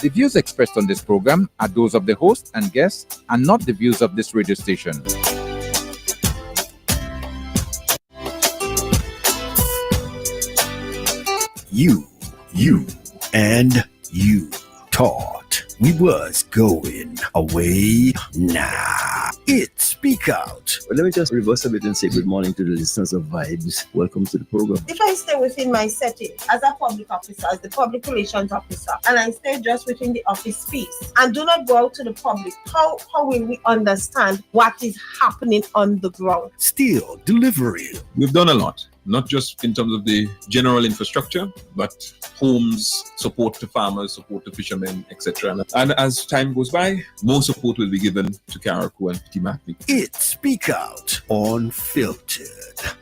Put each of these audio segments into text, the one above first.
The views expressed on this program are those of the host and guests and not the views of this radio station. And you thought we was going away. Nah, it's Speak Out. Well, let me just reverse a bit and say good morning to the listeners of Vibes. Welcome to the program. If I stay within my setting as a public officer, as the public relations officer, and I stay just within the office space and do not go out to the public, how will we understand what is happening on the ground? Still delivering. We've done a lot, not just in terms of the general infrastructure, but homes, support to farmers, support to fishermen, etc. And as time goes by, more support will be given to Carriacou and Petit-Martinique. It's Speak Out Unfiltered.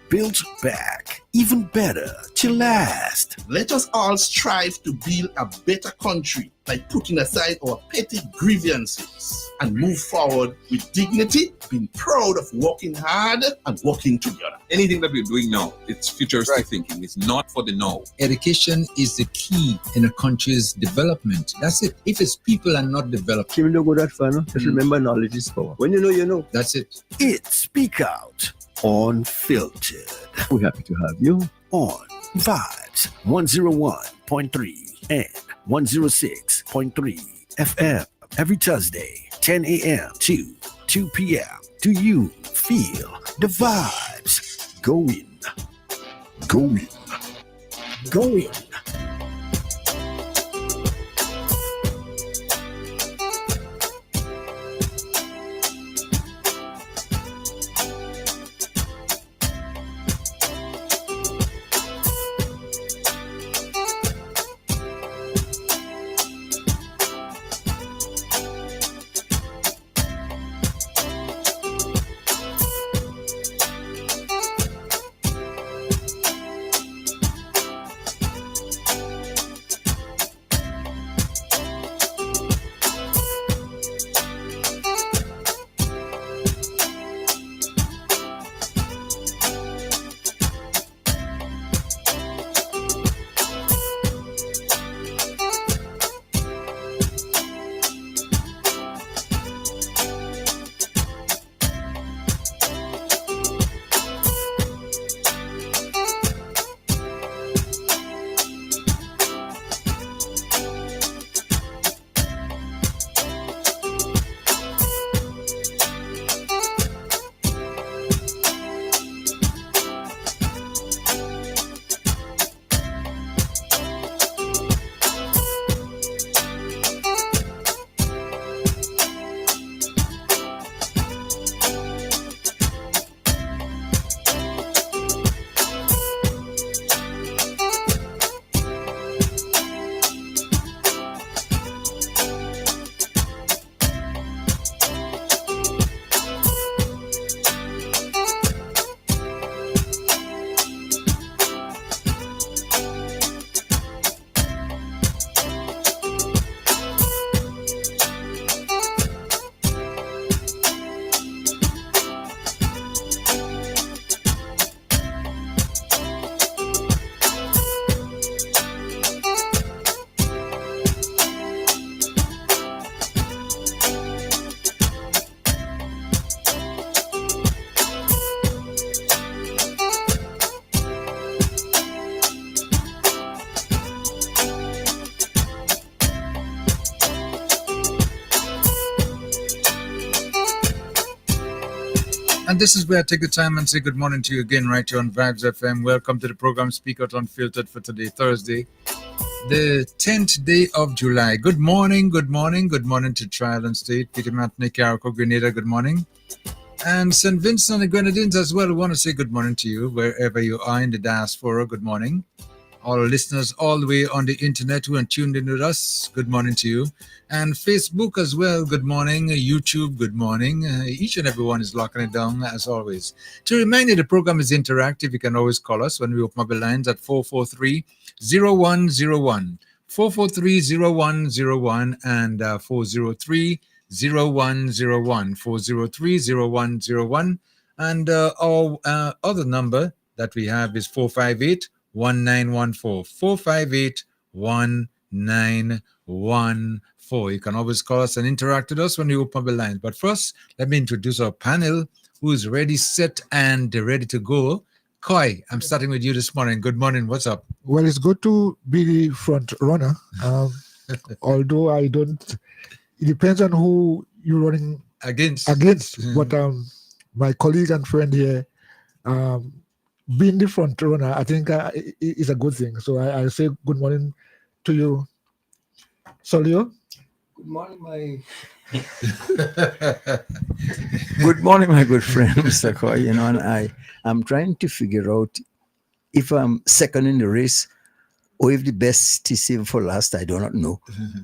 Built back, even better to last. Let us all strive to build a better country by putting aside our petty grievances and move forward with dignity, being proud of working hard and working together. Anything that we're doing now, it's futuristic thinking. It's not for the now. Education is the key in a country's development. That's it. If its people are not developed, Even don't go that far, no? Just remember knowledge is power. When you know, you know. that's it. It's Speak Out Unfiltered. We're happy to have you. On Vibes 101.3 and 106.3 FM every Thursday, 10 a.m. to 2 p.m. Do you feel the vibes? Going. And this is where I take the time and say good morning to you again right here on Vibes FM. Welcome to the program Speak Out Unfiltered for today, Thursday, the 10th day of July. Good morning to Trial State, Petit-Martinique, Carriacou, Grenada, good morning. And St. Vincent and the Grenadines as well. We want to say good morning to you wherever you are in the diaspora. Good morning. All listeners all the way on the internet who are tuned in with us, good morning to you. And Facebook as well, good morning. YouTube, good morning. Each and everyone is locking it down as always. To remind you, the program is interactive. You can always call us when we open up the lines at 443-0101, 443-0101 and 403-0101, 403-0101. And our other number that we have is 458-1914, 458-1914. You can always call us and interact with us when you open the line. But first, let me introduce our panel who is ready, set, and ready to go. Koi, I'm starting with you this morning. Good morning. What's up? Well, it's good to be the front runner. Although I don't, it depends on who you're running Against. But my colleague and friend here, being the front runner, I think is a good thing. So I say good morning to you, Solio. Good morning, my good friend, Mr. Coy. And I'm trying to figure out if I'm second in the race or if the best is saved for last. I do not know.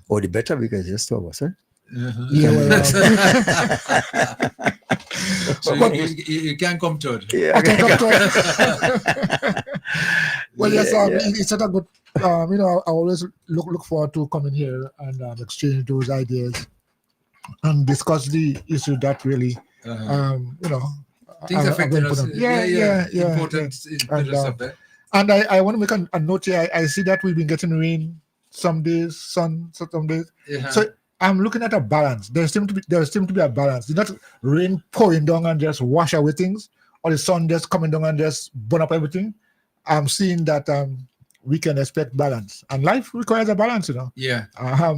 Or the better because just two of us, huh? Yeah, well, So you can't come to it. Yeah. I can come to Well, yes, it's such a good. I always look forward to coming here and exchange those ideas and discuss the issue that really, Things affecting us. important. And I want to make a note here. I see that we've been getting rain some days, sun some days. So I'm looking at a balance. There seems to be a balance. It's not rain pouring down and just wash away things, or the sun just coming down and just burn up everything. I'm seeing that we can expect balance, and life requires a balance, Yeah.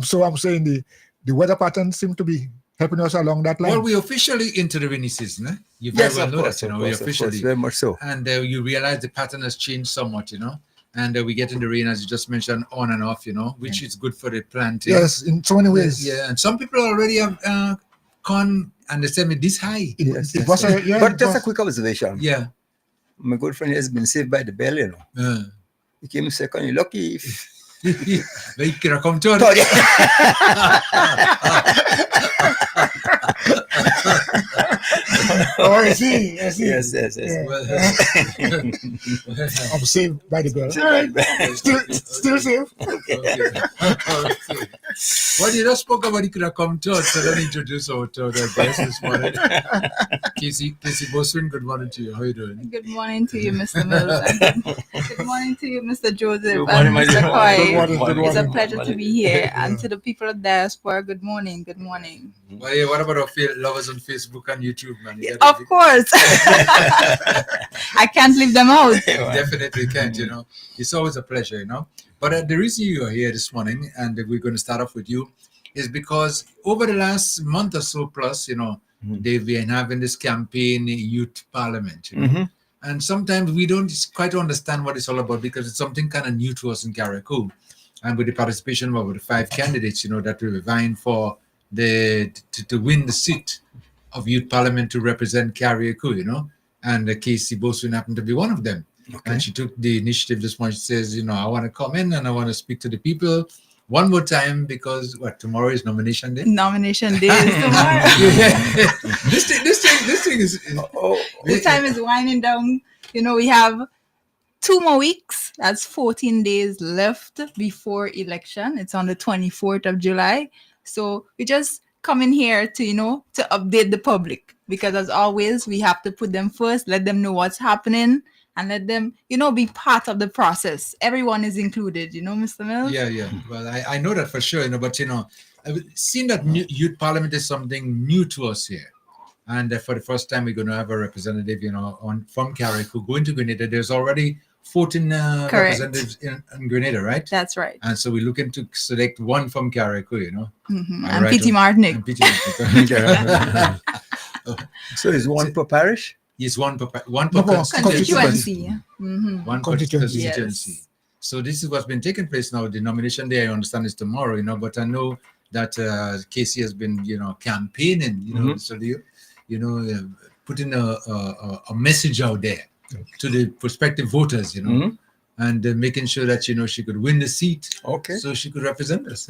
So I'm saying the weather patterns seem to be helping us along that line. Well, we're officially into the rainy season. Eh? You very well know that, we're officially. Very much so. And you realize the pattern has changed somewhat, and we get in the rain, as you just mentioned, on and off, which is good for the planting. Yes, in so many ways. Yeah, and some people already have corn, and they say me this high. But just a quick observation. Yeah. My good friend has been saved by the bell, He came second. You're lucky if... They could have come to it. Oh, I see. Yes. Yeah. Well, I'm saved by the bell. Still safe. Okay. Well, you just spoke about it could have come to us, so let me introduce our third guest this morning. Casey Boswin, good morning to you. How are you doing? Good morning to you, Mr. Mills. Good morning to you, Mr. Joseph Good morning, and Mr. Coy. Good morning. It's a pleasure to be here. And to the people of diaspora, good morning. Good morning. Well, yeah, what about our lovers on Facebook and YouTube, man? Of course. I can't leave them out. Definitely can't, It's always a pleasure, But the reason you are here this morning, and we're going to start off with you, is because over the last month or so plus, they've been having this campaign, Youth Parliament, And sometimes we don't quite understand what it's all about because it's something kind of new to us in Carriacou. And with the participation of over 5 candidates, that we were vying for to win the seat of Youth Parliament to represent Carriacou, and Casey Boswin happened to be one of them. Okay. And she took the initiative this morning. She says, I want to come in and I want to speak to the people one more time because tomorrow is nomination day. Nomination day is tomorrow. This thing is. The time is winding down. We have 2 more weeks. That's 14 days left before election. It's on the 24th of July. So we just come in here to, to update the public because as always, we have to put them first, let them know what's happening and let them, be part of the process. Everyone is included, Mr. Mills? Yeah. Well, I know that for sure, but, seeing that Youth Parliament is something new to us here. And for the first time, we're going to have a representative, from Carriacou going to Grenada. There's already 14 representatives in Grenada, right? That's right. And so we're looking to select one from Carriacou, And P.T. Martinique. So is one per parish? Yes, one per constituency. One constituency. Yes. So this is what's been taking place now. The nomination day, I understand, is tomorrow, but I know that Casey has been, campaigning, so putting a message out there to the prospective voters, and making sure that, she could win the seat. Okay. So she could represent us.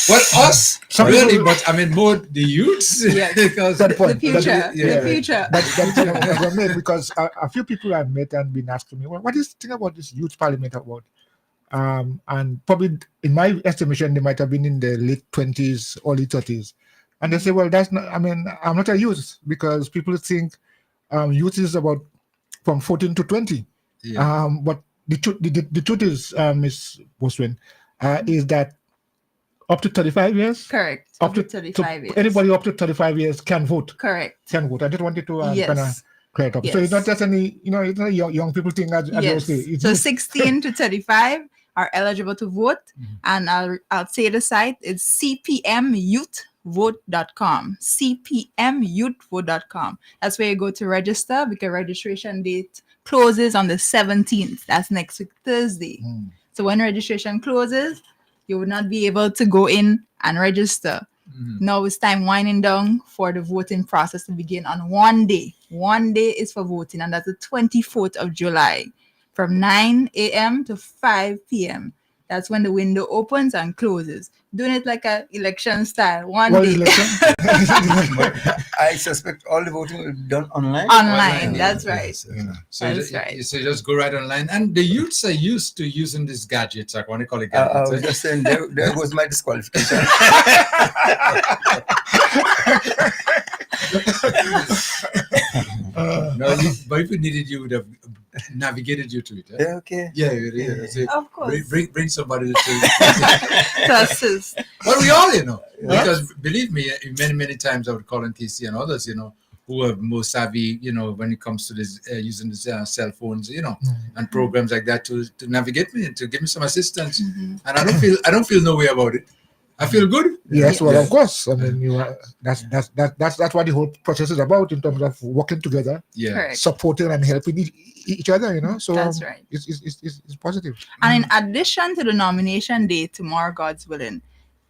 Well, us, really, but I mean, more the youths. Yes. Because the point. The future. But because a few people I've met and been asking me, what is the thing about this Youth Parliament about? And probably, in my estimation, they might have been in the late 20s, early 30s. And they say, well, that's not, I'm not a youth because people think youth is about from 14 to 20. Yeah. But the truth is, Miss Boswin, is that up to 35 years. Correct. Up to 35 years. Anybody up to 35 years can vote. Correct. Can vote. I just wanted to Yes. kind of clear it up. So Yes. it's not just any, it's not a young people thing, as you Yes. say. It's So youth. 16 to 35 are eligible to vote. And I'll say the site is cpmyouthvote.com. cpmyouthvote.com. That's where you go to register, because registration date closes on the 17th. That's next week, Thursday. So when registration closes, you will not be able to go in and register. Now it's time winding down for the voting process to begin on one day. One day is for voting, and that's the 24th of July from 9 a.m. to 5 p.m. That's when the window opens and closes. Doing it like an election style. One What day. election? I suspect all the voting will be done online. Online, that's right. So That's you, right. so you just go right online, and the youths are used to using these gadgets. I want to call it I gadgets. was just saying, there goes my disqualification. But if we needed, you would have navigated you to it. Eh? Yeah, okay. Yeah. So Of course. bring somebody to To assist. Well, we all, because believe me, many times I would call on TC and others, who are more savvy, when it comes to this using these cell phones, and programs like that to navigate me and to give me some assistance. And I don't feel no way about it. I feel good. Yes, well, of course. I mean, that's what the whole process is about, in terms of working together, Correct. supporting and helping each other. So That's right. It's positive. And in addition to the nomination day tomorrow, God's willing,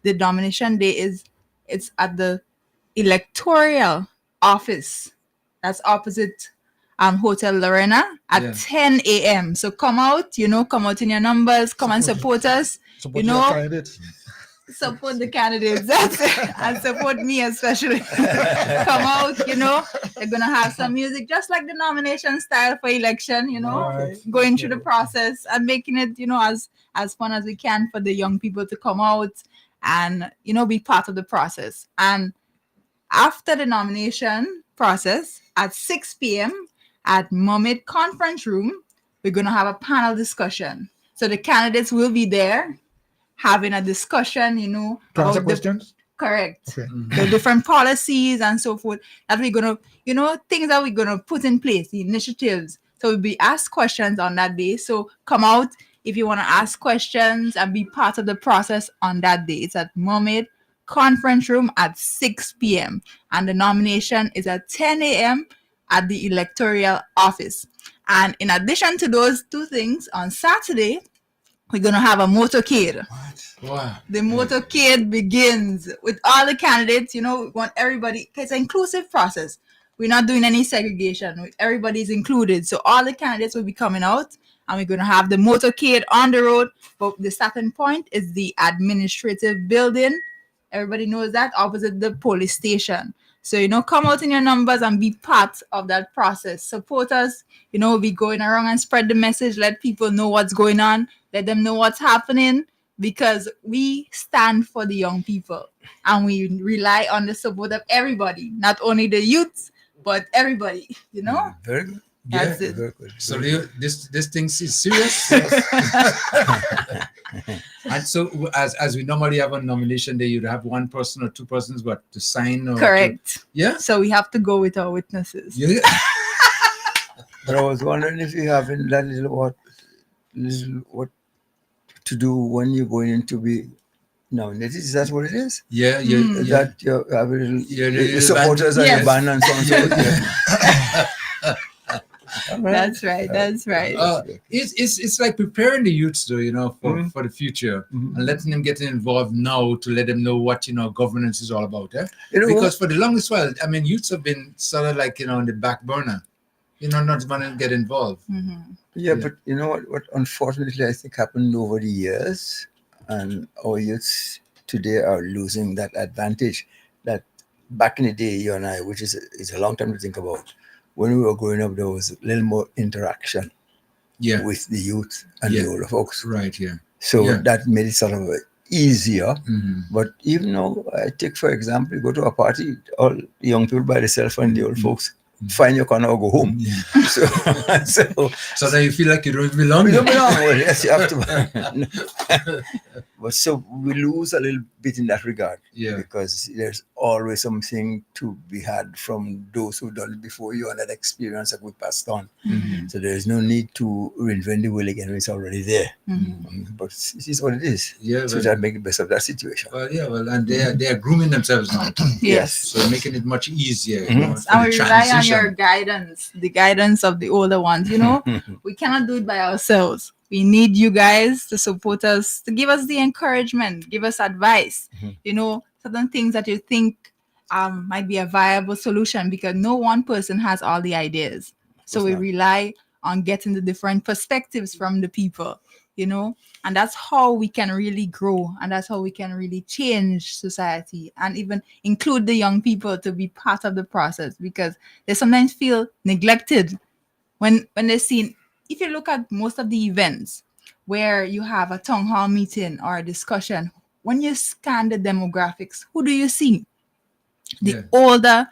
the nomination day it's at the electoral office. That's opposite Hotel Lorena at 10 a.m. So come out, come out in your numbers, come and support us. Support your candidates. Support the candidates. That's it. And support me especially. Come out, they're gonna have some music, just like the nomination style for election, going through the process and making it, as fun as we can for the young people to come out and be part of the process. And after the nomination process at 6 p.m. at Mermaid Conference Room, we're gonna have a panel discussion. So the candidates will be there having a discussion, To answer about questions? correct. Okay. The different policies and so forth that we're gonna, things that we're gonna put in place, the initiatives. So we'll be asked questions on that day. So come out if you want to ask questions and be part of the process on that day. It's at Mermaid Conference Room at 6 p.m. and the nomination is at 10 a.m. at the electoral office. And in addition to those two things, on Saturday, we're going to have a motorcade. Wow. The motorcade begins with all the candidates. We want everybody. It's an inclusive process. We're not doing any segregation. Everybody's included. So all the candidates will be coming out and we're going to have the motorcade on the road. But the starting point is the administrative building. Everybody knows that, opposite the police station. So, come out in your numbers and be part of that process. Support us. We'll be going around and spread the message. Let people know what's going on. Let them know what's happening, because we stand for the young people and we rely on the support of everybody, not only the youth, but everybody, Very good. That's it. Very good. So this thing is serious. And so as we normally have on nomination day, you'd have one person or two persons to sign. Or Correct. Yeah. So we have to go with our witnesses. Yeah. But I was wondering if you have in that little what to do when you're going in to be nominated. Is that what it is? Yeah. That you have a little Yeah, supporters and Yes. your band and so on and so forth. That's right. That's right. It's like preparing the youths, though, for the future and letting them get involved now to let them know what governance is all about. Because for the longest while, youths have been sort of like on the back burner, not wanting to get involved. Yeah, but what unfortunately I think happened over the years, and our youths today are losing that advantage that back in the day, you and I, which is a long time to think about, when we were growing up, there was a little more interaction with the youth and the older folks. Right, yeah. So that made it sort of easier. But even though I take, for example, you go to a party, all the young people by themselves and the old folks find your corner or go home. So, So that you feel like you don't belong. we don't belong. Well, yes, you have to. But so we lose a little bit in that regard. Yeah. Because there's always something to be had from those who done it before you and that experience that we passed on. So there's no need to reinvent the wheel again when it's already there. But it is what it is. Yeah, So well, that make the best of that situation. well, yeah, well, and they are grooming themselves now. Yes. So making it much easier. Mhm. You know, for And the we rely on transition. your guidance, the guidance of the older ones. You know, we cannot do it by ourselves. We need you guys to support us, to give us the encouragement, give us advice. You know, certain things that you think might be a viable solution, because no one person has all the ideas. So we not. rely on getting the different perspectives from the people, you know, and that's how we can really grow, and that's how we can really change society, and even include the young people to be part of the process, because they sometimes feel neglected when they're seen. If you look at most of the events where you have a town hall meeting or a discussion, when you scan the demographics, who do you see? The Yeah. older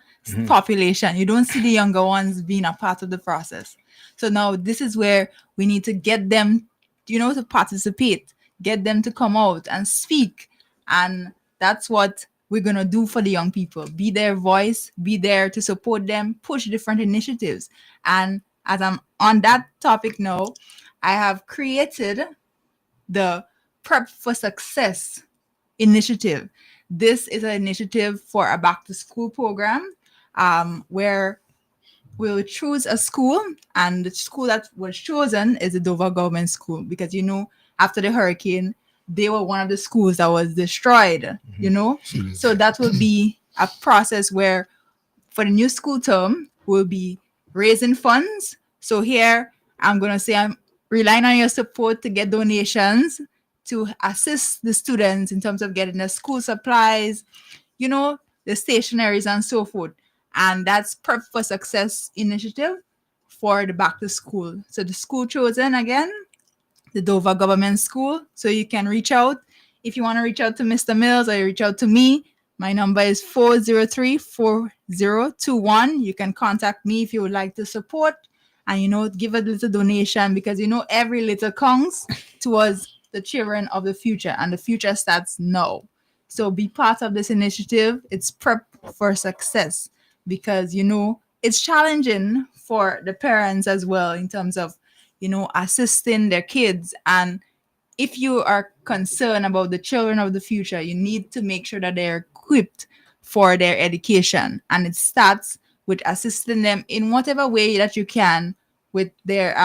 population. You don't see the younger ones being a part of the process. So now this is where we need to get them, you know, to participate, get them to come out and speak. And that's what we're going to do for the young people. Be their voice, be there to support them, push different initiatives. And as I'm on that topic now, I have created the Prep for Success initiative. This is an initiative for a back to school program where we'll choose a school, and the school that was chosen is the Dover Government School, because, you know, after the hurricane, they were one of the schools that was destroyed, you know. So that will be a process where for the new school term, we'll be raising funds. So here, I'm going to say I'm relying on your support to get donations to assist the students in terms of getting the school supplies, you know, the stationaries and so forth. And that's Prep for Success initiative for the back to school. So the school chosen again, the Dover Government School. So you can reach out. If you want to reach out to Mr. Mills or you reach out to me, my number is 403-4021. You can contact me if you would like to support and, you know, give a little donation, because, you know, every little counts towards the children of the future, and the future starts now. So be part of this initiative. It's Prep for Success, because, you know, it's challenging for the parents as well in terms of, you know, assisting their kids. And if you are concerned about the children of the future, you need to make sure that they're equipped for their education. And it starts with assisting them in whatever way that you can with their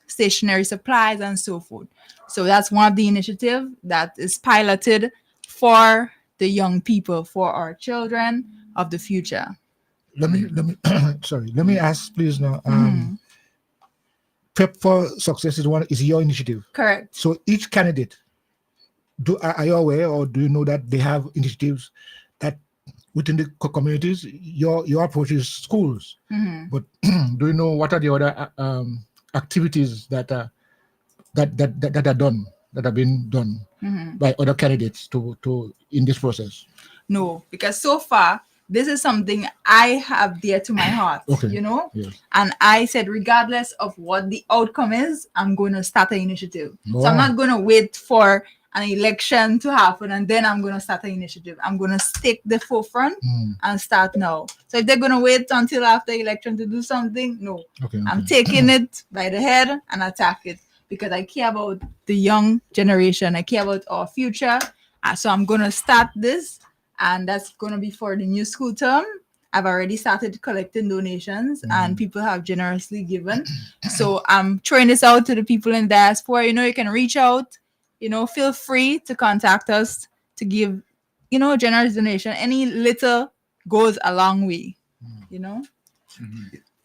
stationary supplies and so forth. So that's one of the initiatives that is piloted for the young people, for our children of the future. Let me let me ask please now. Prep for Success is your initiative. Correct. So each candidate, are you aware, or do you know that they have initiatives that within the communities? Your approach is schools, but do you know what are the other activities that are done, that have been done by other candidates to in this process? No, because so far this is something I have dear to my heart, you know. Yes. And I said, regardless of what the outcome is, I'm going to start an initiative. So I'm not going to wait for an election to happen and then I'm going to start an initiative. I'm going to take the forefront and start now. So if they're going to wait until after election to do something, no. I'm taking it by the head and attack it, because I care about the young generation. I care about our future. So I'm going to start this, and that's going to be for the new school term. I've already started collecting donations and people have generously given. So I'm throwing this out to the people in diaspora. You know, you can reach out, you know, feel free to contact us to give, you know, generous donation. Any little goes a long way, you know.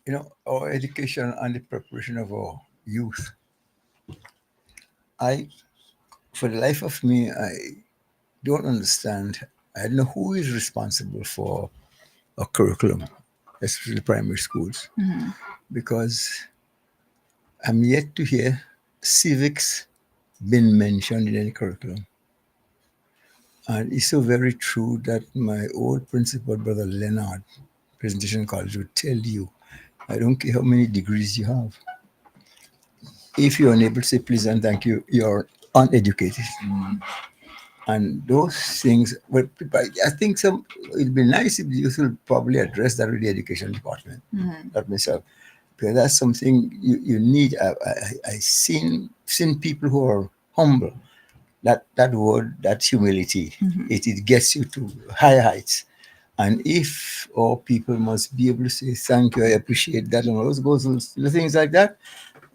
You know, our education and the preparation of our youth. For the life of me, I don't understand. I don't know who is responsible for a curriculum, especially primary schools, because I'm yet to hear civics been mentioned in any curriculum. And it's so very true that my old principal, Brother Leonard, Presentation College, would tell you I don't care how many degrees you have. If you're unable to say please and thank you, you're uneducated. And those things, well, I think it'd be nice if you should probably address that with the education department, not myself, because that's something you need. I seen people who are humble. That word, that humility, it gets you to higher heights. And if all people must be able to say thank you, I appreciate that, and all those goes and things like that,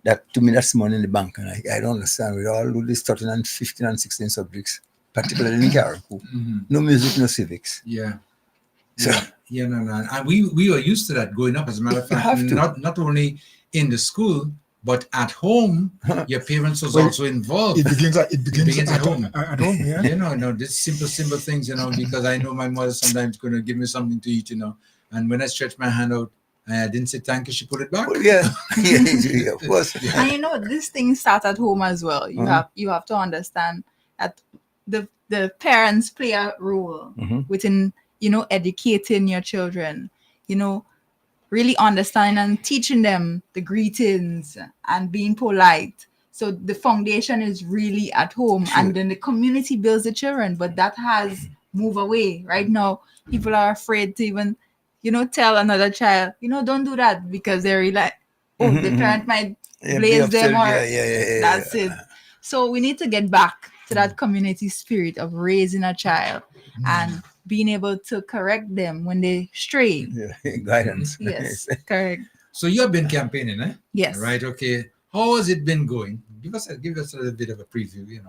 that to me that's money in the bank. And I don't understand with all of these 13 and 15 and 16 subjects, particularly in Caribou. No music, no civics. Yeah. So No. And we were used to that growing up. As a matter of You fact, have to. not only in the school, but at home, your parents was Well, also involved. It begins at home. At home, yeah. This simple things, because I know my mother sometimes going to give me something to eat, and when I stretch my hand out, I didn't say thank you, she put it back. Well, yeah, of course. And this thing starts at home as well. You have to understand that the parents play a role within educating your children, really understanding and teaching them the greetings and being polite. So the foundation is really at home, and then the community builds the children. But that has moved away. Right now, people are afraid to even tell another child, don't do that, because they're like, the parent might blaze them, or that's it. So we need to get back to that community spirit of raising a child and being able to correct them when they stray. Guidance. Yes, correct. So you have been campaigning, eh? Yes. Right. Okay. How has it been going? Give us a little bit of a preview.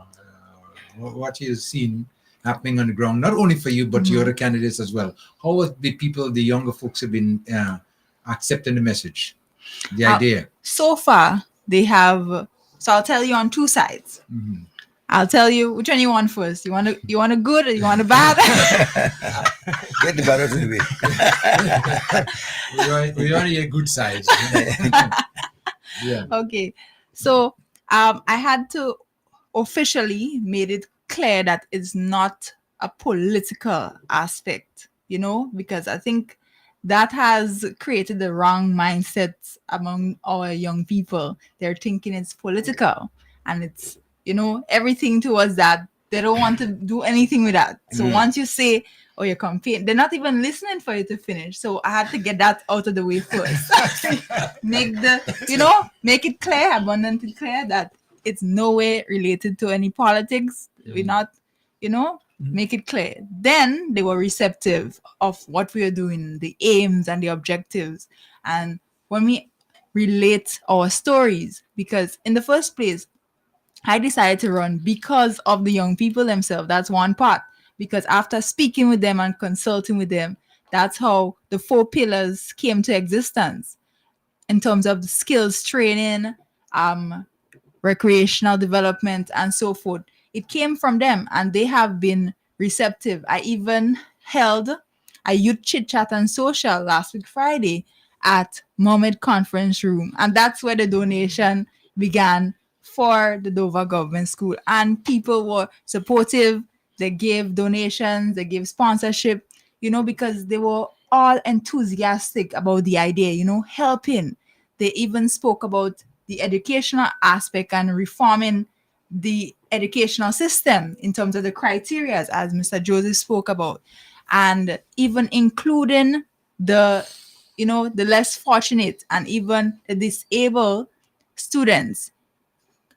What you've seen happening on the ground, not only for you but your other candidates as well. How have the younger folks have been accepting the message, the idea? So far, they have. So I'll tell you on two sides. I'll tell you which one you want first. You want a good, or you want a bad? Get the bad out of the way. we want your good sides. Yeah. Okay. So I had to officially made it clear that it's not a political aspect, because I think that has created the wrong mindset among our young people. They're thinking it's political, and it's everything towards that. They don't want to do anything with that. So once you say, you're campaign, they're not even listening for you to finish. So I had to get that out of the way first. make it clear, abundantly clear, that it's no way related to any politics. We're not, make it clear. Then they were receptive of what we are doing, the aims and the objectives. And when we relate our stories, because in the first place, I decided to run because of the young people themselves. That's one part. Because after speaking with them and consulting with them, that's how the 4 pillars came to existence in terms of the skills training, recreational development, and so forth. It came from them, and they have been receptive. I even held a youth chit chat and social last week Friday at Mohammed Conference Room, and that's where the donation began for the Dover Government School. And people were supportive. They gave donations, they gave sponsorship, because they were all enthusiastic about the idea, helping. They even spoke about the educational aspect and reforming the educational system in terms of the criteria, as Mr. Joseph spoke about, and even including the less fortunate and even the disabled students,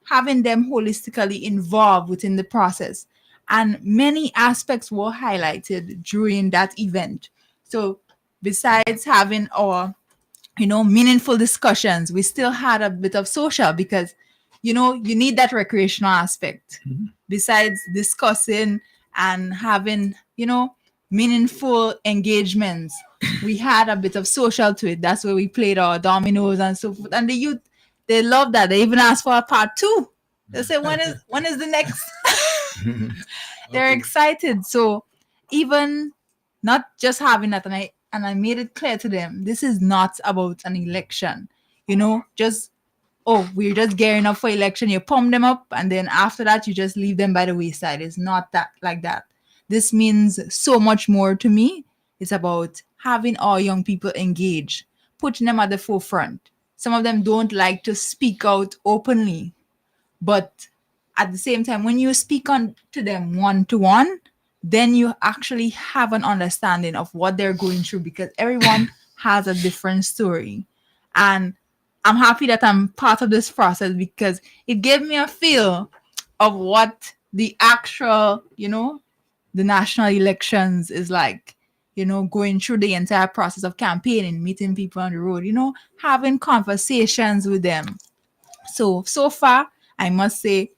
having them holistically involved within the process. And many aspects were highlighted during that event. So besides having our, meaningful discussions, we still had a bit of social, because, you need that recreational aspect. Besides discussing and having, meaningful engagements, we had a bit of social to it. That's where we played our dominoes and so forth. And the youth, they love that. They even asked for a part 2. They say, when is the next? They're excited. So even not just having that, and I made it clear to them, this is not about an election. We're just gearing up for election. You pump them up, and then after that, you just leave them by the wayside. It's not that like that. This means so much more to me. It's about having our young people engaged, putting them at the forefront. Some of them don't like to speak out openly, but at the same time, when you speak on to them one-to-one, then you actually have an understanding of what they're going through, because everyone has a different story. And I'm happy that I'm part of this process, because it gave me a feel of what the actual, the national elections is like, going through the entire process of campaigning, meeting people on the road, having conversations with them. So far, I must say,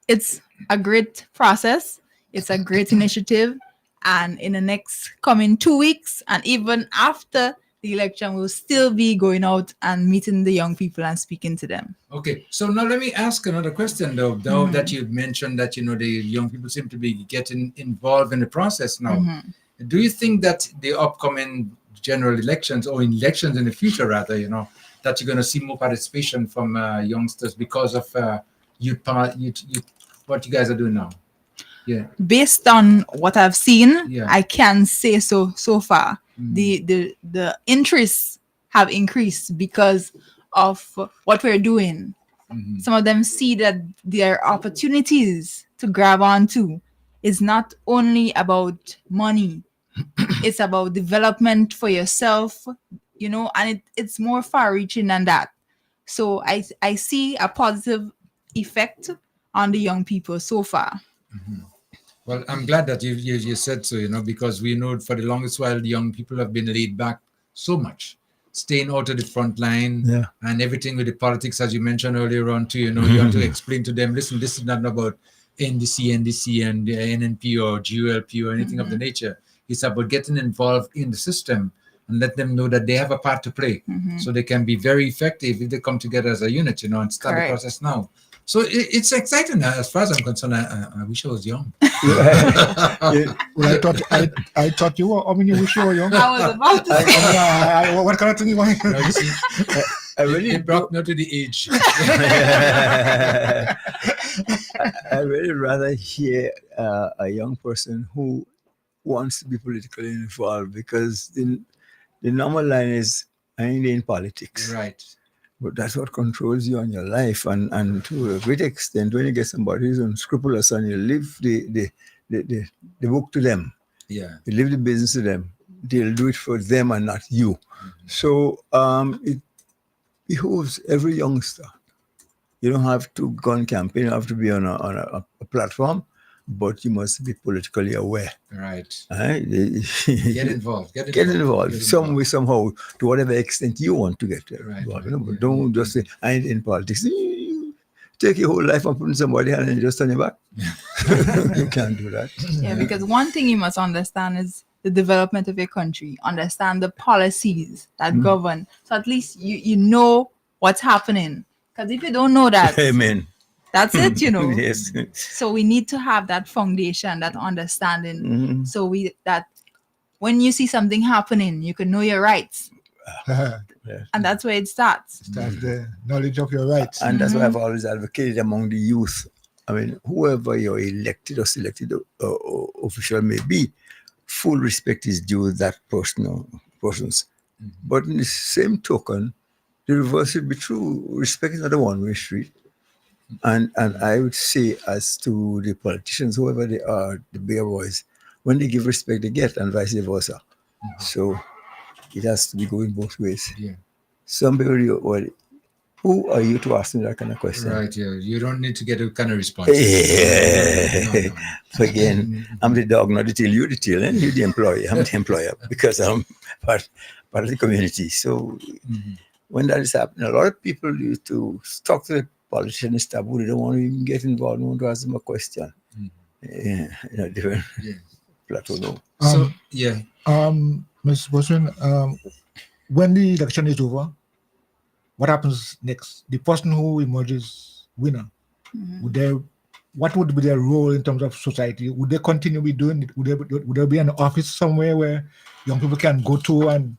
it's a great process. It's a great initiative. And in the next coming 2 weeks, and even after the election, we'll still be going out and meeting the young people and speaking to them. Okay, so now let me ask another question, though. Now that you mentioned that, the young people seem to be getting involved in the process now. Do you think that the upcoming general elections, or elections in the future, rather, that you're going to see more participation from youngsters because of what you guys are doing now? Yeah. Based on what I've seen, Yeah. I can say so far. The interests have increased because of what we're doing. Some of them see that there are opportunities to grab onto. It's not only about money. It's about development for yourself, and it's more far-reaching than that. So I see a positive effect on the young people so far. Well, I'm glad that you said so, because we know for the longest while, the young people have been laid back so much, staying out of the front line, and everything with the politics, as you mentioned earlier on too, you have to explain to them, listen, this is not about NDC and NNP or GULP or anything of the nature. It's about getting involved in the system and let them know that they have a part to play, so they can be very effective if they come together as a unit, and start the process now. So it's exciting. As far as I'm concerned, I wish I was young. Well, I thought you were. I mean, you wish you were young. I was about to say. What kind of thing you want? No, you see, it brought me to the age. I really rather hear a young person who wants to be politically involved, because the normal line is, I ain't in politics. Right. But that's what controls you and your life. And to a great extent, when you get somebody who's unscrupulous and you leave the book to them, you leave the business to them, they'll do it for them and not you. So it behooves every youngster. You don't have to go on campaign, you have to be on a platform, but you must be politically aware. Right. Get involved. Get involved. Some way, somehow, to whatever extent you want to get involved. But don't just say, I ain't in politics. Take your whole life and put in somebody and then just turn your back. You can't do that. Yeah, because one thing you must understand is the development of your country. Understand the policies that govern. So at least you know what's happening. Because if you don't know that, Amen. That's it, Yes. So we need to have that foundation, that understanding. So that when you see something happening, you can know your rights. And that's where it starts. That's the knowledge of your rights. And that's why I've always advocated among the youth. I mean, whoever your elected or selected official may be, full respect is due that persons. But in the same token, the reverse should be true. Respect is not a one-way street. And I would say, as to the politicians, whoever they are, the bigger boys, when they give respect, they get, and vice versa. So it has to be going both ways. Yeah. Some people, well, who are you to ask me that kind of question? Right, yeah. You don't need to get a kind of response. Yeah. So again, I'm the dog, not the tail. You're the tail, and you're the employee. I'm the employer because I'm part of the community. So when that is happening, a lot of people used to talk to the politicians, taboo. They don't want to even get involved. They want to ask them a question. Different platform. So, yeah. Ms. Boswin, when the election is over, what happens next? The person who emerges winner, what would be their role in terms of society? Would they continue be doing it? Would there be an office somewhere where young people can go to and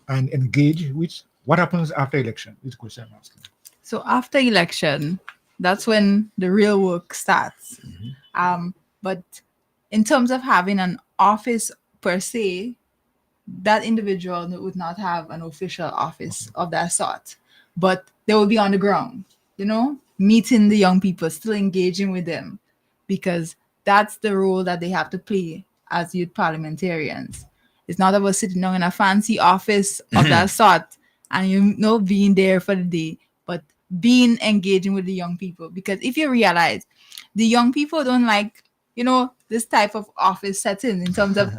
engage with? What happens after election? Is the question I'm asking. So after election, that's when the real work starts. But in terms of having an office per se, that individual would not have an official office of that sort, but they will be on the ground, meeting the young people, still engaging with them, because that's the role that they have to play as youth parliamentarians. It's not about sitting down in a fancy office of that sort and being there for the day, but being engaging with the young people. Because if you realize the young people don't like, this type of office setting in terms of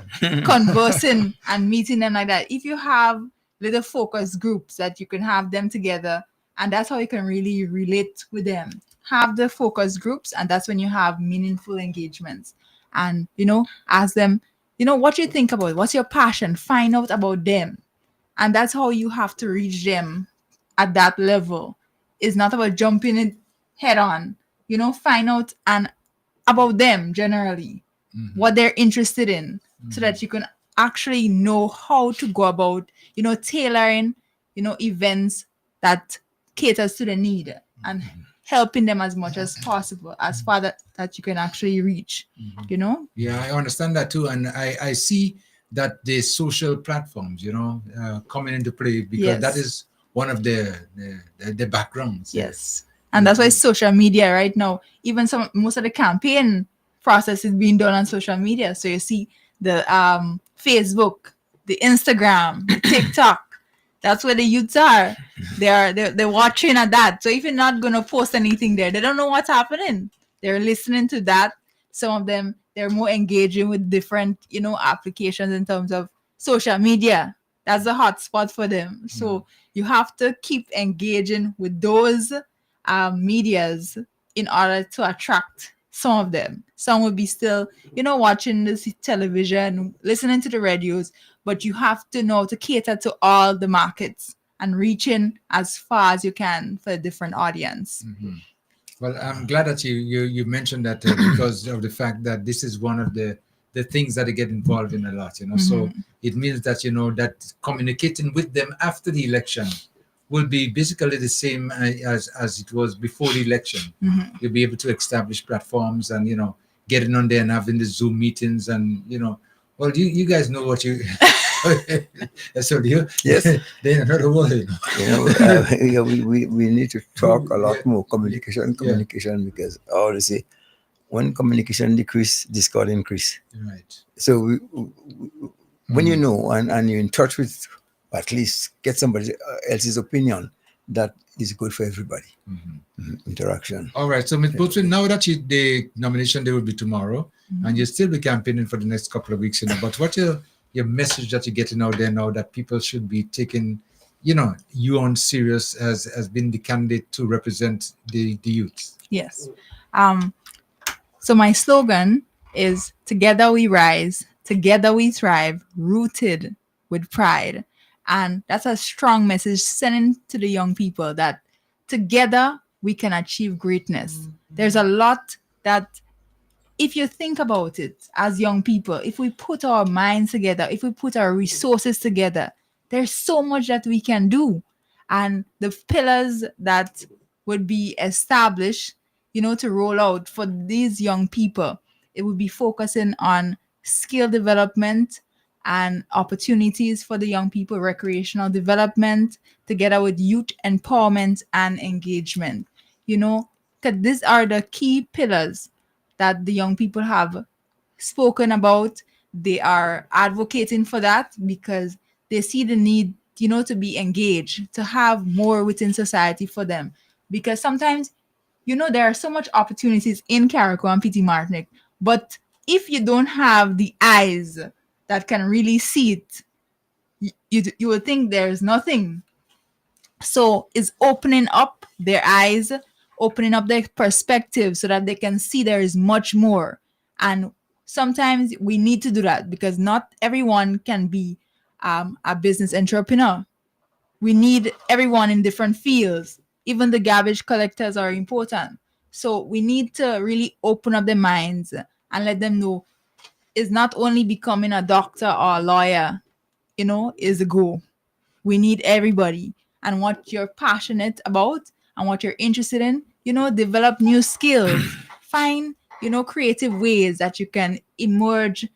conversing and meeting them like that. If you have little focus groups that you can have them together, and that's how you can really relate with them. Have the focus groups, and that's when you have meaningful engagements. And, ask them, what you think about it? What's your passion? Find out about them. And that's how you have to reach them at that level. It's not about jumping in head on, find out about them generally, what they're interested in, so that you can actually know how to go about, tailoring, events that caters to the need and helping them as much as possible, as far that you can actually reach, Yeah, I understand that too. And I see that the social platforms, coming into play, because that is one of the backgrounds. Yes. And that's why social media right now, even most of the campaign process is being done on social media. So you see the Facebook, the Instagram, the TikTok. That's where the youths are. They're watching at that. So if you're not gonna post anything there, they don't know what's happening. They're listening to that. Some of them, they're more engaging with different, applications in terms of social media. That's the hot spot for them. So you have to keep engaging with those medias in order to attract some of them. Some will be still, watching the television, listening to the radios, but you have to know to cater to all the markets and reaching as far as you can for a different audience. Well, I'm glad that you mentioned that because of the fact that this is one of the things that they get involved in a lot, So it means that, that communicating with them after the election will be basically the same as it was before the election. You'll be able to establish platforms and, getting on there and having the Zoom meetings and, well, you guys know what you... So yes, they know the word. We need to talk a lot more communication because I always say when communication decrease, discord increase. Right. So when you know and you're in touch with, at least get somebody else's opinion, that is good for everybody. Interaction. All right. So, Ms. Boatwin, now that the nomination day will be tomorrow, and you'll still be campaigning for the next couple of weeks, but what's your message that you're getting out there now that people should be taking, you on serious as being the candidate to represent the youth? Yes. So my slogan is "Together we rise, together we thrive, rooted with pride." And that's a strong message sending to the young people that together we can achieve greatness. There's a lot that, if you think about it as young people, if we put our minds together, if we put our resources together, there's so much that we can do. And the pillars that would be established, to roll out for these young people, it would be focusing on skill development and opportunities for the young people, recreational development, together with youth empowerment and engagement. Because these are the key pillars that the young people have spoken about. They are advocating for that because they see the need, to be engaged, to have more within society for them. Because sometimes, there are so much opportunities in Carriacou and PT Martinique, but if you don't have the eyes that can really see it, you would think there's nothing. So it's opening up their eyes, opening up their perspective so that they can see there is much more. And sometimes we need to do that because not everyone can be a business entrepreneur. We need everyone in different fields. Even the garbage collectors are important. So we need to really open up their minds and let them know it's not only becoming a doctor or a lawyer, is a goal. We need everybody. And what you're passionate about and what you're interested in, develop new skills. Find, creative ways that you can emerge,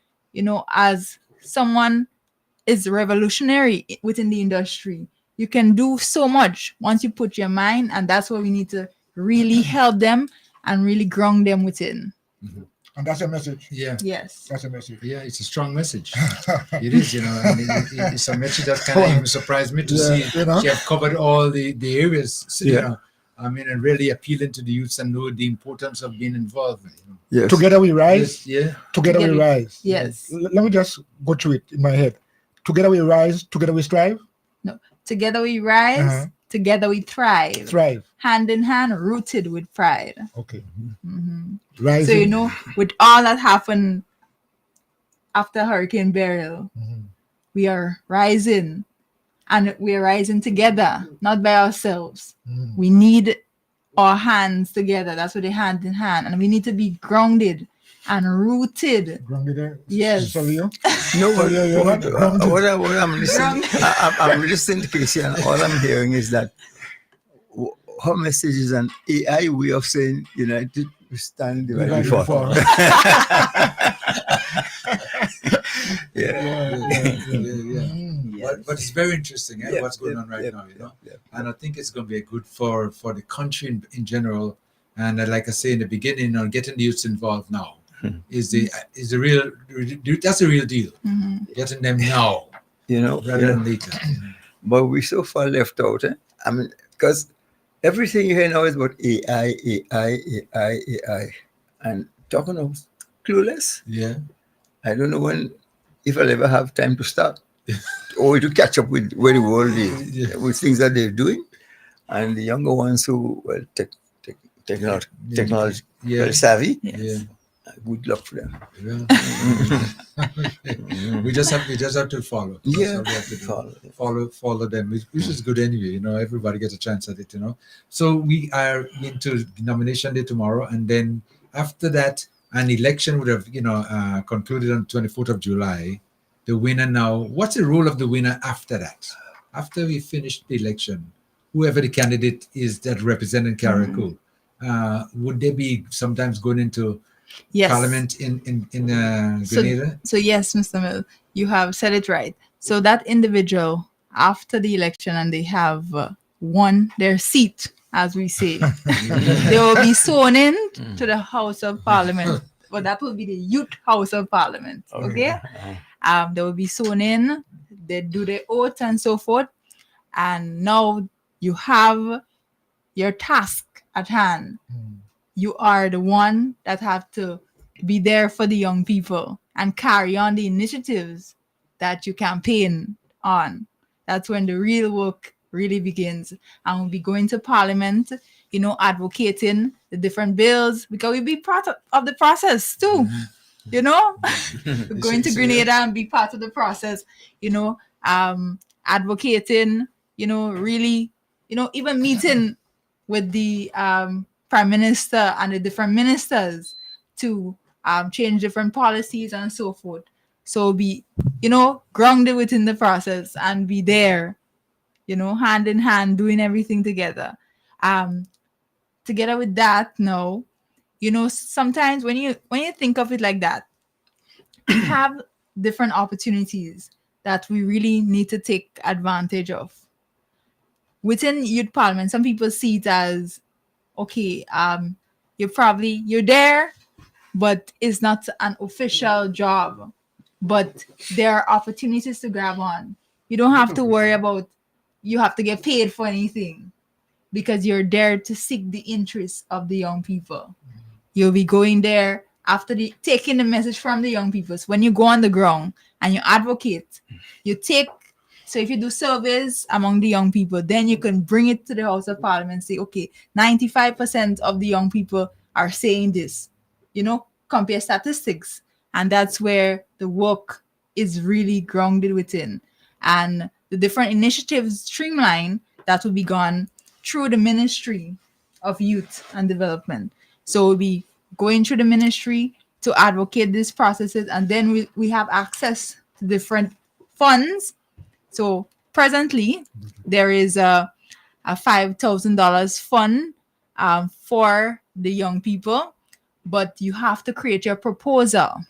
as someone is revolutionary within the industry. You can do so much once you put your mind, and that's why we need to really help them and really ground them within. And that's your message. Yeah. Yes. That's a message. Yeah, it's a strong message. It is, and it's a message that kind of even surprised me to see. You have covered all the areas, and really appealing to the youths and know the importance of being involved. Yes. Together we rise. Yes, yeah. Together we rise. Yes. Let me just go through it in my head. Together we rise. Together we strive. No. Together we rise. Together we thrive. Hand in hand, rooted with pride. Okay. Rising. So, with all that happened after Hurricane Beryl, we are rising. And we are rising together, not by ourselves. We need our hands together. That's what they hand in hand. And we need to be grounded and rooted. Grounded? Yes. No, what I'm listening, I'm listening to Casey, and all I'm hearing is that her message is an AI way of saying united we stand divided before. But it's very interesting what's going on right now, and I think it's going to be good for the country in general. And like I say in the beginning, getting the youths involved now is the real that's the real deal. Getting them now, rather than later. But we're so far left out. I mean, because everything you hear now is about AI, and talking of clueless. Yeah, I don't know if I'll ever have time to start or to catch up with where the world is, with things that they're doing, and the younger ones who technology savvy. Yes. Good luck for them. We just have to follow. Follow them, which is good anyway. Everybody gets a chance at it. So we are into nomination day tomorrow, and then after that, an election would have concluded on 24th of July. The winner now. What's the role of the winner after that? After we finish the election, whoever the candidate is that representing Carriacou, would they be sometimes going into Parliament in Grenada? So yes, Mr. Mill, you have said it right. So that individual after the election, and they have won their seat, as we say, they will be sworn in to the House of Parliament. Well, that will be the Youth House of Parliament. Okay. They will be sworn in. They do their oath and so forth. And now you have your task at hand. You are the one that have to be there for the young people and carry on the initiatives that you campaign on. That's when the real work really begins. And we'll be going to Parliament, advocating the different bills, because we'll be part of the process too. We're going to Grenada and be part of the process, advocating, really, even meeting with the Prime Minister and the different ministers to change different policies and so forth. So be, grounded within the process and be there, hand in hand, doing everything together. Together with that, now, sometimes when you think of it like that, we have different opportunities that we really need to take advantage of. Within Youth Parliament, some people see it as, okay, you're there, but it's not an official job. But there are opportunities to grab on. You don't have to worry about you have to get paid for anything, because you're there to seek the interests of the young people. You'll be going there after taking the message from the young people. So when you go on the ground and you advocate, so if you do surveys among the young people, then you can bring it to the House of Parliament and say, okay, 95% of the young people are saying this, compare statistics. And that's where the work is really grounded within. And the different initiatives streamline that will be gone through the Ministry of Youth and Development. So we'll be going through the ministry to advocate these processes, and then we have access to different funds. So presently, there is a $5,000 fund for the young people, but you have to create your proposal.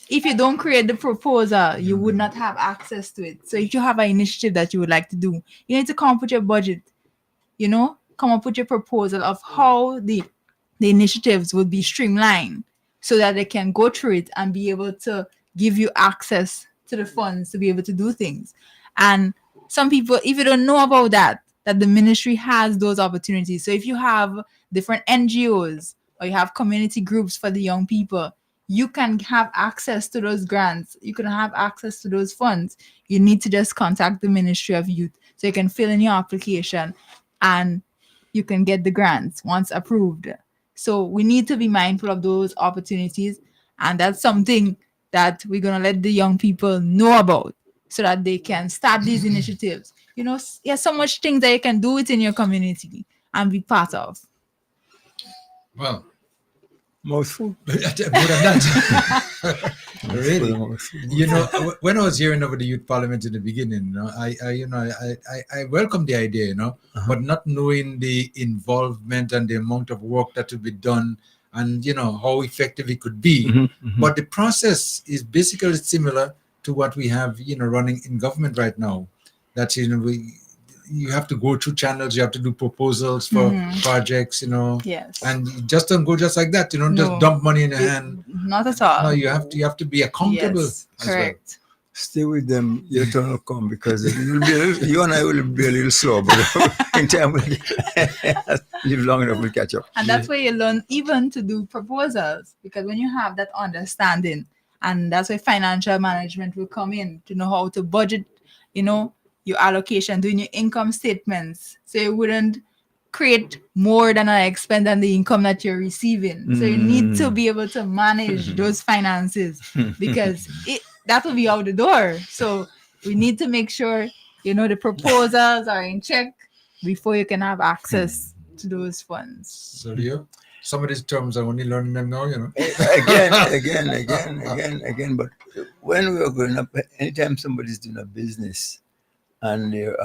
if you don't create the proposal, you would not have access to it. So if you have an initiative that you would like to do, you need to come up with your budget, come up with your proposal of how the initiatives would be streamlined so that they can go through it and be able to give you access to the funds to be able to do things. And some people, if you don't know about that the ministry has those opportunities. So if you have different NGOs or you have community groups for the young people, you can have access to those grants. You can have access to those funds. You need to just contact the Ministry of Youth so you can fill in your application and you can get the grants once approved. So we need to be mindful of those opportunities. And that's something that we're going to let the young people know about so that they can start these initiatives. There's so much things that you can do within your community and be part of. Well, Mouthful. more than that. Really, when I was hearing over the youth parliament in the beginning, I welcome the idea, but not knowing the involvement and the amount of work that will be done, and how effective it could be. But the process is basically similar to what we have, running in government right now. That you have to go through channels, you have to do proposals for projects, Yes. and you just don't go just like that, just dump money in your hand. Not at all. No, you have to be accountable. Yes, correct. Well. Stay with them, your turn will come, because you and I will be a little slow, but in time we'll live long enough, we'll catch up. And that's where you learn even to do proposals, because when you have that understanding, and that's where financial management will come in, to know how to budget, your allocation, doing your income statements, so you wouldn't create more than an expense than the income that you're receiving. So you need to be able to manage those finances, because that will be out the door. So we need to make sure the proposals are in check before you can have access to those funds. So some of these terms I only learning them now, Again. But when we were growing up, anytime somebody's doing a business and they're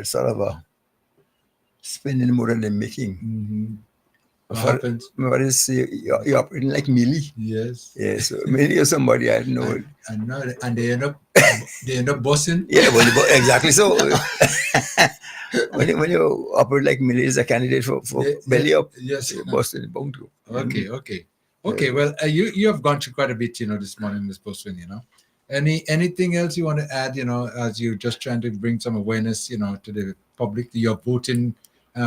sort of spending more than they're making. What happens? What is you're operating like Millie? Yes. Yeah, so Millie or somebody I know. I know, and they end up bossing. Yeah, well, exactly. So when you operate like Millie is a candidate for belly up, yes, you're bossing bound to. Okay. Well, you have gone through quite a bit, this morning, Ms. Boswin, Anything else you want to add, as you're just trying to bring some awareness, to the public, your voting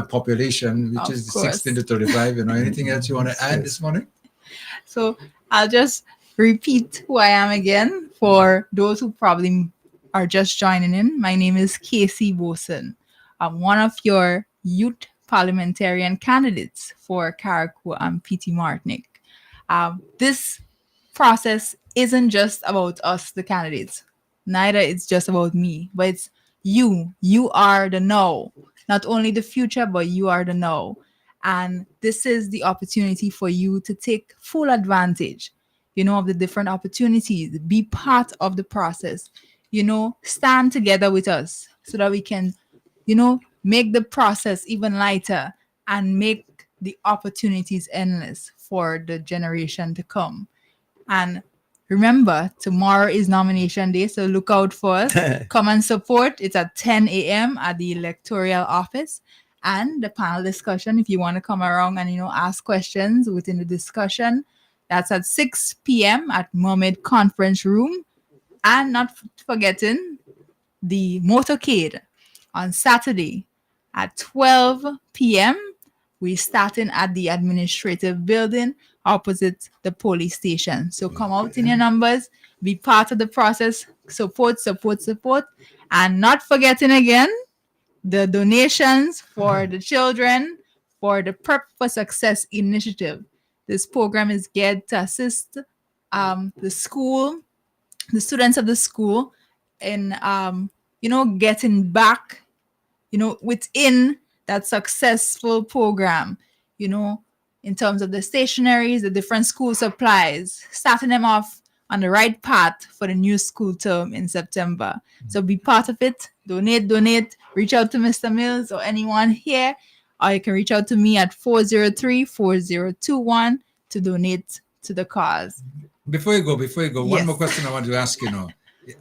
population, which is 16 to 35, anything else you want to add this morning? So I'll just repeat who I am again for those who probably are just joining in. My name is Casey Boson. I'm one of your youth parliamentarian candidates for Carriacou and P.T. Martinique. This process isn't just about us, the candidates. Neither it's just about me, but it's you. You are the now. Not only the future, but you are the now. And this is the opportunity for you to take full advantage, of the different opportunities. Be part of the process. Stand together with us so that we can, make the process even lighter and make the opportunities endless for the generation to come. And remember, tomorrow is nomination day, so look out for us. Come and support. It's at 10 a.m. at the electoral office. And the panel discussion, if you want to come around and, ask questions within the discussion, that's at 6 p.m. at Mermaid Conference Room. And not forgetting the motorcade on Saturday at 12 p.m. We're starting at the administrative building opposite the police station. So come out in your numbers, be part of the process, support. And not forgetting again, the donations for the children for the Prep for Success initiative. This program is geared to assist the students of the school in, getting back, within that successful program, in terms of the stationaries, the different school supplies, starting them off on the right path for the new school term in September. So be part of it, donate, reach out to Mr. Mills or anyone here, or you can reach out to me at 403-4021 to donate to the cause. Before you go, one Yes. more question I want to ask,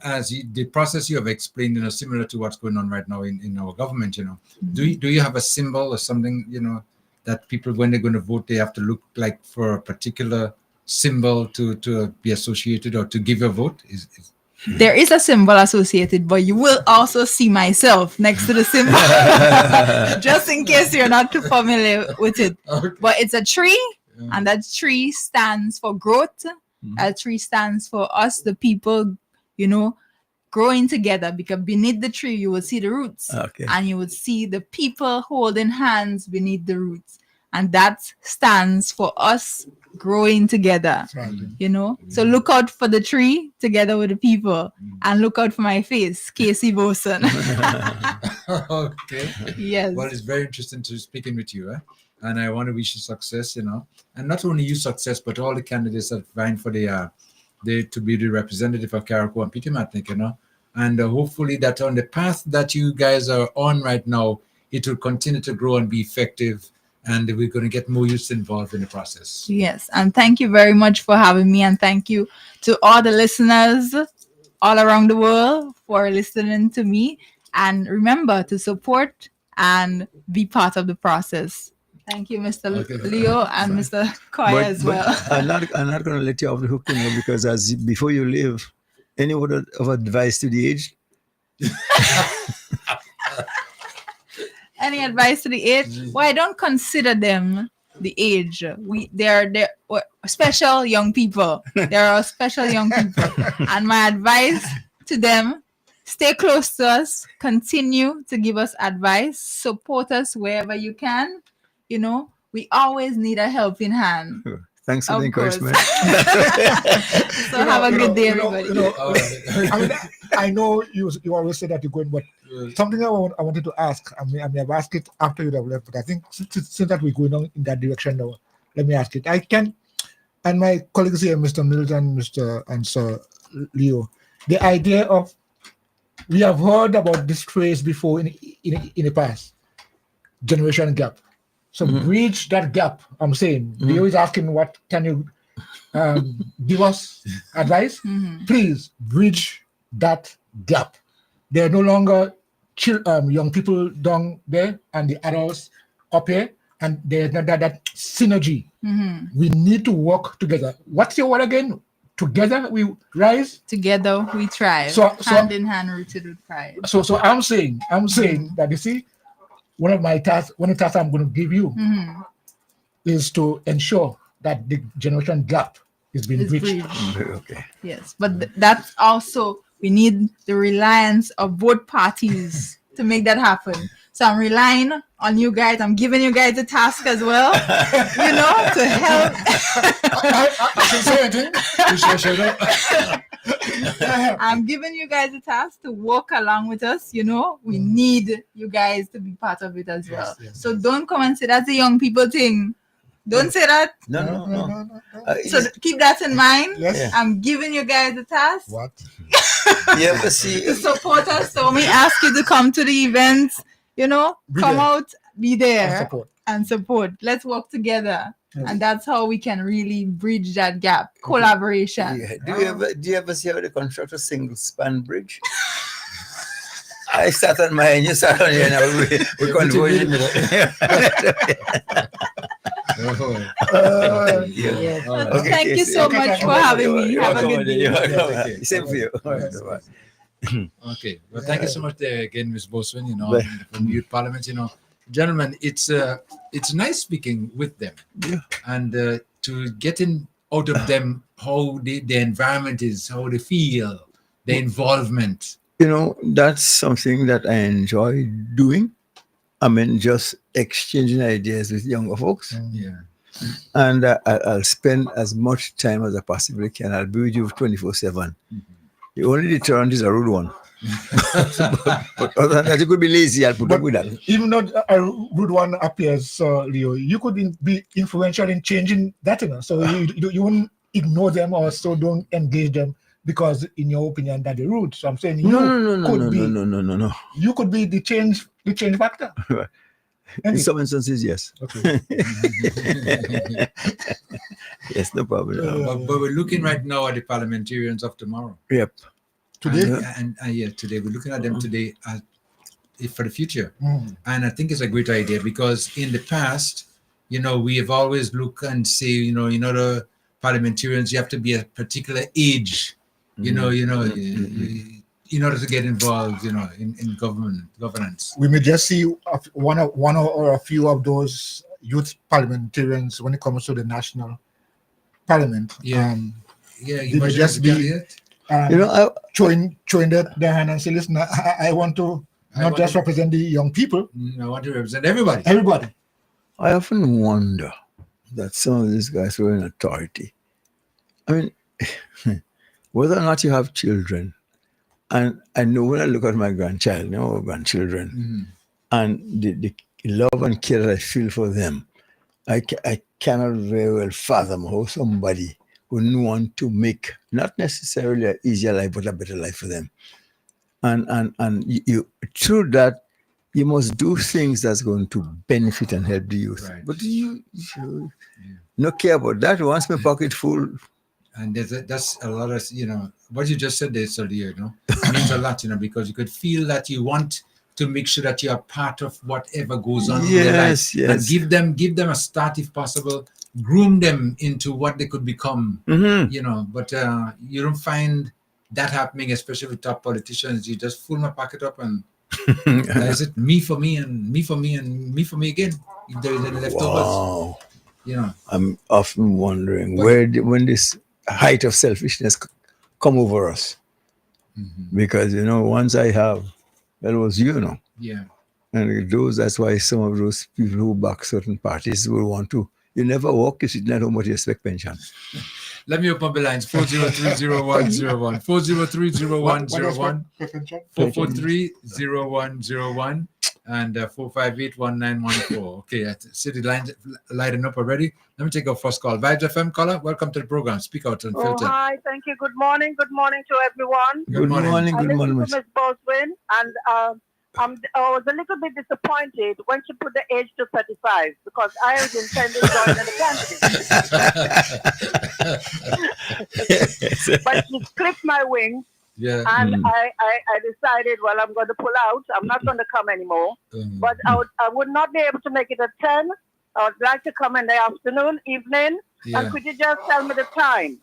as the process you have explained, similar to what's going on right now in our government, do you have a symbol or something, that people, when they're going to vote, they have to look like for a particular symbol to be associated or to give a vote? There is a symbol associated, but you will also see myself next to the symbol, just in case you're not too familiar with it. Okay. But it's a tree, and that tree stands for growth. That tree stands for us, the people, growing together, because beneath the tree you will see the roots, and you would see the people holding hands beneath the roots, and that stands for us growing together. So look out for the tree together with the people, and look out for my face, Casey Boson. Okay. Yes. Well, it's very interesting to speaking with you, and I want to wish you success, and not only you success, but all the candidates that vying for to be the representative of Carriacou and Peter Matnick, and hopefully that on the path that you guys are on right now, it will continue to grow and be effective, and we're going to get more youths involved in the process. Yes, and thank you very much for having me, and thank you to all the listeners all around the world for listening to me, and remember to support and be part of the process. Thank you, Mr. Leo and Mr. Koya as well. I'm not going to let you off the hook, because before you leave, any word of advice to the age? Any advice to the age? Well, I don't consider them the age. They're special young people. There are special young people, and my advice to them: stay close to us. Continue to give us advice. Support us wherever you can. We always need a helping hand. Thanks for the encouragement. So have a good day, everybody. I know you always say that you're going, but something I wanted to ask. I mean, I've asked it after you have left, but I think since that we're going on in that direction now, let me ask it. I can, and my colleagues here, Mr. Milton, and Sir Leo, the idea of, we have heard about this phrase before in the past, generation gap. So bridge that gap. I'm saying, Leo is asking, what can you give us advice? Please bridge that gap. There are no longer young people down there and the adults up here, and there's not that synergy. We need to work together. What's your word again? Together we rise. Together we thrive. So hand in hand, rooted with pride. So I'm saying that, you see, one of the tasks I'm going to give you is to ensure that the generation gap is being bridged. Okay. Yes, but that's also, we need the reliance of both parties to make that happen. So I'm relying on you guys. I'm giving you guys a task as well, to help. I should say it. I'm giving you guys a task to walk along with us. We need you guys to be part of it as well. So don't come and say that's a young people thing. Don't say that. No. So keep that in mind. Yes. I'm giving you guys a task. What? Yeah, but see, To support us. So we ask you to come to the events. Come out, be there, and support. Let's work together. Yes. And that's how we can really bridge that gap. Collaboration. Yeah. Do you ever see how they construct a single span bridge? I sat on mine, you sat on here, now we're converging. Thank you so much for having me. Have a good day. Same for you. Okay. Well, thank you so much there again, Ms. Boswin, from Youth Parliament. Gentlemen, it's nice speaking with them, and to getting out of them how the environment is, how they feel, the involvement. That's something that I enjoy doing. I mean, just exchanging ideas with younger folks. Yeah. And I'll spend as much time as I possibly can. I'll be with you 24/7. The only deterrent is a rude one. But other than that, you could be lazy. I'll put up with that. Even though a rude one appears, Leo, you could be influential in changing that. So you wouldn't ignore them, or so don't engage them because, in your opinion, that they're rude. So I'm saying No. You could be the change factor. In some instances, yes. Okay. Yes, no problem. But we're looking right now at the parliamentarians of tomorrow. Yep. Today? And yeah, today we're looking at them today for the future. Mm. And I think it's a great idea because in the past, we have always looked and say, the parliamentarians, you have to be a particular age, in order to get involved, in governance. We may just see one or a few of those youth parliamentarians when it comes to the national parliament. Yeah. They may just be showing their hand and say, listen, I want to not just represent the young people. I want to represent everybody. Everybody. I often wonder that some of these guys were in authority. I mean, whether or not you have children, and I know when I look at my grandchildren, and the love and care that I feel for them, I cannot very well fathom how somebody would want to make not necessarily an easier life, but a better life for them. And you through that, you must do things that's going to benefit and help the youth. Right. But you no care about that. Once my pocket full. And that's a lot of, what you just said there, earlier, means a lot, because you could feel that you want to make sure that you are part of whatever goes on in their life. Yes. And give them a start if possible, groom them into what they could become, but you don't find that happening, especially with top politicians. You just fill my pocket up and is it me for me and me for me and me for me again? If there is any leftovers, I'm often wondering when this height of selfishness come over us, because once I have, that was yeah, and that's why some of those people who back certain parties will want to. You never walk, you sit at home, but you expect pension. Let me open the lines. 4030101, 4030101, 4430101, and 4581914. Okay, I see the line lighting up already. Let me take our first call. Vibes FM caller, welcome to the program. Speak Out Unfiltered. Hi, thank you. Good morning. Good morning to everyone. Good morning. Good morning, Ms. Boswin, and I was a little bit disappointed when she put the age to 35 because I was intending joining the candidate. But she clipped my wings, and I decided, well, I'm going to pull out. I'm not going to come anymore. But I would not be able to make it at 10. I would like to come in the afternoon, evening. And could you just tell me the time?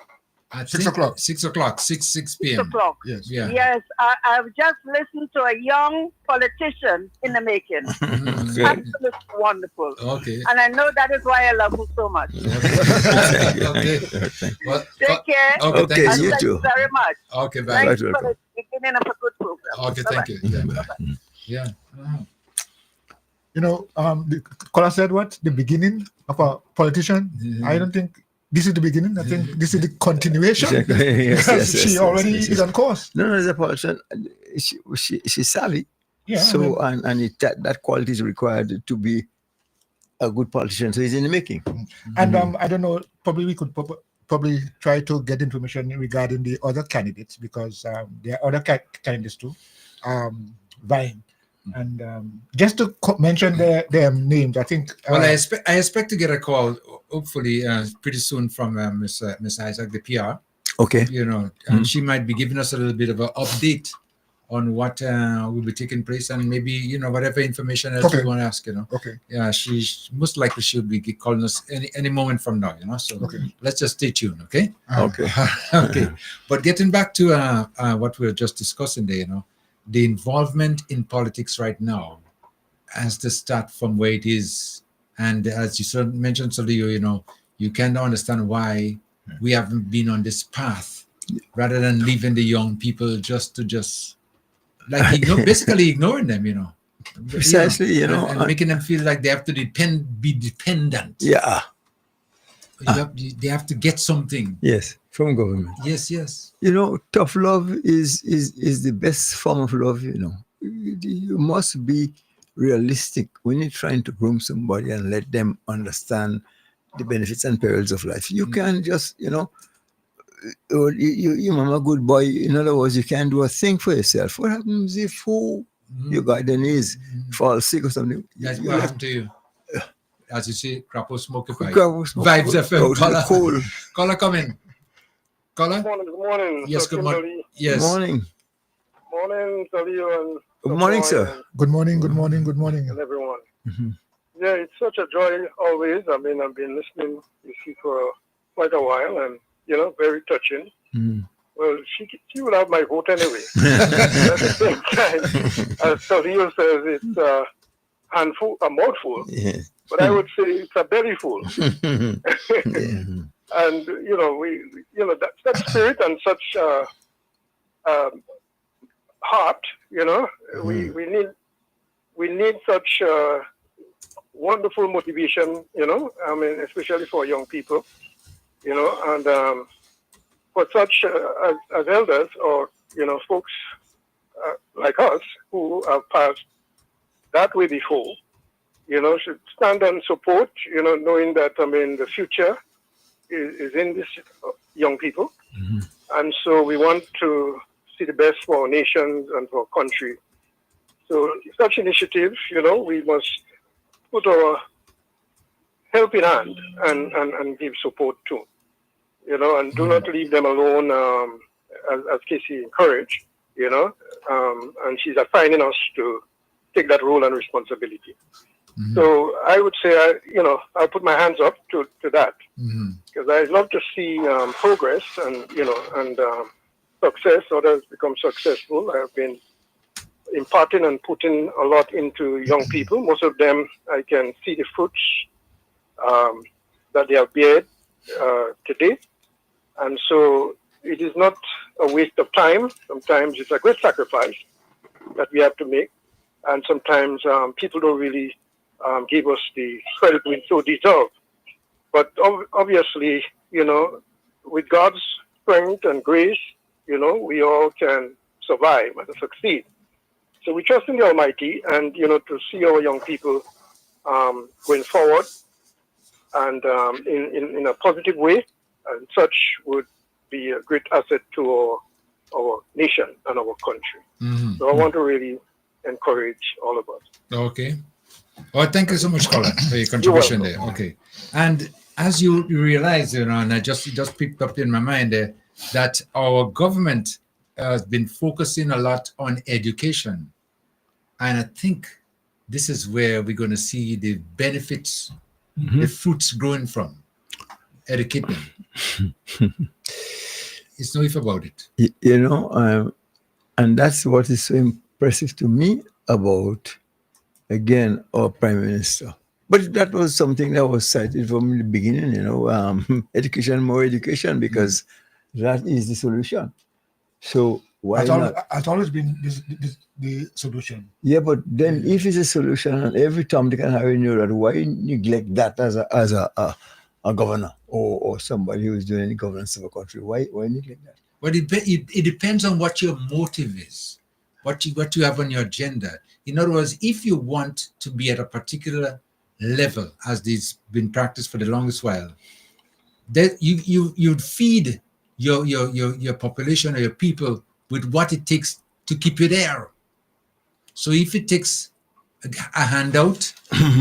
At 6 o'clock. 6 o'clock, 6 p.m. 6 o'clock. Yes. Yeah. Yes, I've just listened to a young politician in the making. Absolutely wonderful. Okay. And I know that is why I love him so much. Okay. Well, Take care. Okay, And you thank too. you very much. Okay, bye. Thank you for the beginning of a good program. Okay, Bye-bye. thank you. Yeah. The caller said what? The beginning of a politician? I don't think this is the beginning. I think this is the continuation. Yes, She already is on course. No, as a politician, she's savvy. Yeah. So that quality is required to be a good politician. So he's in the making. And I don't know. Probably we could probably try to get information regarding the other candidates because there are other candidates too, vying. And just to mention their names, I think. Well, I expect to get a call, hopefully, pretty soon from Miss Isaac, the PR. Okay. And she might be giving us a little bit of an update on what will be taking place, and maybe whatever information else you want to ask. Okay. Yeah, she most likely she'll be calling us any moment from now. So let's just stay tuned. Okay. Okay. Okay. But getting back to what we were just discussing there, the involvement in politics right now has to start from where it is. And as you mentioned, Solio, you can't understand why we haven't been on this path rather than leaving the young people basically ignoring them, Precisely, and making them feel like they have to be dependent. Yeah. They have to get something. Yes, from government. Yes. Tough love is the best form of love. You must be realistic when you're trying to groom somebody and let them understand the benefits and perils of life. You can't just, you're a good boy. In other words, you can't do a thing for yourself. What happens if You got the knees, fall sick or something. That's You what left- happened to you. As you see, Crapo smoke Crapo smoke. Vibes FM. Out in the cold. Caller, come in. Caller? Good morning. Yes, Sir good morning. Kimberly. Yes. Morning. Morning, Salio and Good morning, Samoy sir. Good morning, good morning, good morning. and everyone. Mhm. Yeah, it's such a joy always. I mean, I've been listening to you for quite a while, and very touching. Mhm. Well, she would have my vote anyway. At the same time, as Salio says, it's a handful, a mouthful, Yeah. but I would say it's a bellyful. Yeah. And that spirit and such heart, we need such wonderful motivation, I mean, especially for young people, and for such as elders or folks like us who have passed that way before, should stand and support, knowing that the future is in these young people. Mhm. And so we want to see the best for our nations and for our country. So such initiatives, we must put our helping hand and give support to, and do not leave them alone, as Casey encouraged, and she's assigning us to take that role and responsibility. Mhm. So I would say, I'll put my hands up to that, Mhm. because I love to see progress and success. Others become successful. I've been imparting and putting a lot into young people. Most of them, I can see the fruits that they have beared today, and so it is not a waste of time. Sometimes it's a great sacrifice that we have to make, and sometimes people don't really give us the credit we so deserve. But obviously, with God's strength and grace, we all can survive and succeed. So we trust in the Almighty, and to see our young people going forward and in a positive way, and such would be a great asset to our nation and our country. Mhm. So I want to really encourage all of us. Okay. Oh, thank you so much, Colin, for your contribution there. Okay. And as you realize, and I just picked up in my mind there, that our government has been focusing a lot on education. And I think this is where we're going to see the benefits, the fruits growing from. Educate them. It's no if about it. And that's what is so impressive to me about, again, our Prime Minister. But that was something that was cited from the beginning, education, more education, because that is the solution. So why not? Has always been the solution. Yeah, but then if it's a solution and every Tom, Dick and Harry know that, why neglect that as a governor or somebody who is doing any governance of a country? Why neglect that? But it depends on what your motive is, what you have on your agenda. In other words, if you want to be at a particular level, as this been practiced for the longest while, that you'd feed your population or your people with what it takes to keep you there. So if it takes a handout,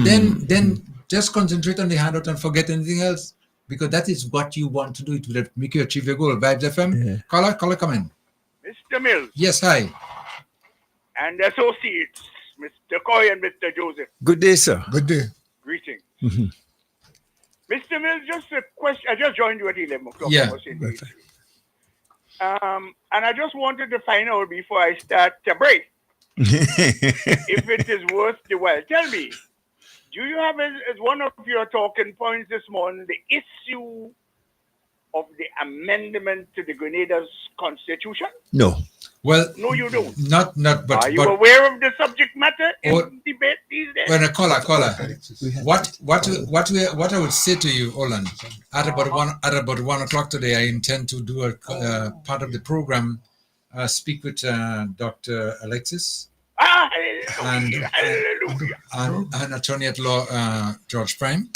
then just concentrate on the handout and forget anything else, because that is what you want to do. It will make you achieve your goal. Vibes FM. Yeah. Caller, come in. Mr. Mills Yes, hi. and associates, Mr. Coy and Mr. Joseph. Good day, sir. Good day. Greetings. Mhm. Mr. Mills, just a question. I just joined you at 11 o'clock. Yeah. I was in the history. And I just wanted to find out before I start to break if it is worth the while. Tell me, do you have as one of your talking points this morning the issue of the amendment to the Grenada's constitution? No. Well, No, you don't. not but Are you but aware of the subject matter in Oh. debate these days? when a caller. What I would say to you, Olan, at about 1 o'clock today, I intend to do a part of the program, speak with Dr. Alexis Hallelujah. Hallelujah. and attorney at law George Prime.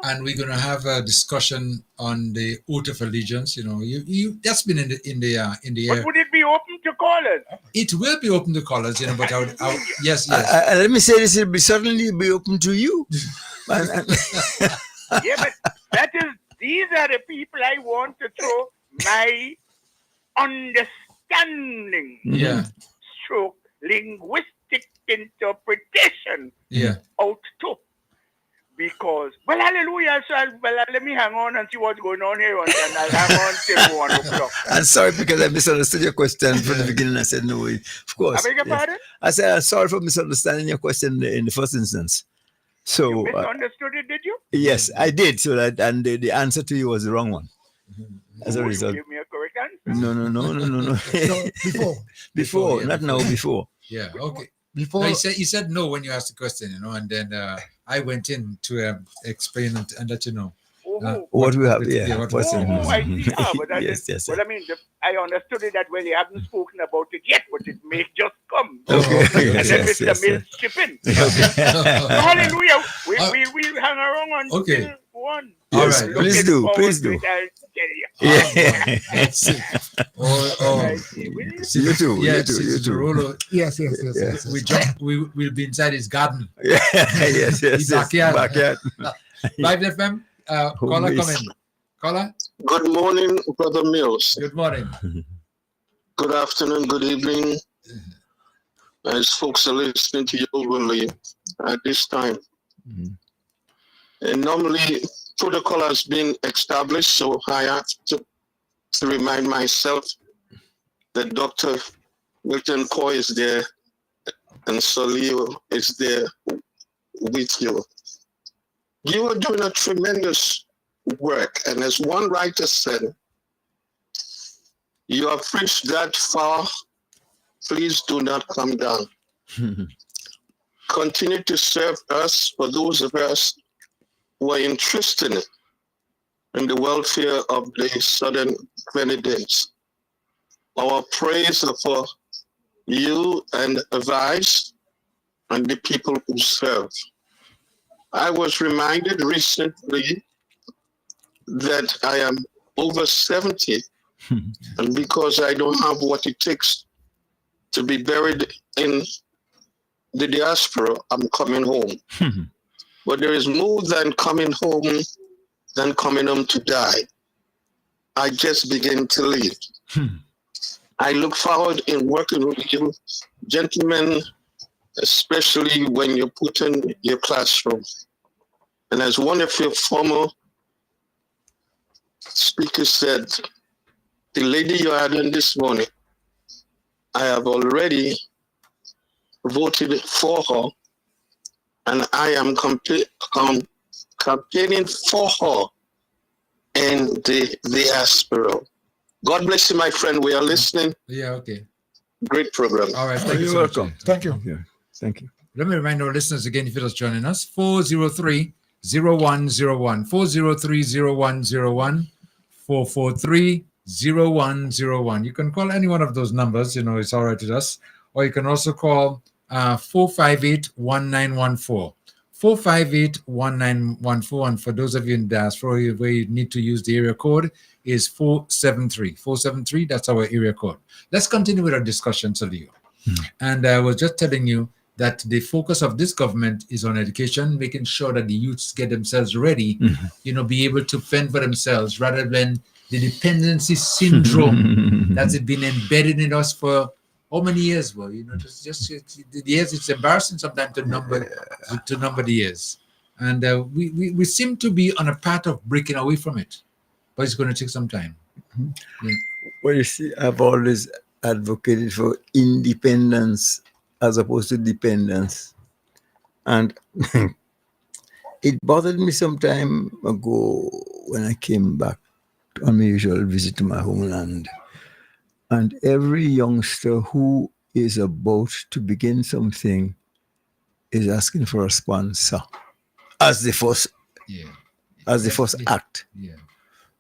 And we're going to have a discussion on the oath of allegiance. You that's been in the air. But would it be open to callers. It will be open to callers, you know, but I would yes. Let me say this, it will certainly be open to you. Yeah, but these are the people I want to throw my understanding, stroke linguistic interpretation out to. Because, well, hallelujah, so let me hang on and see what's going on here, and I'll hang on till 1 o'clock. I'm sorry because I misunderstood your question from the beginning. I said, no, of course. I beg your pardon? I said, I'm sorry for misunderstanding your question in the first instance. So, you misunderstood it, did you? Yes, I did. So that, and the answer to you was the wrong one. As a result. You give me a correct answer? No. Before, not now, before. Yeah, okay. Before no, he said no when you asked the question, you know, and then I went in to explain and let you know. What we have, I see. But yes. Well, I mean, I understood it that well, you haven't spoken about it yet, but it may just come. Okay. And then Mr. Mills chip in. Hallelujah. We'll hang around until 1. Yes, All right. Please do. See you too. Yes, you too. Yes. We'll be inside his garden. Yes. His backyard. 5 FM. Caller, come in. Caller. Good morning, Brother Mills. Good morning. Good afternoon. Good evening. As folks are listening to you overly at this time. And normally, protocol has been established, so I have to remind myself that Dr. Milton Coy is there and Solio is there with you. You are doing a tremendous work, and as one writer said, you have reached that far, please do not come down. Continue to serve us, for those of us who are interested in the welfare of the Southern Grenadines. Our praise are for you and Vice and the people who serve. I was reminded recently that I am over 70, and because I don't have what it takes to be buried in the diaspora, I'm coming home. But there is more than coming home to die. I just begin to live. I look forward in working with you, gentlemen, especially when you're put in your classroom. And as one of your former speakers said, the lady you had in this morning, I have already voted for her, and I am campaigning for her in the diaspora. God bless you, my friend. We are listening. Yeah, okay. Great program. All right, thank you. You're welcome. Thank you. Yeah, thank you. Let me remind our listeners again, if you're just joining us, 403-0101, 403-0101, 443-0101. You can call any one of those numbers, you know, it's all right with us. Or you can also call 458-1914. 458-1914. And for those of you in diaspora where you need to use the area code is 473. 473, that's our area code. Let's continue with our discussion, Salio. And I was just telling you that the focus of this government is on education, making sure that the youths get themselves ready, you know, be able to fend for themselves rather than the dependency syndrome that's been embedded in us for how many years? Well, you know, just the years. It's embarrassing sometimes to number the years, and we seem to be on a path of breaking away from it, but it's going to take some time. Yeah. Well, you see, I've always advocated for independence as opposed to dependence, and it bothered me some time ago when I came back on my usual visit to my homeland. And every youngster who is about to begin something is asking for a sponsor as the first, act. Yeah.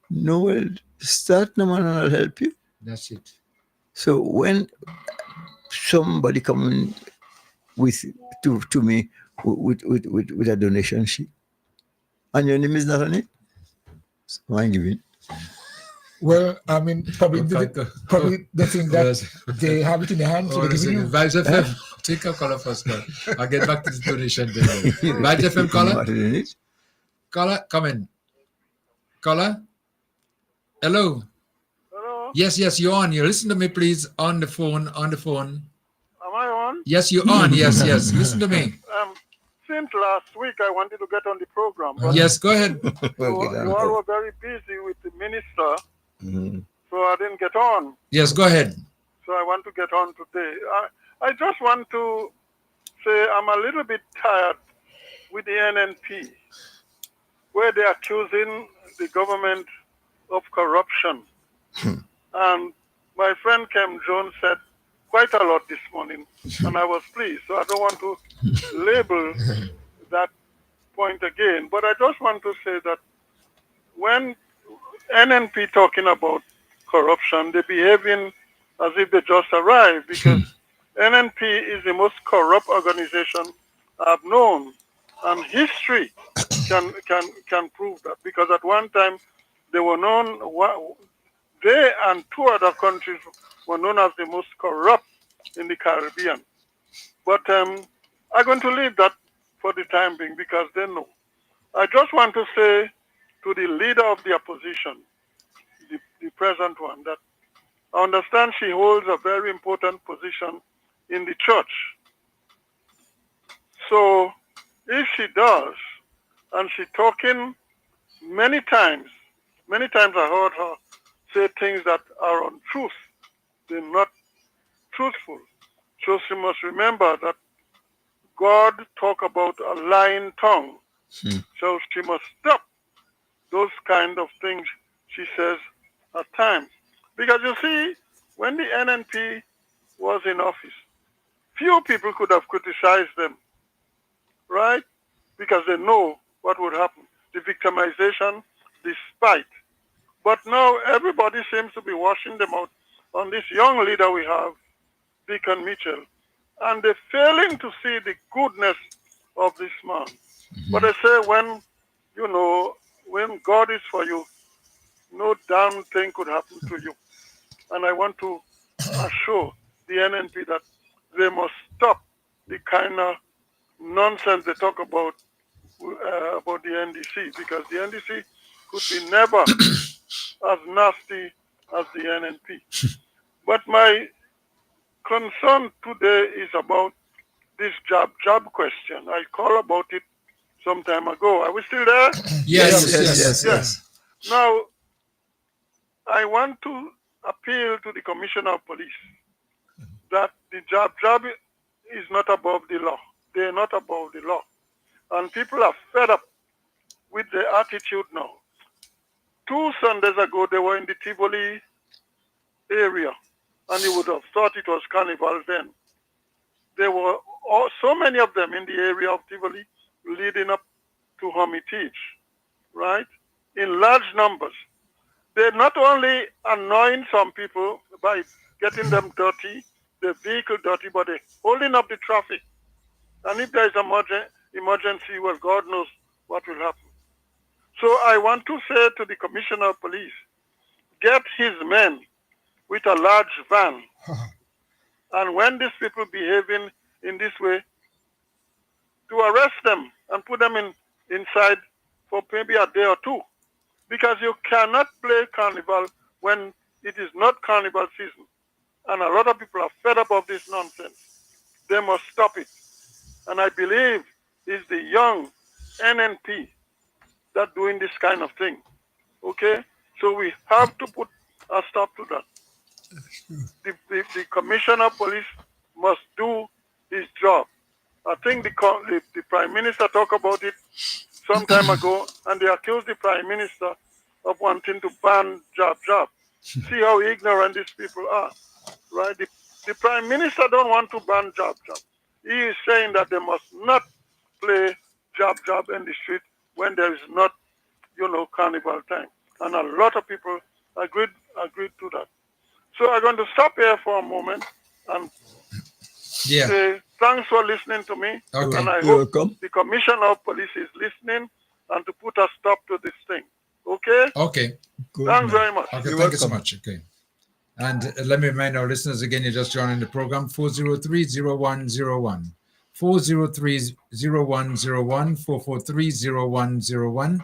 No, well, start, no man, and I'll help you. That's it. So when somebody coming to me with a donation sheet, and your name is not on it, so I'm giving. Well, I mean, probably the thing that they have it in their hands. So Vibes FM, take a caller first. I'll get back to the donation. Vibes FM caller. Caller, come in. Caller. Hello. Hello. Yes, you're on. You listen to me, please. On the phone. Am I on? Yes, you're on. Yes. Listen to me. Since last week, I wanted to get on the program. But yes, go ahead. You all were very busy with the minister, so I didn't get on. Yes, go ahead. So I want to get on today. I just want to say I'm a little bit tired with the NNP, where they're accusing the government of corruption. And my friend Kem Jones said quite a lot this morning, and I was pleased. So I don't want to label that point again, but I just want to say that when NNP talking about corruption, they're behaving as if they just arrived, because NNP is the most corrupt organization I've known, and history can prove that, because at one time they were known, they and two other countries were known as the most corrupt in the Caribbean. But I'm going to leave that for the time being, because they know. I just want to say to the leader of the opposition, the present one, that I understand she holds a very important position in the church. So if she does, and she's talking many times I heard her say things that are untruth. They're not truthful. So she must remember that God talk about a lying tongue. So she must stop those kind of things she says at times. Because you see, when the NNP was in office, few people could have criticized them, right? Because they know what would happen. The victimization, the spite. But now everybody seems to be washing them out on this young leader we have, Deacon Mitchell. And they're failing to see the goodness of this man. But they say when God is for you, no damn thing could happen to you. And I want to assure the NNP that they must stop the kind of nonsense they talk about the NDC, because the NDC could be never as nasty as the NNP. But my concern today is about this job question. I called about it some time ago. Are we still there? Yes. Now, I want to appeal to the Commissioner of Police that the job is not above the law. They're not above the law. And people are fed up with their attitude now. 2 Sundays ago, they were in the Tivoli area, and you would have thought it was carnival then. There were so many of them in the area of Tivoli leading up to Hermitage, right? In large numbers. They're not only annoying some people by getting them dirty, the vehicle dirty, but they're holding up the traffic. And if there's an emergency, well, God knows what will happen. So I want to say to the Commissioner of Police, get his men with a large van. And when these people behaving in this way, to arrest them and put them inside for maybe a day or two. Because you cannot play carnival when it is not carnival season. And a lot of people are fed up of this nonsense. They must stop it. And I believe it's the young NNP that doing this kind of thing. Okay? So we have to put a stop to that. The Commissioner of Police must do his job. I think the Prime Minister talked about it some time ago, and they accused the Prime Minister of wanting to ban job. See how ignorant these people are, right? The Prime Minister don't want to ban job. He is saying that they must not play job in the street when there is not, carnival time. And a lot of people agreed to that. So I'm going to stop here for a moment and say thanks for listening to me. Okay. And I hope the Commissioner of Police is listening and to put a stop to this thing. Okay? Okay. Thanks very much. Okay, You're thank you so welcome. much. Okay. And let me remind our listeners again, you're just joining the program, 403-0101. 403-0101, 443-0101,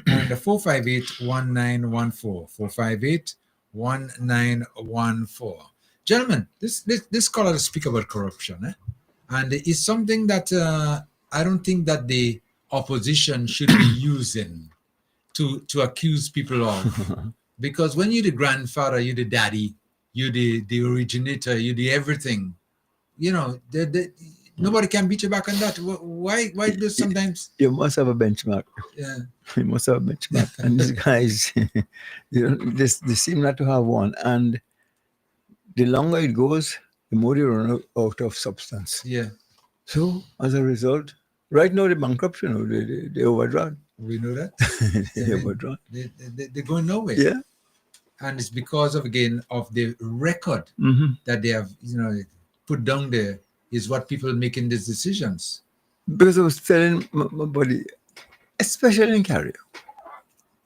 and 458-1914. 458-1914. Gentlemen, this caller to speak about corruption, and it's something that I don't think that the opposition should be using to accuse people of. Because when you're the grandfather, you're the daddy, you're the originator, you're the everything, you know, nobody can beat you back on that. Why do sometimes? You must have a benchmark. Yeah. You must have a benchmark. And these guys, they seem not to have one. And the longer it goes, the more they run out of substance. Yeah. So as a result, right now, the bankrupt, they overdrawn. We know that. They overdrawn. They're going nowhere. Yeah. And it's because of, again, of the record that they have, put down there is what people making these decisions. Because I was telling my buddy, especially in Carriacou,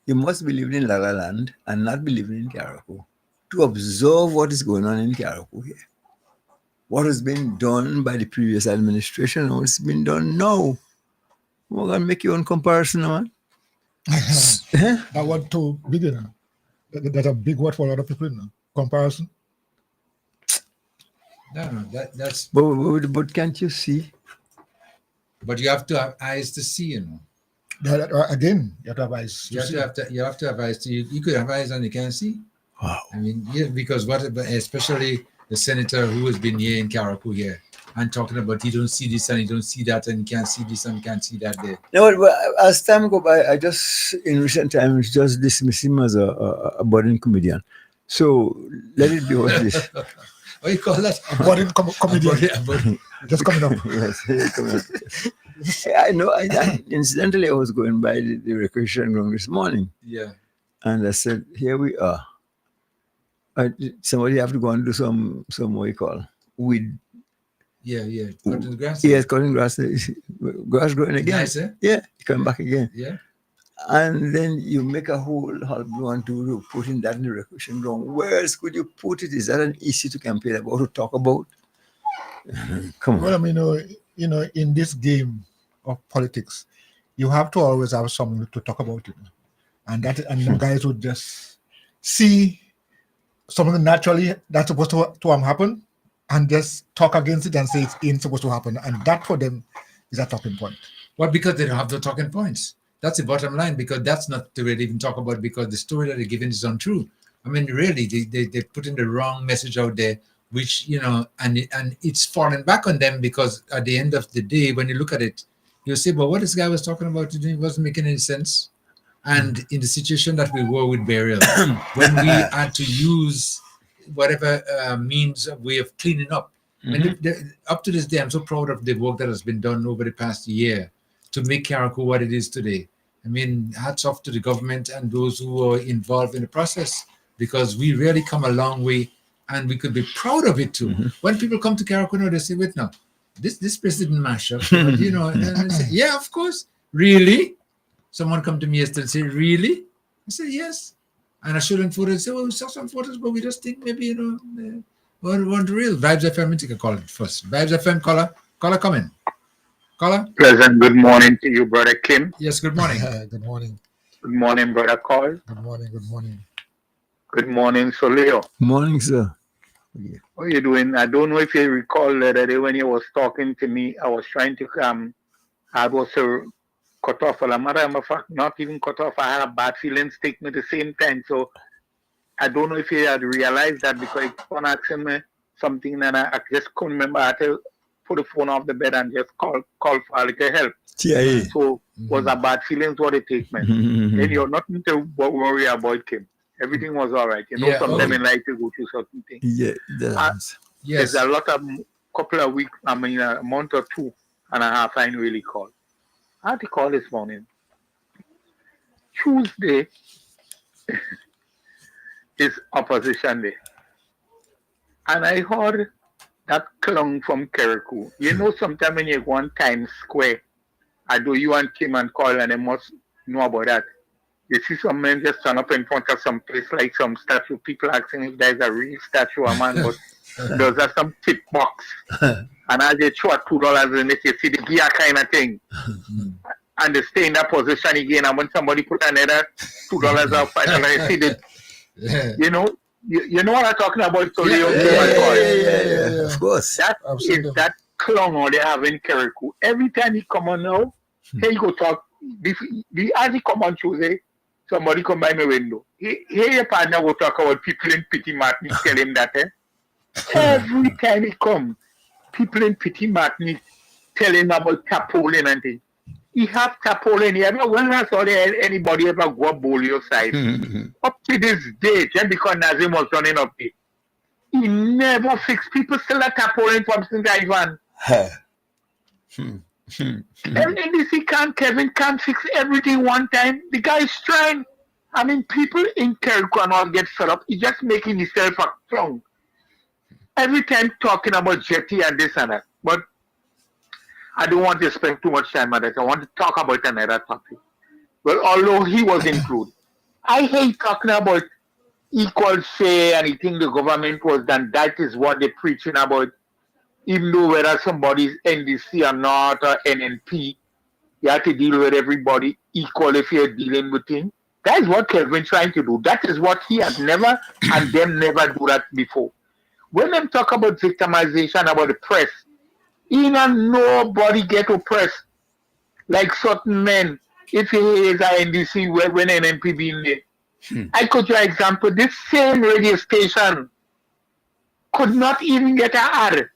you must be living in La La Land and not be living in Carriacou to observe what is going on in Carriacou here. What has been done by the previous administration and what's been done now. We're going to make your own comparison, man. That one too big, That's a big word for a lot of people, comparison. No, that's. But can't you see? But you have to have eyes to see, Again, you have to have eyes. You have to have eyes to. You could have eyes and you can't see. Wow. I mean, yeah, because especially the senator who has been here in Carriacou here and talking about he don't see this and he don't see that and he can't see this and he can't see that there. No, but as time go by, I just in recent times just dismiss him as a budding comedian. So let it be what it is. What do you call that? Budding comedian. Just coming up. Yes, coming up. I know. Incidentally, I was going by the recreation ground this morning. Yeah. And I said, "Here we are. Somebody have to go and do some what you call weed." Yeah. Cutting the grass. Yes, cutting grass. Grass growing again. Nice, eh? Yeah, coming back again. Yeah. And then you make a whole want to put in that in the recreation ground. Where else could you put it? Is that an issue to campaign about, to talk about? Come on. Well, I mean, in this game of politics, you have to always have something to talk about it. And the guys would just see something naturally that's supposed to happen and just talk against it and say it ain't supposed to happen. And that for them is a talking point. Well, because they don't have the talking points. That's the bottom line, because that's not to really even talk about, because the story that they're giving is untrue. I mean, really, they put in the wrong message out there, which, and it's falling back on them, because at the end of the day, when you look at it, you'll say, but what this guy was talking about today wasn't making any sense. And in the situation that we were with burial, when we had to use whatever means of way of cleaning up, and up to this day, I'm so proud of the work that has been done over the past year to make Carriacou what it is today. I mean, hats off to the government and those who are involved in the process, because we really come a long way and we could be proud of it too. When people come to Carriacou now, they say, wait, no, this place didn't mash up. But, and I say, yeah, of course. Really? Someone come to me yesterday and say, really? I said, yes. And I showed them photos and say, well, we saw some photos, but we just think maybe, weren't real. Vibes FM, let me take a call first. Vibes FM, caller, come in. Caller? Pleasant good morning to you, Brother Kim. Yes, good morning. Good morning. Good morning, Brother Cole. Good morning. Good morning, Soleo. Good morning, sir. How are you doing? I don't know if you recall the other day when you was talking to me, I was trying to I was cut off. Well, matter of fact, not even cut off. I had a bad feeling taking at the same time. So I don't know if you had realized that, because he was asking me something and I just couldn't remember. I had to put the phone off the bed and just call for a little help. TIA. So was a bad feelings what it takes, man. Then you're nothing to worry about, Kim. Everything was all right. Sometimes in life you go through certain things. Yeah, yes. There's a lot of couple of weeks, a month or 2.5, I didn't really call. I had to call this morning. Tuesday is opposition day. And I heard that clown from Carriacou. Sometimes when you go on Times Square, I do you and Kim and Call, and they must know about that. You see some men just stand up in front of some place like some statue. People asking if there's a real statue, a man, but those are some tip box. And as they throw $2 in it, you see the gear kind of thing. And they stay in that position again. And when somebody put another $2 or $5, you see the, you know what I'm talking about? So Yeah. Of course. That is that clown they have in Keriku. Every time he come on now, here you go talk. As he come on Tuesday, somebody come by my window. Here your partner will talk about people in Pity Martin, tell him that. Every time he come, people in Pity Martin tell him about tarpaulin and things. He have tarpaulin. When I saw anybody ever go up bowl your side. Up to this day, just because Nazim was running up there, he never fixed. People still have tarpaulin from St. Ivan. NDC Kevin can't fix everything one time. The guy is trying. I mean, people in Keriku and all get fed up. He's just making himself a clown. Every time talking about jetty and this and that. But I don't want to spend too much time on that. I want to talk about another topic. Well, although he was included, I hate talking about equal share and I think the government was done. That is what they're preaching about. Even though whether somebody's NDC or not or NNP, you have to deal with everybody equal if you're dealing with him. That is what Kelvin trying to do. That is what he has never and them never do that before. When them talk about victimization about the press, nobody get oppressed like certain men. If he is a NDC when NNP being there. I could give an example. This same radio station could not even get an ad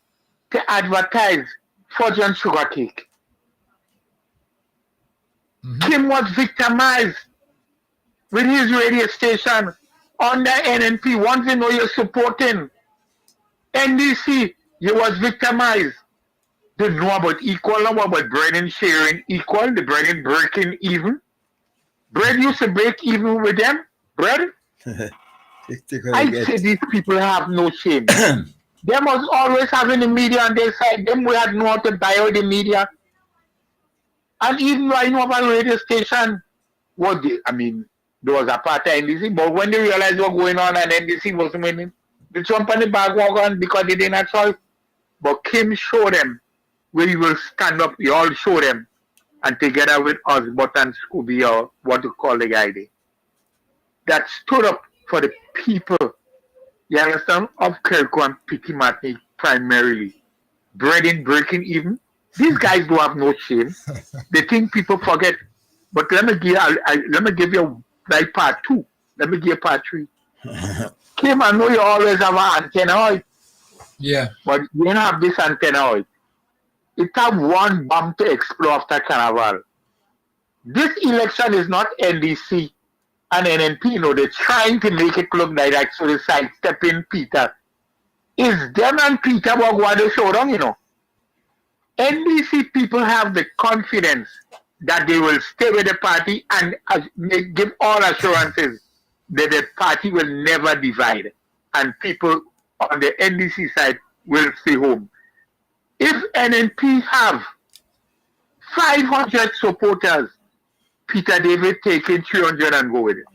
to advertise fudge and sugar cake. Kim was victimized with his radio station under NNP. Once you know you're supporting NDC, you was victimized. They know about equal, know about bread and sharing equal, the bread and breaking even. Bread used to break even with them. Bread? I say these people have no shame. They must always having the media on their side. Them we had know how to buy out the media. And even though I know about radio station, there was a part of NDC, but when they realized what was going on and NDC was winning, they jump on the bandwagon because they didn't have choice. But Kim showed them where you will stand up, you all show them, and together with us, and Scooby, or what you call the guy there, that stood up for the people, you understand, of Keriku and Pity Martin primarily. Breaking even. These guys don't have no shame. They think people forget. But let me give you like part 2. Let me give you part 3. Kim, I know you always have an antenna oil. Yeah. But you don't have this antenna oil. It have one bomb to explode after Carnival. This election is not NDC and NNP. They're trying to make it look like that, so they sidestep in Peter. It's them and Peter who are going to show down, NDC people have the confidence that they will stay with the party and give all assurances that the party will never divide and people on the NDC side will stay home. If NNP have 500 supporters, Peter David taking 300 and go with it.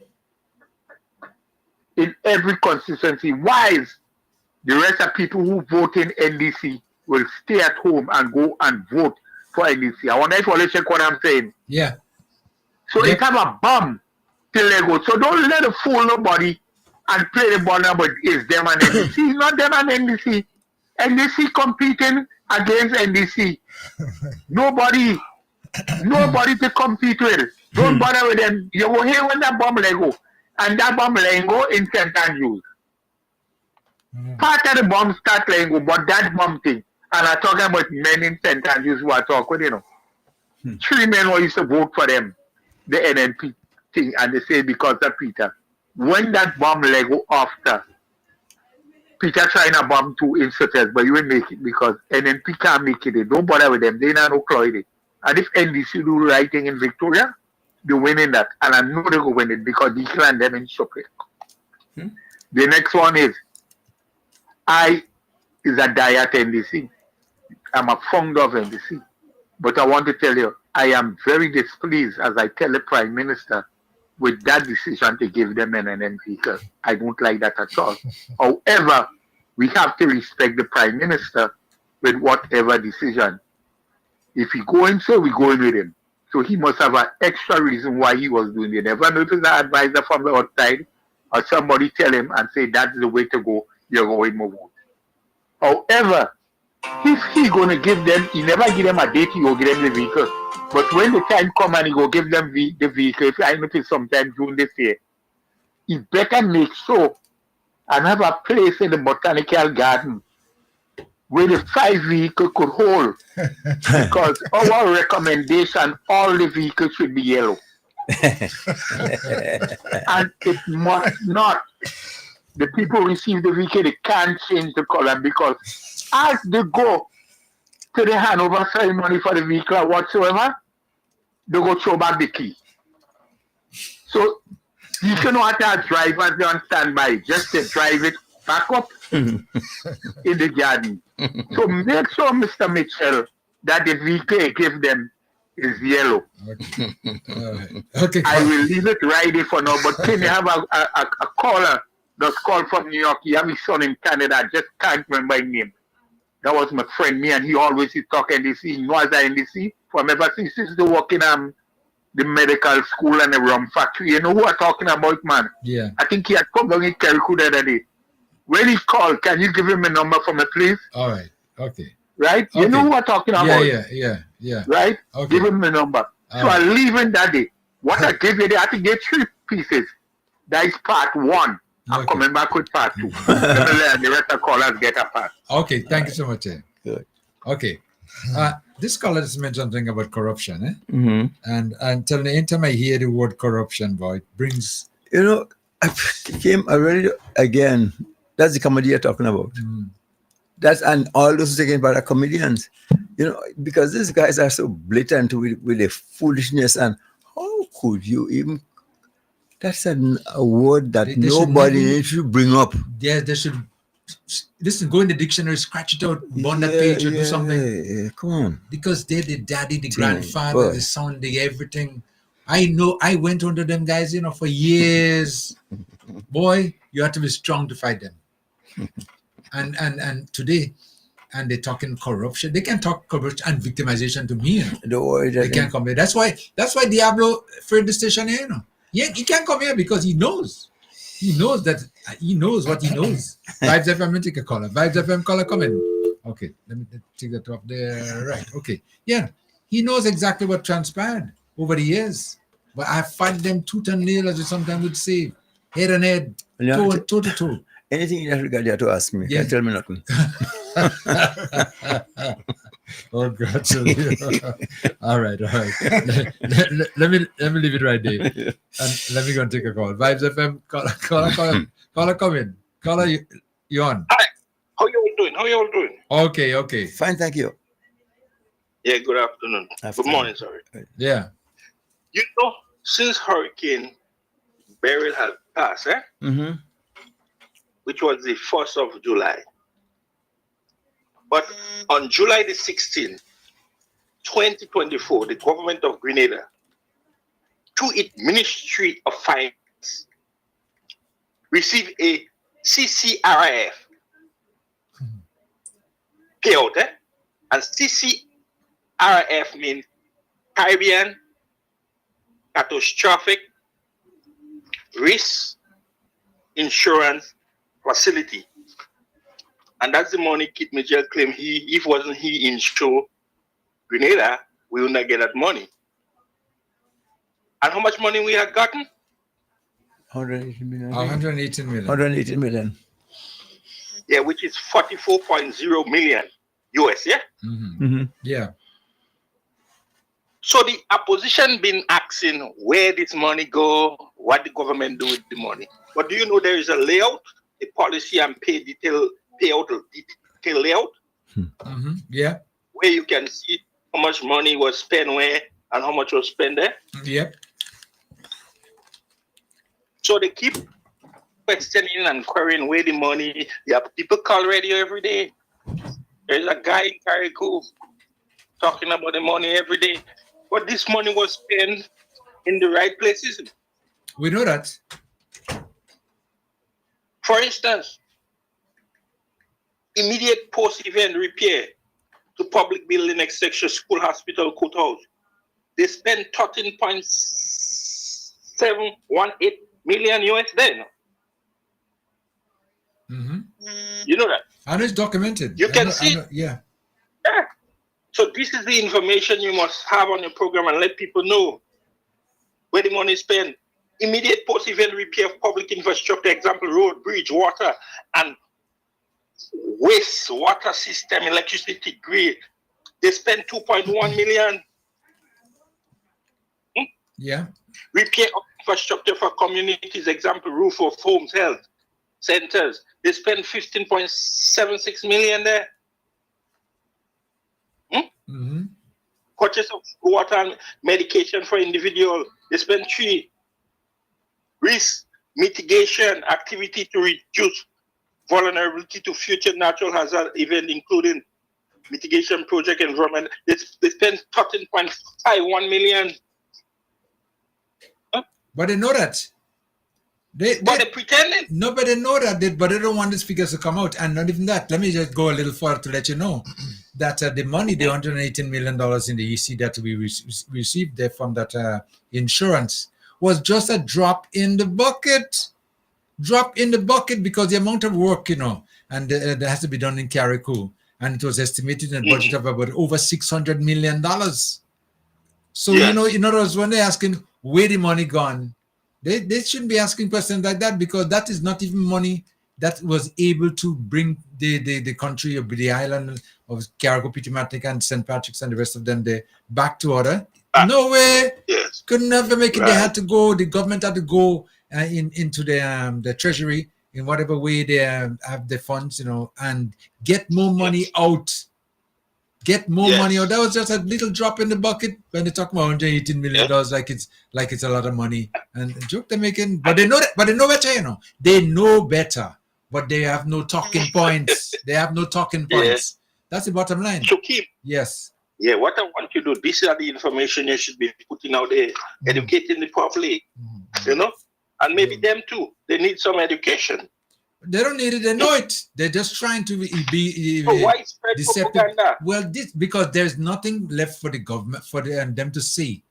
In every constituency. Wise, the rest of people who vote in NDC will stay at home and go and vote for NDC. I wonder if you check what I'm saying. Yeah. So it have a bomb till they go. So don't let it fool nobody and play the ball but it's them and NDC. It's not them and NDC. NDC competing against NDC. Nobody to compete with. Don't bother with them. You will hear when that bomb Lego. And that bomb Lego in St. Andrews. Part of the bomb start Lego, but that bomb thing. And I'm talking about men in St. Andrews who are talking, 3 men who used to vote for them, the NNP thing, and they say because of Peter. When that bomb Lego after, Peter trying to bomb 2 instances, but you will make it because NNP can't make it. They don't bother with them. They not no Cloyd. And if NDC do the right thing in Victoria, they win in that. And I know they will win it because they can them in Shopee. The next one is, I is a diet NDC. I'm a fond of NDC. But I want to tell you, I am very displeased as I tell the Prime Minister with that decision to give them an NN vehicle. I don't like that at all. However, we have to respect the Prime Minister with whatever decision. If he going, so we going with him. So he must have an extra reason why he was doing it. Never notice an advisor from the outside or somebody tell him and say that's the way to go, you're going to vote. However, if he gonna give them, he never give them a date, he go give them the vehicle. But when the time come and he go give them the vehicle, if I notice sometime during this year, he better make sure and have a place in the botanical garden where the 5 vehicle could hold. Because our recommendation, all the vehicles should be yellow. And it must not. The people receive the vehicle, they can't change the color because as they go to the handover ceremony for the vehicle or whatsoever, they go throw back the key. So you cannot have drivers they on standby just to drive it back up in the garden. So make sure, Mr. Mitchell, that the vehicle I give them is yellow. Okay. Okay. I will leave it ready for now, but can you have a caller that's called from New York? He have his son in Canada, I just can't remember his name. That was my friend, me, and he always is talk NDC. He knows the NDC from ever since he used to work in the medical school and the rum factory. You know who I'm talking about, man? Yeah. I think he had come down in Keriku the other day. When he called, can you give him a number for me, please? All right. Okay. Right? You know who I'm talking about? Yeah. Right? Okay. Give him a number. So I leave him that day. What I give you, I have to get 3 pieces. That is part 1. I'm coming back with part 2. The rest of callers get a part. Okay, thank you so much. Good. Okay. This caller just mentioned something about corruption, eh? Mm-hmm. And tell me, anytime I hear the word corruption, boy, it brings. You know, I came already again. That's the comedy you're talking about. That's and all those taken by the comedians. You know, because these guys are so blatant with the foolishness, and how could you even? That's a word that nobody should bring up. Yeah, they should. Listen, go in the dictionary, scratch it out, burn that page, or do something. Yeah, come on. Because they're the daddy, the grandfather, the son, the everything. I know. I went under them guys, for years. Boy, you have to be strong to fight them. And today, and they're talking corruption. They can talk corruption and victimization to me. Don't worry, they can't come here. That's why Diablo afraid the station here. Yeah, he can't come here because he knows. He knows that he knows what he knows. Vibes FM, take a caller. Vibes FM caller, come in. Okay, let me take that up there. Right. Okay. Yeah, he knows exactly what transpired over the years. But I fight them tooth and nail, as you sometimes would say, head and head, toe to toe. Anything in that regard, you have to ask me. Yeah. Can't tell me nothing. Oh God! All right. Let me leave it right there, and let me go and take a call. Vibes FM, caller, come in. Caller, you on? Hi. How you all doing? Okay. Fine, thank you. Yeah. Good afternoon. Good morning. Sorry. Yeah. You know, since Hurricane Beryl had passed, Mm-hmm. which was the 1st of July. But on July the 16th, 2024, the government of Grenada, through its Ministry of Finance, received a CCRIF payout. And CCRIF means Caribbean Catastrophic Risk Insurance Facility. And that's the money Kit Mitchell claimed if wasn't he insured Grenada, we would not get that money. And how much money we had gotten? 180 million. 118 million. 180 million. Yeah, which is 44.0 million US, yeah? Mm-hmm. Yeah. So the opposition been asking where this money go, what the government do with the money. But do you know there is a layout, a policy and payout detail layout? Mm-hmm. Yeah. Where you can see how much money was spent where and how much was spent there. Yep. So they keep questioning and querying where the money. You have people call radio every day. There's a guy in Karikou talking about the money every day. But this money was spent in the right places. We know that. For instance, immediate post-event repair to public building, etc., school, hospital, courthouse. They spend 13.718 million US then. You know that? And it's documented. You can see. Yeah. Yeah. So this is the information you must have on your program and let people know where the money is spent. Immediate post-event repair of public infrastructure, example, road, bridge, water, and waste water system, electricity grid. They spend 2.1 million. Yeah. Repair of infrastructure for communities, example, roof of homes, health centers. They spend 15.76 million there. Purchase of water and medication for individual. They spend 3. Risk mitigation activity to reduce vulnerability to future natural hazard event, including mitigation project environment. They spend 13.51 million. But they know that. They pretending. No, but they know that. But they don't want these figures to come out. And not even that. Let me just go a little further to let you know that the money, the $118 million in the EC that we received there from that insurance was just a drop in the bucket. Drop in the bucket because the amount of work, and that has to be done in Carriacou. And it was estimated in a budget of about over $600 million. So, in other words, when they're asking where the money gone, they shouldn't be asking questions like that because that is not even money that was able to bring the country or the island of Carriacou, Pitamatic, and St. Patrick's and the rest of them there back to order. No way. Yes. Could never make it. Right. They had to go. The government had to go into the treasury in whatever way they have the funds, and get more money out. Get more money out. That was just a little drop in the bucket when they talk about $118 million, like it's a lot of money. And the joke they're making, but they know that, but they know better, They know better, but they have no talking points. They have no talking points. That's the bottom line. So keep. Yes. Yeah, what I want you to do, these are the information you should be putting out there, educating the public, and maybe them too. They need some education. They don't need it, they know it. They're just trying to be widespread deceptive. propaganda. Well, because there's nothing left for the government, for them to see.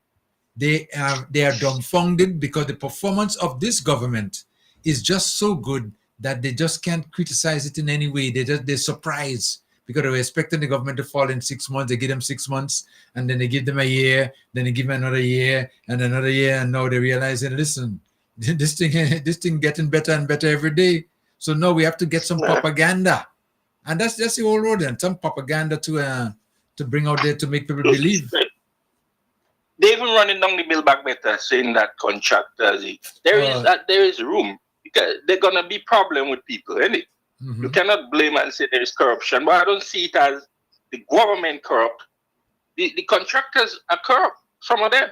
They are dumbfounded because the performance of this government is just so good that they just can't criticize it in any way. They're surprised. Because they were expecting the government to fall in 6 months. They give them 6 months, and then they give them a year, then they give them another year, and another year, and now they realize, listen, this thing getting better and better every day. So now we have to get some propaganda. And that's the whole road, and some propaganda to bring out there to make people believe. They're even running down the bill back better, saying that contractors, there is room. Because there's gonna be problem with people, isn't it? You cannot blame and say there is corruption, but I don't see it as the government corrupt. The contractors are corrupt, some of them.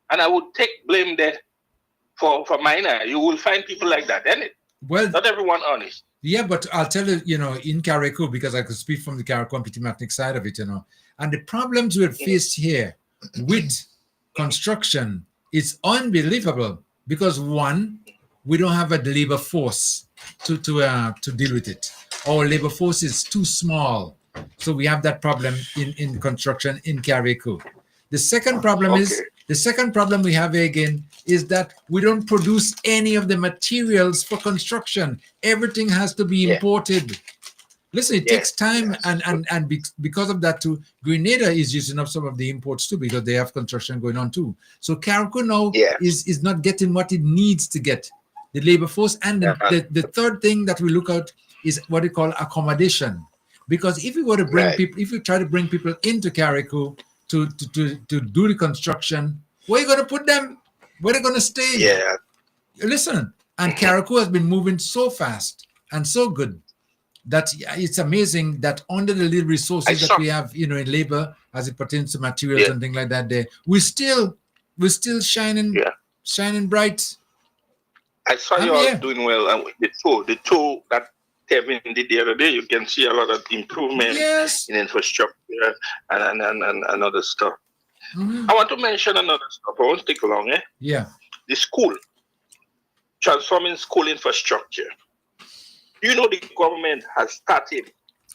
And I would take blame there for minor. You will find people like that, isn't it? Well, not everyone honest. Yeah, but I'll tell you, in Carriacou, because I could speak from the Carriacou and Pitamatic side of it, and the problems we're faced here with construction is unbelievable because one, we don't have a labor force to deal with it. Our labor force is too small. So we have that problem in construction in Carriacou. The second problem we have again is that we don't produce any of the materials for construction. Everything has to be imported. Listen, it takes time and because of that too, Grenada is using up some of the imports too because they have construction going on too. So Carriacou now is not getting what it needs to get. The labor force. And the third thing that we look at is what we call accommodation. Because if you were to bring people, if you try to bring people into Carriacou to do the construction, where are you going to put them? Where are they going to stay? Yeah. Listen, and Carriacou has been moving so fast and so good that it's amazing that under the little resources that we have, in labor as it pertains to materials and things like that, we're still shining bright. I saw you all doing well, and the two that Kevin did the other day, you can see a lot of improvement in infrastructure and other stuff. I want to mention another stuff. I won't take long, Yeah. the school, transforming school infrastructure. You know, the government has started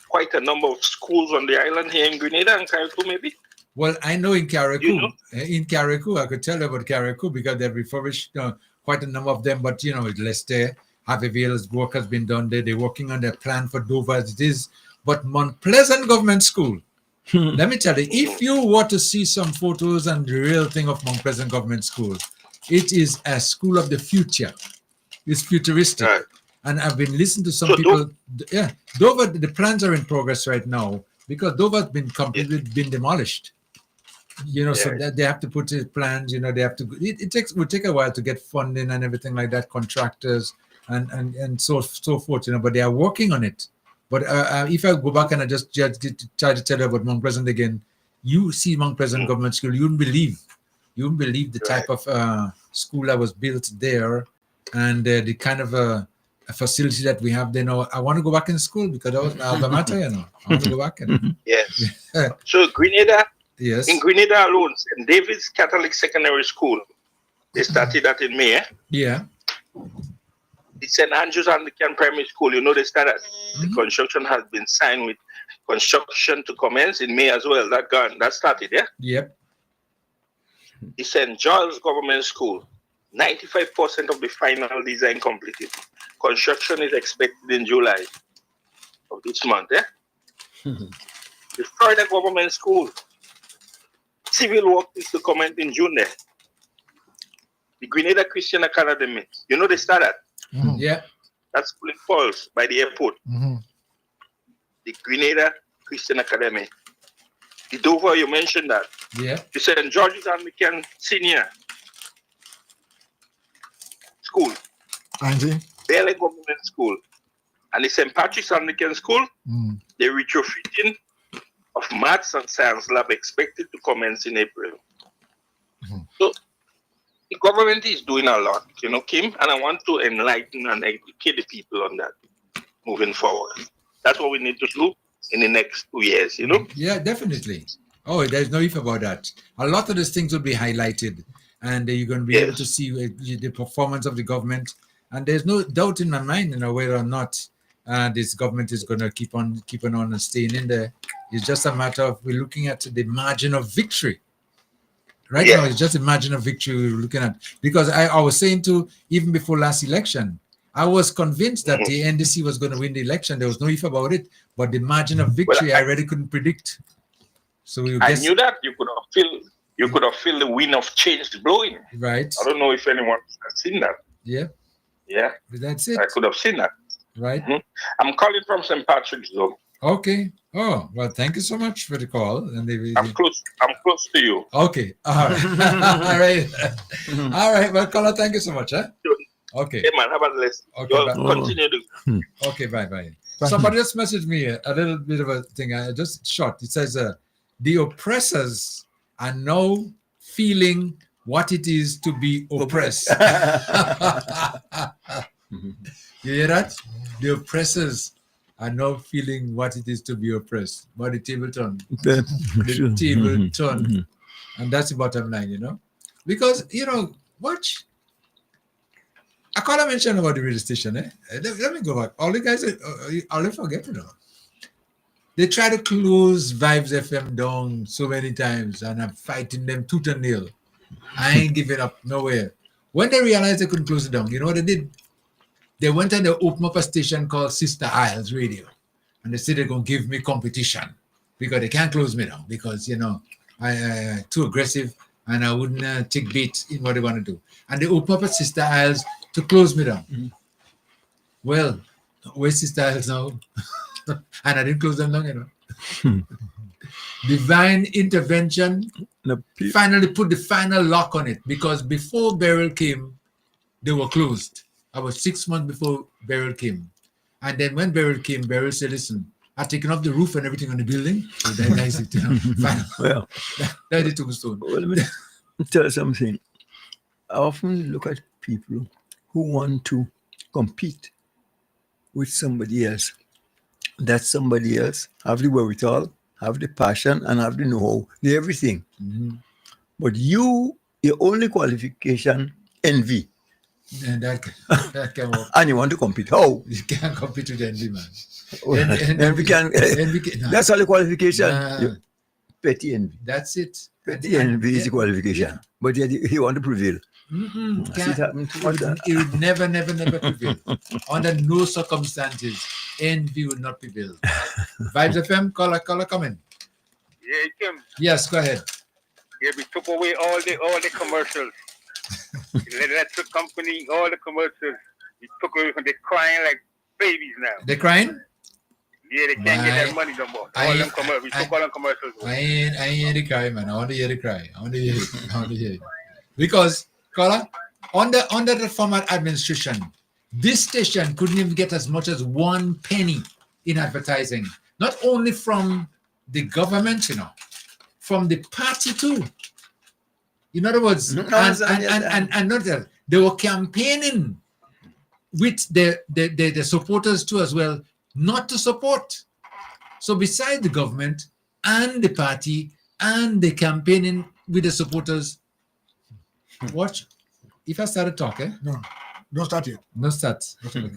quite a number of schools on the island here in Grenada and Carriacou, maybe. Well, I know in Carriacou, You know? in Carriacou, I could tell you about Carriacou because they've refurbished quite a number of them. But you know, with Leicester, Haverville's work has been done there. They're working on their plan for Dover as it is. But Mount Pleasant Government School, let me tell you, if you want to see some photos and the real thing of Mount Pleasant Government School, it is a school of the future. It's futuristic. Right. And I've been listening to some people. Yeah, Dover, the plans are in progress right now because Dover's been completely been demolished. You know, so that they have to put in plans, you know, they have to, it will take a while to get funding and everything like that, contractors and so forth, you know, but they are working on it. But if I go back and I just try to tell you about Mount Pleasant again, you see Mount Pleasant Government School, you wouldn't believe the type of school that was built there and the kind of a facility that we have there now. I want to go back in school because that was my alma mater, you know. I want to go back. Yes. So Grenada, yes. In Grenada alone, St. David's Catholic Secondary School, they started that in May. Yeah. The St. Andrew's Anglican Primary School, you know, they started. The construction has been signed with construction to commence in May as well. That started, yeah? Yep. The St. George's Government School, 95% of the final design completed. Construction is expected in July of this month, yeah? The Florida Government School, civil work is to commence in June there. The Grenada Christian Academy, you know they started. Yeah. That's school in Falls by the airport. The Grenada Christian Academy. The Dover, you mentioned that. Yeah. The St. George's Anglican Senior School. Angie? Bailey Government School. And the St. Patrick's Anglican School, the retrofitting of Maths and Science Lab expected to commence in April. So the government is doing a lot, you know, Kim, and I want to enlighten and educate the people on that moving forward. That's what we need to do in the next 2 years, you know? Yeah, definitely. Oh, there's no if about that. A lot of these things will be highlighted and you're going to be able to see the performance of the government. And there's no doubt in my mind, you know, whether or not this government is going to keep on and staying in there. It's just a matter of we're looking at the margin of victory. Right now, it's just a margin of victory we're looking at. Because I was saying to, even before last election, I was convinced that the NDC was going to win the election. There was no if about it. But the margin of victory, I really couldn't predict. So I knew that you could have felt the wind of change blowing. Right. I don't know if anyone has seen that. Yeah. Yeah. But that's it. I could have seen that. Right. I'm calling from St. Patrick's though. Okay. Oh, well, thank you so much for the call. And I'm close to you. Okay. All right. All right. All right. Well, caller, thank you so much. Huh? Okay. Hey, man, how about this? Okay. Continue to. Okay, bye. Somebody just messaged me a little bit of a thing. Just short. It says, the oppressors are now feeling what it is to be oppressed. You hear that? The oppressors are now feeling what it is to be oppressed. But the table turn. The table turn. And that's the bottom line, you know? Because, you know, watch. I can't mention about the radio station, eh? Let me go back. All the guys, all they forget, you know. They try to close Vibes FM down so many times, and I'm fighting them tooth and nail. I ain't giving up nowhere. When they realized they couldn't close it down, you know what they did? They went and they opened up a station called Sister Isles Radio. And they said they're going to give me competition because they can't close me down because, you know, I'm too aggressive and I wouldn't take bait in what they want to do. And they opened up a Sister Isles to close me down. Well, where's Sister Isles now? And I didn't close them down, you know. Divine intervention finally put the final lock on it because before Beryl came, they were closed. About 6 months before Beryl came. And then when Beryl came, Beryl said, listen, I've taken off the roof and everything on the building. So that is it. Well, that is the tombstone. Well, let me tell you something. I often look at people who want to compete with somebody else. That somebody else have the wherewithal, have the passion, and have the know-how, the everything. But your only qualification envy. And that can work. And you want to compete. How? You can't compete with envy, man. Envy can. That's all the qualification. Nah. Petty envy. That's it. Petty envy is the qualification. Yeah. But he want to prevail. It would never prevail. Under no circumstances, envy would not prevail. Vibes FM, caller, come in. Yeah, Kim. Yes, go ahead. Yeah, we took away all the commercials. The electric company, all the commercials. We took away from they crying like babies now. They crying? Yeah, they can't get that money no more. All them commercials. We took all them commercials away. I ain't hear the cry, man. I want to hear the cry. I want to hear it. Because, caller, under the former administration, this station couldn't even get as much as 1 penny in advertising. Not only from the government, from the party too. In other words, and not that they were campaigning with the supporters too as well, not to support. So beside the government and the party and the campaigning with the supporters, watch. If I start talking, No, don't start yet. no start.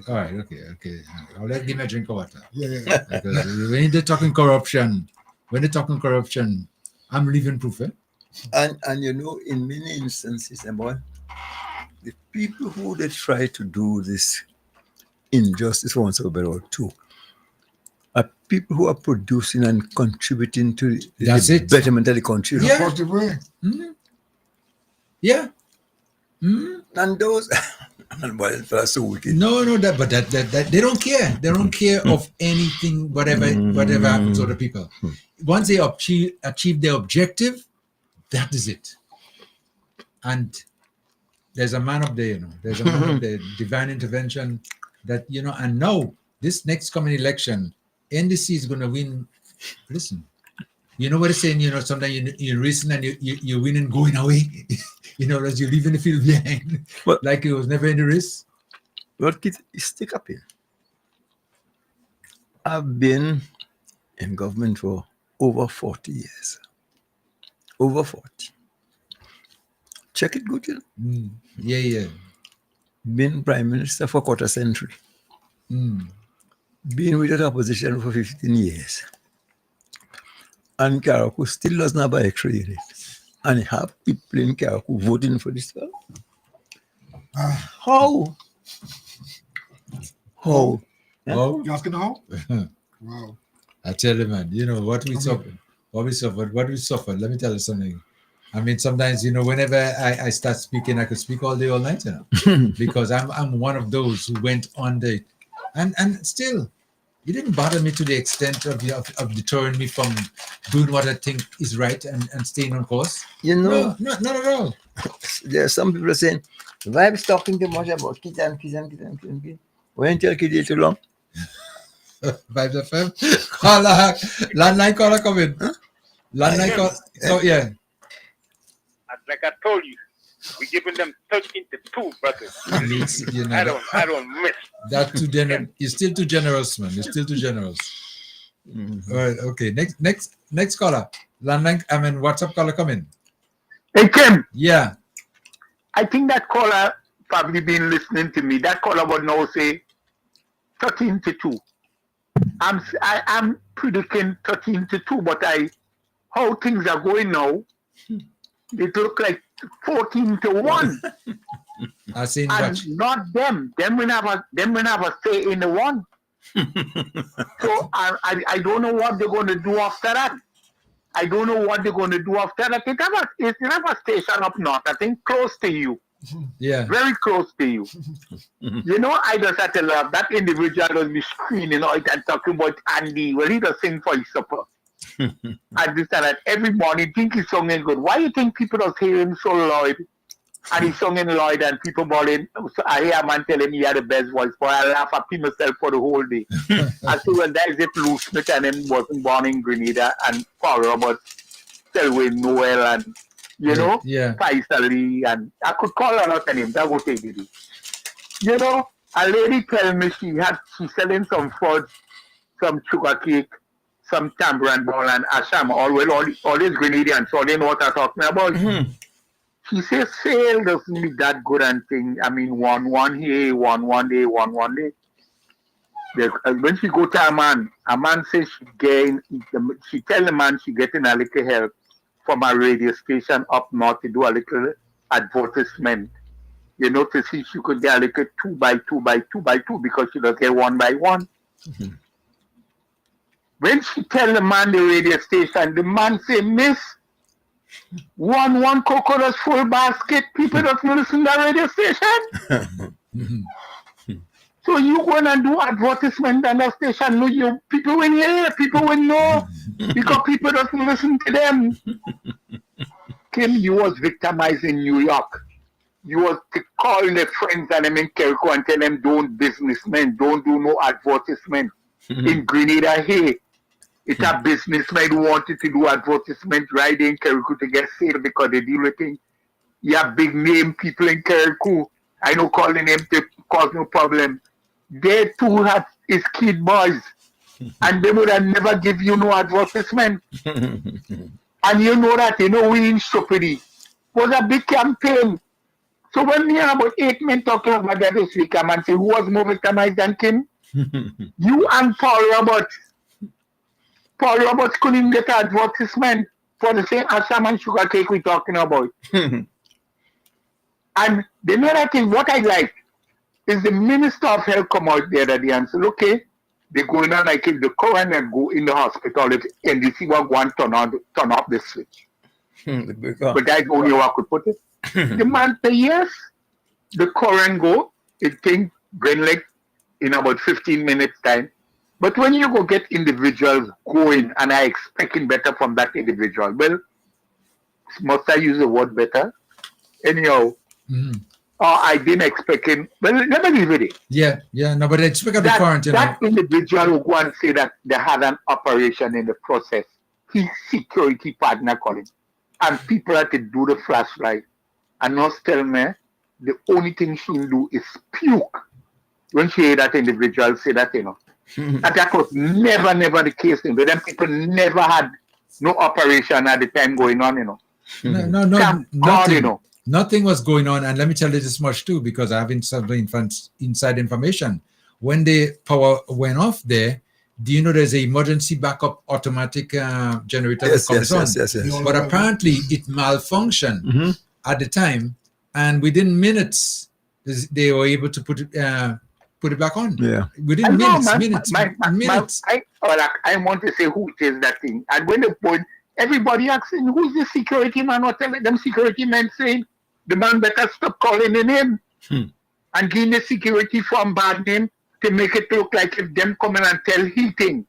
All right, okay. I'll let give me a drink of water. Yeah. Because when they're talking corruption, I'm living proof. And in many instances, the people who they try to do this injustice, for want of a better word, too, are people who are producing and contributing to the betterment of the country. Yeah. Positive way. Mm-hmm. Yeah. Mm-hmm. And those, that's so wicked. No, but that they don't care. They don't care of anything, whatever happens to other people. Once they achieve their objective, that is it. And there's a man up there, There's a man up there, divine intervention that, and now this next coming election, NDC is going to win. Listen, you know what I'm saying? Sometimes you're racing and you're winning going away. As you're leaving the field behind. But, like it was never in the race. But stick up here. I've been in government for over 40 years. Over 40. Check it good, Yeah. Been prime minister for a quarter century. Been with the opposition for 15 years. And Karaku still doesn't have an X-ray unit. And have people in Karaku voting for this fellow. How? You asking how? Wow. I tell you, man, what we suffered. What we suffered. Let me tell you something. I mean, sometimes, whenever I start speaking, I could speak all day, all night, because I'm one of those who went on the, and still, it didn't bother me to the extent of deterring me from doing what I think is right and staying on course. No, not at all. There are some people saying, Vibe's talking too much about kids. When tell kids too long? Vibes FM. Landline caller come in. Landline call. So yeah. Like I told you, we're giving them 13-2, brother. I don't miss. That too generous. You're still too generous, man. You're still too generous. All right. Okay. Next caller. Landline. WhatsApp caller come in. Hey Kim. Yeah. I think that caller probably been listening to me. That caller would now say 13-2. I'm predicting 13-2, but how things are going now, it look like 14-1. I seen and much. Not them. Them will have a say in the one. So I don't know what they're going to do after that. It's never station up north. I think close to you. Yeah. Very close to you. I just had to love that individual will be screaming out and talking about Andy. Well, he does sing for his supper. I just said that every morning, think he's singing good. Why do you think people don't hear him so loud? And he's singing loud and people bawling. So I hear a man telling me he had the best voice, but I laugh at myself for the whole day. I said, well, that is it, Lou Smith and him wasn't born in Grenada and Paul Roberts, Selwyn Noel and, Faisal Lee, and I could call her out name. That would take it. A lady tell me she's selling some fudge, some sugar cake, some tambourine ball and asham, all these Grenadians, so they know what I'm talking about. She says sale doesn't be that good and thing. I mean, one here, one day, one day. When she go to a man says she tell the man she getting a little help from a radio station up north to do a little advertisement. You know, to see she could get a little 2 by 2 by 2 by 2 because she does get 1 by 1. Mm-hmm. When she tell the man the radio station, the man say, Miss, one coconut full basket, people don't listen to the radio station. So you gonna do advertisement on the station? No, you people will hear, people will know, because people don't listen to them. Kim, you was victimized in New York. You was to call the friends and them in Kerko and tell them don't businessmen, don't do no advertisement. In Grenada, hey, it's a businessman who wanted to do advertisement right in Kerko to get sale because they deal with things. You have big name people in Kerko. I know calling them to cause no problem. They too have his kid boys. And they would have never give you no advertisement. And you know that, we in Shopedy was a big campaign. So when we have about 8 men talking about that this week, and say, who was more victimized than Kim? You and Paul Roberts. Paul Roberts couldn't get an advertisement for the same Assam and sugar cake we're talking about. And the other thing, what I like, is the Minister of Health come out the other day and said, okay, they're going on like if the coroner go in the hospital, if NDC will go and turn off the switch. But that's only how I could put it. The man say yes, the coroner go, it thing going like in about 15 minutes time. But when you go get individuals going and I expecting better from that individual, well, must I use the word better? Anyhow, I didn't expect him. Well, let me leave it. Yeah, no, but speak of the quarantine. That individual who go and say that they had an operation in the process, his security partner called him. And people had to do the flashlight. And not tell me the only thing she do is puke when she heard that individual say that, And that was never the case. But them people never had no operation at the time going on, No, nothing. Nothing was going on, and let me tell you this much too, because I have inside information. When the power went off there, do you know there's an emergency backup automatic generator that comes on? Yes. But apparently it malfunctioned at the time, and within minutes they were able to put it back on. Yeah, within minutes. I want to say who it is that thing, and when the point everybody asking who's the security man, or tell them security men saying the man better stop calling the name and giving the security from bad name to make it look like if them come in and tell he thing.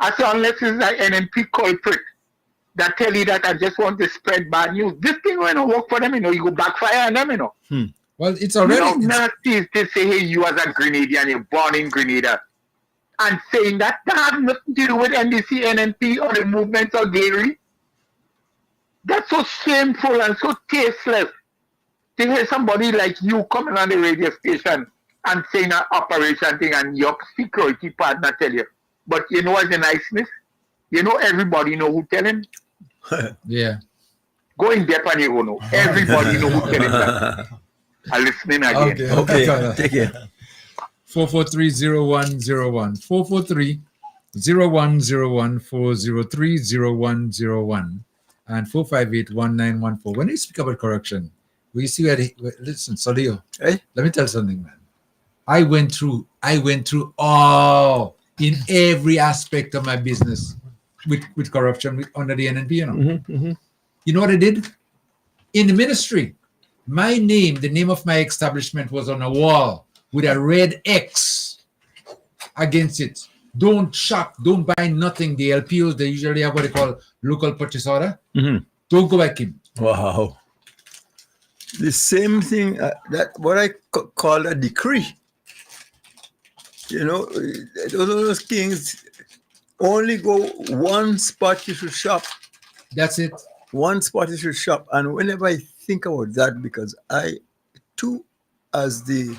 I say unless it's an NNP culprit that tell you that I just want to spread bad news. This thing when I work for them, you go backfire on them, Well, it's already nasty to say, hey, you as a Grenadian, you're born in Grenada. And saying that has nothing to do with NDC, NNP, or the movement or Gary. That's so shameful and so tasteless to hear somebody like you coming on the radio station and saying an operation thing and your security partner tell you. But you know what's the niceness? Everybody know who tell him. Yeah. Go in depth and you will know. Everybody know who tell him that. I'm listening again. Okay. Take care. 443-0101. 443-0101. 403-0101. And 458-1914. When you speak about corruption, we see listen, Solio, let me tell you something, man. I went through all in every aspect of my business with corruption under the NNP, You know what I did? In the ministry, my name, the name of my establishment was on a wall with a red X against it. Don't shop, don't buy nothing. The LPOs, they usually have what they call local purchase order. Don't go back in. Wow. The same thing, that what I call a decree. Those things only go one spot you should shop. That's it. One spot you should shop. And whenever I think about that, because I too, as a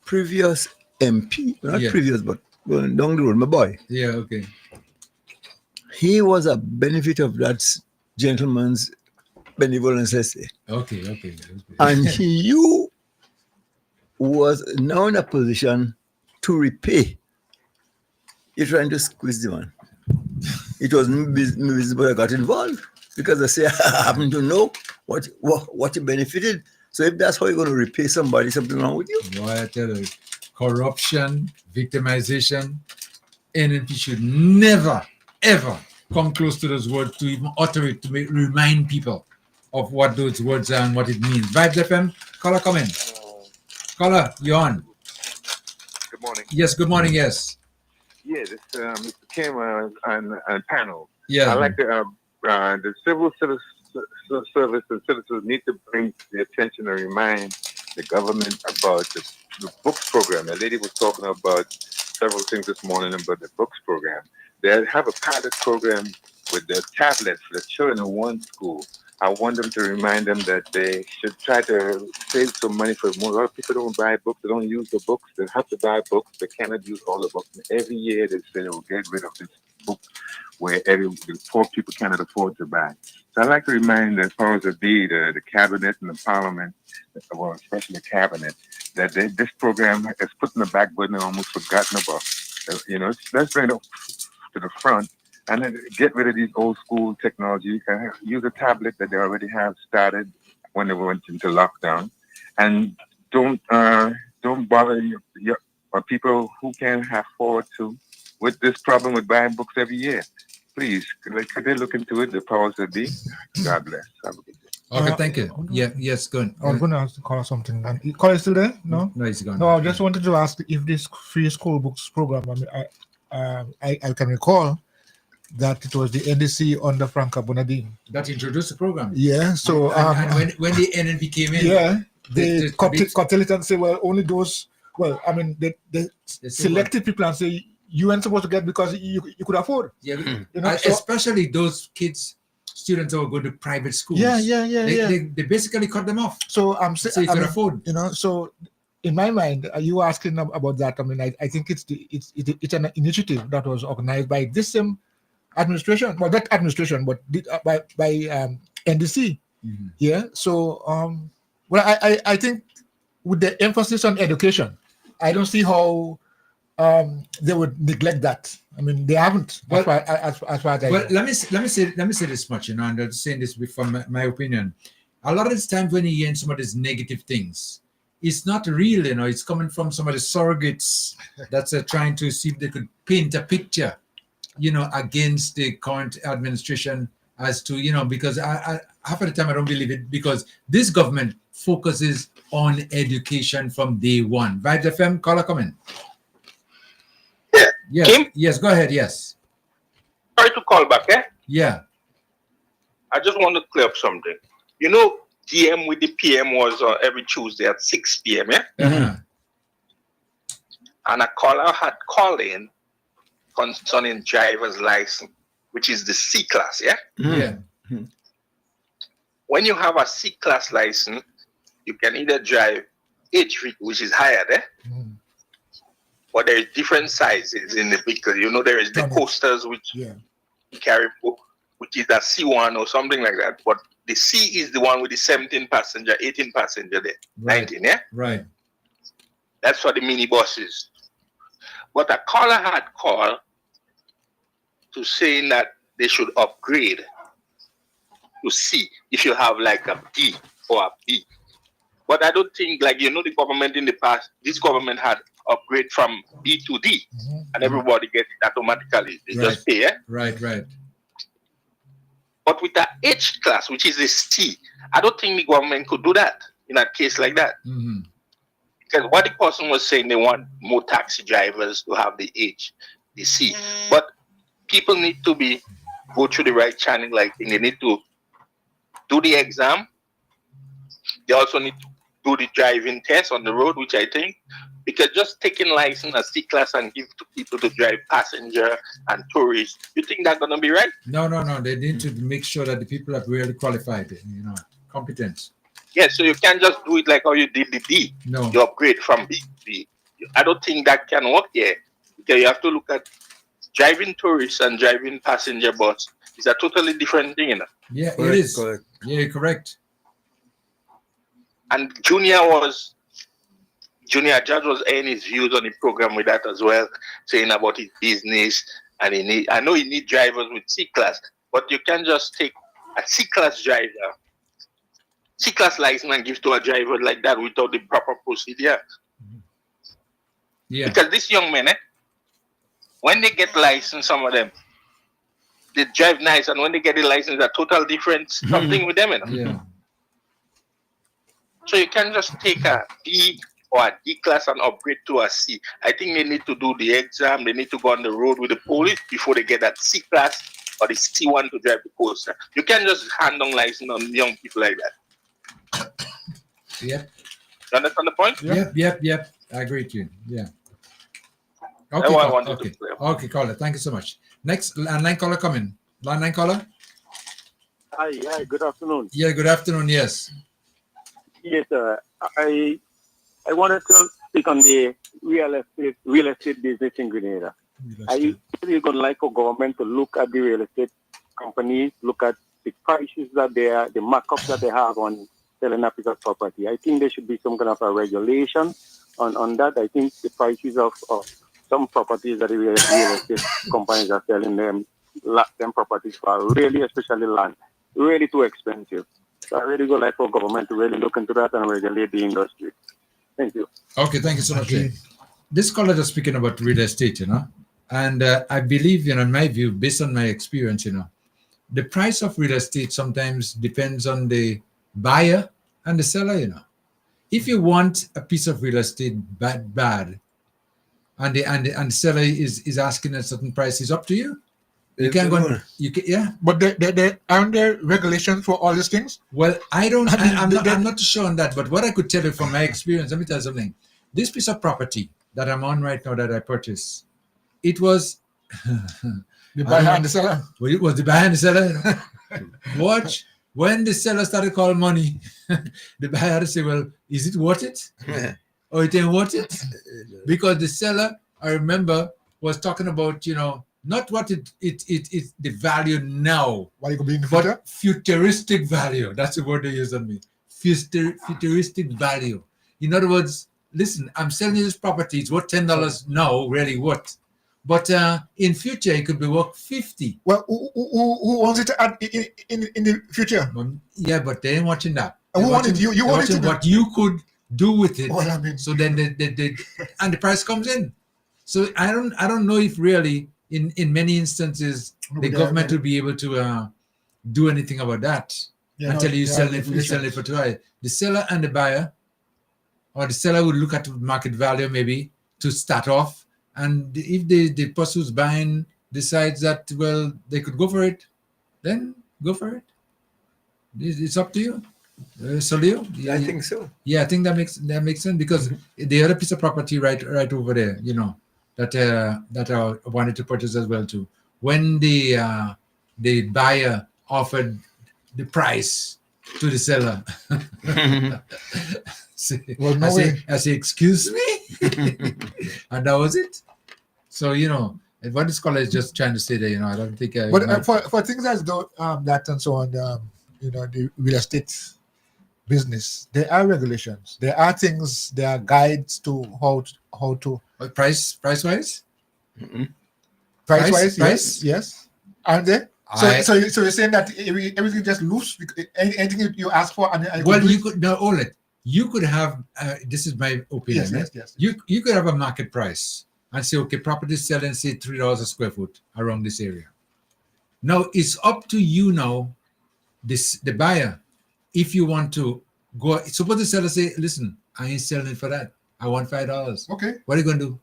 previous MP, not previous, but going down the road, my boy. Yeah, okay. He was a benefit of that gentleman's benevolence, let's say. Okay. And you was now in a position to repay. You're trying to squeeze the man. It was visible I got involved because I say I happen to know what you benefited. So if that's how you're going to repay somebody, something wrong with you. Boy, I tell you, corruption, victimization, NNP should never, ever come close to those words to even utter it, to remind people of what those words are and what it means. Vibes FM, caller, come in. Caller, you're on. Good morning. Yes, good morning, yes. Yeah, this Mr. Kim on panel. Yeah. I like the civil service and citizens need to bring the attention and remind the government about the books program. The lady was talking about several things this morning about the books program. They have a pilot program with the tablets for the children in one school. I want them to remind them that they should try to save some money for more. A lot of people don't buy books. They don't use the books. They have to buy books. They cannot use all the books. And every year they say they will get rid of this book where the poor people cannot afford to buy. So I'd like to remind the powers that be, the cabinet and the parliament, well, especially the cabinet, that this program is put in the back burner and almost forgotten about. Let's bring it up to the front and then get rid of these old school technology. You can use a tablet that they already have started when they went into lockdown, and don't bother your people who can afford to with this problem with buying books every year. Please, could they look into it? The powers that be. God bless. Have a good day. Okay, thank you. Yeah, yes, good. I was going to ask the caller something. Caller is still there? No? No, he's gone. No, I just wanted to ask if this free school books program, I can recall that it was the NDC under Franca Bonadine that introduced the program. Yeah, so and when the NNP came in, yeah, they curtail it and say, well, only those. Well, I mean, they selected people and say you weren't supposed to get because you could afford. Yeah, especially those students who go to private schools. Yeah. They basically cut them off. So so you can afford. So in my mind, you were asking about that. I mean, I think it's an initiative that was organized by this same administration. Well, not administration, but by NDC. Mm-hmm. Yeah. So well, I think with the emphasis on education, I don't see how they would neglect that. I mean, they haven't. As far as I know. Let me say this much, and I'm saying this from my opinion. A lot of the times when you hear some of these negative things, it's not real. It's coming from some of the surrogates that's trying to see if they could paint a picture, against the current administration as to, because I half of the time I don't believe it, because this government focuses on education from day one. Vibes FM, caller, come in. Yes. Kim? Yes, go ahead. Yes. Sorry to call back, Yeah. I just want to clear up something. DM with the PM was every Tuesday at 6 p.m., yeah? Uh-huh. And a caller had called in concerning driver's license, which is the C class, yeah? Yeah. When you have a C class license, you can either drive H, which is higher there, but there is different sizes in the vehicle. There is the coasters, which carry, which is a C1 or something like that. But the C is the one with the 17 passenger, 18 passenger there, Right. 19, yeah? Right. That's for the minibuses. But a caller had called to saying that they should upgrade to C if you have like a D or a B. But I don't think, the government in the past, this government had upgrade from B to D, and everybody gets it automatically. They just pay, yeah? Right. But with the H class, which is the C, I don't think the government could do that in a case like that. Mm-hmm. Because what the person was saying, they want more taxi drivers to have the H, the C. But people need to go through the right channel. They need to do the exam. They also need to do the driving test on the road, which I think, because just taking license as C class and give to people to drive passenger and tourists, you think that's gonna be right? No. They need to make sure that the people are really qualified, competent. Yeah, so you can't just do it like how you did the D. No. You upgrade from B to D. I don't think that can work here. Because you have to look at driving tourists and driving passenger bus. It's a totally different thing, Yeah, Correct, it is. correct. Yeah, you're correct. And Junior Judge was airing his views on the program with that as well, saying about his business. And I know he need drivers with C-class, but you can't just take a C-class driver, C-class license and give to a driver like that without the proper procedure. Yeah. Because these young men, when they get license, some of them, they drive nice, and when they get the license, a total different something with them. Yeah. So you can't just take a B or a D class and upgrade to a C. I think they need to do the exam. They need to go on the road with the police before they get that C class or the C1 to drive the coaster. You can't just hand on license on young people like that. Yep. You understand the point? Yep. I agree with you. Yeah. That's Okay, what I wanted okay. to clear. Okay, caller. Thank you so much. Next, landline caller coming. Landline caller? Hi, good afternoon. Yeah, good afternoon. Yes. Yes, I wanted to speak on the real estate business in Grenada. I really would like for government to look at the real estate companies, look at the prices that they are, the markups that they have on selling a piece of property. I think there should be some kind of a regulation on that. I think the prices of some properties that the real estate companies are selling them properties for, really, especially land, really too expensive. So I really would like for government to really look into that and regulate the industry. Thank you. Okay, thank you so much. This caller is speaking about real estate, and I believe, in my view, based on my experience, the price of real estate sometimes depends on the buyer and the seller, If you want a piece of real estate bad, and the seller is asking a certain price, it's up to you. You can't go. Yeah. But there aren't there regulations for all these things? Well, I'm not sure on that. But what I could tell you from my experience, let me tell you something. This piece of property that I'm on right now that I purchased, it was the buyer and the seller. Well, it was the buyer and the seller. Watch when the seller started calling money, the buyer had to say, "Well, is it worth it? Or it ain't worth it?" Because the seller, I remember, was talking about not what it the value now, but futuristic value. That's the word they use on me. Futuristic value. In other words, listen, I'm selling you this property. It's worth $10 now, really what? But in future, it could be worth $50. Well, who wants it to add in the future? Yeah, but they ain't watching that. Who wanted you? You wanted to what you could do with it. Well, I mean, so then they and the price comes in. So I don't know if really in many instances the government will be able to do anything about that until you sell it for too high. The seller and the buyer, or the seller would look at market value maybe to start off, and if the person who's buying decides that they could go for it, then go for it. It's up to you. Solio? Yeah, I think so. Yeah, I think that makes sense because the other piece of property right over there, that I wanted to purchase as well too. When the buyer offered the price to the seller, I say, excuse me, and that was it. So what this caller is just trying to say there, I don't think. But for things as though that and so on, the real estate business, there are regulations. There are things. There are guides to how to price wise. Price, yes. Aren't there? So you're saying that everything just loose? Anything you ask for, you could now hold it. You could have. This is my opinion. Yes. You could have a market price and say, okay, property selling, say $3 a square foot around this area. Now it's up to you now, the buyer, if you want to go. Suppose the seller say, listen, I ain't selling it for that. I want $5. Okay. What are you going to do?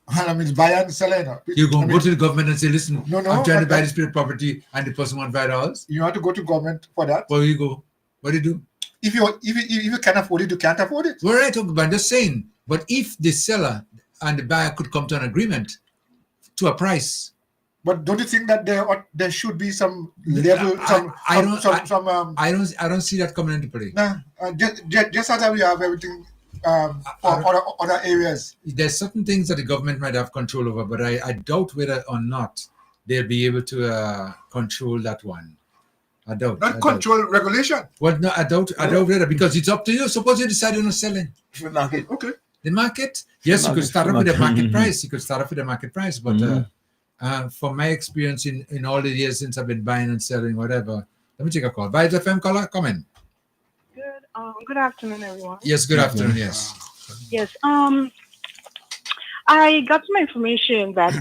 I mean, buyer and seller. You're going to go to the government and say, listen, no, I'm trying to buy this piece of property and the person wants $5. You have to go to government for that. Where you go? What do you do? If you can't afford it, you can't afford it. We're right, but I'm just saying. But if the seller and the buyer could come to an agreement to a price. But don't you think that there should be some level? I don't see that coming into play. No, just as we have everything for other areas. There's certain things that the government might have control over, but I doubt whether or not they'll be able to control that one. I doubt. Not control regulation. Well, no, I doubt that because it's up to you. Suppose you decide you're not selling. Free market. Okay. The market, yes, you could start off with a market price. You could start off with a market price, but from my experience in all the years since I've been buying and selling, whatever. Let me take a call. Vibes FM caller, come in. Good afternoon, everyone. Yes, good afternoon. Yes. Yes. I got some information that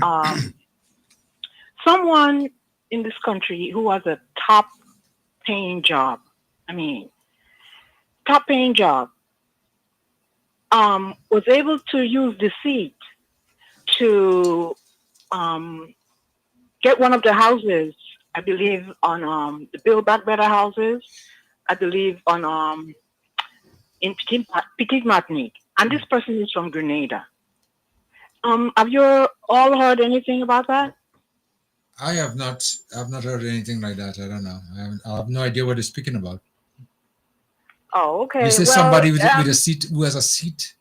someone in this country who has a top-paying job, was able to use deceit to get one of the houses, I believe, on the Build Back Better houses, I believe on in Petit Martinique, and this person is from Grenada. Have you all heard anything about that? I have not. I've not heard anything like that. I don't know. I have no idea what he's speaking about. Oh, okay. You said somebody with a seat who has a seat.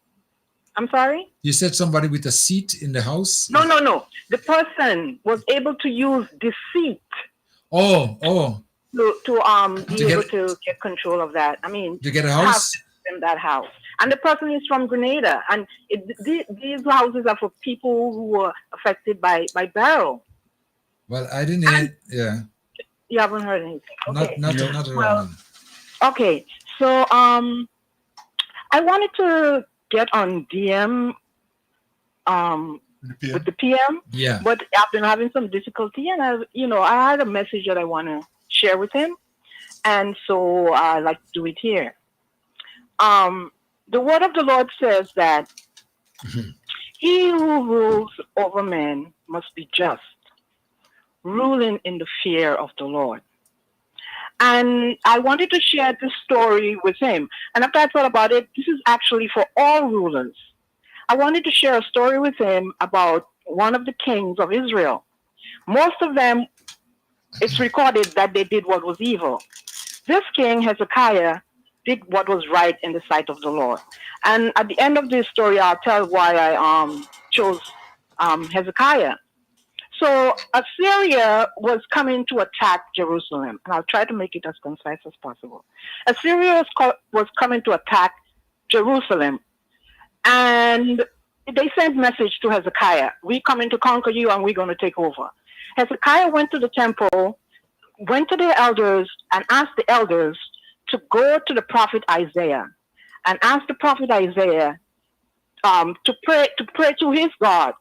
I'm sorry? You said somebody with a seat in the house? No. The person was able to use deceit. Oh. To be able to get control of that. To get a house? In that house. And the person is from Grenada. And these houses are for people who were affected by barrel. Well, I didn't hear. Yeah. You haven't heard anything. Okay. Not around. Okay. So I wanted to get on DM with the PM. Yeah. But I've been having some difficulty, and I had a message that I want to share with him, and so I like to do it here. The word of the Lord says that he who rules over men must be just, ruling in the fear of the Lord. And I wanted to share this story with him. And after I thought about it, this is actually for all rulers. I wanted to share a story with him about one of the kings of Israel. Most of them, it's recorded that they did what was evil. This king, Hezekiah, did what was right in the sight of the Lord. And at the end of this story, I'll tell why I chose Hezekiah. So Assyria was coming to attack Jerusalem, and I'll try to make it as concise as possible. Assyria was coming to attack Jerusalem, and they sent message to Hezekiah, "We're coming to conquer you, and we're going to take over." Hezekiah went to the temple, went to the elders, and asked the elders to go to the prophet Isaiah, and ask the prophet Isaiah to pray to his God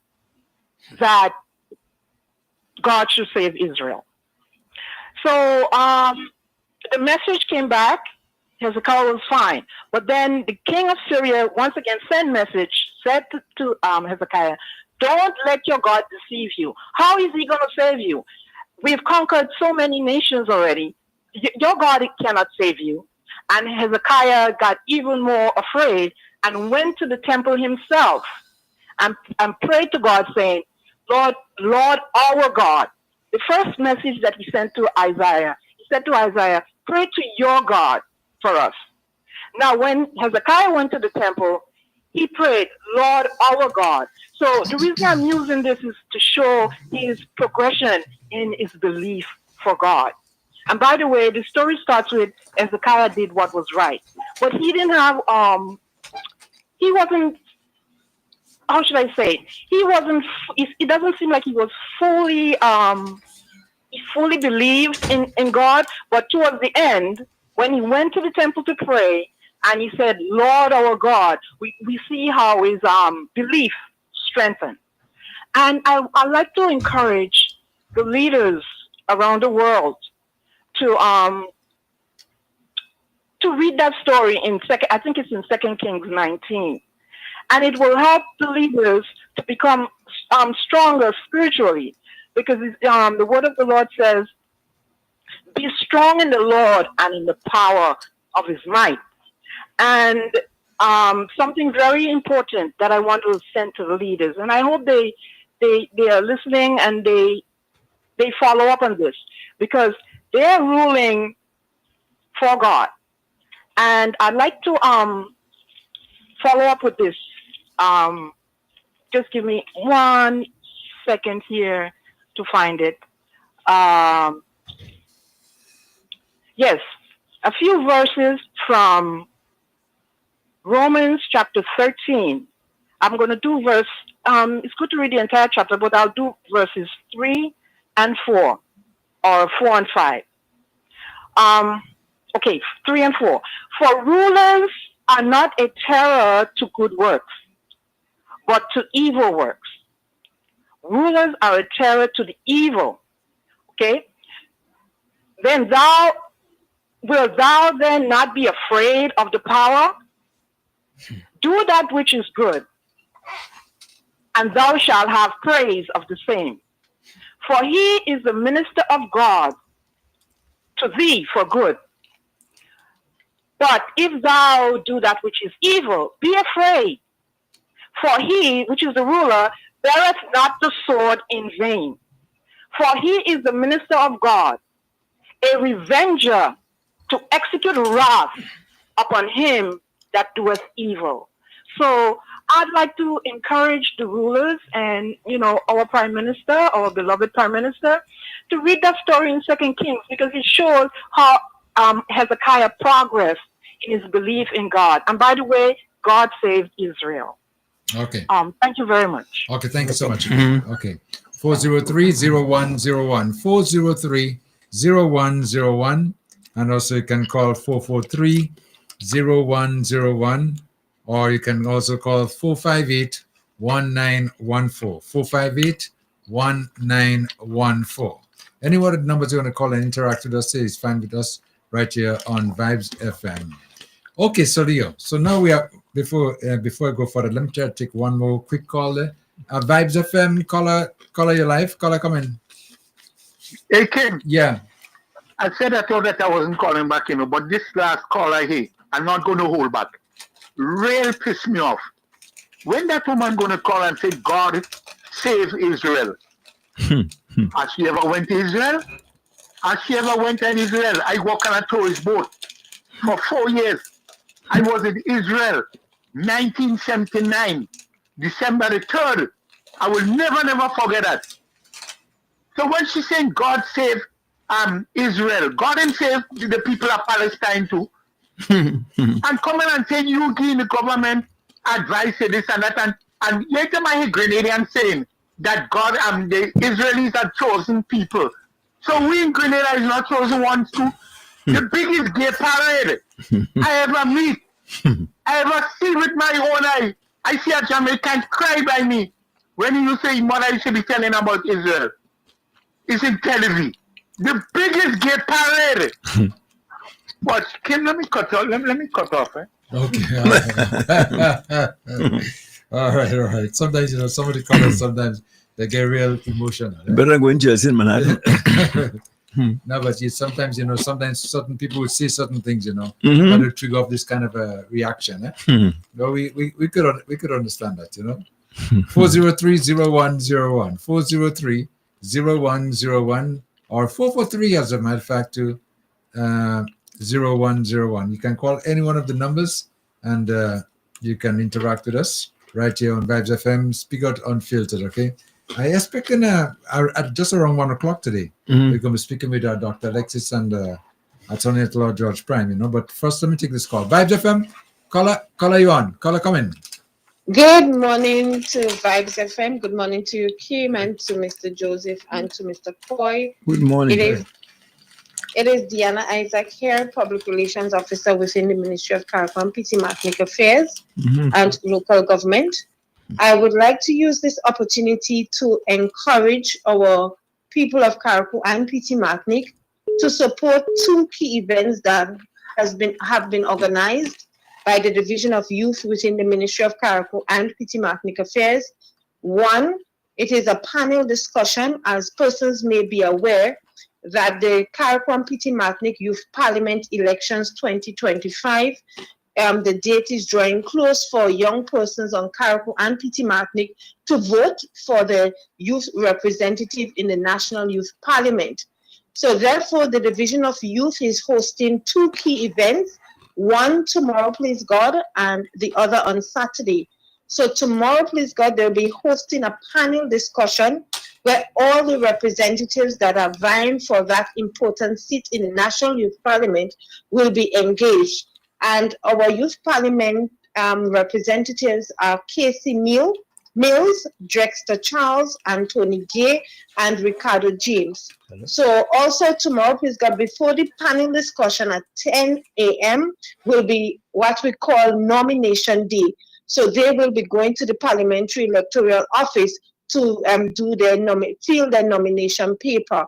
that God should save Israel. So the message came back. Hezekiah was fine. But then the king of Syria once again sent message, said to Hezekiah, "Don't let your God deceive you. How is he going to save you? We've conquered so many nations already. Your God cannot save you." And Hezekiah got even more afraid and went to the temple himself and prayed to God, saying, Lord, our God. The first message that he sent to Isaiah, he said to Isaiah, "Pray to your God for us." Now, when Hezekiah went to the temple, he prayed, "Lord, our God." So the reason I'm using this is to show his progression in his belief for God. And by the way, the story starts with Hezekiah did what was right, but he didn't have, he wasn't, how should I say? It doesn't seem like he was fully, he fully believed in God, but towards the end, when he went to the temple to pray, and he said, "Lord, our God," we see how his belief strengthened. And I'd like to encourage the leaders around the world to read that story I think it's in 2 Kings 19. And it will help the leaders to become stronger spiritually, because the word of the Lord says, "Be strong in the Lord and in the power of his might." And something very important that I want to send to the leaders, and I hope they are listening and they follow up on this, because they are ruling for God. And I'd like to follow up with this. Just give me 1 second here to find it. Yes, a few verses from Romans chapter 13. I'm going to do it's good to read the entire chapter, but I'll do verses 3 and 4, or 4 and 5. Okay, 3 and 4. For rulers are not a terror to good works, but to evil works. Rulers are a terror to the evil. Okay? Then wilt thou then not be afraid of the power? Do that which is good, and thou shalt have praise of the same. For he is the minister of God to thee for good. But if thou do that which is evil, be afraid. For he, which is the ruler, beareth not the sword in vain. For he is the minister of God, a revenger to execute wrath upon him that doeth evil. So I'd like to encourage the rulers and, our prime minister, our beloved prime minister, to read that story in 2 Kings, because it shows how Hezekiah progressed in his belief in God. And by the way, God saved Israel. Okay. Thank you very much. Okay, thank you so much. Okay. 403-0101. 403-0101. And also you can call 443-0101. Or you can also call 458-1914. 458-1914. Any other numbers you want to call and interact with us, is fine with us right here on Vibes FM. Okay, so Leo. So now we are, before I go further, let me try to take one more quick call there. Vibes FM, caller your life. Caller, come in. Hey, Ken. Yeah. I said I thought that I wasn't calling back, but this last call I hear, I'm not going to hold back. Real piss me off. When that woman going to call and say, God save Israel? Has she ever went to Israel? Has she ever went to Israel? I work on a tourist boat for 4 years. I was in Israel, 1979, December the 3rd. I will never forget that. So when she's saying God save Israel, God didn't save the people of Palestine too. And coming and saying you give the government advice to this and that, and later I hear Grenadians saying that God the Israelis are chosen people. So we in Grenada is not chosen ones too. The biggest gay parade I ever meet, I ever see with my own eye. I see a Jamaican cry by me when he used to say mother should be telling about Israel. It's in television. The biggest gay parade. But Kim, let me cut off. Let me cut off. Okay. All right. Sometimes somebody calls us. Sometimes they get real emotional. Better go in jail, man. No, but sometimes sometimes certain people would say certain things, that will trigger off this kind of a reaction. No, we could understand that, 403-0101, 403-0101, or 443 as a matter of fact to 0101. You can call any one of the numbers and you can interact with us right here on Vibes FM. Speak Out Unfiltered, okay? I expect at just around 1 o'clock today, we're going to be speaking with Dr. Alexis and Attorney at Law George Prime, But first, let me take this call. Vibes FM, caller you on. Caller, come in. Good morning to Vibes FM. Good morning to you, Kim, and to Mr. Joseph and to Mr. Coy. Good morning. It is Diana Isaac here, Public Relations Officer within the Ministry of Carriacou and Petty Martinique Affairs and Local Government. I would like to use this opportunity to encourage our people of Carriacou and Petty Martinique to support two key events that have been organized by the Division of Youth within the Ministry of Carriacou and Petty Martinique Affairs. One, it is a panel discussion, as persons may be aware that the Carriacou and Petty Martinique Youth Parliament elections 2025, the date is drawing close for young persons on Carriacou and Petty Martinique to vote for the youth representative in the National Youth Parliament. So therefore, the Division of Youth is hosting two key events, one tomorrow, please God, and the other on Saturday. So tomorrow, please God, they'll be hosting a panel discussion where all the representatives that are vying for that important seat in the National Youth Parliament will be engaged. And our Youth Parliament representatives are Casey Mills, Drexter Charles, Anthony Gay, and Ricardo James. So also tomorrow, please God, before the panel discussion at 10 a.m. will be what we call nomination day. So they will be going to the Parliamentary Electoral Office to fill their nomination paper.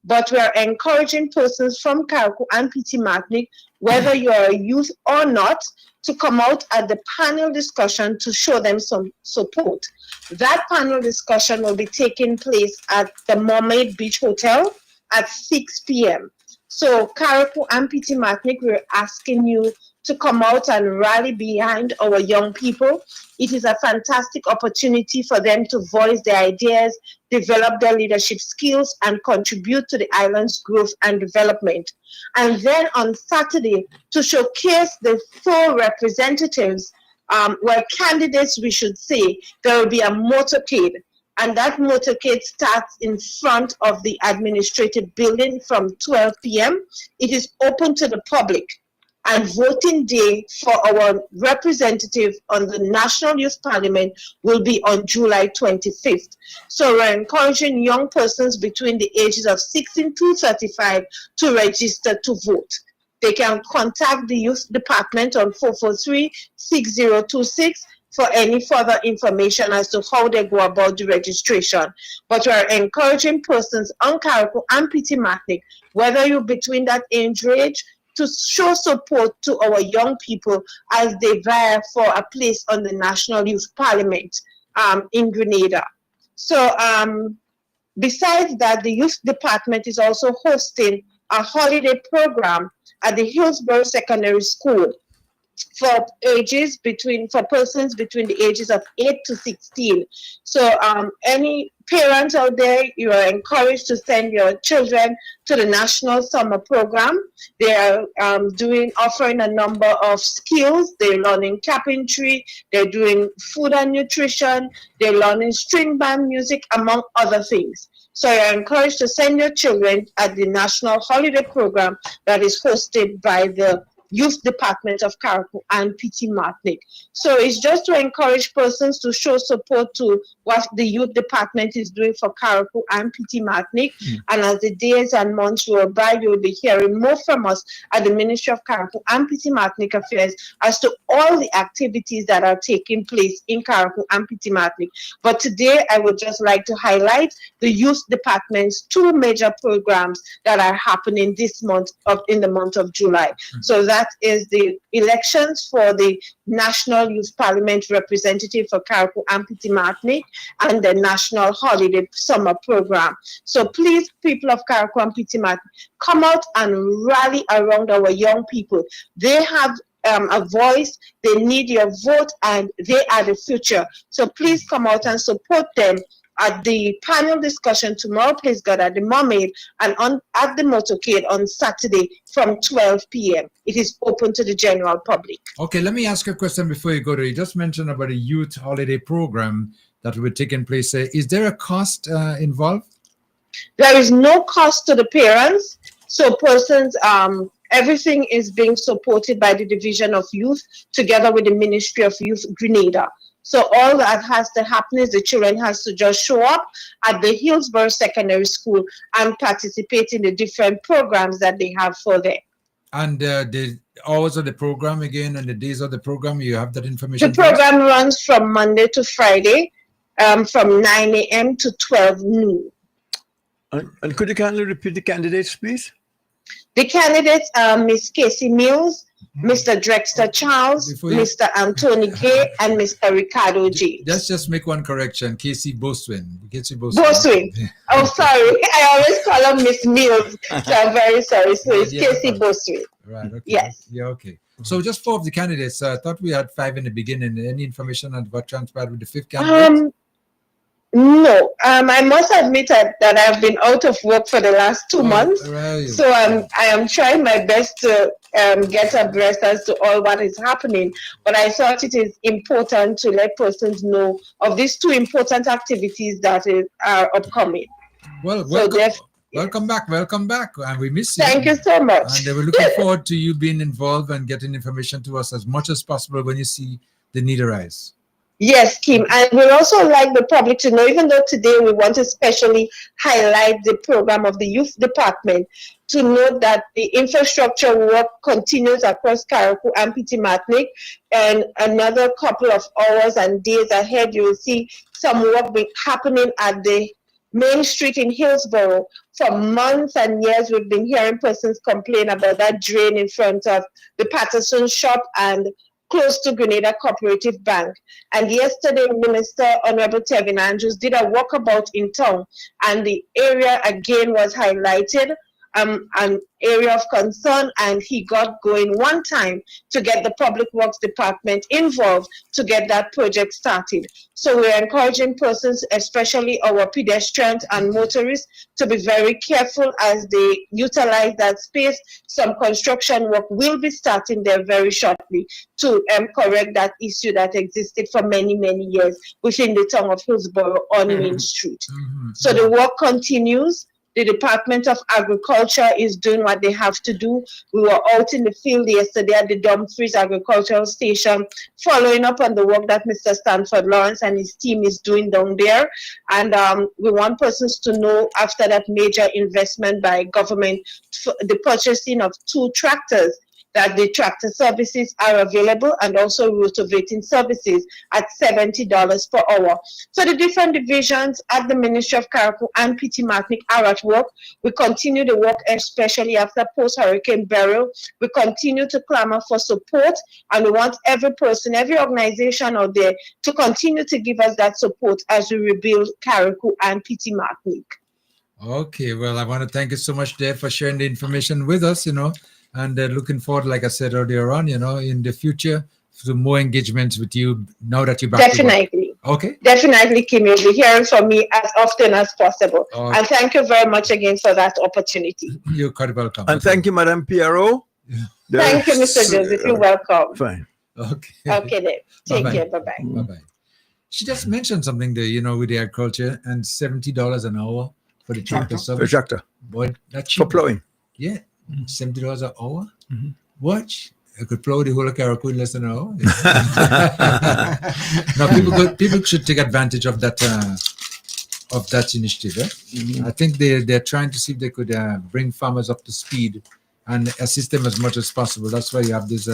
But we are encouraging persons from Carriacou and Petit Martinique, whether you are a youth or not, to come out at the panel discussion to show them some support. That panel discussion will be taking place at the Mermaid Beach Hotel at 6 p.m. So Carriacou and Petit Martinique, we're asking you to come out and rally behind our young people. It is a fantastic opportunity for them to voice their ideas, develop their leadership skills, and contribute to the island's growth and development. And then on Saturday, to showcase the 4 representatives, candidates, we should say, there will be a motorcade. And that motorcade starts in front of the administrative building from 12 p.m. It is open to the public. And voting day for our representative on the National Youth Parliament will be on July 25th. So we're encouraging young persons between the ages of 16 to 35 to register to vote. They can contact the Youth Department on 443-6026 for any further information as to how they go about the registration. But we're encouraging persons on Carriacou and Petit Martinique, whether you're between that age range, to show support to our young people as they vie for a place on the National Youth Parliament in Grenada. So besides that, the Youth Department is also hosting a holiday program at the Hillsborough Secondary School for persons between the ages of 8 to 16. So any parents out there, you are encouraged to send your children to the National Summer Program. They are offering a number of skills. They're learning carpentry, they're doing food and nutrition, they're learning string band music, among other things. So you're encouraged to send your children at the National Holiday Program that is hosted by the Youth Department of Carriacou and Petit Martinique. So it's just to encourage persons to show support to what the Youth Department is doing for Carriacou and Petit Martinique. And as the days and months roll by, you will be hearing more from us at the Ministry of Carriacou and Petit Martinique Affairs as to all the activities that are taking place in Carriacou and Petit Martinique. But today, I would just like to highlight the Youth Department's 2 major programs that are happening this month, in the month of July. So that is the elections for the National Youth Parliament representative for Carriacou and Petit Martinique and the National Holiday Summer Program. So please, people of Carriacou and Petit Martinique, come out and rally around our young people. They have a voice, they need your vote, and they are the future. So please come out and support them at the panel discussion tomorrow, please God, at the Mermaid, and at the motorcade on Saturday from 12 p.m. It is open to the general public. Okay, let me ask a question before you go there. You just mentioned about a youth holiday program that will be taking place. Is there a cost involved? There is no cost to the parents. So persons, everything is being supported by the Division of Youth together with the Ministry of Youth Grenada. So all that has to happen is the children has to just show up at the Hillsborough Secondary School and participate in the different programs that they have for them. And the hours of the program again and the days of the program, you have that information? The program runs from Monday to Friday from 9 a.m. to 12 noon. And could you kindly repeat the candidates, please? The candidates are Miss Casey Mills, Mr. Drexter Charles, Mr. Anthony Gay, and Mr. Ricardo G. Let's just make one correction. Casey Boswin. Boswin. Oh, sorry. I always call her Miss Mills. So I'm very sorry. So it's Casey Boswin. Right. Okay. Yes. Yeah, okay. So just 4 of the candidates. I thought we had 5 in the beginning. Any information on what transpired with the 5th candidate? No, I must admit that I've been out of work for the last 2 months. Right. So I am trying my best to get abreast as to all what is happening. But I thought it is important to let persons know of these 2 important activities that are upcoming. Well, So welcome back. And we miss you. Thank you so much. And we're looking forward to you being involved and getting information to us as much as possible when you see the need arise. Yes, Kim. And we'd also like the public to know, even though today we want to especially highlight the program of the youth department, to note that the infrastructure work continues across Karaku and Martinique, and another couple of hours and days ahead, you will see some work happening at the Main Street in Hillsborough. For months and years, we've been hearing persons complain about that drain in front of the Patterson shop and close to Grenada Cooperative Bank. And yesterday, Minister Honorable Tevin Andrews did a walkabout in town, and the area again was highlighted, an area of concern, and he got going one time to get the Public Works Department involved to get that project started. So we're encouraging persons, especially our pedestrians and motorists, to be very careful as they utilize that space. Some construction work will be starting there very shortly to correct that issue that existed for many, many years within the town of Hillsborough on Main Street. So the work continues. The Department of Agriculture is doing what they have to do. We were out in the field yesterday at the Dumfries Agricultural Station, following up on the work that Mr. Stanford Lawrence and his team is doing down there. And we want persons to know, after that major investment by government, the purchasing of 2 tractors, that the tractor services are available, and also rotovating services at $70 per hour. So the different divisions at the Ministry of Karaku and PT Martinique are at work. We continue the work, especially after post-hurricane burial. We continue to clamor for support, and we want every person, every organization out there to continue to give us that support as we rebuild Karaku and PT Martinique. Okay, well, I want to thank you so much, Dave, for sharing the information with us, and looking forward, like I said earlier on, in the future, to more engagements with you now that you're back. Definitely. Okay. Definitely, Kim. You'll be hearing from me as often as possible. Okay. And thank you very much again for that opportunity. You're quite welcome. And thank you, Madam Piero. Thank you, Mr. Joseph. You're welcome. Fine. Okay. Okay, then. Take care. Bye-bye. Bye-bye. She just mentioned something there, with the agriculture and $70 an hour for the tractor service. For tractor. Boy, that's cheap. For plowing. Yeah. $70 an hour. Watch. I could plow the whole of Karaku in less than an hour. No, people should take advantage of that initiative. I think they're trying to see if they could bring farmers up to speed and assist them as much as possible. That's why you have these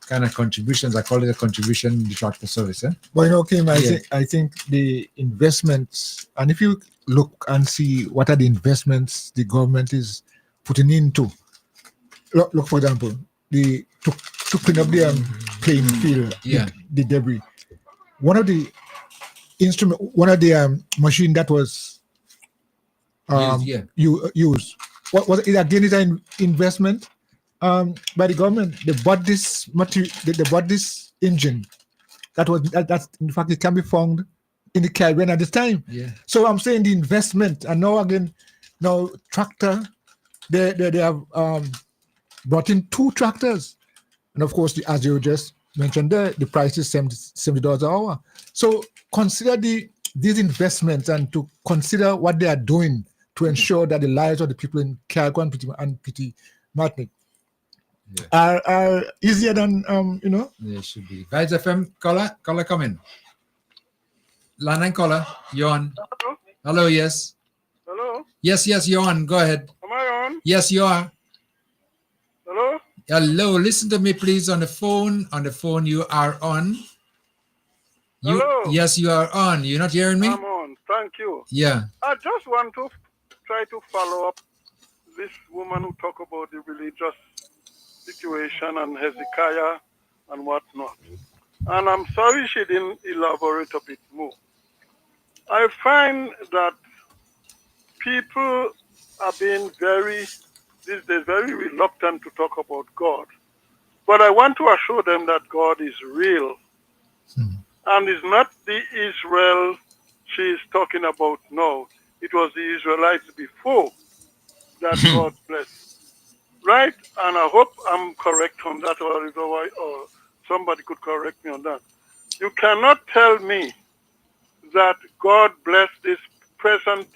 kind of contributions. I call it a contribution in the tractor service. Well, Kim, I think the investments, and if you look and see what are the investments the government is putting into, look for example, to clean up the playing field, the debris. One of the machine that was used. What was it again? Is an investment by the government. They bought this material. They bought this engine. That in fact it can be found in the Caribbean at this time. Yeah. So I'm saying the investment, and now tractor. They have brought in 2 tractors, and of course, as you just mentioned, the price is $70 an hour. So consider these investments, and to consider what they are doing to ensure that the lives of the people in Karaku and PT Martinique are easier than Yeah, it should be. Vibes FM, caller, come in. Line caller, you're on. Hello, yes. Hello. Yes, you're on. Go ahead. Am I on? Yes, you are. Hello. Hello, listen to me, please. On the phone, you are on. Hello. Yes, you are on. You're not hearing me? I'm on. Thank you. Yeah. I just want to try to follow up this woman who talk about the religious situation and Hezekiah and whatnot. And I'm sorry she didn't elaborate a bit more. I find that people are being these days very reluctant to talk about God. But I want to assure them that God is real and is not the Israel she is talking about now. It was the Israelites before that God blessed. Right? And I hope I'm correct on that, or somebody could correct me on that. You cannot tell me that God blessed this present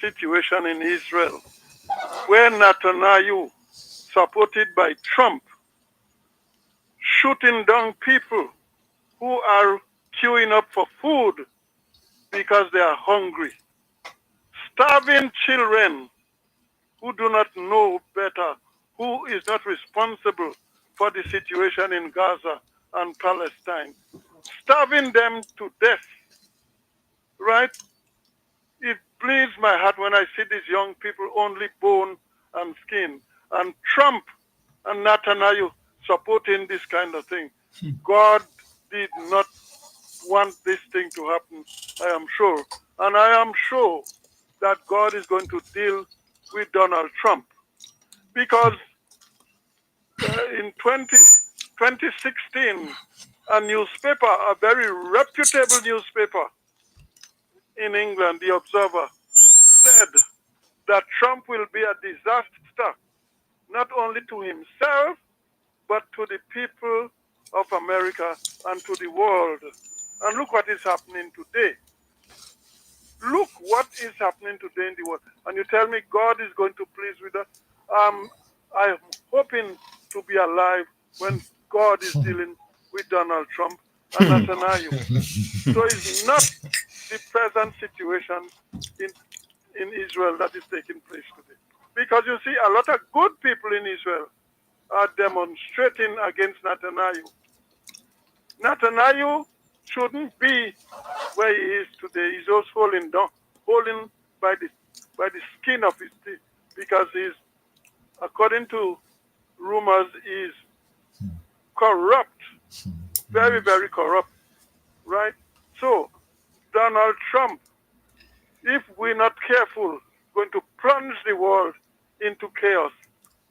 situation in Israel, where Netanyahu, supported by Trump, shooting down people who are queuing up for food because they are hungry, starving children who do not know better, who is not responsible for the situation in Gaza and Palestine, starving them to death, right? It bleeds my heart when I see these young people only bone and skin, and Trump and Netanyahu supporting this kind of thing. God did not want this thing to happen, I am sure. And I am sure that God is going to deal with Donald Trump. Because in 2016, a newspaper, a very reputable newspaper in England, The Observer, said that Trump will be a disaster, not only to himself, but to the people of America and to the world. And look what is happening today. Look what is happening today in the world. And you tell me God is going to please with us. I'm hoping to be alive when God is dealing with Donald Trump and Netanyahu. So it's not the present situation in Israel that is taking place today. Because you see, a lot of good people in Israel are demonstrating against Netanyahu. Netanyahu shouldn't be where he is today. He's just holding by the skin of his teeth, because he's, according to rumors, is corrupt, very, very corrupt, right? So Donald Trump, if we're not careful, going to plunge the world into chaos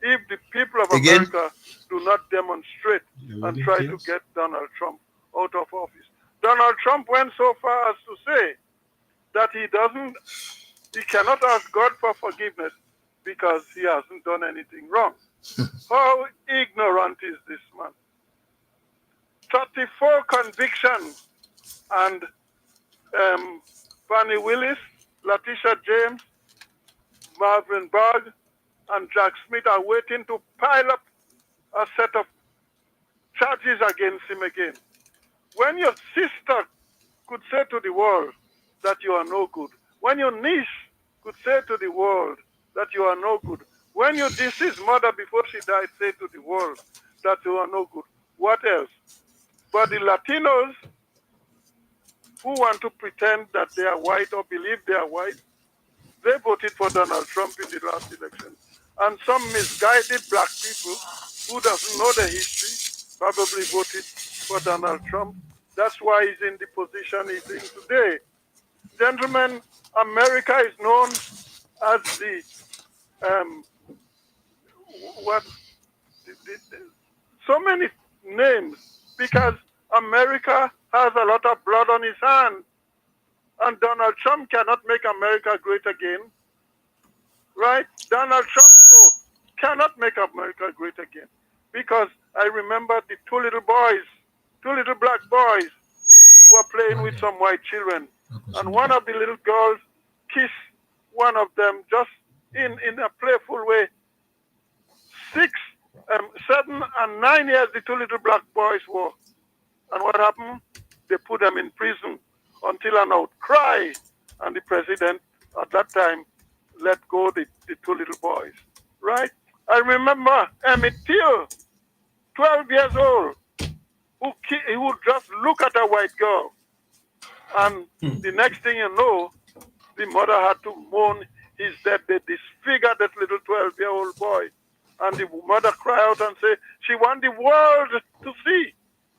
if the people of America do not demonstrate and try to get Donald Trump out of office. Donald Trump went so far as to say that he cannot ask God for forgiveness because he hasn't done anything wrong. How ignorant is this man? 34 convictions, and Fannie Willis, Letitia James, Marvin Berg, and Jack Smith are waiting to pile up a set of charges against him again. When your sister could say to the world that you are no good, when your niece could say to the world that you are no good, when your deceased mother before she died said to the world that you are no good, what else? But the Latinos who want to pretend that they are white or believe they are white, they voted for Donald Trump in the last election. And some misguided black people who doesn't know the history probably voted for Donald Trump. That's why he's in the position he's in today. Gentlemen, America is known as the, so many names, because America has a lot of blood on his hands. And Donald Trump cannot make America great again. Right? Donald Trump cannot make America great again. Because I remember the two little black boys were playing with some white children. And one of the little girls kissed one of them just in a playful way. 6, 7, and 9 years the two little black boys were. And what happened? They put them in prison until an outcry, and the president at that time let go the two little boys, right? I remember Emmett Till, 12 years old, who would just look at a white girl, and the next thing you know, the mother had to mourn his death. They disfigured that little 12-year-old boy, and the mother cried out and said she want the world to see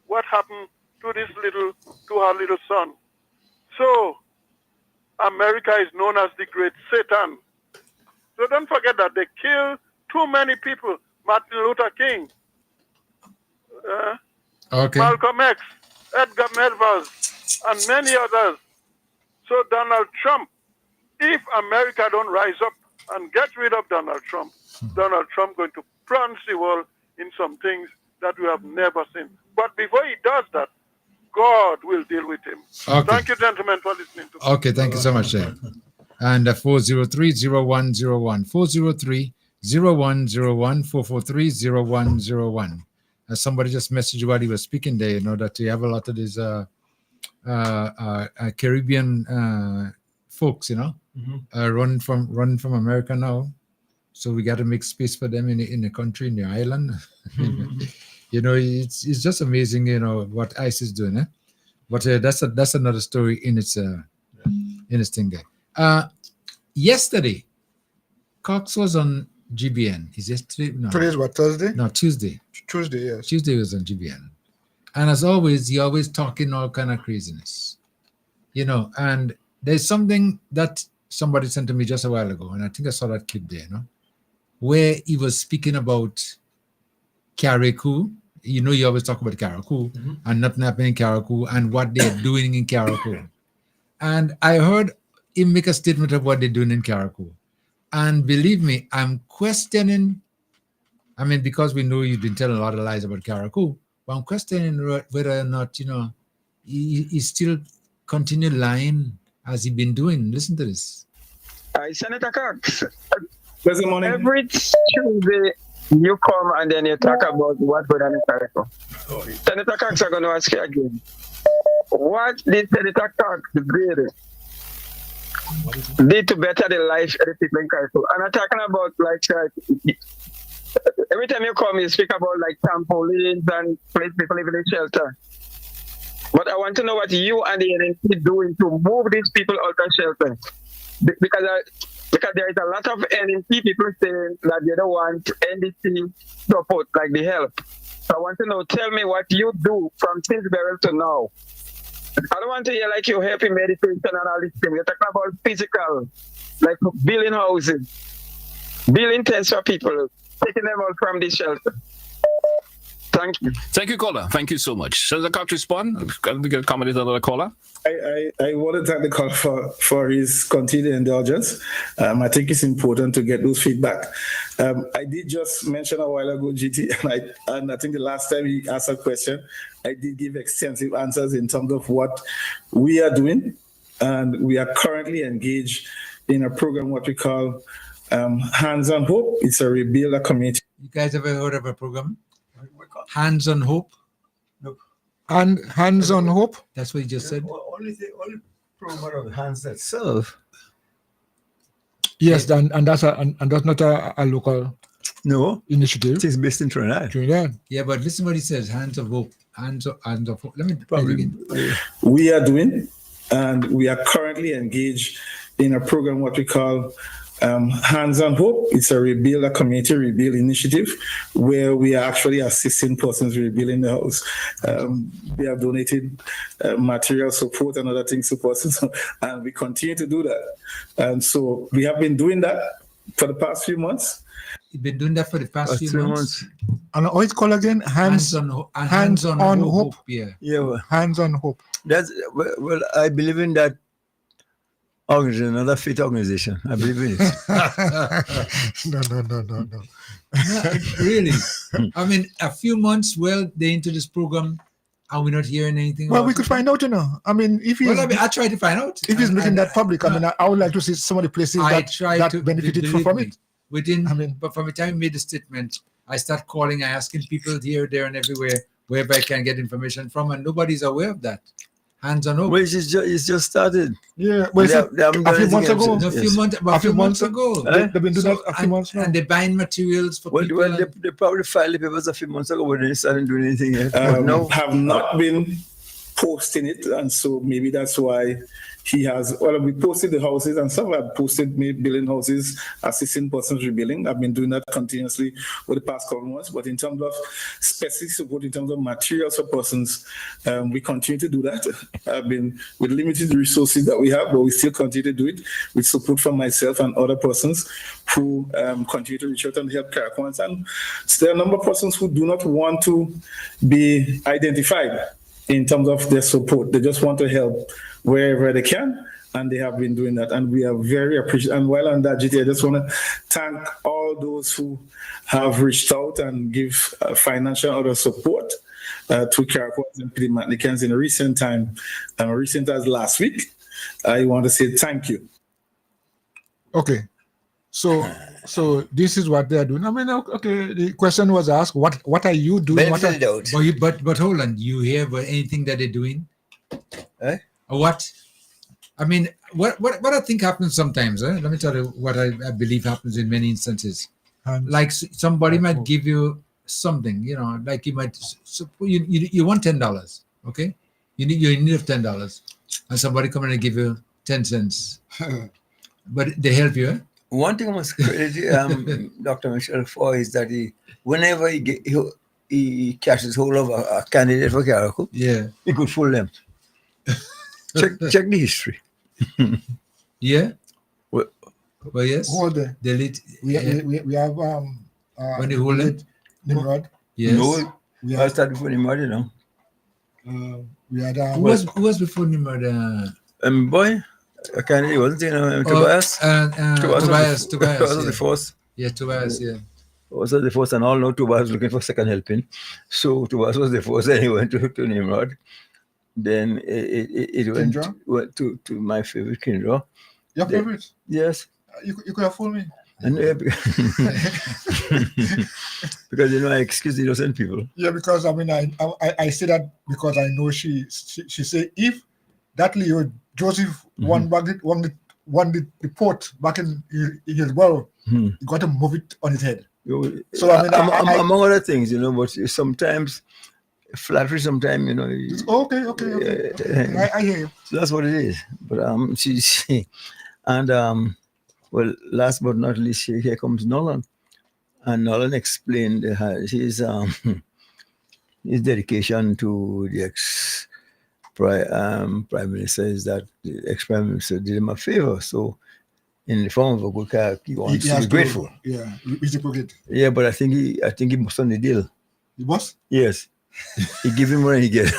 what happened to her little son. So America is known as the Great Satan. So don't forget that they killed too many people. Martin Luther King, Malcolm X, Edgar Medvers, and many others. So Donald Trump, if America don't rise up and get rid of Donald Trump going to plunge the world in some things that we have never seen. But before he does that, God will deal with him. Okay. Thank you, gentlemen, for listening to me. Okay, thank you so much, sir. And 403-0101, 403-0101, 443-0101. Somebody just messaged you while he was speaking there, that you have a lot of these Caribbean folks, running from America now. So we got to make space for them in the country, in the island. It's just amazing, what ICE is doing. But that's another story in its thing there. Yesterday, Cox was on GBN. Is yesterday? No. Today's what, Thursday? No, Tuesday. Tuesday, yes. Tuesday was on GBN. And as always, he always talking all kind of craziness. And there's something that somebody sent to me just a while ago, and I think I saw that clip there, where he was speaking about Carriacou. You always talk about Carriacou and nothing happening in Carriacou and what they're doing in Carriacou. And I heard him make a statement of what they're doing in Carriacou. And believe me, I'm questioning, because we know you've been telling a lot of lies about Carriacou, but I'm questioning whether or not, he still continue lying as he's been doing. Listen to this. Senator Cox, every Tuesday you come and then you talk about what going on in Carriacou. Senator Cox, I'm going to ask you again. What did Senator Cox did to better the life of the people in Carriacou? And I'm talking about every time you come, you speak about trampolines and place people live in the shelter. But I want to know what you and the NNC doing to move these people out of shelter. Because there is a lot of NNC people saying that they don't want NDC support, the help. So I want to know, tell me what you do from Tinsbury to now. I don't want to hear you helping meditation and all this thing. You're talking about physical, building houses, building tents for people, taking them out from this shelter. Thank you. Thank you, caller. Thank you so much. Senator Cox respond? Can we get a comment on the caller? I want to thank the caller for his continued indulgence. I think it's important to get those feedback. I did just mention a while ago, GT, and I think the last time he asked a question, I did give extensive answers in terms of what we are doing. And we are currently engaged in a program, what we call Hands on Hope. It's a rebuild a community. You guys ever heard of a program? Hands on Hope? No. And Hands on Hope? That's what you just said? Only program of Hands That Serve. Yes, and that's not a local initiative. It is based in Trinidad. Yeah, but listen what he says. Hands of Hope. Hands of Hope. Let me probably again. We are doing, and we are currently engaged in a program, what we call Hands on Hope. It's a rebuild a community rebuild initiative where we are actually assisting persons rebuilding the house. We have donated material support and other things to persons, and we continue to do that. And so we have been doing that for the past few months. You've been doing that for the past few months. And how it's called again? Hands on Hope. Yeah. Hands on Hope. That's well, I believe in that organization, another faith organization. I believe in it. No. Really? A few months, they're into this program, and we're not hearing anything. Well, we could find out, if he's... I tried to find out. If he's making that public, I would like to see some of the places that benefited from it. But from the time he made the statement, I start calling, asking people here, there, and everywhere, wherever I can get information from, and nobody's aware of that. Hands on Hope. Well, it's just started. Yeah, well, a few months ago. A few months ago. They've been doing that a few months now. And they're buying materials for people. Well, they probably filed the papers a few months ago, but they started doing anything yet. Have not been posting it, and so maybe that's why he has. Well, we posted the houses and stuff. I've posted me building houses, assisting persons rebuilding. I've been doing that continuously for the past couple of months. But in terms of specific support, in terms of materials for persons, we continue to do that. I've been with limited resources that we have, but we still continue to do it with support from myself and other persons who continue to reach out and help Carriacouans. And there are a number of persons who do not want to be identified in terms of their support. They just want to help wherever they can. And they have been doing that, and we are very appreciative. And while on that, GT, I just want to thank all those who have reached out and give financial and other support to Caracoas and Pidimantlicans in recent time, recent as last week. I want to say thank you. Okay, so this is what they are doing. I mean, okay, the question was asked, what are you doing? But hold on, you hear about anything that they're doing? Eh? Or what? I mean, what I think happens sometimes, let me tell you what I believe happens in many instances. Like somebody might give you something, like you might, you want $10, okay? You're in need of $10, and somebody come in and give you 10 cents. But they help you, eh? One thing I must credit Dr. Michel for is that whenever he catches hold of a candidate for Caraco, he could fool them. Check the history. Yeah. Well, yes. Hold on. We have when they hold them? Nimrod. Yes. No, I started before Nimrod, We had who was before Nimrod? Boy, a candidate wasn't Tobias. Tobias was the first. Yeah, Tobias. Yeah. Was the first, and all know Tobias was looking for second helping. So Tobias was the first, and he went to Nimrod. Then it went to my favorite Kindra. Your favorite? Yes. You could have fooled me. And, because I excuse the innocent people. Yeah, because I mean I say that because I know she said if that Leo Joseph won the port back in Hillsborough, you got to move it on his head. So I mean among other things, but sometimes flattery, sometimes okay. I hear you. So that's what it is. But she and well, last but not least, here comes Nolan, and Nolan explained his dedication to the Prime Minister is that the ex-Prime Minister did him a favor. So, in the form of a good character, he wants to be grateful. Yeah, he's a pocket. Yeah, but I think he must on the deal. He was? Yes. He give him more than he get.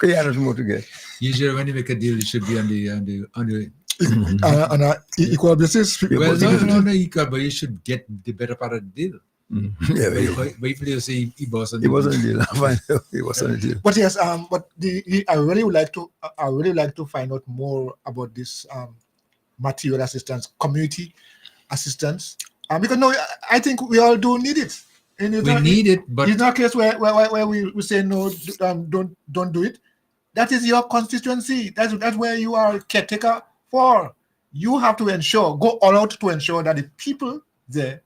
He had more to get. Usually, when you make a deal, it should be on the on an equal basis. Well, no equal, but you should get the better part of the deal. Yeah, but if you say he was on the deal, he was on the deal. But yes, but I really would like to find out more about this material assistance, community assistance, because no, I think we all do need it. And we need it, but it's not a case where we say no, don't do it. That is your constituency. That's where you are a caretaker for. You have to go all out to ensure that the people there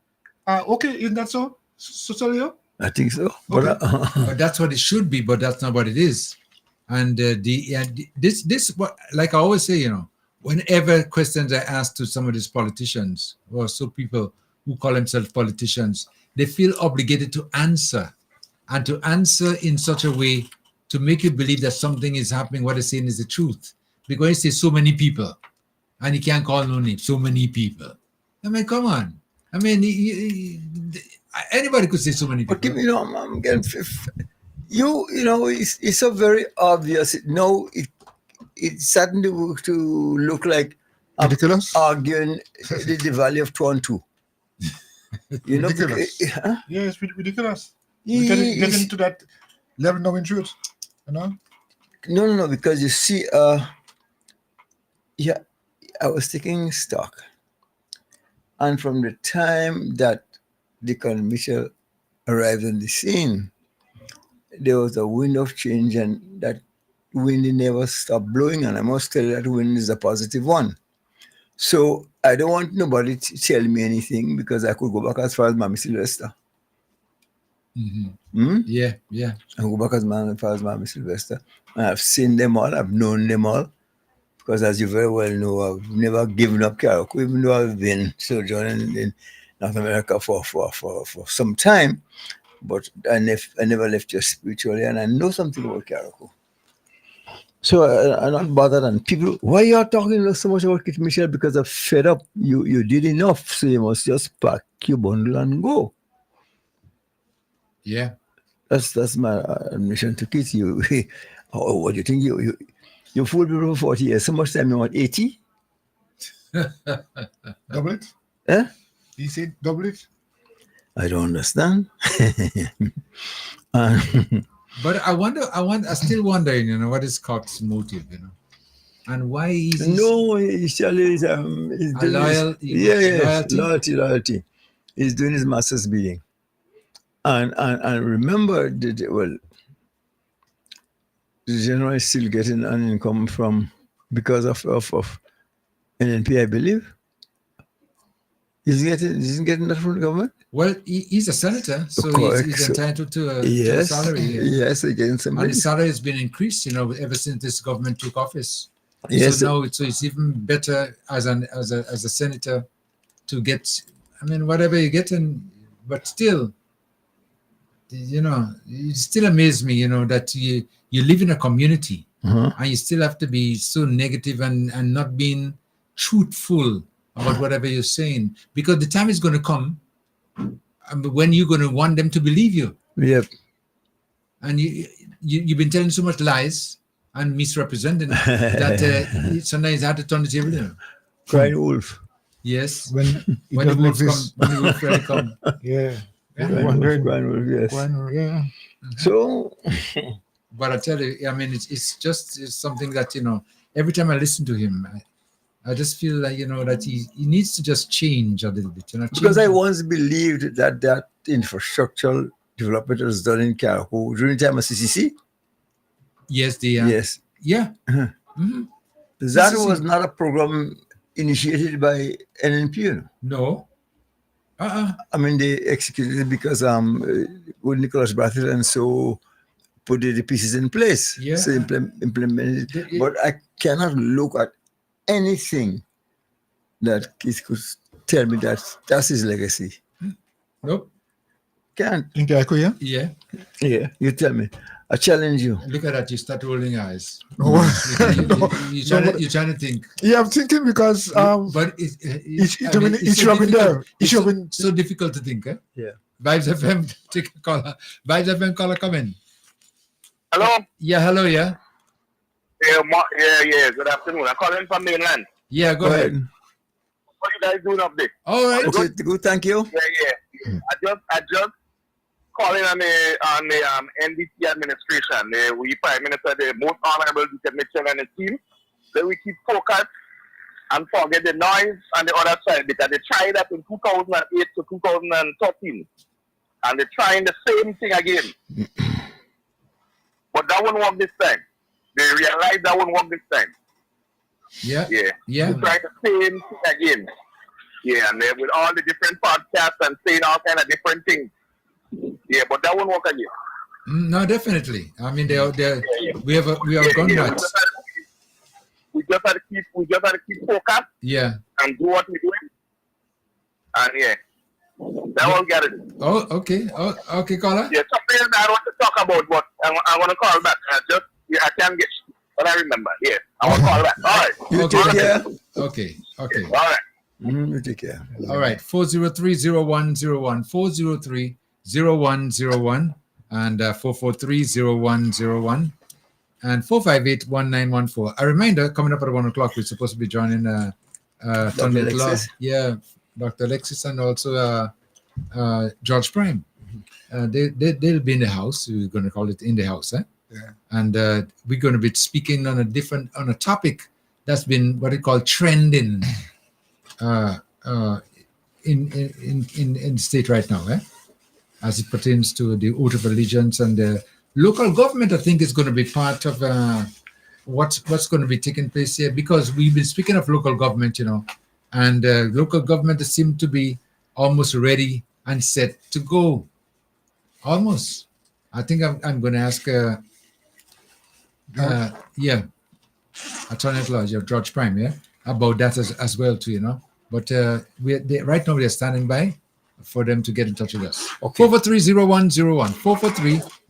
are okay. Isn't that so, Solio? I think so. Okay. But that's what it should be, but that's not what it is. And this like I always say, whenever questions are asked to some of these politicians or so people who call themselves politicians, they feel obligated to answer, and to answer in such a way to make you believe that something is happening, what they're saying is the truth. Because you say so many people, and you can't call no name, so many people. I mean, come on. I mean, anybody could say so many people. But I'm getting it's so very obvious. No, it's starting to look like ridiculous. Arguing the value of 2 and 2. Ridiculous. Yeah, it's ridiculous. We get into that level now in truth, No, because you see, I was taking stock, and from the time that Deacon Mitchell arrived on the scene, there was a wind of change, and that wind never stopped blowing, and I must tell you that wind is a positive one. So I don't want nobody to tell me anything, because I could go back as far as Mammy Sylvester. Mm-hmm. Yeah. I go back as far as Mammy Sylvester. I've seen them all, I've known them all, because as you very well know, I've never given up Caraco, even though I've been sojourning in North America for some time, but I never left you spiritually, and I know something about Caraco. So I'm not bothered, and people, why you are talking so much about Kit Michelle? Because I'm fed up. You did enough, so you must just pack your bundle and go. Yeah. That's my admission to Kit. What do you think? You fool people for 40 years. So much time you want? 80? Double it? Eh? He said double it? I don't understand. But I still wonder, you know, what is Scott's motive, you know, and why is he no, he's doing loyalty. He's doing his master's bidding, and remember that the general is still getting an income from because of NNP, I believe. He's getting that from the government. Well, he's a senator, so he's entitled to a salary. Yes, again, and his salary has been increased, you know, ever since this government took office. Yes. So now it's even better as a senator to get. I mean, whatever you get, but still, you know, it still amazes me, you know, that you live in a community and you still have to be so negative and not being truthful about whatever you're saying, because the time is going to come when you're going to want them to believe you. Yep. And you've been telling so much lies and misrepresenting that sometimes it's hard to turn the table down. Crying wolf. Yes. When the wolf really come. Yeah. Crying wolf, yes. Yeah. So, but I tell you, I mean, it's something that, you know, every time I listen to him, I just feel like, you know, that he needs to just change a little bit. You know, because I once believed that infrastructural development was done in Caracol during the time of CCC. Yes, yes. Yeah. Mm-hmm. That CCC. was not a program initiated by NNP. No. I mean, they executed it because with Nicholas Brathwaite and so put the pieces in place. Yeah. So implemented it. But I cannot look at anything that he could tell me that's his legacy. Nope. Can't. In Caracol, yeah? Yeah. Yeah. You tell me. I challenge you. Look at that. You start rolling eyes. No. You're trying to think. Yeah, I'm thinking because but it should have been there. It should have been so difficult to think, eh? Yeah. Vibes FM, take a caller. Vibes FM caller, come in. Hello? Yeah, hello, yeah. Yeah. Good afternoon. I'm calling from mainland. Yeah, go ahead. What are you guys doing up there? All right. Good, thank you. Yeah. I just calling on the NDC administration. We Prime Minister, the most honorable Mitchell and his team. Then we keep focused and forget the noise on the other side, because they tried that in 2008 to 2013, and they're trying the same thing again. But that won't work this time. They realize that won't work this time. Yeah. They're trying the same thing again. Yeah, and with all the different podcasts and saying all kind of different things. Yeah, but that won't work again. No, definitely. I mean, we have gone mad. We just have to keep focused. Yeah. And do what we're doing. And yeah, that will get it. Oh, okay. Okay, caller. Yeah, something that I want to talk about, but I'm gonna call back. I can't get, but I remember. Yeah, I want to call back. All right. You take care. Okay. All right. You take care. All right. 403-0101. 403-0101 and 443-0101 and 458-1914. A reminder, coming up at 1 o'clock, we're supposed to be joining Dr. Alexis. Yeah, Dr. Alexis and also George Prime. They'll be in the house. We're going to call it In the House. Yeah. And we're going to be speaking on a topic that's been what they call trending in the state right now, as it pertains to the oath of allegiance and the local government. I think is going to be part of what's going to be taking place here, because we've been speaking of local government, you know, and local government seem to be almost ready and set to go. Almost. I think I'm going to ask, Attorney at Law, George Prime, about that as well too, you know. But right now we are standing by for them to get in touch with us. Okay. 443-0101,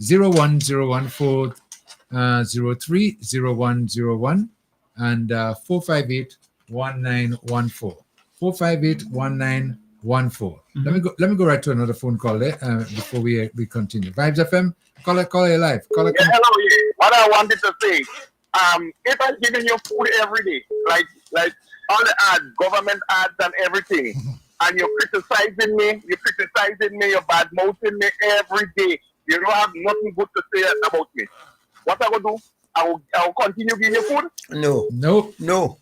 443-0101, 403-0101, and 458-1914. 458-1914. Let me go right to another phone call there before we continue. Vibes FM, call it live. Hello. What I wanted to say, if I'm giving you food every day, like all the ads, government ads and everything, and you're criticizing me, you're bad mouthing me every day. You don't have nothing good to say about me. What I will do? I will continue giving you food. No. No.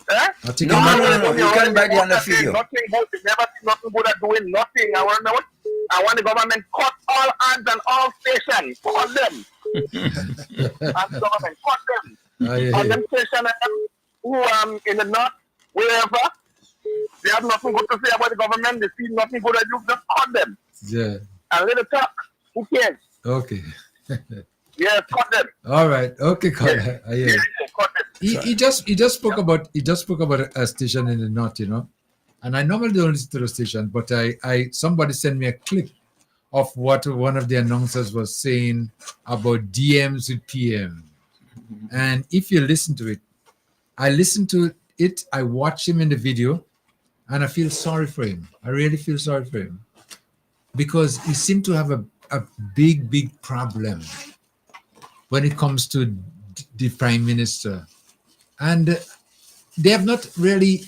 Eh? No. You can't buy the other figure. Nothing good. You never see nothing good at doing nothing. I want the government cut all ads and all stations. Cut them. And the government cut them. On them stations who in the north, wherever, they have nothing good to say about the government. They see nothing good at you. Just cut them. Yeah. And let it talk. Who cares? Okay. Yeah, cut them. All right. Okay, cut them. Yeah, cut them. He just spoke about a station in the north, and I normally don't listen to the station, but I somebody sent me a clip of what one of the announcers was saying about DMs with PM, and if you listen to it, I listened to it, I watched him in the video, and I feel sorry for him. I really feel sorry for him because he seemed to have a big problem when it comes to the prime minister. And they have not really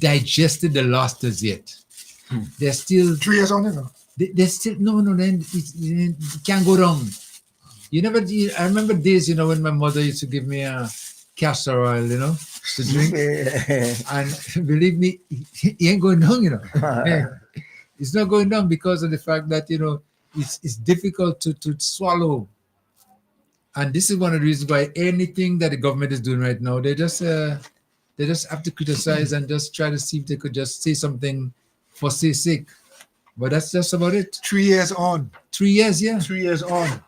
digested the losses yet. They're still 3 years on, They're still then it can't go wrong. I remember days, when my mother used to give me a castor oil, to drink. And believe me, it ain't going down, It's not going down because of the fact that, it's difficult to swallow. And this is one of the reasons why anything that the government is doing right now, they just have to criticize and just try to see if they could just say something for say's sake. But that's just about it. 3 years on. 3 years, yeah. 3 years on.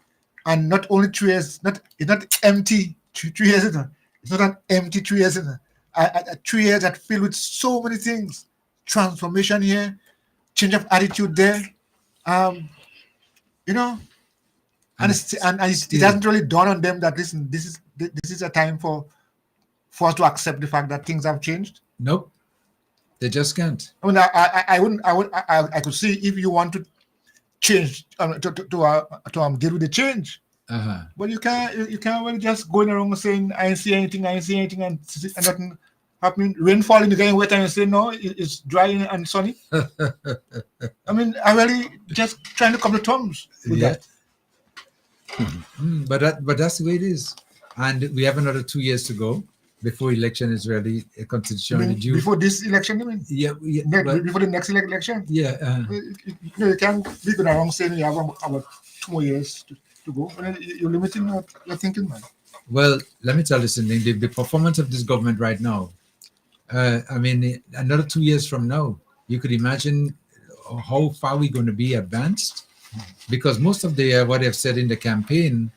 And not only 3 years, it's not empty 3 years, it's not an empty 3 years. 3 years that filled with so many things. Transformation here, change of attitude there. And it hasn't really dawned on them that listen, this is a time for us to accept the fact that things have changed. Nope, they just can't. I mean, I could see if you want to change to deal with the change, but you can't really just going around saying I ain't see anything, and nothing happening. Rain falling, you getting wet, and you say no, it's dry and sunny. I mean, I really just trying to come to terms with that. But that's the way it is, and we have another 2 years to go before election is really constitutionally due. Before this election, I mean, before the next election. Yeah, you can't be going around saying you have about 2 more years to go. You're limiting what you're thinking, man. Well, let me tell you something. The performance of this government right now, I mean, another 2 years from now, you could imagine how far we're going to be advanced. Because most of the what they've said in the campaign,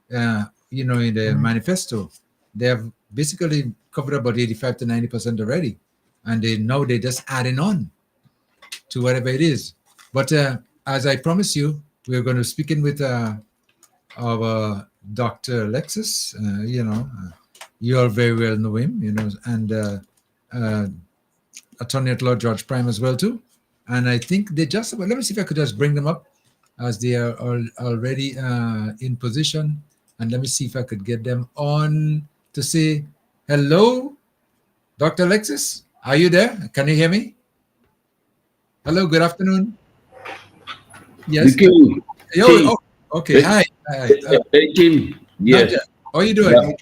in the manifesto, they have basically covered about 85 to 90% already, and they're just adding on to whatever it is. But as I promised you, we're going to speak in with our Dr. Alexis. You all very well know him, and Attorney at Law George Prime as well too. And I think they just let me see if I could just bring them up, as they are already in position. And let me see if I could get them on to say hello. Dr. Alexis, are you there? Can you hear me? Hello, good afternoon. Yes. King. Okay. Hi. Hey, Kim. Yes. How are you doing?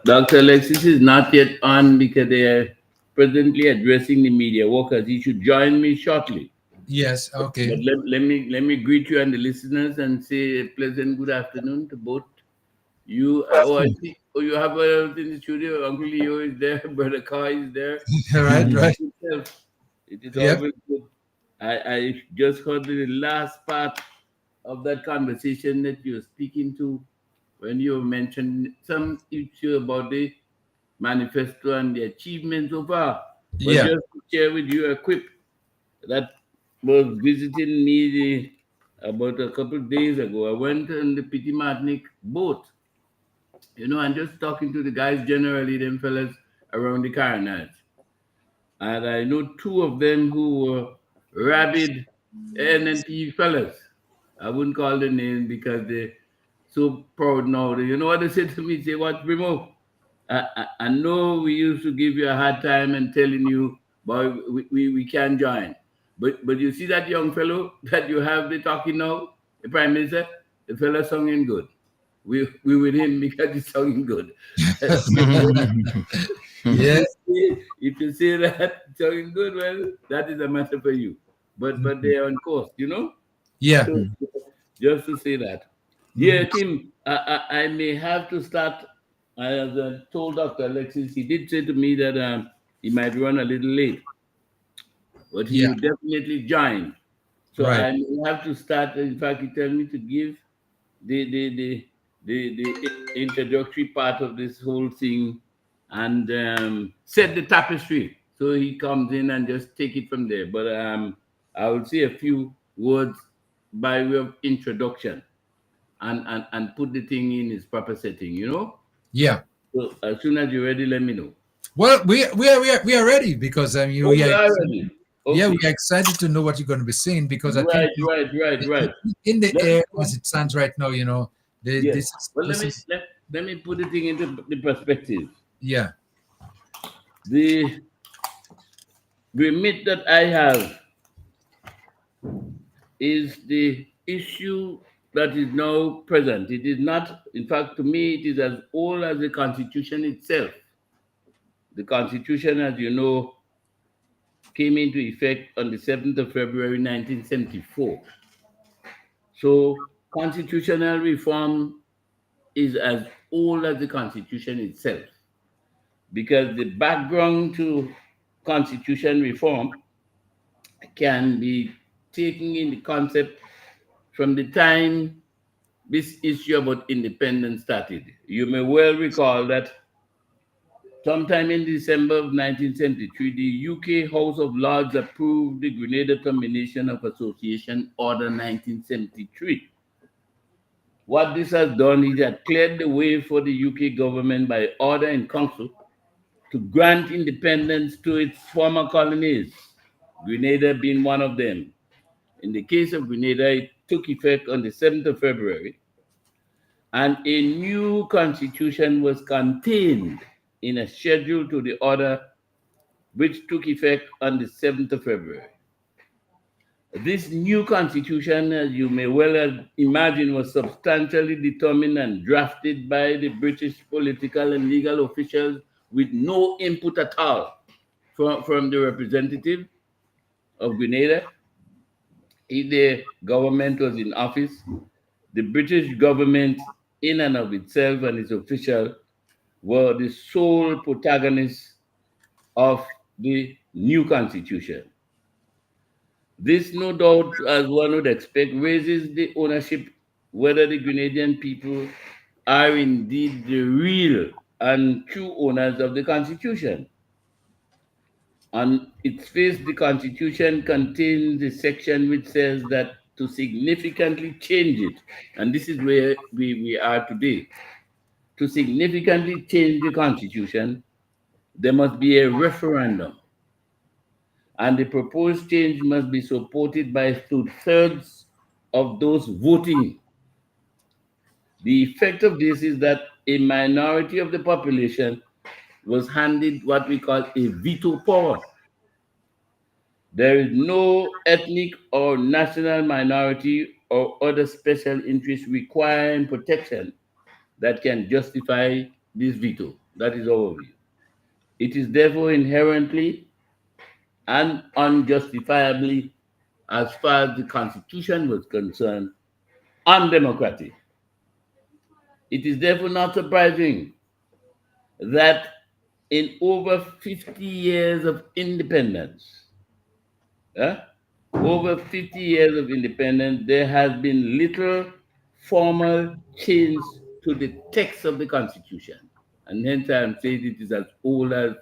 Dr. Alexis is not yet on because they are presently addressing the media workers. He should join me shortly. Yes, okay. But let me greet you and the listeners and say a pleasant good afternoon to both you. I see. You have in the studio. Uncle Leo is there. Brother Kai is there. Right. It is always good. I just heard the last part of that conversation that you're speaking to when you mentioned some issue about the manifesto and the achievements so far. But just to share with you a quip that was visiting me about a couple of days ago. I went on the Pity Martinique boat, and just talking to the guys generally, them fellas around the Carolinas. And I know two of them who were rabid NNP fellas. I wouldn't call the name because they so proud now. You know what they say to me? Say, what, Primo? I know we used to give you a hard time and telling you, boy, we can't join. But you see that young fellow that you have the talking now, the Prime Minister, the fellow singing good. We with him because he's singing good. Yeah. If you say that singing good, well, that is a matter for you. But they are on course, you know? Yeah. So, just to say that. Yeah, Kim, I may have to start. As I told Dr. Alexis, he did say to me that he might run a little late, but he will definitely join. So Right. I may have to start. In fact, he told me to give the introductory part of this whole thing and set the tapestry. So he comes in and just take it from there. But I will say a few words by way of introduction and put the thing in its proper setting, you know? Yeah. So as soon as you're ready, let me know. Well, we are ready because I mean Oh, we you are are ready. Okay. yeah, we are excited to know what you're going to be saying because I think Right. in the air as it stands right now, you know, Yes. Well, this is let me put the thing into the perspective. yeah. The remit that I have is the issue that is now present. It is not, in fact, to me, it is as old as the Constitution itself. The Constitution, as you know, came into effect on the 7th of February 1974. So constitutional reform is as old as the Constitution itself because the background to constitution reform can be taken in the concept from the time this issue about independence started. You may well recall that sometime in December of 1973, the UK House of Lords approved the Grenada Termination of Association Order 1973. What this has done is it cleared the way for the UK government by order in council to grant independence to its former colonies, Grenada being one of them. In the case of Grenada, it took effect on the 7th of February, and a new constitution was contained in a schedule to the order which took effect on the 7th of February. This new constitution, as you may well imagine, was substantially determined and drafted by the British political and legal officials with no input at all from the representative of Grenada. If the government was in office, the British government in and of itself and its officials were the sole protagonists of the new constitution. This, no doubt, as one would expect, raises the ownership whether the Grenadian people are indeed the real and true owners of the Constitution. On its face, the Constitution contains a section which says that to significantly change it, and this is where we are today, to significantly change the Constitution, there must be a referendum. And the proposed change must be supported by 2/3 of those voting. The effect of this is that a minority of the population was handed what we call a veto power. There is no ethnic or national minority or other special interest requiring protection that can justify this veto. That is our view. It is therefore inherently and unjustifiably, as far as the Constitution was concerned, undemocratic. It is therefore not surprising that in over 50 years of independence, over 50 years of independence, there has been little formal change to the text of the Constitution. And hence I'm saying it is as old as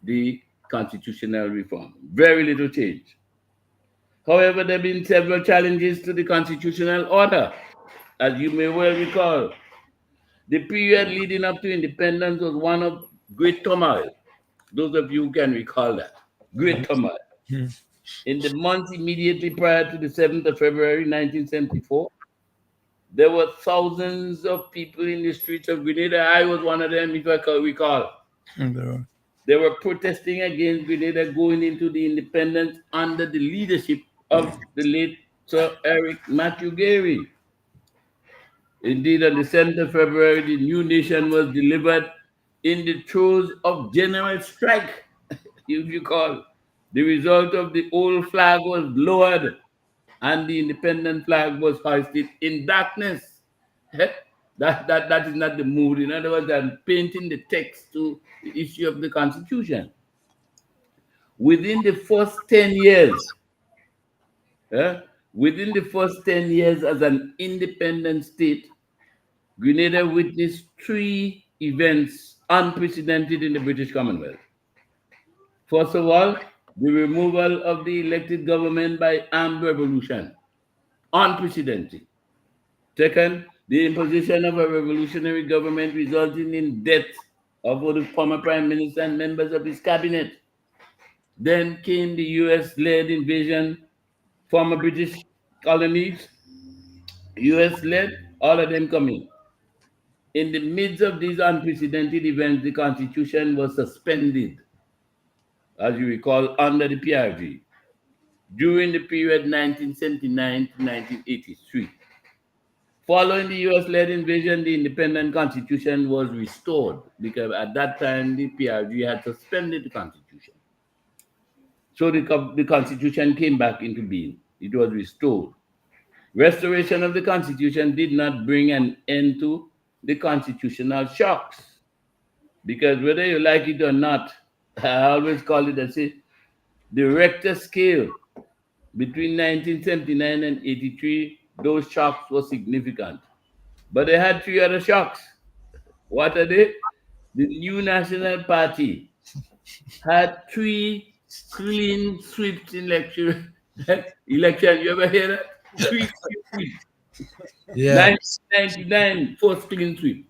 the constitutional reform. Very little change. However, there have been several challenges to the constitutional order. As you may well recall, the period leading up to independence was one of great turmoil. Those of you who can recall that. Great turmoil. In the months immediately prior to the 7th of February 1974, There were thousands of people in the streets of Grenada. I was one of them, if I can recall. They were protesting against Grenada going into the independence under the leadership of the late Sir Eric Matthew Gary. Indeed, on the 7th of February, the new nation was delivered in the throes of general strike, if you call. The result of the old flag was lowered and the independent flag was hoisted in darkness. That is not the mood. In other words, I'm painting the text to the issue of the Constitution. Within the first 10 years, as an independent state, Grenada witnessed 3 events unprecedented in the British Commonwealth. First of all, the removal of the elected government by armed revolution, unprecedented. Second, the imposition of a revolutionary government resulting in death of the former prime minister and members of his cabinet. Then came the US-led invasion, former British colonies, US-led, all of them coming. In the midst of these unprecedented events, the Constitution was suspended, as you recall, under the PRG during the period 1979 to 1983. Following the US-led invasion, the independent Constitution was restored because at that time the PRG had suspended the Constitution. So the Constitution came back into being. It was restored. Restoration of the Constitution did not bring an end to the constitutional shocks. Because whether you like it or not, I always call it, I say, the Richter scale between 1979 and 83, those shocks were significant. But they had 3 other shocks. What are they? The new National Party had 3 clean sweeps election. You ever hear that? 3 sweeps. Yeah. 1999, first clean sweep.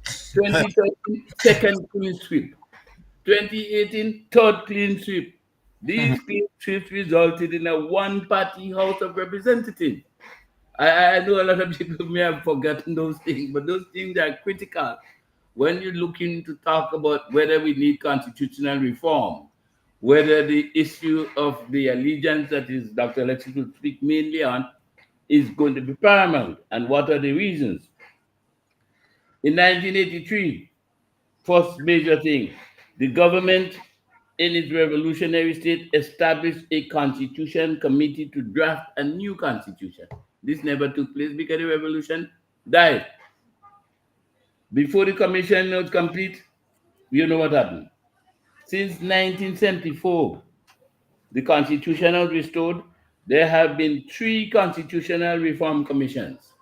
2013, second clean sweep. 2018, third clean sweep. These clean sweeps resulted in a one-party House of Representatives. I know a lot of people may have forgotten those things, but those things are critical when you're looking to talk about whether we need constitutional reform, whether the issue of the allegiance that is Dr. Alexis will speak mainly on is going to be paramount, and what are the reasons. In 1983, first major thing, the government in its revolutionary state established a constitution committee to draft a new constitution. This never took place because the revolution died. Before the commission was complete, you know what happened. Since 1974, the constitution was restored. There have been 3 constitutional reform commissions,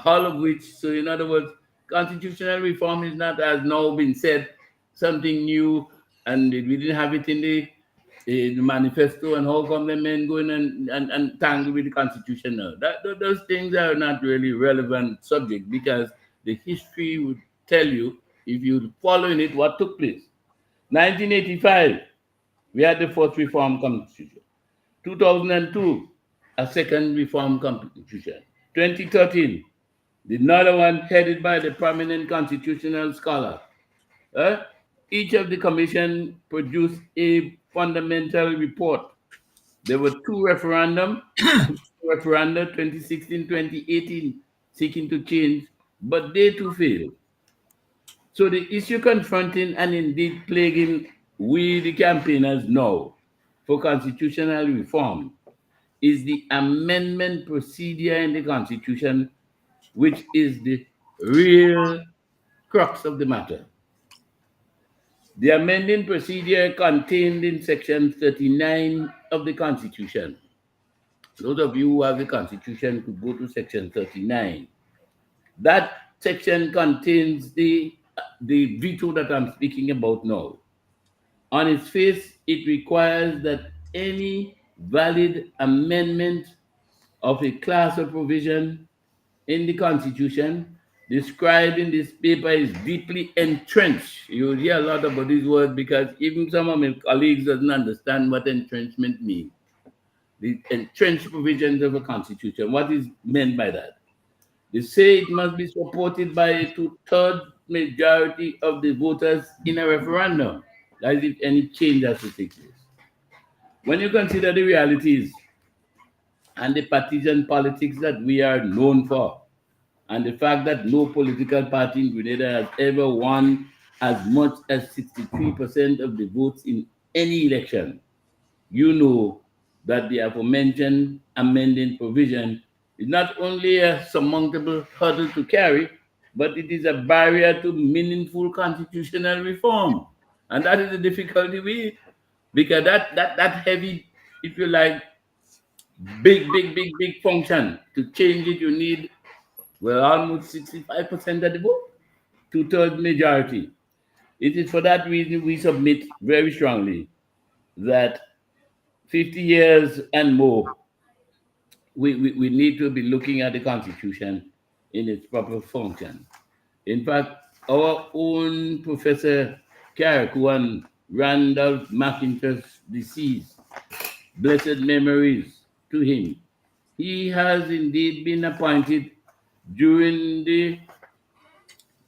all of which, so in other words, constitutional reform is not, as now been said, something new, and we didn't have it in the manifesto, and how come the men going and tangle with the constitution now? Those things are not really relevant subject because the history would tell you, if you're following it, what took place. 1985, we had the first reform constitution. 2002, a second reform constitution. 2013, another one headed by the prominent constitutional scholar. Each of the commission produced a fundamental report. There were 2 referenda, 2016, 2018, seeking to change, but they too failed. So the issue confronting and indeed plaguing we, the campaigners, now for constitutional reform is the amendment procedure in the Constitution, which is the real crux of the matter. The amending procedure contained in Section 39 of the Constitution. Those of you who have the Constitution could go to Section 39. That section contains the veto that I'm speaking about now. On its face, it requires that any valid amendment of a class of provision in the Constitution described in this paper is deeply entrenched. You will hear a lot about these words because even some of my colleagues doesn't understand what entrenchment means. The entrenched provisions of a Constitution, what is meant by that? They say it must be supported by a 2/3 majority of the voters in a referendum, as if any change has to take place. When you consider the realities and the partisan politics that we are known for, and the fact that no political party in Grenada has ever won as much as 63% of the votes in any election, you know that the aforementioned amending provision is not only a surmountable hurdle to carry, but it is a barrier to meaningful constitutional reform. And that is the difficulty with it. Because that heavy, if you like, big function, to change it, you need, well, almost 65% of the vote, 2/3 majority. It is for that reason we submit very strongly that 50 years and more, we need to be looking at the Constitution in its proper function. In fact, our own Professor Carrick, Randolph McIntosh, deceased, blessed memories to him, he has indeed been appointed during the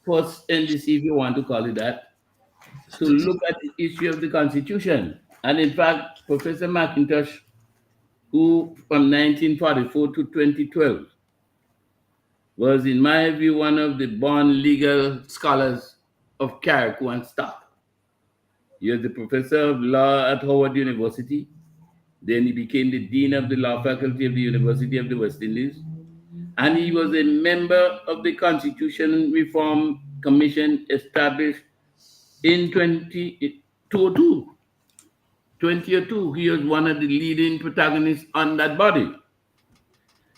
first NDC, if you want to call it that, to look at the issue of the Constitution. And in fact, Professor McIntosh, who from 1944 to 2012 was, in my view, one of the born legal scholars of Carrick and stock. He was the professor of law at Howard University. Then he became the dean of the law faculty of the University of the West Indies. And he was a member of the Constitution Reform Commission established in 2002. 2002, he was one of the leading protagonists on that body.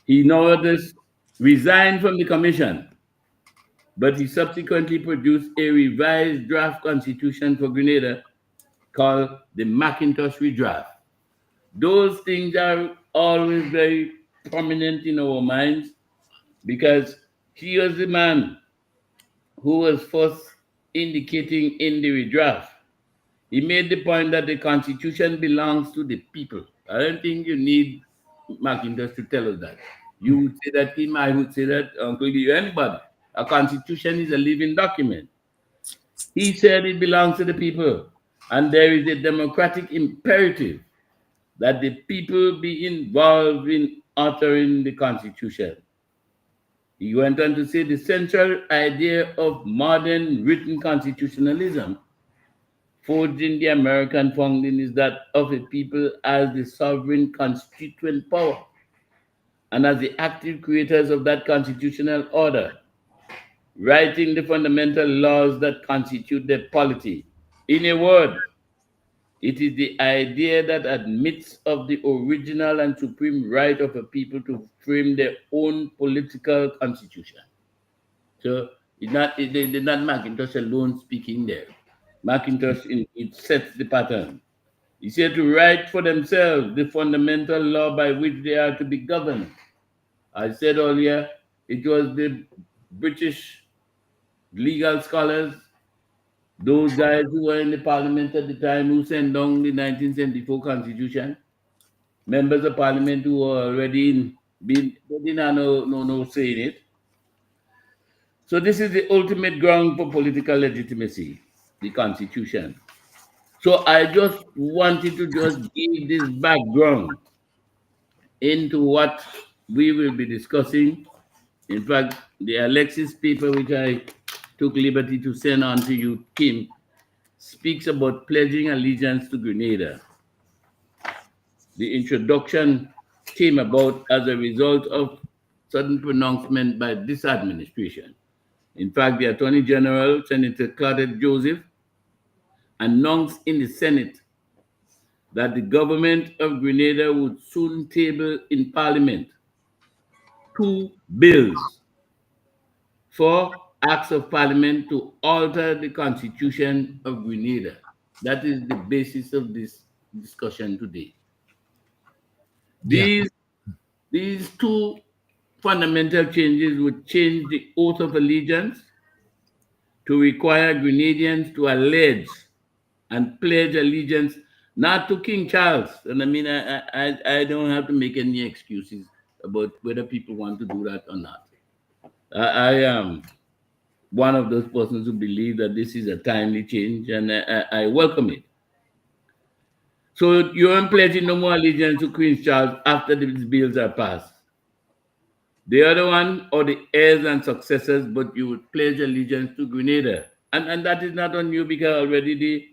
He nowadays resigned from the commission, but he subsequently produced a revised draft constitution for Grenada called the Macintosh Redraft. Those things are always very prominent in our minds because he was the man who was first indicating in the redraft. He made the point that the Constitution belongs to the people. I don't think you need Macintosh to tell us that. You would say that him, I would say that Uncle you, anybody. A Constitution is a living document. He said it belongs to the people, and there is a democratic imperative that the people be involved in authoring the Constitution. He went on to say the central idea of modern written constitutionalism forged in the American founding is that of a people as the sovereign constituent power and as the active creators of that constitutional order, writing the fundamental laws that constitute their polity. In a word, it is the idea that admits of the original and supreme right of a people to frame their own political constitution. So it's not Macintosh alone speaking there. Macintosh, it sets the pattern. He said to write for themselves the fundamental law by which they are to be governed. I said earlier, it was the British legal scholars, those guys who were in the parliament at the time who sent down the 1974 constitution, members of parliament who were already they didn't have no say in it. So this is the ultimate ground for political legitimacy, the constitution. So I just wanted to just give this background into what we will be discussing. In fact, the Alexis paper, which I took liberty to send on to you, Kim, speaks about pledging allegiance to Grenada. The introduction came about as a result of sudden pronouncement by this administration. In fact, the Attorney General, Senator Claudette Joseph, announced in the Senate that the government of Grenada would soon table in Parliament 2 bills for acts of Parliament to alter the Constitution of Grenada. That is the basis of this discussion today. These 2 fundamental changes would change the oath of allegiance to require Grenadians to allege and pledge allegiance not to King Charles. And I mean, I don't have to make any excuses about whether people want to do that or not. I am one of those persons who believe that this is a timely change, and I welcome it. So you aren't pledging no more allegiance to Queen Charles after these bills are passed. The other one, or the heirs and successors, but you would pledge allegiance to Grenada. And that is not on you, because already the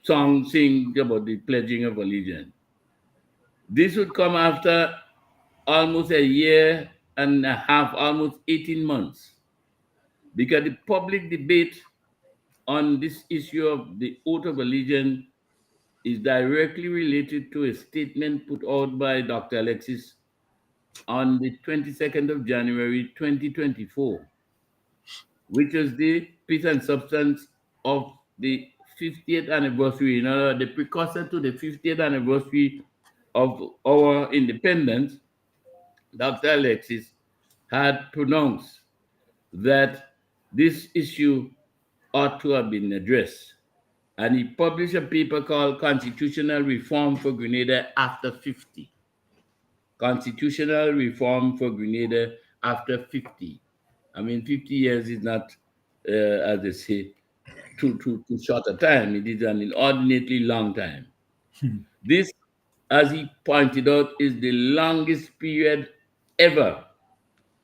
song sings about the pledging of allegiance. This would come after almost a year and a half, almost 18 months, because the public debate on this issue of the oath of allegiance is directly related to a statement put out by Dr. Alexis on the 22nd of January 2024, which is the piece and substance of the 50th anniversary, the precursor to the 50th anniversary of our independence. Dr. Alexis had pronounced that this issue ought to have been addressed. And he published a paper called Constitutional Reform for Grenada After 50. Constitutional Reform for Grenada After 50. I mean, 50 years is not, as they say, too short a time. It is an inordinately long time. This, as he pointed out, is the longest period ever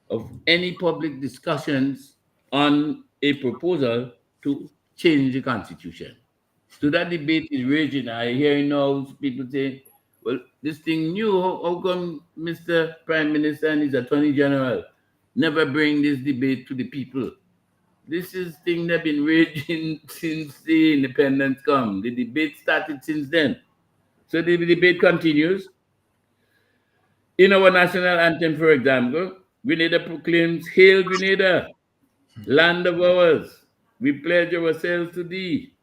of any public discussions on a proposal to change the Constitution. So that debate is raging. I hear now people say, well, this thing new, how come Mr. Prime Minister and his Attorney General never bring this debate to the people? This is thing that been raging since the independence come. The debate started since then. So the debate continues. In our national anthem, for example, Grenada proclaims, "Hail Grenada, land of ours, we pledge ourselves to thee."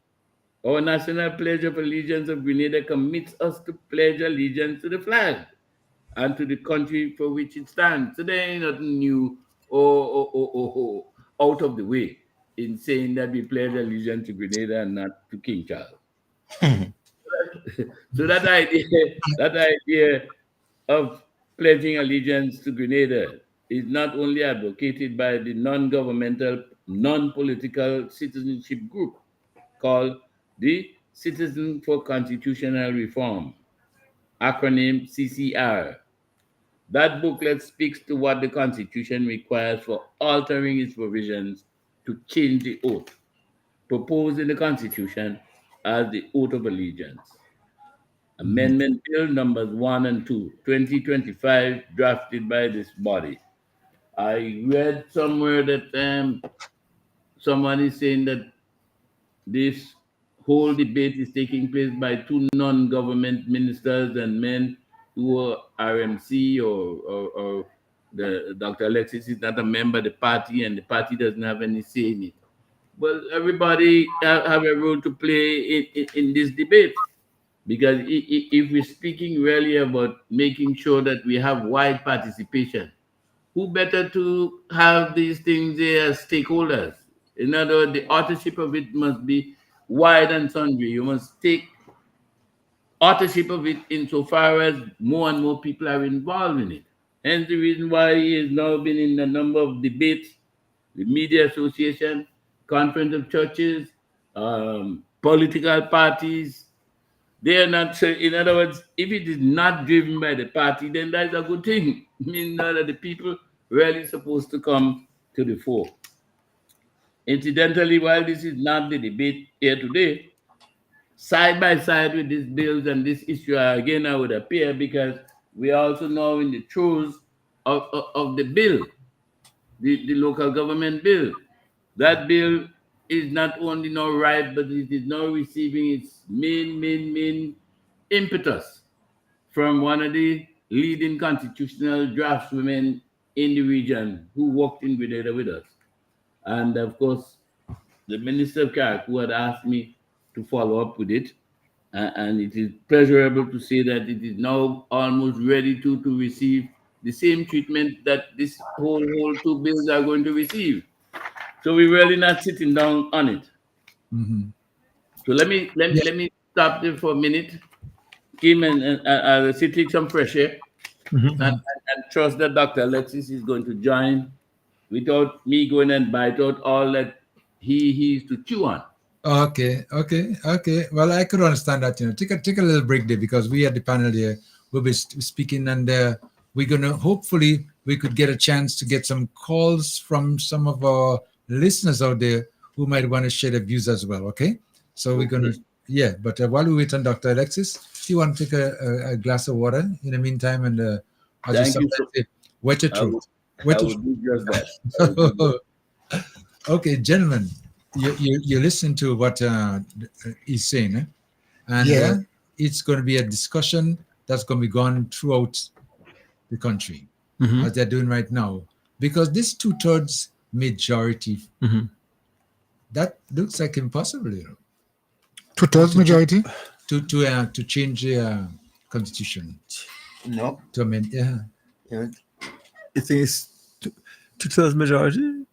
Our national pledge of allegiance of Grenada commits us to pledge allegiance to the flag and to the country for which it stands. So there ain't nothing new or out of the way in saying that we pledge allegiance to Grenada and not to King Charles. So that idea of pledging allegiance to Grenada is not only advocated by the non-governmental, non-political citizenship group called the Citizen for Constitutional Reform, acronym CCR. That booklet speaks to what the Constitution requires for altering its provisions to change the oath proposed in the Constitution as the Oath of Allegiance. Amendment Bill numbers 1 and 2, 2025, drafted by this body. I read somewhere that someone is saying that this whole debate is taking place by two non-government ministers and men who are RMC or the Dr. Alexis is not a member of the party and the party doesn't have any say in it. Well, everybody have a role to play in this debate, because if we're speaking really about making sure that we have wide participation, who better to have these things there as stakeholders? In other words, the authorship of it must be wide and sundry. You must take authorship of it insofar as more and more people are involved in it. Hence the reason why he has now been in a number of debates, the Media Association, Conference of Churches, political parties. They are not, in other words, if it is not driven by the party, then that's a good thing. I mean, that the people really supposed to come to the fore. Incidentally, while this is not the debate here today, side by side with these bills and this issue, again, I would appear, because we are also now in the throes of the bill, the local government bill. That bill is not only now ripe, but it is now receiving its main impetus from one of the leading constitutional draftswomen in the region who worked in Grenada with us. And of course, the Minister of Carrick had asked me to follow up with it. And it is pleasurable to say that it is now almost ready to receive the same treatment that this whole two bills are going to receive. So we're really not sitting down on it. Mm-hmm. So let me stop there for a minute, Kim, and take some fresh air, and trust that Dr. Alexis is going to join without me going and bite out all that he used to chew on. Okay. Well, I could understand that. Take a little break there, because we at the panel here will be speaking, and we're gonna hopefully we could get a chance to get some calls from some of our listeners out there who might want to share their views as well. Okay, so we're gonna but while we wait on Dr. Alexis, do you want to take a glass of water in the meantime, and as Thank you. wet your throat. I will do just that. Okay, gentlemen, you listen to what he's saying, and it's going to be a discussion that's going to be gone throughout the country, as they're doing right now, because this 2/3 majority, that looks like impossible, 2/3 majority to change the constitution. No, to amend. I think it's 2/3 majority.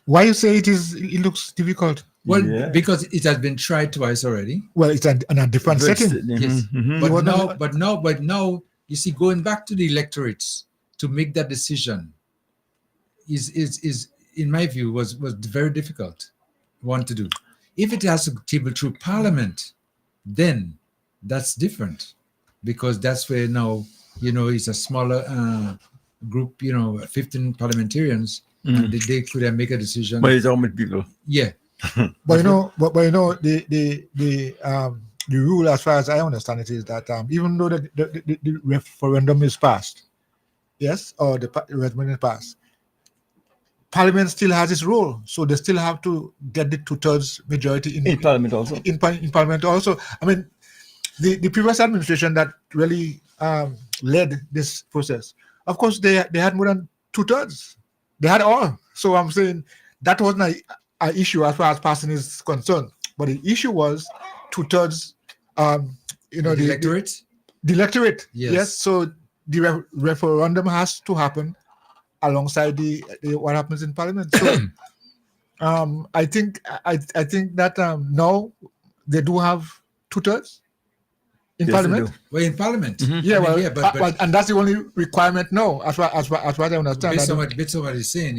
Why you say it looks difficult? Well, because it has been tried twice already. Well, it's in a different setting. Yes, but now you see, going back to the electorates to make that decision is in my view was very difficult one to do. If it has to table through Parliament, then that's different, because that's where now it's a smaller group, 15 parliamentarians, and they could make a decision. But it's how many people? Yeah. But the rule, as far as I understand it, is that even though the referendum is passed, or the referendum is passed, Parliament still has its role, so they still have to get the 2/3 majority in Parliament also. In Parliament also. I mean, the previous administration that really led this process, of course, they had more than 2/3. They had all. So I'm saying that wasn't an issue as far as passing is concerned. But the issue was 2/3. The electorate. The electorate. Yes. So the referendum has to happen alongside the what happens in Parliament. So I think that now they do have 2/3 in Parliament. Well, in Parliament. But and that's the only requirement now, as far as I understand. Based on what he's saying,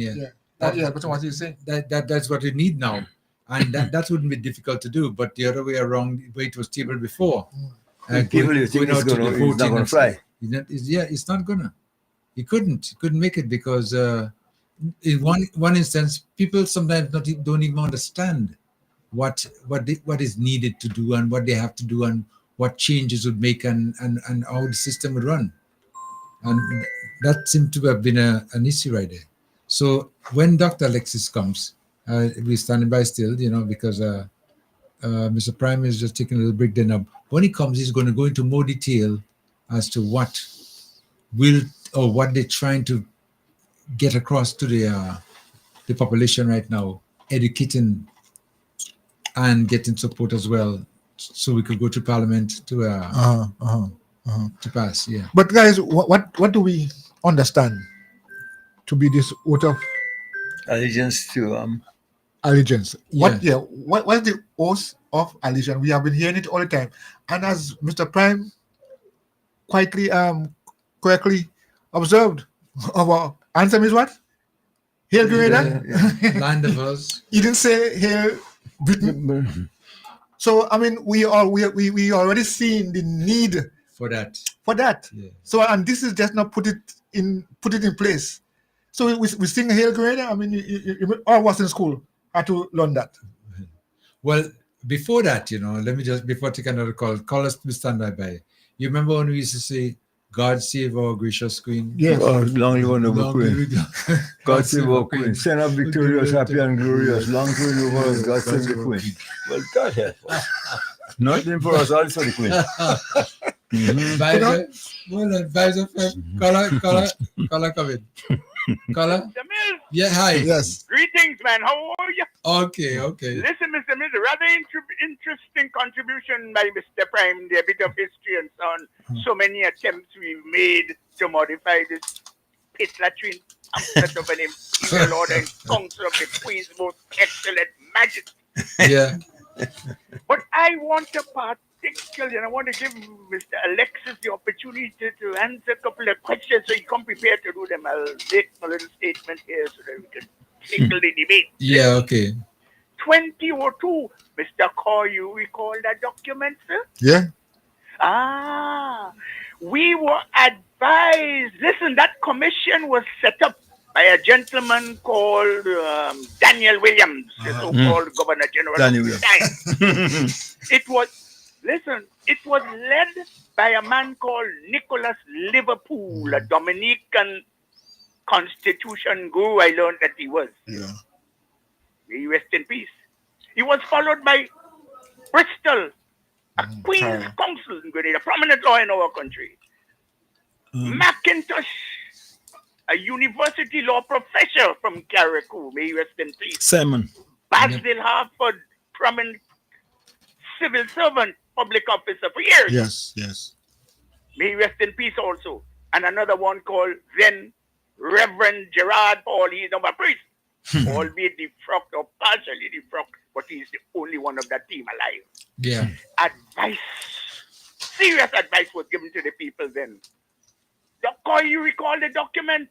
Based on what he's saying. That's what we need now, and that wouldn't be difficult to do. But the other way around, the way it was tabled before, people you think it's not going to fly. It's not gonna. He couldn't make it because in one instance, people sometimes don't even understand what is needed to do and what they have to do and what changes would make and how the system would run, and that seemed to have been an issue right there. So when Dr. Alexis comes, we're standing by still, because Mr. Prime is just taking a little break there now. When he comes, he's going to go into more detail as to what they're trying to get across to the population right now, educating and getting support as well, so we could go to Parliament to pass. Yeah. But guys, what do we understand to be this oath of allegiance to allegiance? What's the oath of allegiance? We have been hearing it all the time, and as Mr. Prime correctly observed, our anthem is what? Hail Grenada, land of us. He didn't say Hail Britain. So I mean, we already seen the need for that. Yeah. So and this is just not put it in place. So we sing Hail Grenada. I mean, you all was in school had to learn that. Well, before that, let me just before I take another call us to stand by. You remember when we used to say, "God save our gracious Queen"? Yes. Oh, long live our Queen. God save our Queen. Stand up victorious, happy and glorious. Long to the world. God save the Queen. Well, God help us. Nothing for us, also the Queen. Advisor, caller, come in. Caller? Mr. Mills. Yeah, hi. Yes. Greetings, man. How are you? Okay. Listen, Mr. Mills, a rather interesting contribution by Mr. Prime, the bit of history and so on. So many attempts we've made to modify this pit latrine pamphlet of an imperial order in council of the Queen's most excellent majesty. Yeah. But I want to part particularly, and I want to give Mr. Alexis the opportunity to answer a couple of questions so he come prepared to do them. I'll make a little statement here so that we can tickle the debate. Yeah, okay. 2002, Mr. Coy, you recall that document, sir? Yeah. We were advised. Listen, that commission was set up by a gentleman called Daniel Williams, the so-called Governor General Daniel of the time. It was led by a man called Nicholas Liverpool, a Dominican constitution guru. I learned that he was. Yeah. May he rest in peace. He was followed by Bristol, a Queen's Counsel in Grenada, a prominent law in our country. Mackintosh, a university law professor from Carriacou, may he rest in peace. Simon. Basil Harford, prominent civil servant, public officer for years. Yes, yes. May he rest in peace also. And another one called then Reverend Gerard Paul, he is now a priest, albeit defrocked or partially defrocked, but he's the only one of that team alive. Yeah. Advice, serious advice was given to the people then. Doc, you recall the document?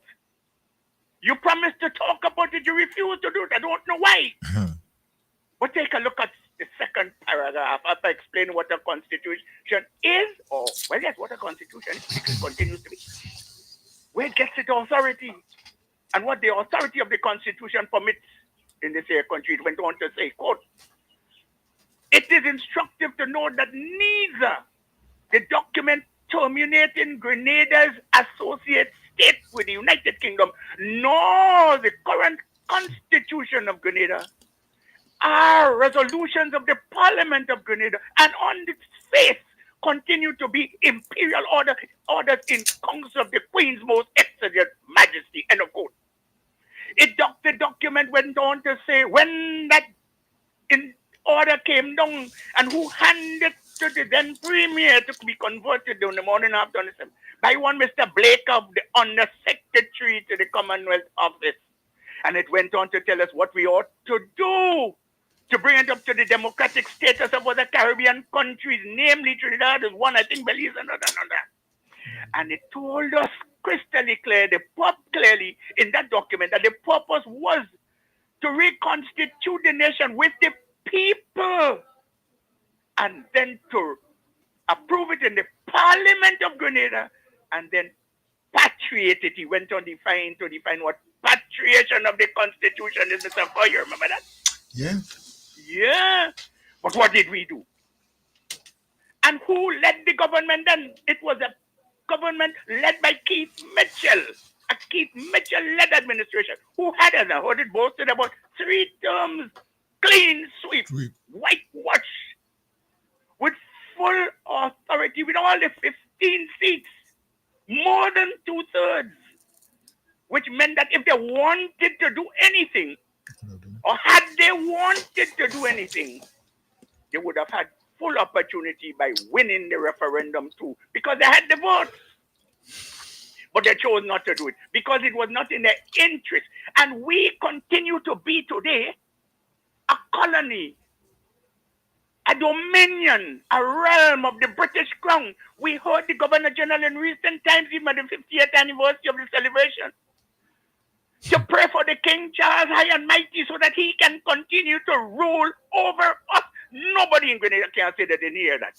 You promised to talk about it, you refused to do it. I don't know why. But take a look at the second paragraph after explaining what a constitution is, or, well, yes, what a constitution is, it continues to be. Where it gets its authority, and what the authority of the constitution permits in this here country. It went on to say, quote, it is instructive to note that neither the document terminating Grenada's associate state with the United Kingdom, nor the current constitution of Grenada are resolutions of the Parliament of Grenada, and on its face continue to be imperial orders in council of the Queen's most excellent majesty. End of quote. The document went on to say when that order came down and who handed to the then premier to be converted on the morning after by one Mr. Blake of the Under Secretary to the Commonwealth Office. And it went on to tell us what we ought to do to bring it up to the democratic status of other Caribbean countries, namely Trinidad is one, I think Belize another. And it told us crystal clearly in that document that the purpose was to reconstitute the nation with the people and then to approve it in the Parliament of Grenada and then patriate it. He went on to define what patriation of the Constitution is. Mr. Foy, you remember that? Yeah. Yeah. But what did we do? And who led the government then? It was a government led by Keith Mitchell, a Keith Mitchell-led administration, who had, as I heard it boasted, about 3 terms, clean sweep, whitewash, with full authority, with all the 15 seats, more than 2/3, which meant that if they wanted to do anything, or had they wanted to do anything, they would have had full opportunity by winning the referendum too, because they had the vote. But they chose not to do it because it was not in their interest. And we continue to be today a colony, a dominion, a realm of the British Crown. We heard the Governor General in recent times, even at the 50th anniversary of the celebration, to pray for the King Charles High and Mighty so that he can continue to rule over us. Nobody in Grenada can say that they hear that.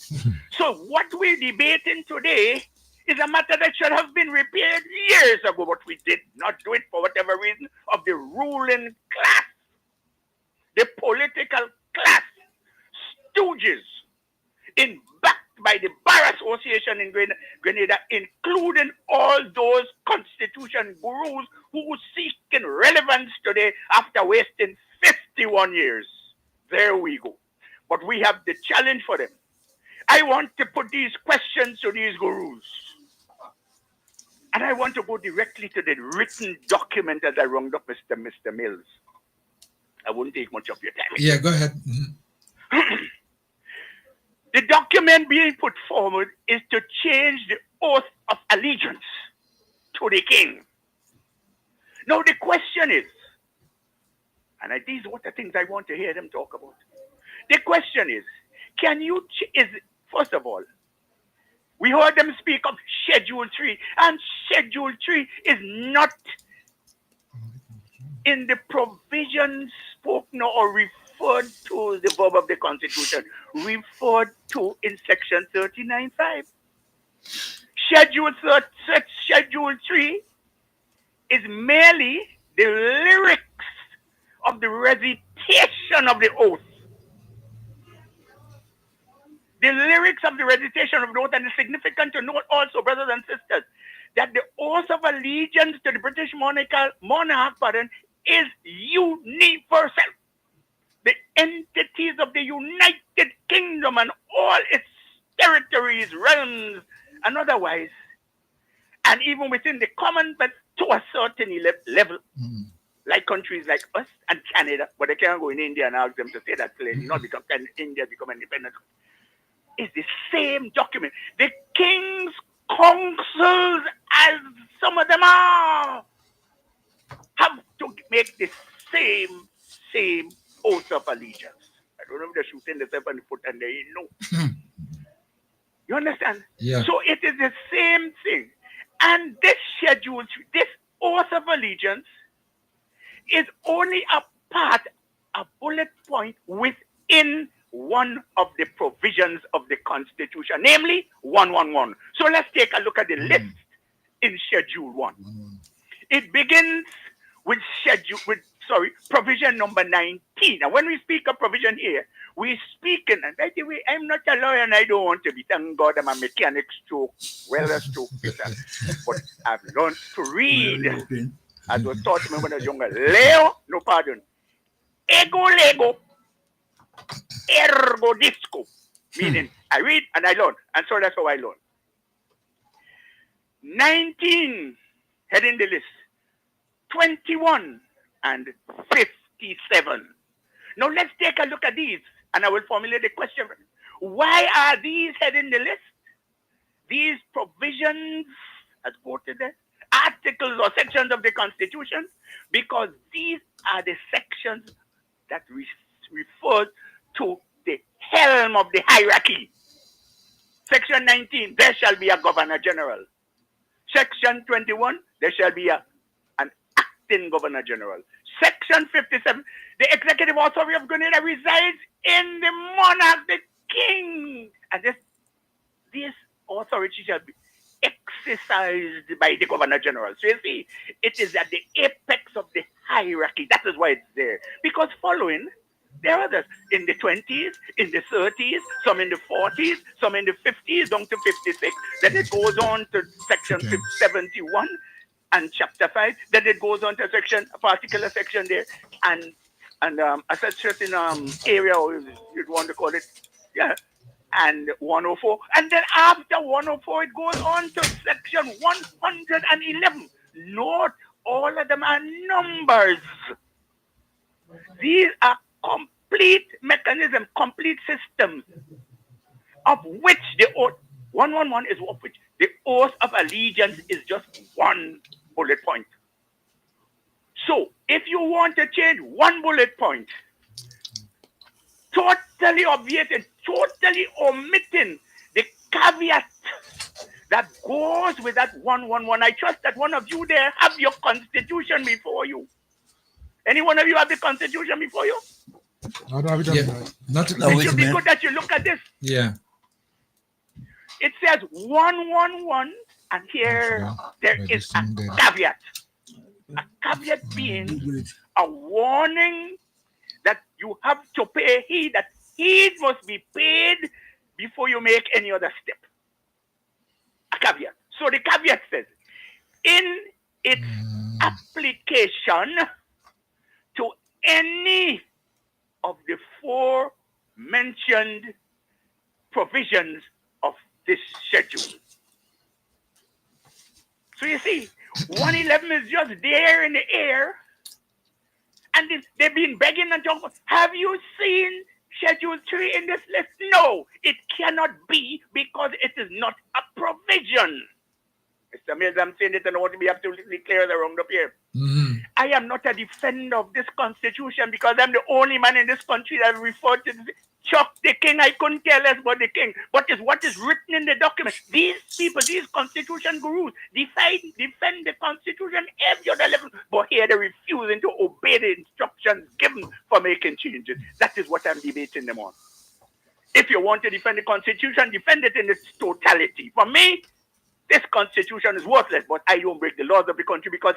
So what we're debating today is a matter that should have been repaired years ago, but we did not do it for whatever reason of the ruling class, the political class, stooges, backed by the Bar Association in Grenada, including all those constitution gurus who seeking relevance today after wasting 51 years. There we go. But we have the challenge for them. I want to put these questions to these gurus. And I want to go directly to the written document that I rounded up, Mr. Mills. I won't take much of your time. Yeah, go ahead. The document being put forward is to change the oath of allegiance to the king. Now the question is, and these are what the things I want to hear them talk about. The question is, can you, First of all, we heard them speak of Schedule 3, and Schedule 3 is not in the provisions spoken or referred to the verb of the Constitution, referred to in Section 39.5. Schedule 3 is merely the lyrics of the recitation of the oath. The lyrics of the recitation of the oath, and it's significant to note also, brothers and sisters, that the oath of allegiance to the British monarch is universal. The entities of the United Kingdom and all its territories, realms, and otherwise, and even within the Commonwealth to a certain level, like countries like us and Canada, but they can't go in India and ask them to say that clearly, not because India become independent. It's the same document. The king's councils, as some of them are, have to make the same oath of allegiance. I don't know if they're shooting themselves on the foot and they know. You understand? Yeah. So it is the same thing. And this schedule, this oath of allegiance, is only a part, a bullet point within one of the provisions of the Constitution, namely 111. So let's take a look at the list in Schedule 1. It begins with provision number 19. And when we speak of provision here, we speak in, and by the way, I'm not a lawyer and I don't want to be, thank God I'm a mechanic stroke, welder stroke fitter. But I've learned to read, as was taught me when I was younger. Leo, no pardon. Ego lego, ergo disco. Meaning, I read and I learn. And so that's how I learn. 19, heading the list. 21 and 57. Now let's take a look at these, and I will formulate the question. Why are these heading the list? These provisions, as quoted there, articles or sections of the Constitution, because these are the sections that refer to the helm of the hierarchy. Section 19, there shall be a Governor General. Section 21, there shall be an acting Governor General. Section 57, the executive authority of Grenada resides in the monarch, the king. And this authority shall be exercised by the Governor General. So you see, it is at the apex of the hierarchy. That is why it's there. Because following, there are others in the 20s, in the 30s, some in the 40s, some in the 50s, down to 56. Then it goes on to section 71 and chapter 5. Then it goes on to a particular section there, and a certain area, or you'd want to call it, yeah, and 104. And then after 104, it goes on to section 111. Note, all of them are numbers. These are complete mechanism, complete systems, of which the oath, 111 is of which the oath of allegiance is just one bullet point. So, if you want to change one bullet point, totally obviating, totally omitting the caveat that goes with that 111, I trust that one of you there have your Constitution before you. Any one of you have the Constitution before you? I don't have it on It should be good that you look at this. Yeah. It says 111, and here there is a caveat. A caveat being a warning that you have to pay heed, that heed must be paid before you make any other step. A caveat. So the caveat says, in its application to any of the four mentioned provisions of this schedule. So you see, 111 is just there in the air, and they've been begging and talking. Have you seen Schedule 3 in this list? No, it cannot be, because it is not a provision. Mr. Mills, I'm saying it and I want to be absolutely clear around up here. I am not a defender of this Constitution, because I'm the only man in this country that referred to this Chuck the king, I couldn't care less about the king. But it's what is written in the document. These people, these constitution gurus, defend the constitution every other level, but here they're refusing to obey the instructions given for making changes. That is what I'm debating them on. If you want to defend the constitution, defend it in its totality. For me, this constitution is worthless, but I don't break the laws of the country because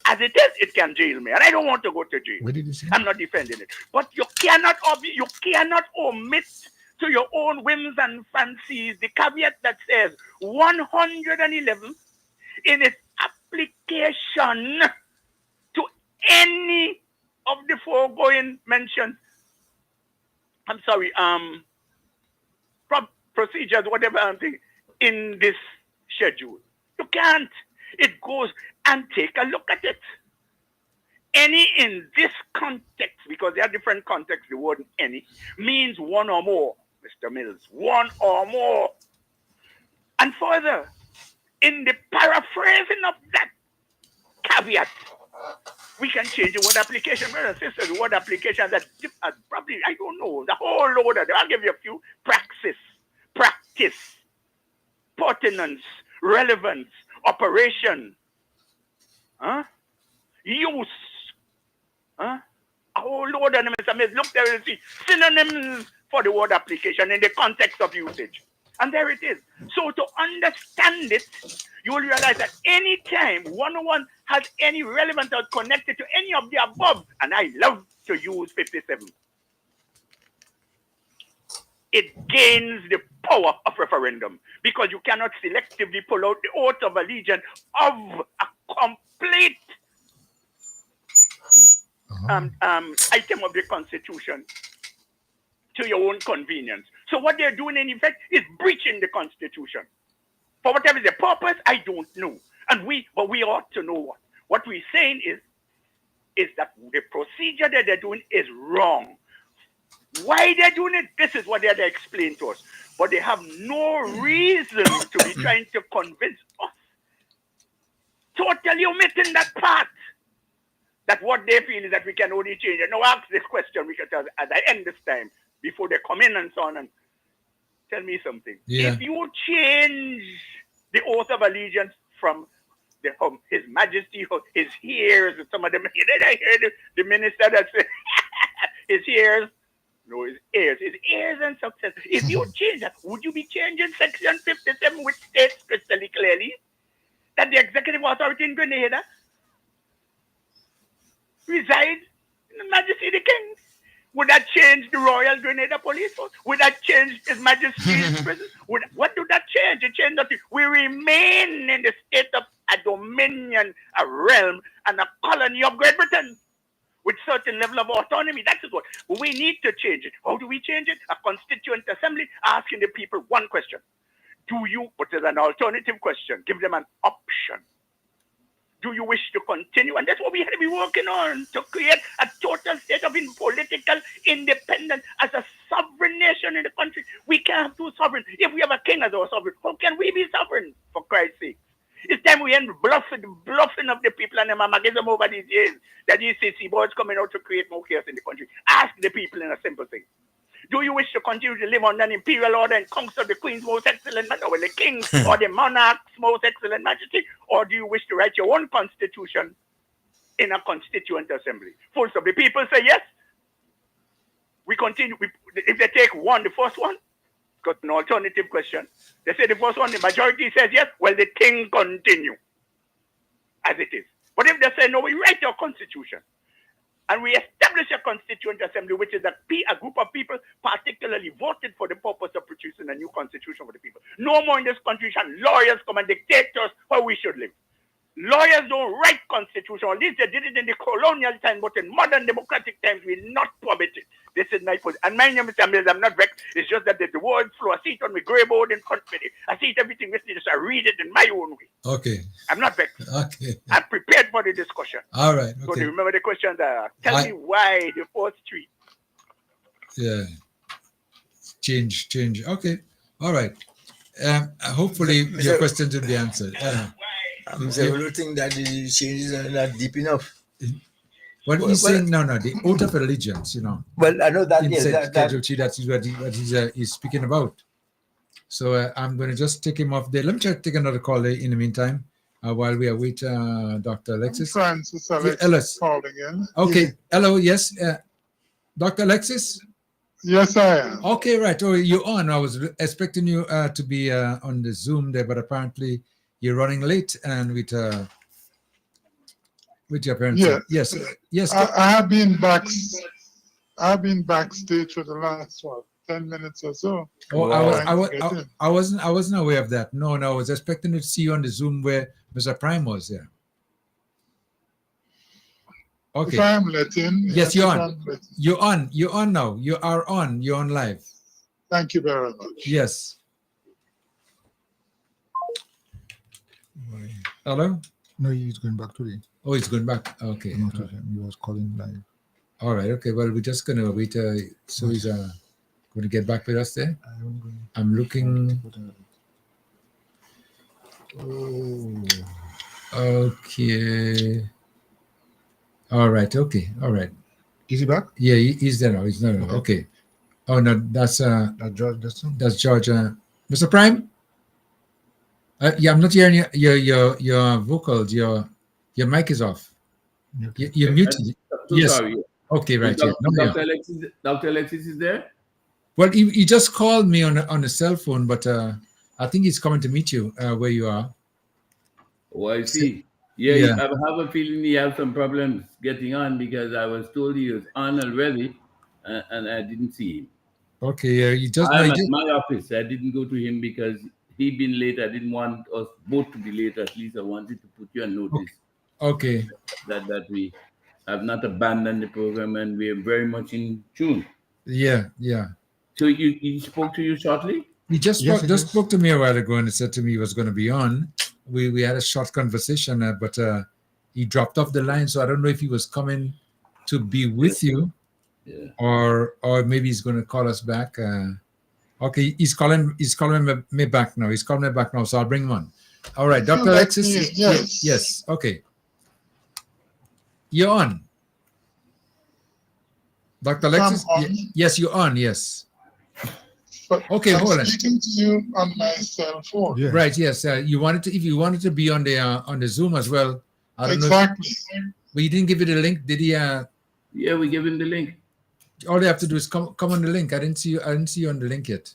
as it is, it can jail me, and I don't want to go to jail. What did you say? I'm not defending it. But you cannot omit to your own whims and fancies the caveat that says 111 in its application to any of the foregoing mentioned. I'm sorry, procedures, whatever I'm thinking, in this schedule. You can't. It goes and take a look at it. Any in this context, because there are different contexts, the word any means one or more, Mr. Mills, one or more. And further, in the paraphrasing of that caveat, we can change the word application. Brothers and sisters, the word application that probably, I don't know, the whole load of them. I'll give you a few. Practice, pertinence, relevance, operation, use, a whole load of them. Look there and see synonyms for the word application in the context of usage. And there it is. So to understand it, you will realize that any time 101 has any relevance or connected to any of the above, and I love to use 57, it gains the power of referendum because you cannot selectively pull out the oath of allegiance of a complete item of the Constitution to your own convenience. So what they're doing in effect is breaching the Constitution. For whatever the purpose, I don't know. But we ought to know what we're saying is that the procedure that they're doing is wrong. Why they're doing it, this is what they had to explain to us. But they have no reason to be trying to convince us. Totally omitting that part. That what they feel is that we can only change it. Now ask this question, because as I end this time, before they come in and so on, and tell me something. Yeah. If you change the oath of allegiance from His Majesty, his ears, some of them, did I hear the minister that said, his ears? No, his ears and success. If you change that, would you be changing section 57, which states crystal clearly that the executive authority in Grenada resides in the Majesty the King? Would that change the Royal Grenada Police Force? Would that change His Majesty's prison? What do that change? It changes nothing. We remain in the state of a dominion, a realm, and a colony of Great Britain with certain level of autonomy. That is what we need to change it. How do we change it? A constituent assembly asking the people one question. But there's an alternative question. Give them an option. Do you wish to continue? And that's what we had to be working on, to create a total state of political independence as a sovereign nation in the country. We can't have two sovereigns. If we have a king as our sovereign, how can we be sovereign, for Christ's sake? It's time we end bluffing of the people and the mamagism over these years that these CC boys coming out to create more chaos in the country. Ask the people in a simple thing. Do you wish to continue to live under an imperial order and counsel the Queen's most excellent majesty, or the King's or the monarch's most excellent majesty? Or do you wish to write your own constitution in a constituent assembly? Full stop. The people say yes. We continue. If they take the first one, got an alternative question. They say the first one, the majority says yes, well, the King continue as it is. But if they say no, we write your constitution. And we establish a constituent assembly, which is a group of people particularly voted for the purpose of producing a new constitution for the people. No more in this country shall lawyers come and dictate to us how we should live. Lawyers don't write constitution. At least they did it in the colonial time, but in modern democratic times, we not permit it. This is my position. And my name is Mills. I'm not vexed. It's just that the words flow. I see it on my grey board in front of me. I see it everything written. Just I read it in my own way. Okay. I'm not vexed. Okay. I'm prepared for the discussion. All right. So Okay. do you remember the question? Tell me why the 4th Street. Yeah. Change. Okay. All right. Hopefully your questions will be answered. I'm saying, I don't think that the changes are not deep enough. Well, he's saying no, the oath of allegiance, Well, I know that, yes. Schedule 3, that is what he's speaking about. So I'm going to just take him off there. Let me try to take another call in the meantime while we await Dr. Alexis. Francis Ellis calling in. Okay. Hello. Yes. Dr. Alexis? Yes, I am. Okay, right. Oh, you're on. I was expecting you to be on the Zoom there, but apparently you're running late and with your parents. Yes. Yes. I have been backstage for the last 10 minutes or so. Oh, I wasn't aware of that. No, I was expecting to see you on the Zoom where Mr. Prime was there. Okay. If I am let in. Yes, you're on. You're on. You're on now. You are on. You're on live. Thank you very much. Yes. Hello? No, he's going back today. Oh, he's going back. Okay. Not to him. He was calling live. All right. Okay. Well, we're just going to wait. So he's going to get back with us there. I'm looking. Oh. Okay. All right. Okay. All right. Is he back? Yeah, he's there now. He's there now. Okay. Oh no, that's George. That's George. Mr. Prime. Yeah, I'm not hearing your vocals. Your mic is off. You're muted. Yes. Sorry. Okay. Right. Dr. Alexis is there. Well, he just called me on a cell phone, but I think he's coming to meet you where you are. Oh, I see. Yeah, I have a feeling he has some problems getting on because I was told he was on already, and I didn't see him. Okay, you just. I'm at my office. I didn't go to him because he'd been late. I didn't want us both to be late. At least I wanted to put you on notice. Okay. That we have not abandoned the program and we are very much in tune. Yeah. So he spoke to you shortly? He just spoke to me a while ago and said to me he was going to be on. We had a short conversation, but he dropped off the line. So I don't know if he was coming to be with you, or maybe he's going to call us back. Okay, he's calling me back now. He's calling me back now, so I'll bring him on. All right, Dr. Alexis. Yes. Okay. You're on. Dr. Alexis. Yes, you're on. Yes. But okay, I'm hold on. speaking to you on my cell phone. Yeah. Right. Yes. If you wanted to be on the Zoom as well. I don't know. But you didn't give it a link, did he? Yeah, we gave him the link. All they have to do is come on the link. I didn't see you on the link yet.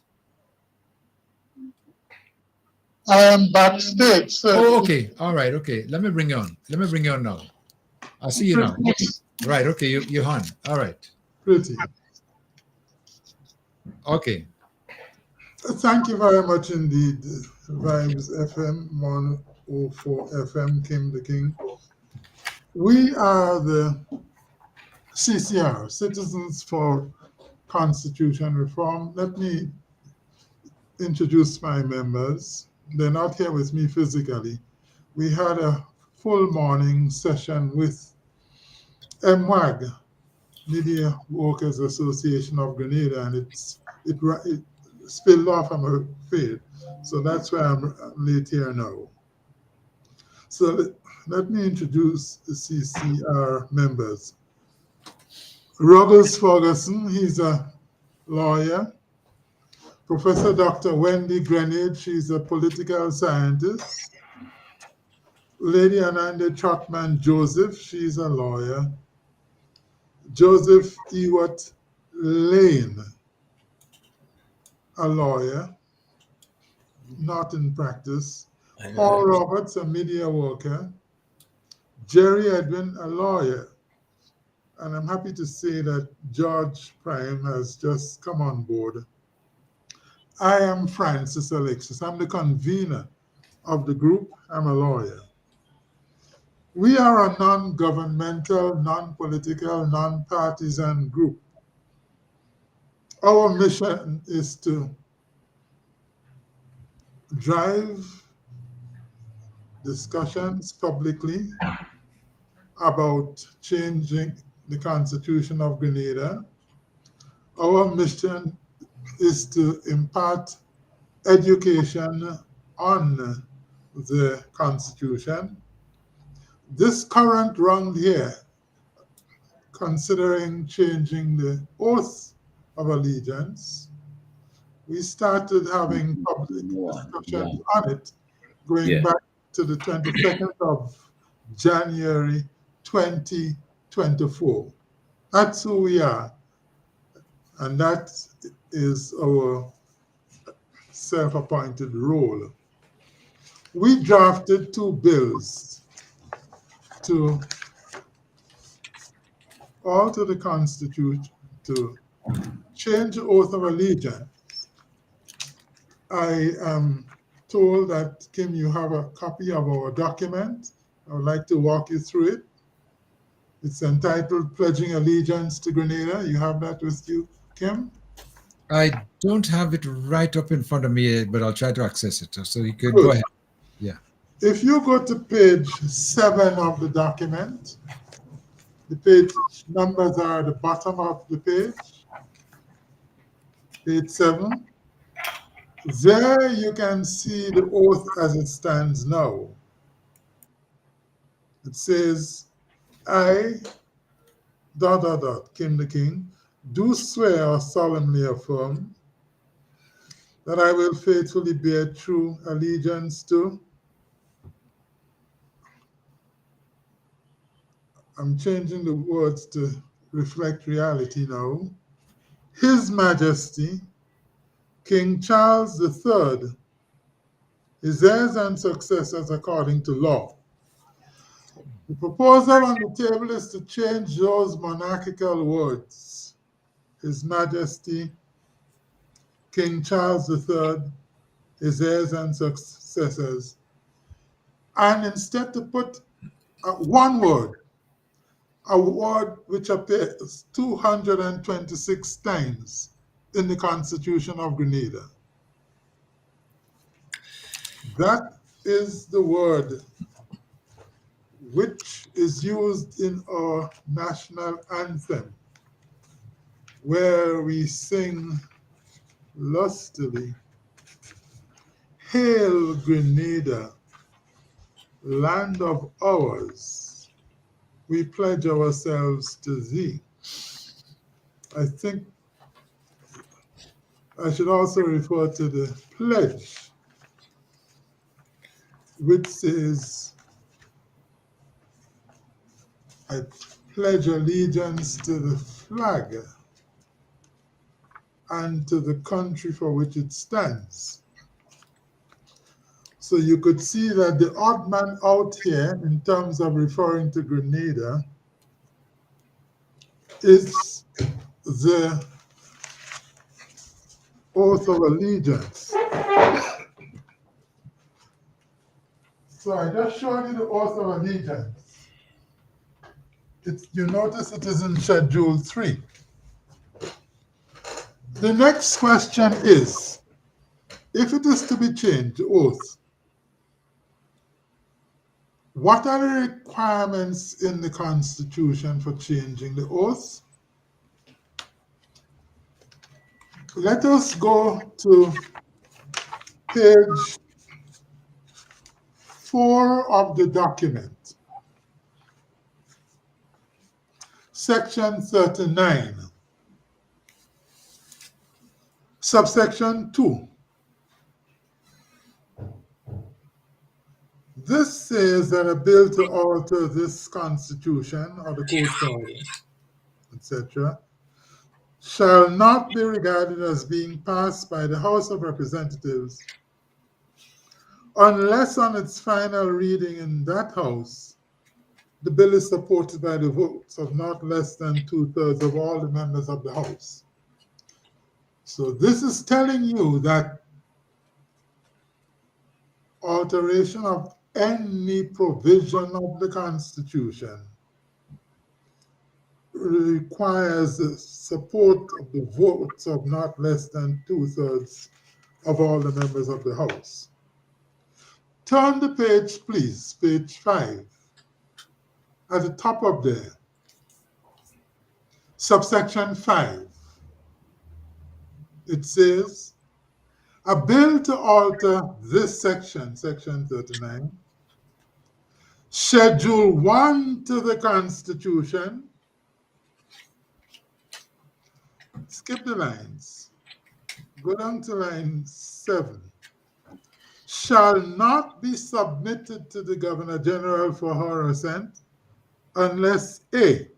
I am backstage. So oh, okay. All right. Okay. Let me bring you on. Now. I see you now. Right. Okay. You're on. All right. Pretty. Okay. Thank you very much indeed. Vibes FM 104 FM, Kim the King. We are the CCR, Citizens for Constitution Reform. Let me introduce my members. They're not here with me physically. We had a full morning session with MWAG, Media Workers Association of Grenada, and it spilled off, I'm afraid. So that's why I'm late here now. So let me introduce the CCR members. Ruggles Ferguson, he's a lawyer. Professor Dr. Wendy Greenidge, she's a political scientist. Lady Ananda Trotman Joseph, she's a lawyer. Joseph Ewart Lane, a lawyer, not in practice. Paul Roberts, a media worker. Jerry Edwin, a lawyer. And I'm happy to say that George Prime has just come on board. I am Francis Alexis. I'm the convener of the group. I'm a lawyer. We are a non-governmental, non-political, non-partisan group. Our mission is to drive discussions publicly about changing the Constitution of Grenada. Our mission is to impart education on the Constitution. This current round here, considering changing the oath of allegiance, we started having public discussions on it going back to the 22nd of January 2024. That's who we are. And that is our self-appointed role. We drafted 2 bills to alter the Constitution to change the oath of allegiance. I am told that, Kim, you have a copy of our document. I would like to walk you through it. It's entitled Pledging Allegiance to Grenada. You have that with you, Kim? I don't have it right up in front of me, but I'll try to access it. So you could Good. go ahead. Yeah. If you go to page 7 of the document, the page numbers are at the bottom of the page, page 7. There you can see the oath as it stands now. It says, I, ... Kim the King, do swear or solemnly affirm that I will faithfully bear true allegiance to. I'm changing the words to reflect reality now. His Majesty, King Charles III, his heirs and successors according to law. The proposal on the table is to change those monarchical words. His Majesty, King Charles III, his heirs and successors, and instead to put one word, a word which appears 226 times in the Constitution of Grenada. That is the word which is used in our national anthem, where we sing lustily, Hail Grenada, land of ours, we pledge ourselves to thee. I think I should also refer to the pledge, which says, I pledge allegiance to the flag and to the country for which it stands. So you could see that the odd man out here, in terms of referring to Grenada, is the oath of allegiance. So I just showed you the oath of allegiance. You notice it is in Schedule 3. The next question is, if it is to be changed, the oath, what are the requirements in the Constitution for changing the oath? Let us go to page 4 of the document, section 39, subsection 2. This says that a bill to alter this Constitution or the Code Order, etc., shall not be regarded as being passed by the House of Representatives unless on its final reading in that House, the bill is supported by the votes of not less than 2/3 of all the members of the House. So this is telling you that alteration of any provision of the Constitution requires the support of the votes of not less than 2/3 of all the members of the House. Turn the page, please, page 5. At the top of there, subsection 5. It says, a bill to alter this section, section 39, Schedule 1 to the Constitution, skip the lines. Go down to line 7. Shall not be submitted to the Governor General for her assent unless A,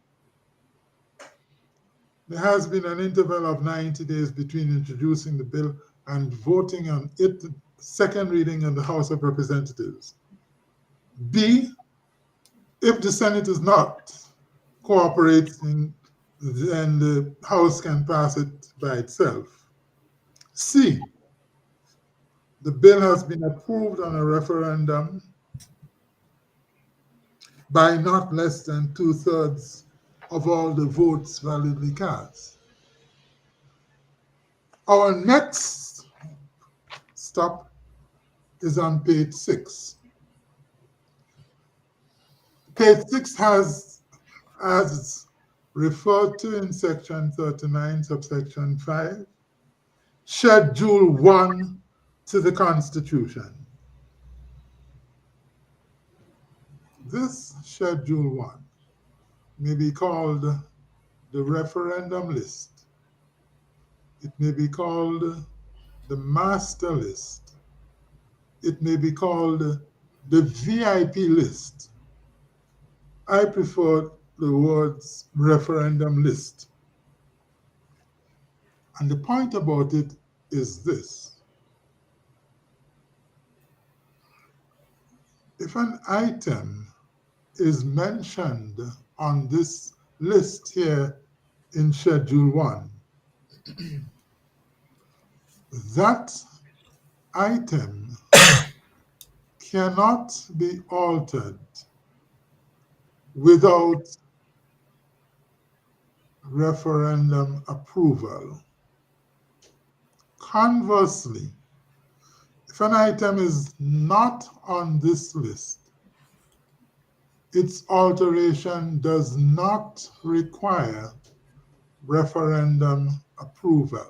there has been an interval of 90 days between introducing the bill and voting on it, second reading in the House of Representatives. B, if the Senate is not cooperating, then the House can pass it by itself. C, the bill has been approved on a referendum by not less than 2/3 of all the votes validly cast. Our next stop is on page 6. Page 6 has, as referred to in section 39, subsection 5, Schedule 1 to the Constitution. This Schedule 1 may be called the referendum list. It may be called the master list. It may be called the VIP list. I prefer the words referendum list. And the point about it is this. If an item is mentioned on this list here in Schedule 1, that item cannot be altered without referendum approval. Conversely, if an item is not on this list, its alteration does not require referendum approval.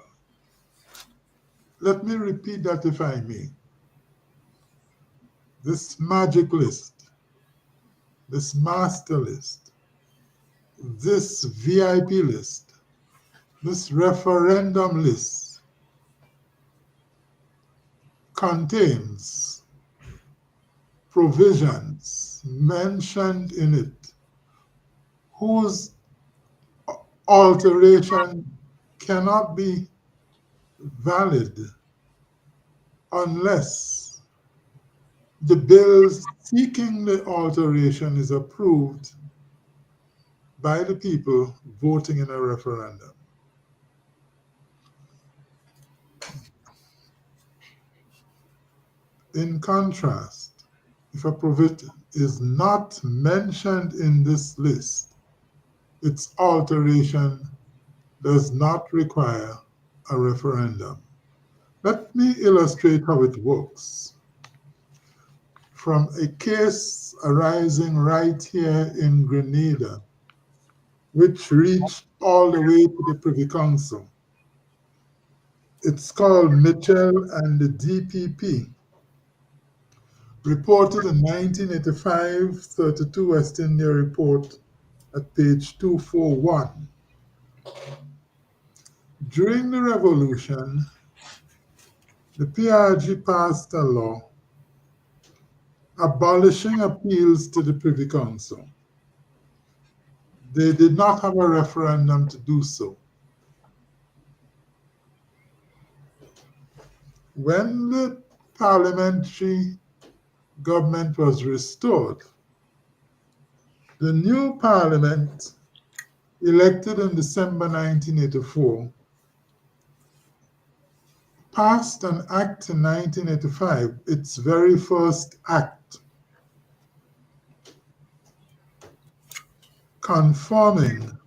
Let me repeat that if I may. This magic list, this master list, this VIP list, this referendum list contains provisions mentioned in it whose alteration cannot be valid unless the bill seeking the alteration is approved by the people voting in a referendum. In contrast, if a provision is not mentioned in this list, its alteration does not require a referendum. Let me illustrate how it works. From a case arising right here in Grenada, which reached all the way to the Privy Council. It's called Mitchell and the DPP. Reported in 1985, 32 West India Report at page 241. During the revolution, the PRG passed a law abolishing appeals to the Privy Council. They did not have a referendum to do so. When the parliamentary government was restored, the new parliament, elected in December 1984, passed an act in 1985, its very first act, confirming,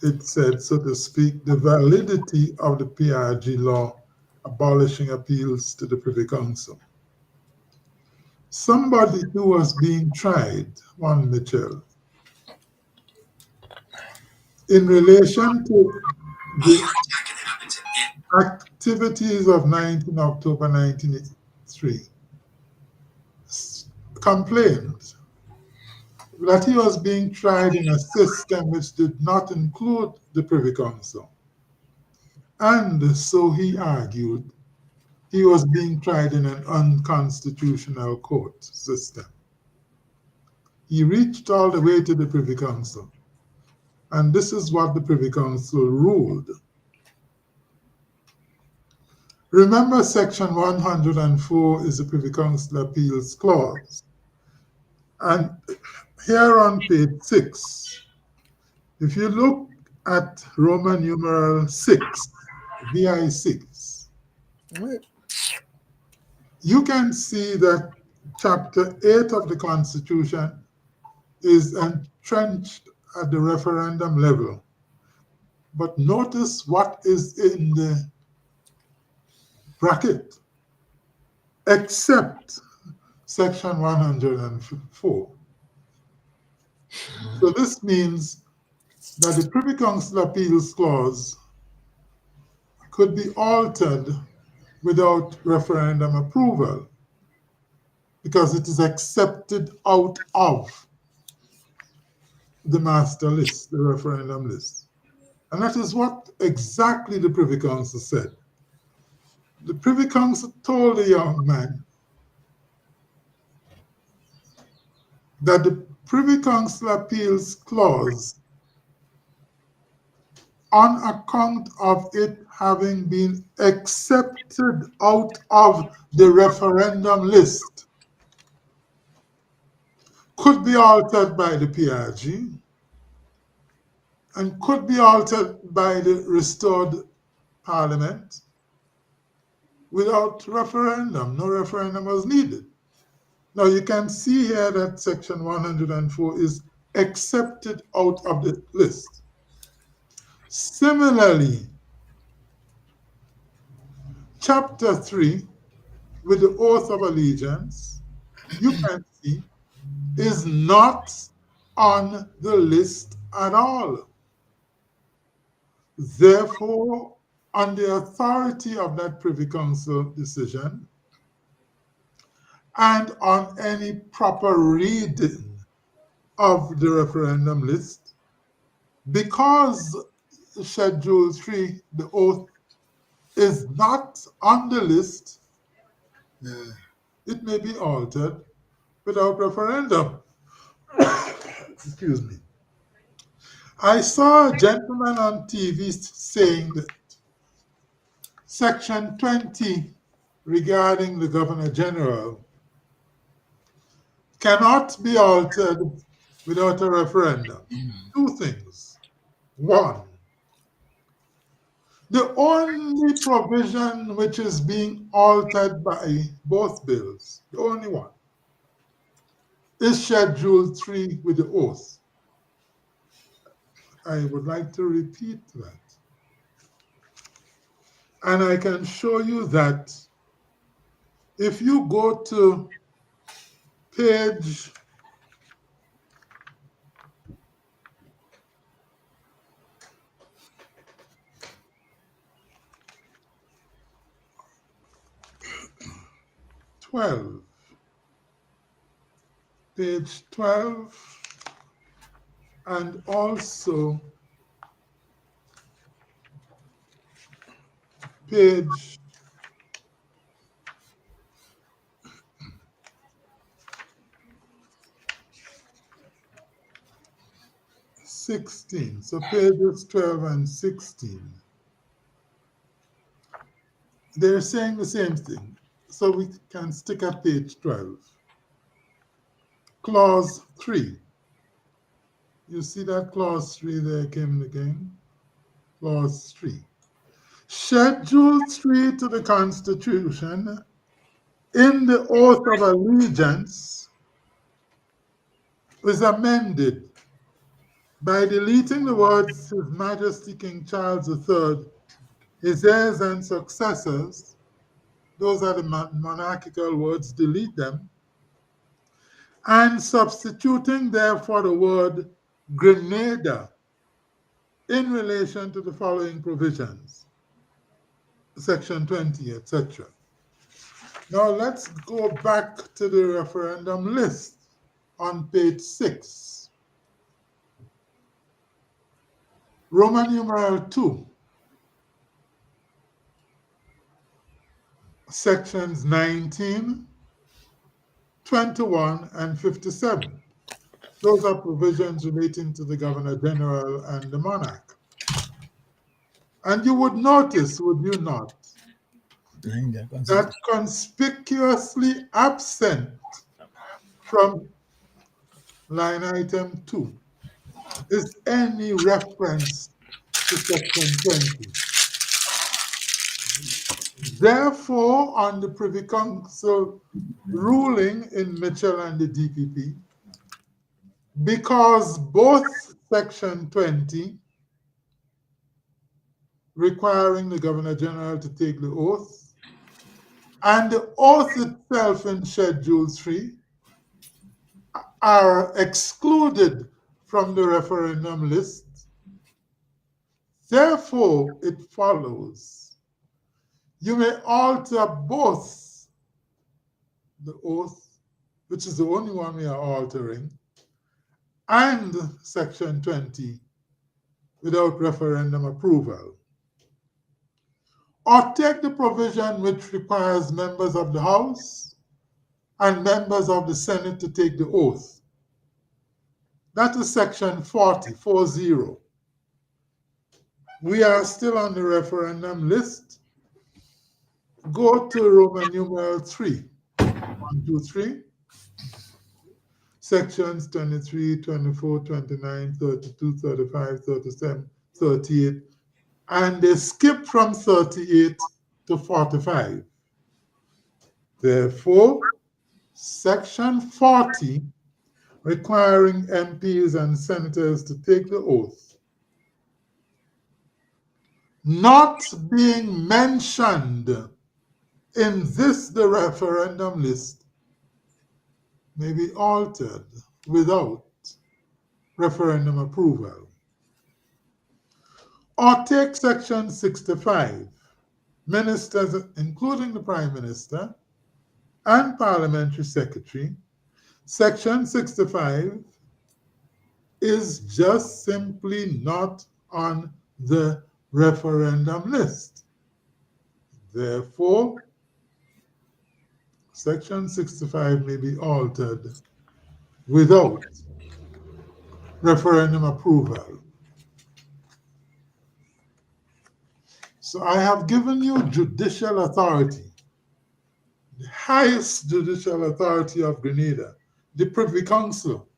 it said, so to speak, the validity of the PRG law abolishing appeals to the Privy Council. Somebody who was being tried, one Mitchell, in relation to the activities of 19 October 1983, complained that he was being tried in a system which did not include the Privy Council. And so he argued he was being tried in an unconstitutional court system. He reached all the way to the Privy Council, and this is what the Privy Council ruled. Remember, Section 104 is the Privy Council Appeals Clause. And here on page 6, if you look at Roman numeral 6, VI 6, you can see that Chapter 8 of the Constitution is entrenched at the referendum level. But notice what is in the bracket, except Section 104. So this means that the Privy Council Appeals Clause could be altered without referendum approval because it is accepted out of the master list, the referendum list. And that is what exactly the Privy Council said. The Privy Council told the young man that the Privy Council Appeals Clause, on account of it having been accepted out of the referendum list, could be altered by the PRG and could be altered by the restored Parliament without referendum. No referendum was needed. Now you can see here that Section 104 is accepted out of the list. Similarly, Chapter 3, with the oath of allegiance, you can see is not on the list at all. Therefore, on the authority of that Privy Council decision and on any proper reading of the referendum list, because Schedule 3, the oath, is not on the list, it may be altered without referendum. Excuse me. I saw a gentleman on TV saying that Section 20 regarding the Governor General cannot be altered without a referendum. Two things. One, the only provision which is being altered by both bills, the only one, is Schedule 3 with the oath. I would like to repeat that. And I can show you that if you go to page 12, page 12, and also page 16. So pages 12 and 16. They're saying the same thing. So we can stick at page 12. Clause 3. You see that clause 3 there came again? Clause 3. Schedule 3 to the Constitution in the oath of allegiance is amended by deleting the words His Majesty King Charles III, his heirs and successors. Those are the monarchical words, delete them, and substituting therefore the word Grenada in relation to the following provisions, Section 20, etc. Now let's go back to the referendum list on page 6. Roman numeral 2. sections 19, 21, and 57. Those are provisions relating to the Governor General and the monarch. And you would notice, would you not, that conspicuously absent from line item 2 is any reference to section 20. Therefore, on the Privy Council ruling in Mitchell and the DPP, because both section 20 requiring the Governor General to take the oath and the oath itself in Schedule 3 are excluded from the referendum list, therefore it follows you may alter both the oath, which is the only one we are altering, and section 20 without referendum approval. Or take the provision which requires members of the House and members of the Senate to take the oath. That is section 40. We are still on the referendum list. Go to Roman numeral 3. 1, 2, 3. Sections 23, 24, 29, 32, 35, 37, 38. And they skip from 38 to 45. Therefore, section 40, requiring MPs and senators to take the oath, not being mentioned in the referendum list, may be altered without referendum approval. Or take section 65, ministers, including the Prime Minister and Parliamentary Secretary. Section 65 is just simply not on the referendum list. Therefore, section 65 may be altered without referendum approval. So I have given you judicial authority, the highest judicial authority of Grenada, the Privy Council,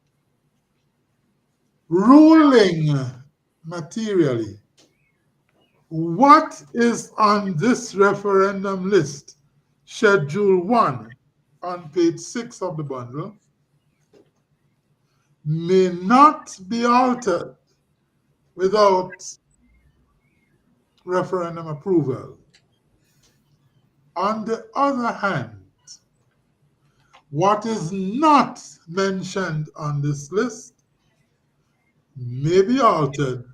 ruling materially what is on this referendum list, Schedule 1 on page 6 of the bundle, may not be altered without referendum approval. On the other hand, what is not mentioned on this list may be altered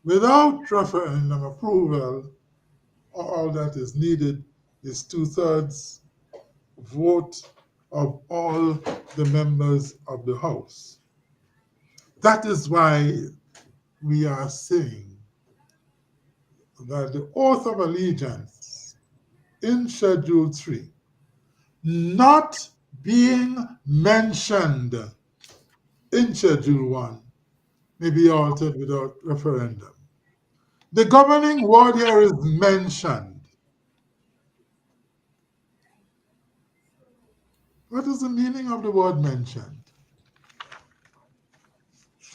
without referendum approval, or all that is needed is 2/3 vote of all the members of the House. That is why we are saying that the oath of allegiance in Schedule 3, not being mentioned in Schedule 1, may be altered without referendum. The governing word here is mentioned. What is the meaning of the word mentioned?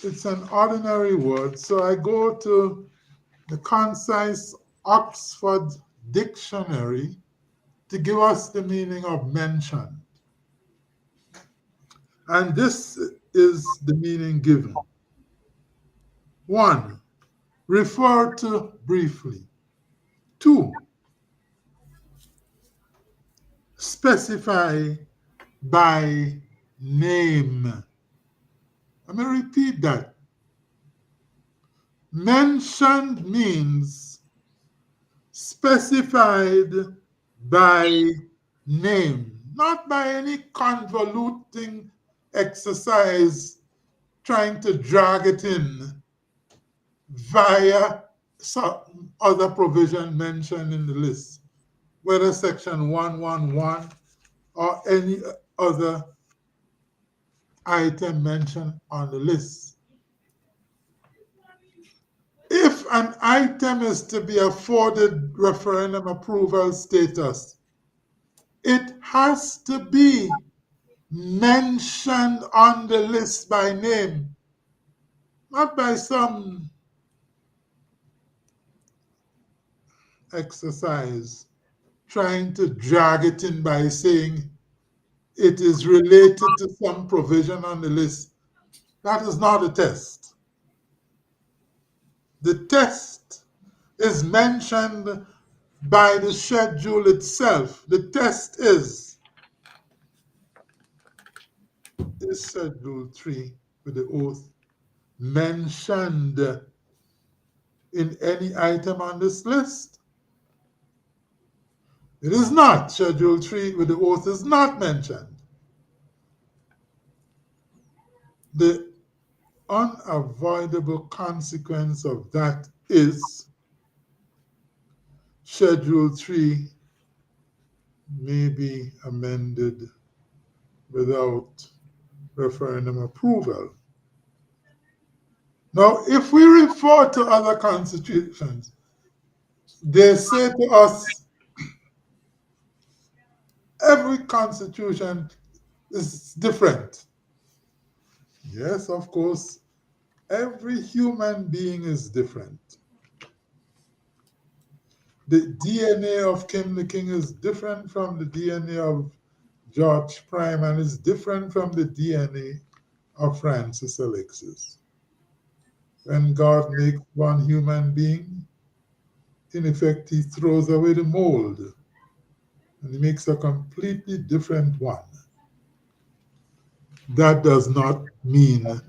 It's an ordinary word, so I go to the concise Oxford Dictionary to give us the meaning of mentioned. And this is the meaning given. 1, refer to briefly. 2, specify by name. Let me repeat that. Mentioned means specified by name, not by any convoluting exercise trying to drag it in via some other provision mentioned in the list. whether Section 111 or any other item mentioned on the list. If an item is to be afforded referendum approval status, it has to be mentioned on the list by name, not by some exercise trying to drag it in by saying it is related to some provision on the list. That is not a test. The test is mentioned by the schedule itself. The test is Schedule 3 with the oath mentioned in any item on this list? It is not. Schedule 3 with the oath is not mentioned. The unavoidable consequence of that is Schedule 3 may be amended without referendum approval. Now, if we refer to other constitutions, they say to us, every constitution is different. Yes, of course, every human being is different. The DNA of Kim the King is different from the DNA of George Prime and is different from the DNA of Francis Alexis. When God makes one human being, in effect, he throws away the mold and he makes a completely different one. That does not mean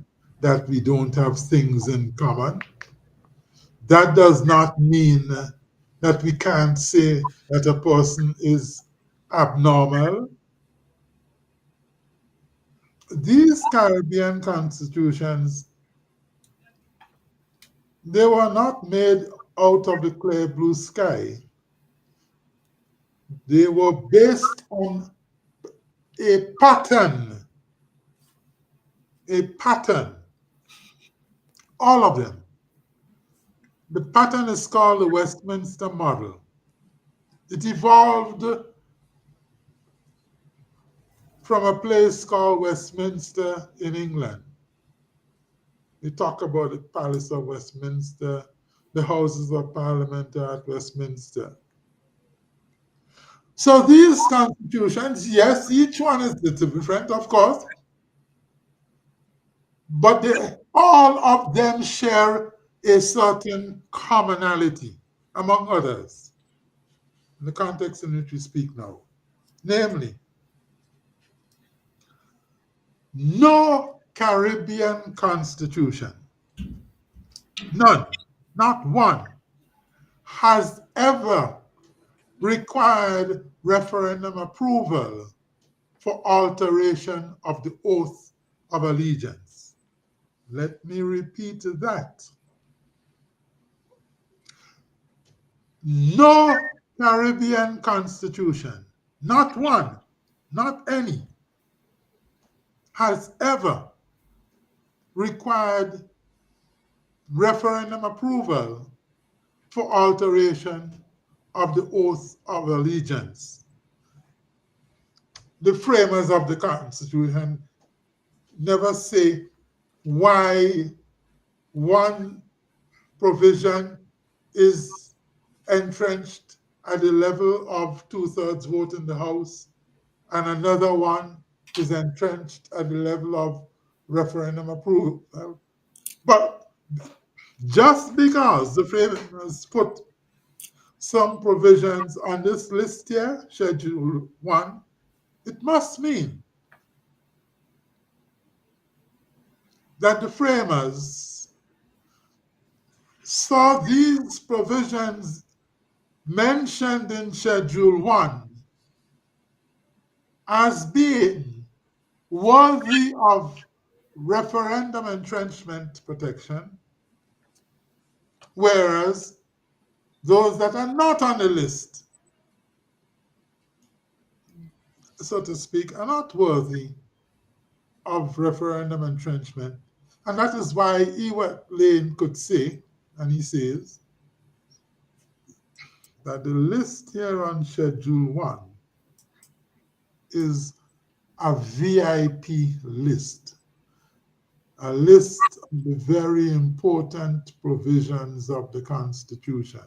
that we don't have things in common. That does not mean that we can't say that a person is abnormal. These Caribbean constitutions, they were not made out of the clear blue sky. They were based on a pattern. A pattern. All of them. The pattern is called the Westminster model. It evolved from a place called Westminster in England. We talk about the Palace of Westminster, the Houses of Parliament are at Westminster. So these constitutions, yes, each one is different, of course, but all of them share a certain commonality, among others, in the context in which we speak now. Namely, no Caribbean constitution, none, not one, has ever required referendum approval for alteration of the oath of allegiance. Let me repeat that. No Caribbean constitution, not one, not any, has ever required referendum approval for alteration of the oath of allegiance. The framers of the Constitution never say why one provision is entrenched at the level of 2/3 vote in the House and another one is entrenched at the level of referendum approval. But just because the framers put some provisions on this list here, Schedule 1, it must mean that the framers saw these provisions mentioned in Schedule 1 as being worthy of referendum entrenchment protection, whereas those that are not on the list so to speak, are not worthy of referendum entrenchment. And that is why Ewart Lane could say, and he says, that the list here on Schedule 1 is a VIP list, a list of the very important provisions of the Constitution.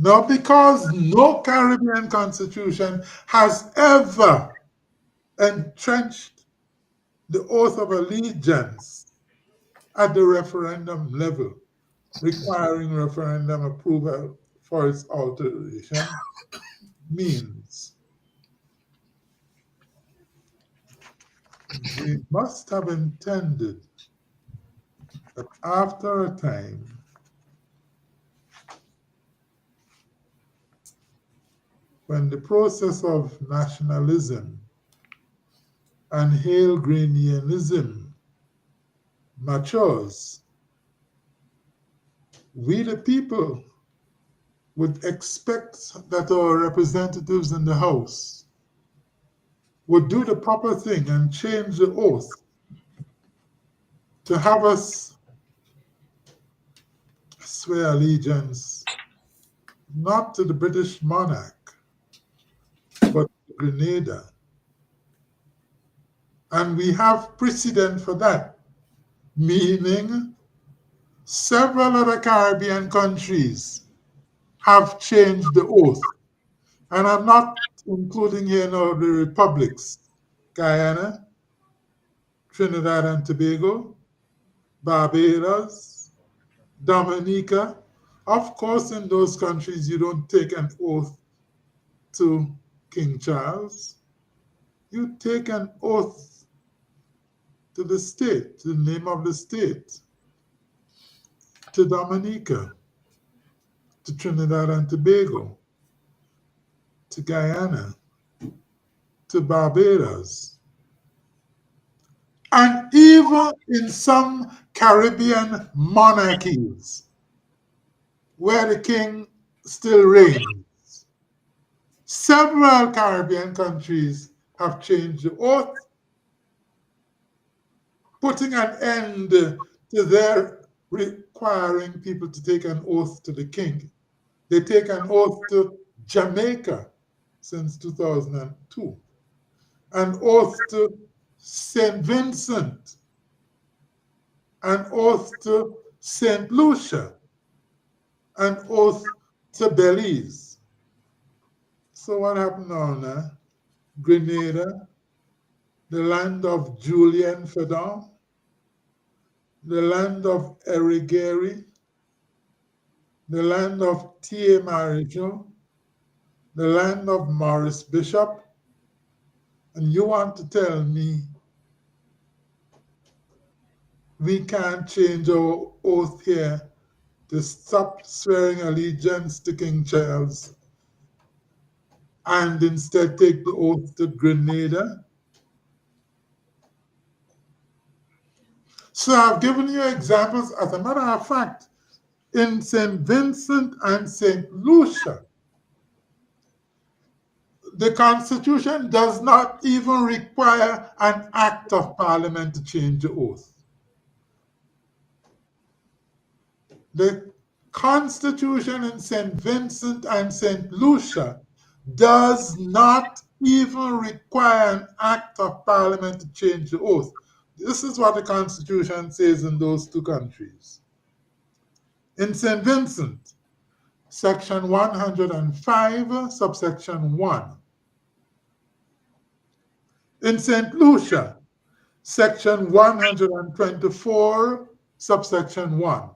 Now, because no Caribbean constitution has ever entrenched the oath of allegiance at the referendum level, requiring referendum approval for its alteration, means they must have intended that after a time, when the process of nationalism and Hale-Greenianism matures, we the people would expect that our representatives in the House would do the proper thing and change the oath to have us swear allegiance not to the British monarch, but to Grenada. And we have precedent for that, meaning several other Caribbean countries have changed the oath. And I'm not including here now the republics, Guyana, Trinidad and Tobago, Barbados, Dominica. Of course, in those countries, you don't take an oath to King Charles. You take an oath to the state, to the name of the state, to Dominica, to Trinidad and Tobago, to Guyana, to Barbados. And even in some Caribbean monarchies, where the king still reigns, several Caribbean countries have changed the oath, putting an end to their requiring people to take an oath to the king. They take an oath to Jamaica since 2002, an oath to St. Vincent, an oath to St. Lucia, an oath to Belize. So what happened now? Grenada, the land of Julian Fedon, the land of Erigeri, the land of T.A. Marijo, the land of Morris Bishop, and you want to tell me we can't change our oath here to stop swearing allegiance to King Charles and instead take the oath to Grenada? So I've given you examples. As a matter of fact, in St. Vincent and St. Lucia, the Constitution does not even require an act of Parliament to change the oath. The Constitution in St. Vincent and St. Lucia does not even require an act of Parliament to change the oath. This is what the Constitution says in those two countries. In St. Vincent, Section 105, subsection 1. In St. Lucia, Section 124, subsection 1.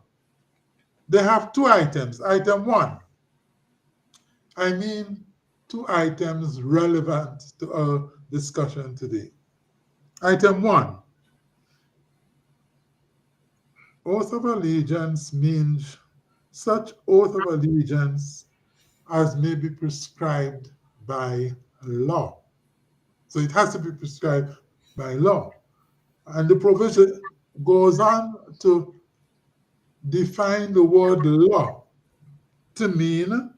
They have two items. Item 1, I mean 2 items relevant to our discussion today. Item 1, oath of allegiance means such oath of allegiance as may be prescribed by law. So it has to be prescribed by law. And the provision goes on to define the word law to mean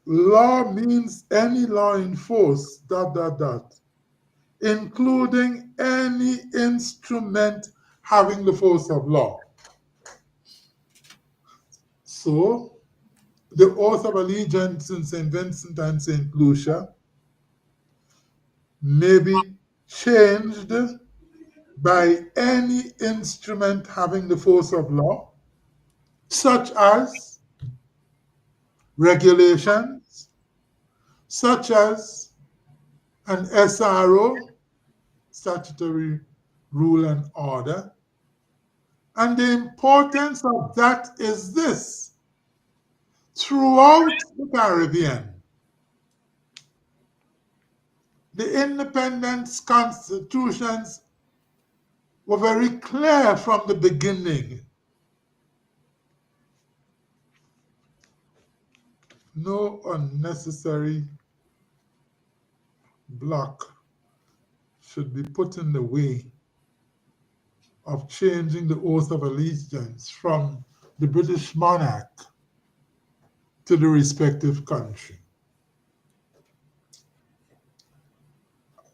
law means any law enforced, ... including any instrument having the force of law. So, the oath of allegiance in St. Vincent and St. Lucia may be changed by any instrument having the force of law, such as regulations, such as an SRO, statutory rule and order. And the importance of that is this: throughout the Caribbean, the independence constitutions were very clear from the beginning. No unnecessary block should be put in the way of changing the oath of allegiance from the British monarch to the respective country.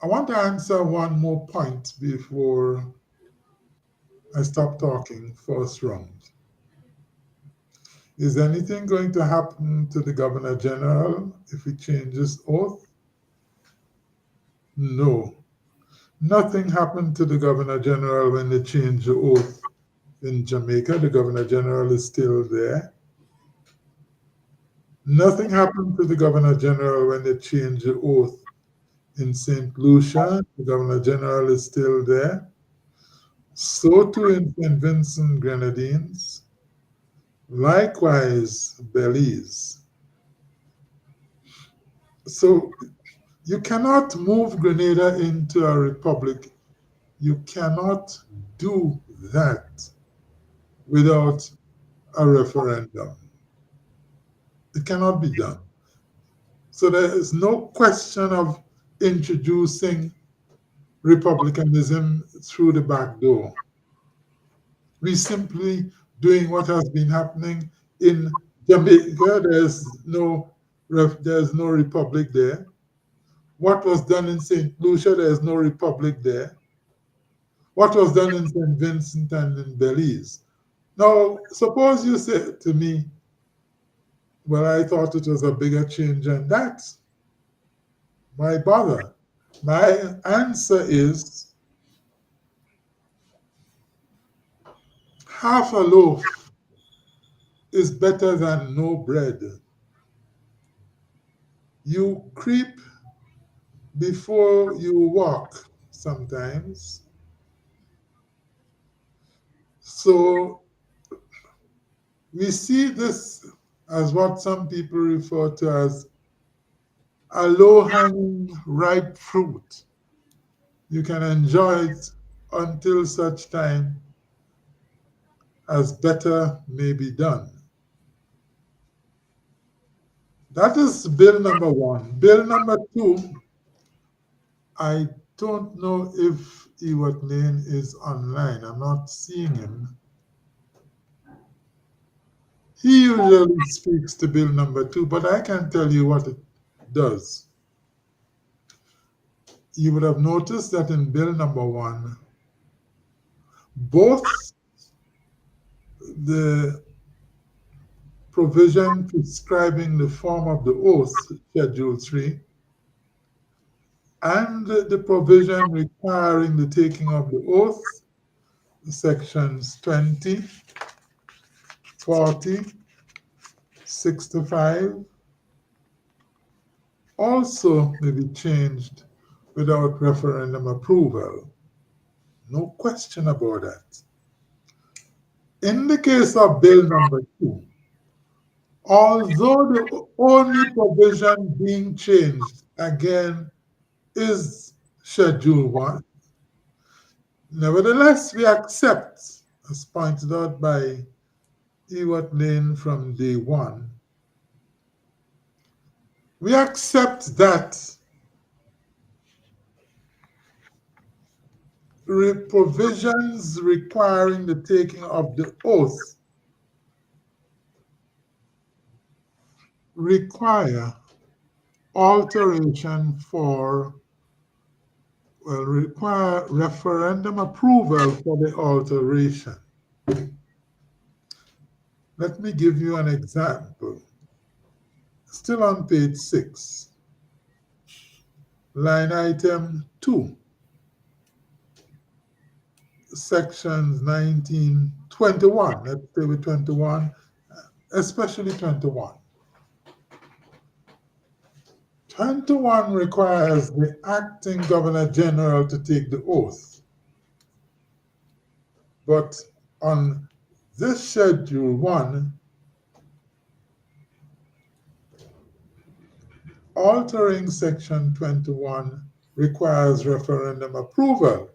I want to answer one more point before I stop talking first round. Is anything going to happen to the Governor General if he changes oath? No. Nothing happened to the Governor General when they changed the oath in Jamaica. The Governor General is still there. Nothing happened to the Governor General when they changed the oath in St. Lucia. The Governor General is still there. So too in St. Vincent Grenadines. Likewise, Belize. So you cannot move Grenada into a republic. You cannot do that without a referendum. It cannot be done. So there is no question of introducing republicanism through the back door. We simply doing what has been happening in Jamaica. There's no republic there. What was done in St. Lucia, there's no republic there. What was done in St. Vincent and in Belize. Now, suppose you say to me, well, I thought it was a bigger change than that. Why bother? My answer is half a loaf is better than no bread. You creep before you walk sometimes. So we see this as what some people refer to as a low-hanging ripe fruit. You can enjoy it until such time as better may be done. That is bill number one. Bill number two, I don't know if Ewart Lane is online. I'm not seeing him. He usually speaks to bill number two, but I can tell you what it does. You would have noticed that in bill number one, both the provision prescribing the form of the oath, Schedule 3, and the provision requiring the taking of the oath, sections 20, 40, 65, also may be changed without referendum approval. No question about that. In the case of bill number 2, although the only provision being changed, again, is Schedule 1, nevertheless, we accept, as pointed out by Ewart Lane from day one, we accept that provisions requiring the taking of the oath require alteration require referendum approval for the alteration. Let me give you an example. Still on page 6, line item 2, sections 19, 21. Let's stay with 21, especially 21. 21 requires the acting Governor General to take the oath. But on this Schedule 1, altering Section 21 requires referendum approval.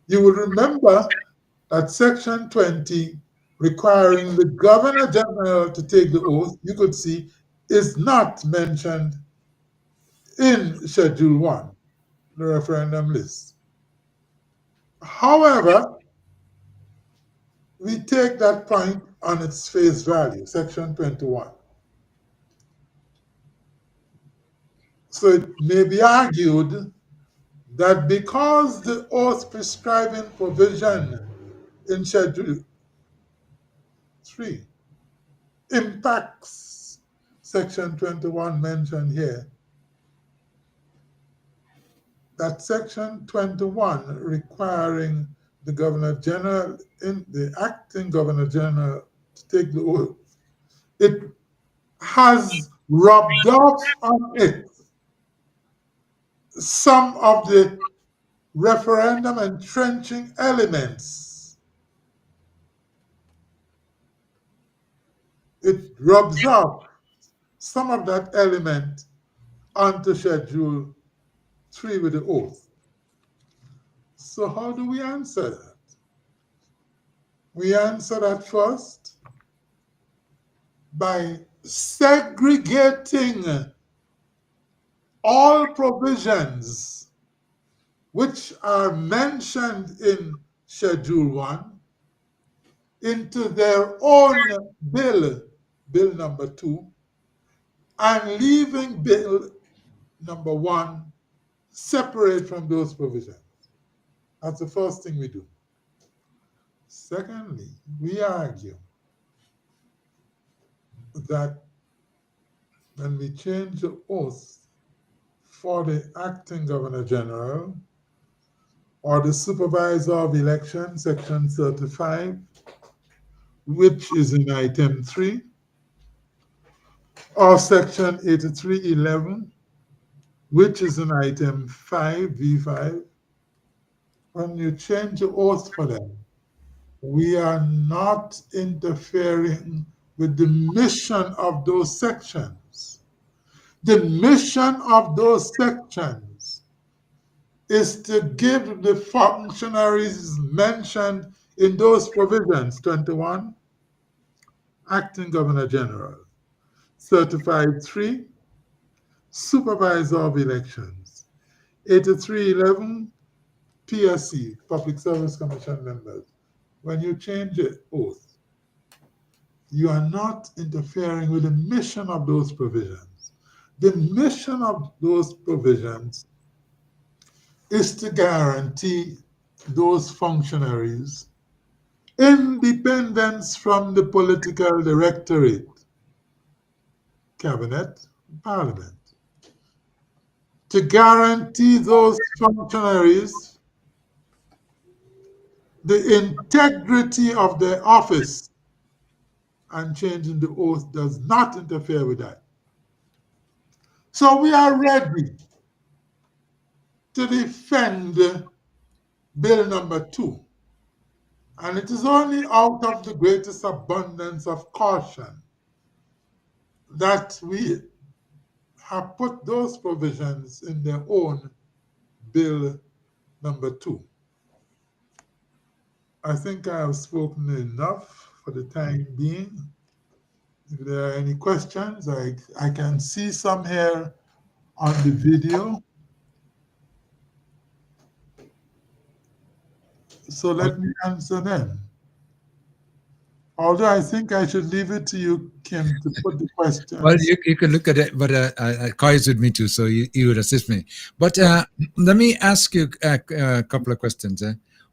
You will remember that Section 20, requiring the Governor General to take the oath, you could see, is not mentioned in Schedule 1, the referendum list. However, we take that point on its face value, Section 21. So it may be argued that because the oath prescribing provision in Schedule 3 impacts Section 21 mentioned here, that Section 21 requiring the Governor General, the acting Governor General, to take the oath, it has rubbed off on it some of the referendum entrenching elements. It rubs off some of that element onto Schedule 3 with the oath. So how do we answer that? We answer that first by segregating all provisions which are mentioned in Schedule 1 into their own bill, Bill number 2, and leaving Bill number 1 separate from those provisions. That's the first thing we do. Secondly, we argue that when we change the oath for the acting Governor General or the supervisor of election, Section 35, which is in item 3, or Section 8311, which is in item 5, V5, when you change the oath for them, we are not interfering with the mission of those sections. The mission of those sections is to give the functionaries mentioned in those provisions, 21, acting Governor General, certified 3, supervisor of elections, 8311, PSC, Public Service Commission members. When you change the oath, you are not interfering with the mission of those provisions. The mission of those provisions is to guarantee those functionaries independence from the political directorate, cabinet, parliament. To guarantee those functionaries the integrity of their office, and changing the oath does not interfere with that. So we are ready to defend Bill number 2. And it is only out of the greatest abundance of caution that we have put those provisions in their own Bill number 2. I think I have spoken enough for the time being. If there are any questions, I can see some here on the video. So let me answer them. Although I think I should leave it to you, Kim, to put the questions. Well, you can look at it, but Kai is with me too, so you would assist me. But let me ask you a couple of questions.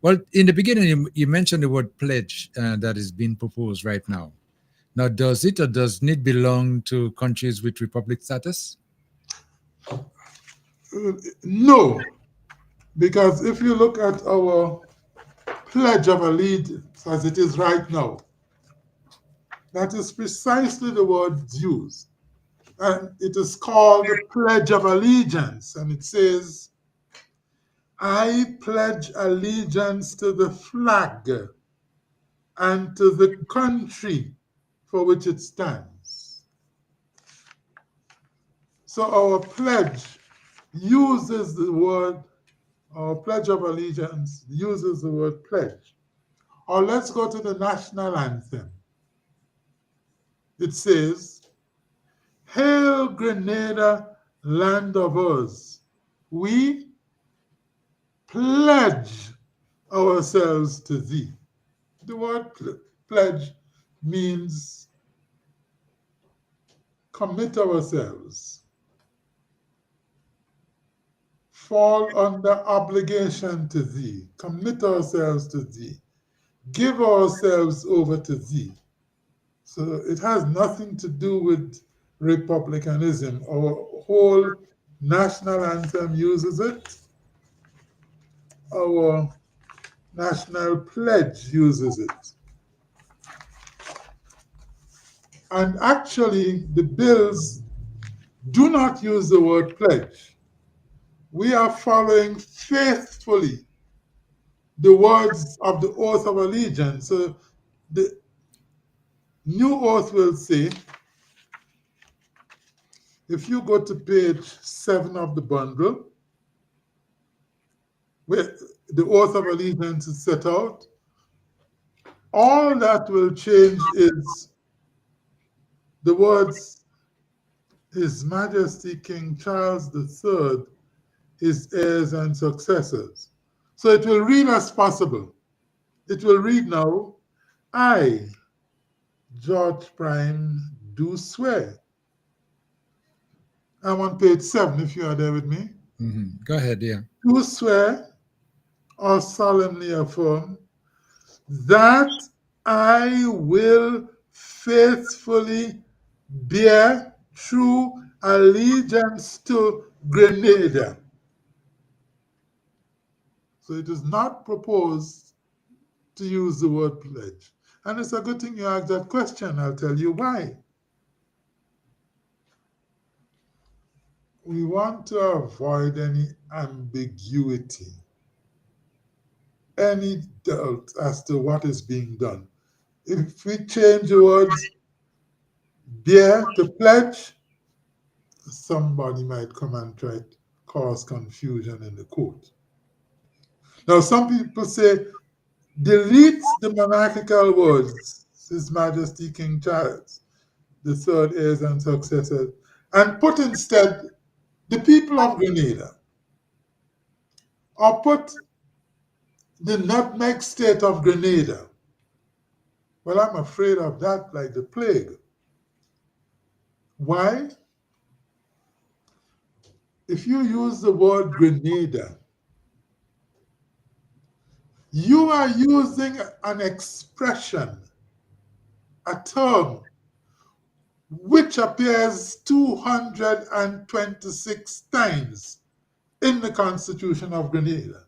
Well, in the beginning, you mentioned the word pledge that is being proposed right now. Now, does it or doesn't it belong to countries with republic status? No, because if you look at our Pledge of Allegiance as it is right now, that is precisely the word used. And it is called the Pledge of Allegiance. And it says, I pledge allegiance to the flag and to the country for which it stands. So our pledge uses the word, our Pledge of Allegiance uses the word pledge. Or let's go to the national anthem. It says, Hail Grenada, land of ours, we pledge ourselves to thee. The word pledge means commit ourselves, fall under obligation to thee, commit ourselves to thee, give ourselves over to thee. So it has nothing to do with republicanism. Our whole national anthem uses it. Our national pledge uses it. And actually, the bills do not use the word pledge. We are following faithfully the words of the oath of allegiance. So the new oath will say, if you go to page 7 of the bundle, where the oath of allegiance is set out, all that will change is the words, His Majesty King Charles III, his heirs and successors. So it will read as possible. It will read now, I, George Prime, do swear. I'm on page 7, if you are there with me. Mm-hmm. Go ahead, yeah. Do swear or solemnly affirm that I will faithfully bear true allegiance to Grenada. So it is not proposed to use the word pledge. And it's a good thing you asked that question. I'll tell you why. We want to avoid any ambiguity, any doubt as to what is being done. If we change the words bear to pledge, somebody might come and try to cause confusion in the court. Now, some people say, delete the monarchical words, His Majesty King Charles, the third heirs and successors, and put instead the people of Grenada, or put the nutmeg state of Grenada. Well, I'm afraid of that like the plague. Why? If you use the word Grenada, you are using an expression, a term, which appears 226 times in the Constitution of Grenada.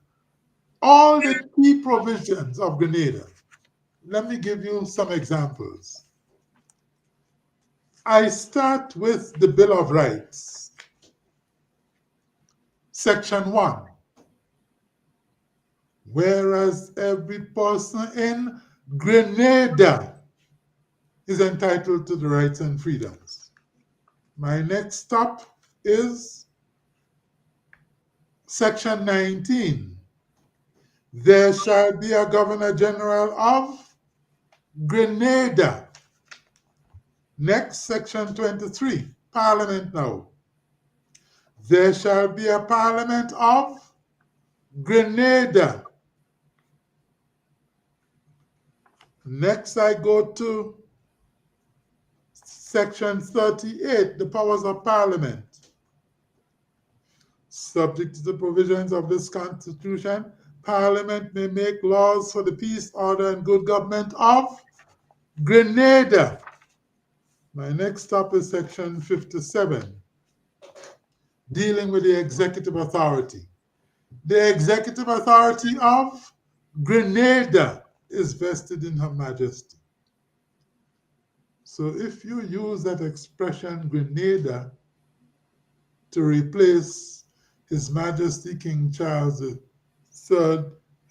All the key provisions of Grenada. Let me give you some examples. I start with the Bill of Rights, Section 1. Whereas every person in Grenada is entitled to the rights and freedoms. My next stop is Section 19. There shall be a Governor General of Grenada. Next, Section 23, Parliament now. There shall be a Parliament of Grenada. Next, I go to Section 38, the powers of Parliament. Subject to the provisions of this Constitution, Parliament may make laws for the peace, order, and good government of Grenada. My next stop is Section 57, dealing with the executive authority. The executive authority of Grenada is vested in Her Majesty. So if you use that expression Grenada to replace His Majesty King Charles III,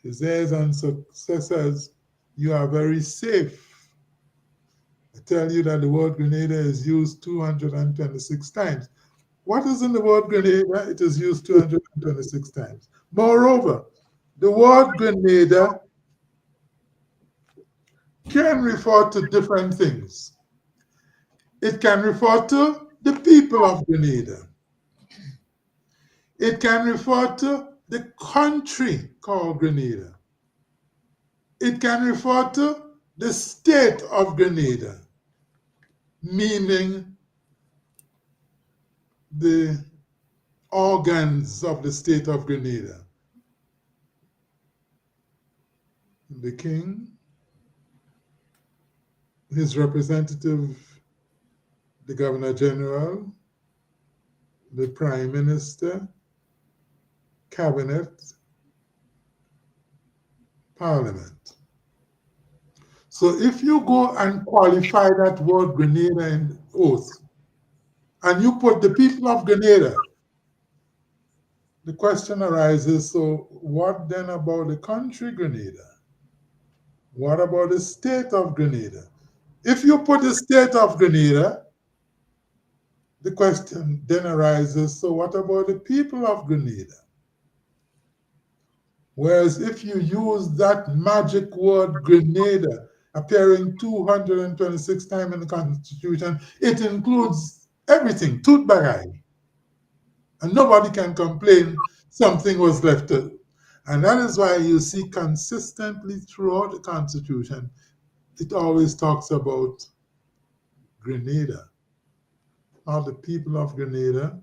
his heirs and successors, you are very safe. I tell you that the word Grenada is used 226 times. What is in the word Grenada? It is used 226 times. Moreover, the word Grenada can refer to different things. It can refer to the people of Grenada. It can refer to the country called Grenada. It can refer to the state of Grenada, meaning the organs of the state of Grenada. The king, his representative, the governor general, the prime minister, cabinet, parliament. So if you go and qualify that word Grenada in oath, and you put the people of Grenada, the question arises, so what then about the country Grenada? What about the state of Grenada? If you put the state of Grenada, the question then arises, so what about the people of Grenada? Whereas if you use that magic word Grenada, appearing 226 times in the Constitution, it includes everything, tooth bagai. And nobody can complain something was left out. And that is why you see consistently throughout the Constitution, it always talks about Grenada. Not the people of Grenada,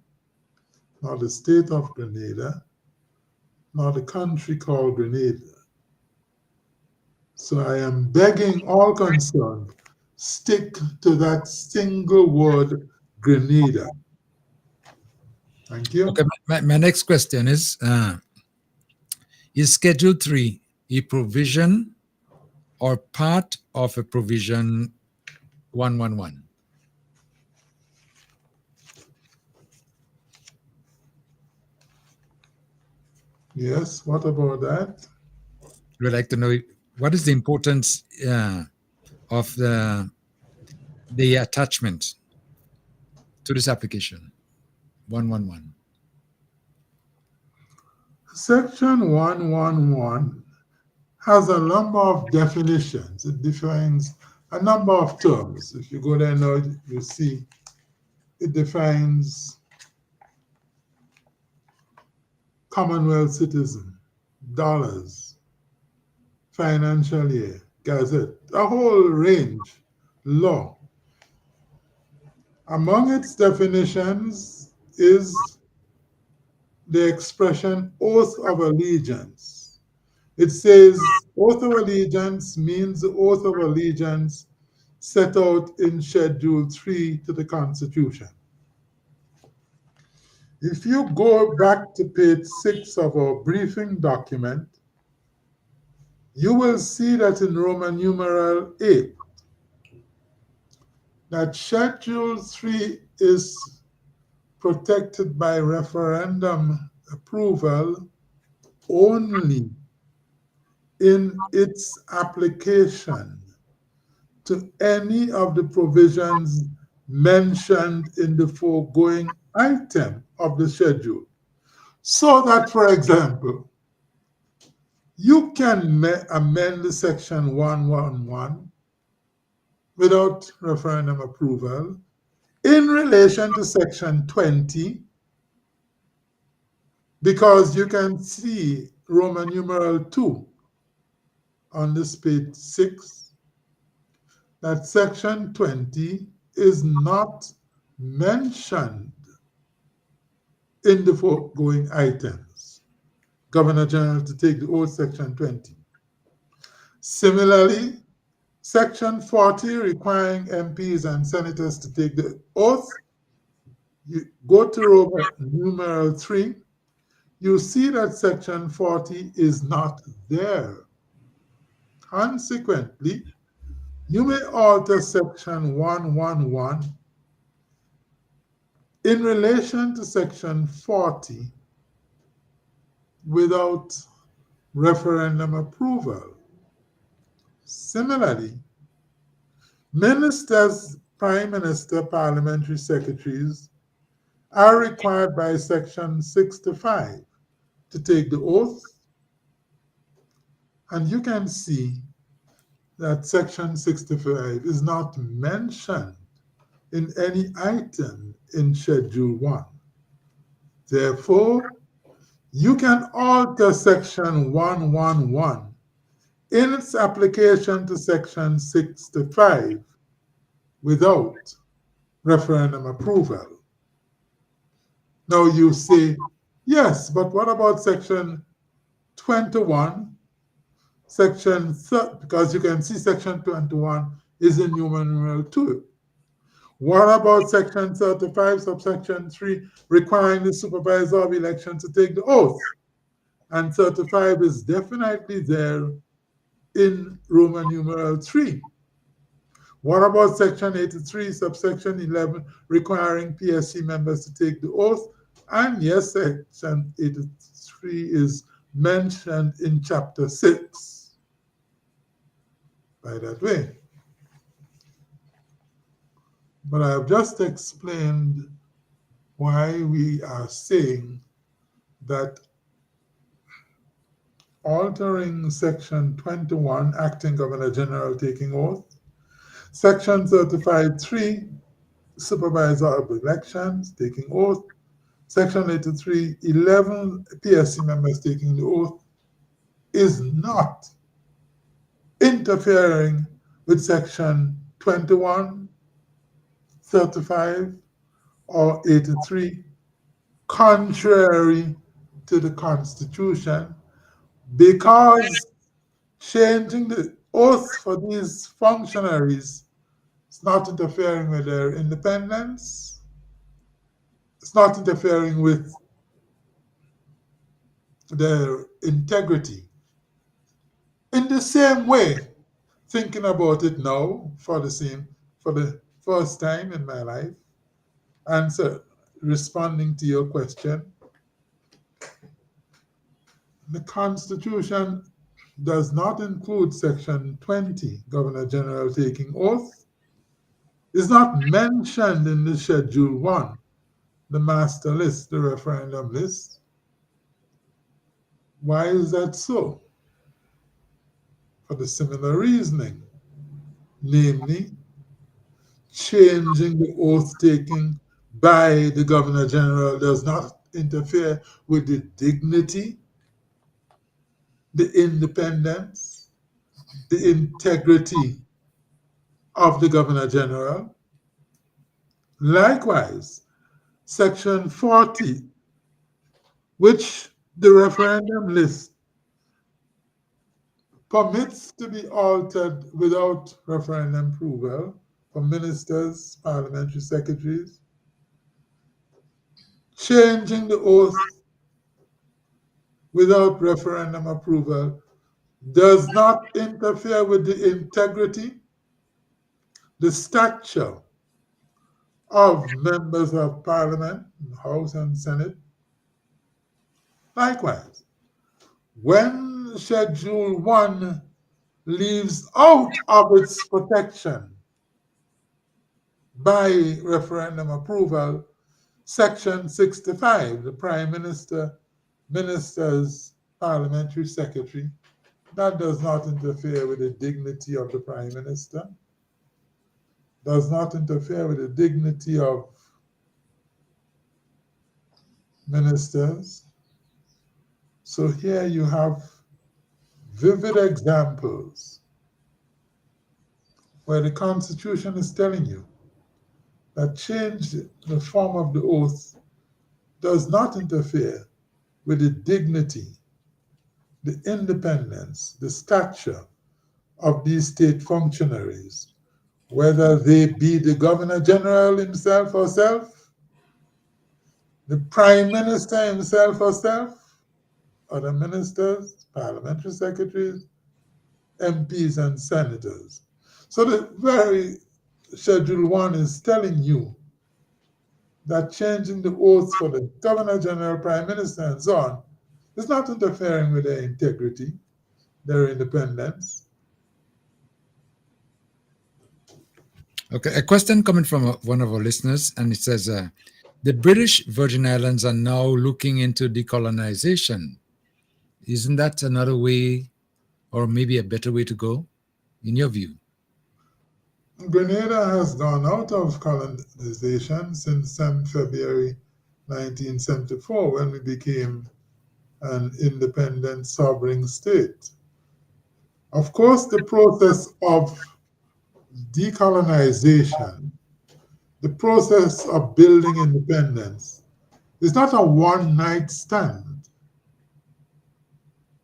not the state of Grenada, not the country called Grenada. So I am begging all concerned, stick to that single word, Grenada. Thank you. Okay, my next question is Schedule 3 a provision or part of a provision 111? Yes, what about that? We'd like to know what is the importance of the attachment to this application 111. Section 111 has a number of definitions. It defines a number of terms. If you go there now, you see it defines Commonwealth citizen, dollars, financial year, gazette, a whole range, law. Among its definitions is the expression oath of allegiance. It says oath of allegiance means the oath of allegiance set out in Schedule 3 to the Constitution. If you go back to page 6 of our briefing document, you will see that in Roman numeral 8, that Schedule 3 is protected by referendum approval only in its application to any of the provisions mentioned in the foregoing item of the schedule. So that, for example, you can amend the section 111 without referendum approval in relation to section 20, because you can see Roman numeral 2 on this page 6, that Section 20 is not mentioned in the foregoing items. Governor General to take the oath, Section 20. Similarly, Section 40 requiring MPs and senators to take the oath, you go to Roman numeral 3, you see that Section 40 is not there. Consequently, you may alter Section 111 in relation to Section 40 without referendum approval. Similarly, ministers, prime minister, parliamentary secretaries are required by Section 65 to take the oath, and you can see that Section 65 is not mentioned in any item in Schedule 1. Therefore, you can alter Section 111 in its application to Section 65 without referendum approval. Now you say, yes, but what about Section 21, Section 30, because you can see Section 21 is in Roman numeral 2. What about Section 35, subsection 3, requiring the supervisor of election to take the oath? And 35 is definitely there in Roman numeral 3. What about Section 83, subsection 11, requiring PSC members to take the oath? And yes, Section 83 is mentioned in Chapter 6. By that way. But I have just explained why we are saying that altering Section 21, Acting Governor General taking oath, Section 35(3), Supervisor of Elections taking oath, Section 83(11), PSC members taking the oath, is not interfering with Section 21, 35, or 83, contrary to the Constitution, because changing the oath for these functionaries is not interfering with their independence, it's not interfering with their integrity. In the same way, thinking about it now for the first time in my life, responding to your question, the Constitution does not include Section 20, Governor General taking oath. Is not mentioned in the Schedule 1, the master list, the referendum list. Why is that so? For the similar reasoning, namely, changing the oath taking by the Governor General does not interfere with the dignity, the independence, the integrity of the Governor General. Likewise, Section 40, which the referendum list permits to be altered without referendum approval for ministers, parliamentary secretaries, changing the oath without referendum approval does not interfere with the integrity, the stature of members of Parliament, House and Senate. Likewise, when Schedule 1 leaves out of its protection by referendum approval, Section 65, the Prime Minister, Ministers, Parliamentary Secretary, that does not interfere with the dignity of the Prime Minister, does not interfere with the dignity of ministers. So here you have vivid examples where the Constitution is telling you that change the form of the oath does not interfere with the dignity, the independence, the stature of these state functionaries, whether they be the Governor General himself or self, the Prime Minister himself or self, other ministers, parliamentary secretaries, MPs, and senators. So the very Schedule 1 is telling you that changing the oaths for the Governor General, Prime Minister, and so on is not interfering with their integrity, their independence. Okay, a question coming from one of our listeners, and it says, the British Virgin Islands are now looking into decolonization. Isn't that another way, or maybe a better way to go, in your view? Grenada has gone out of colonization since February 1974, when we became an independent sovereign state. Of course, the process of decolonization, the process of building independence, is not a one-night stand.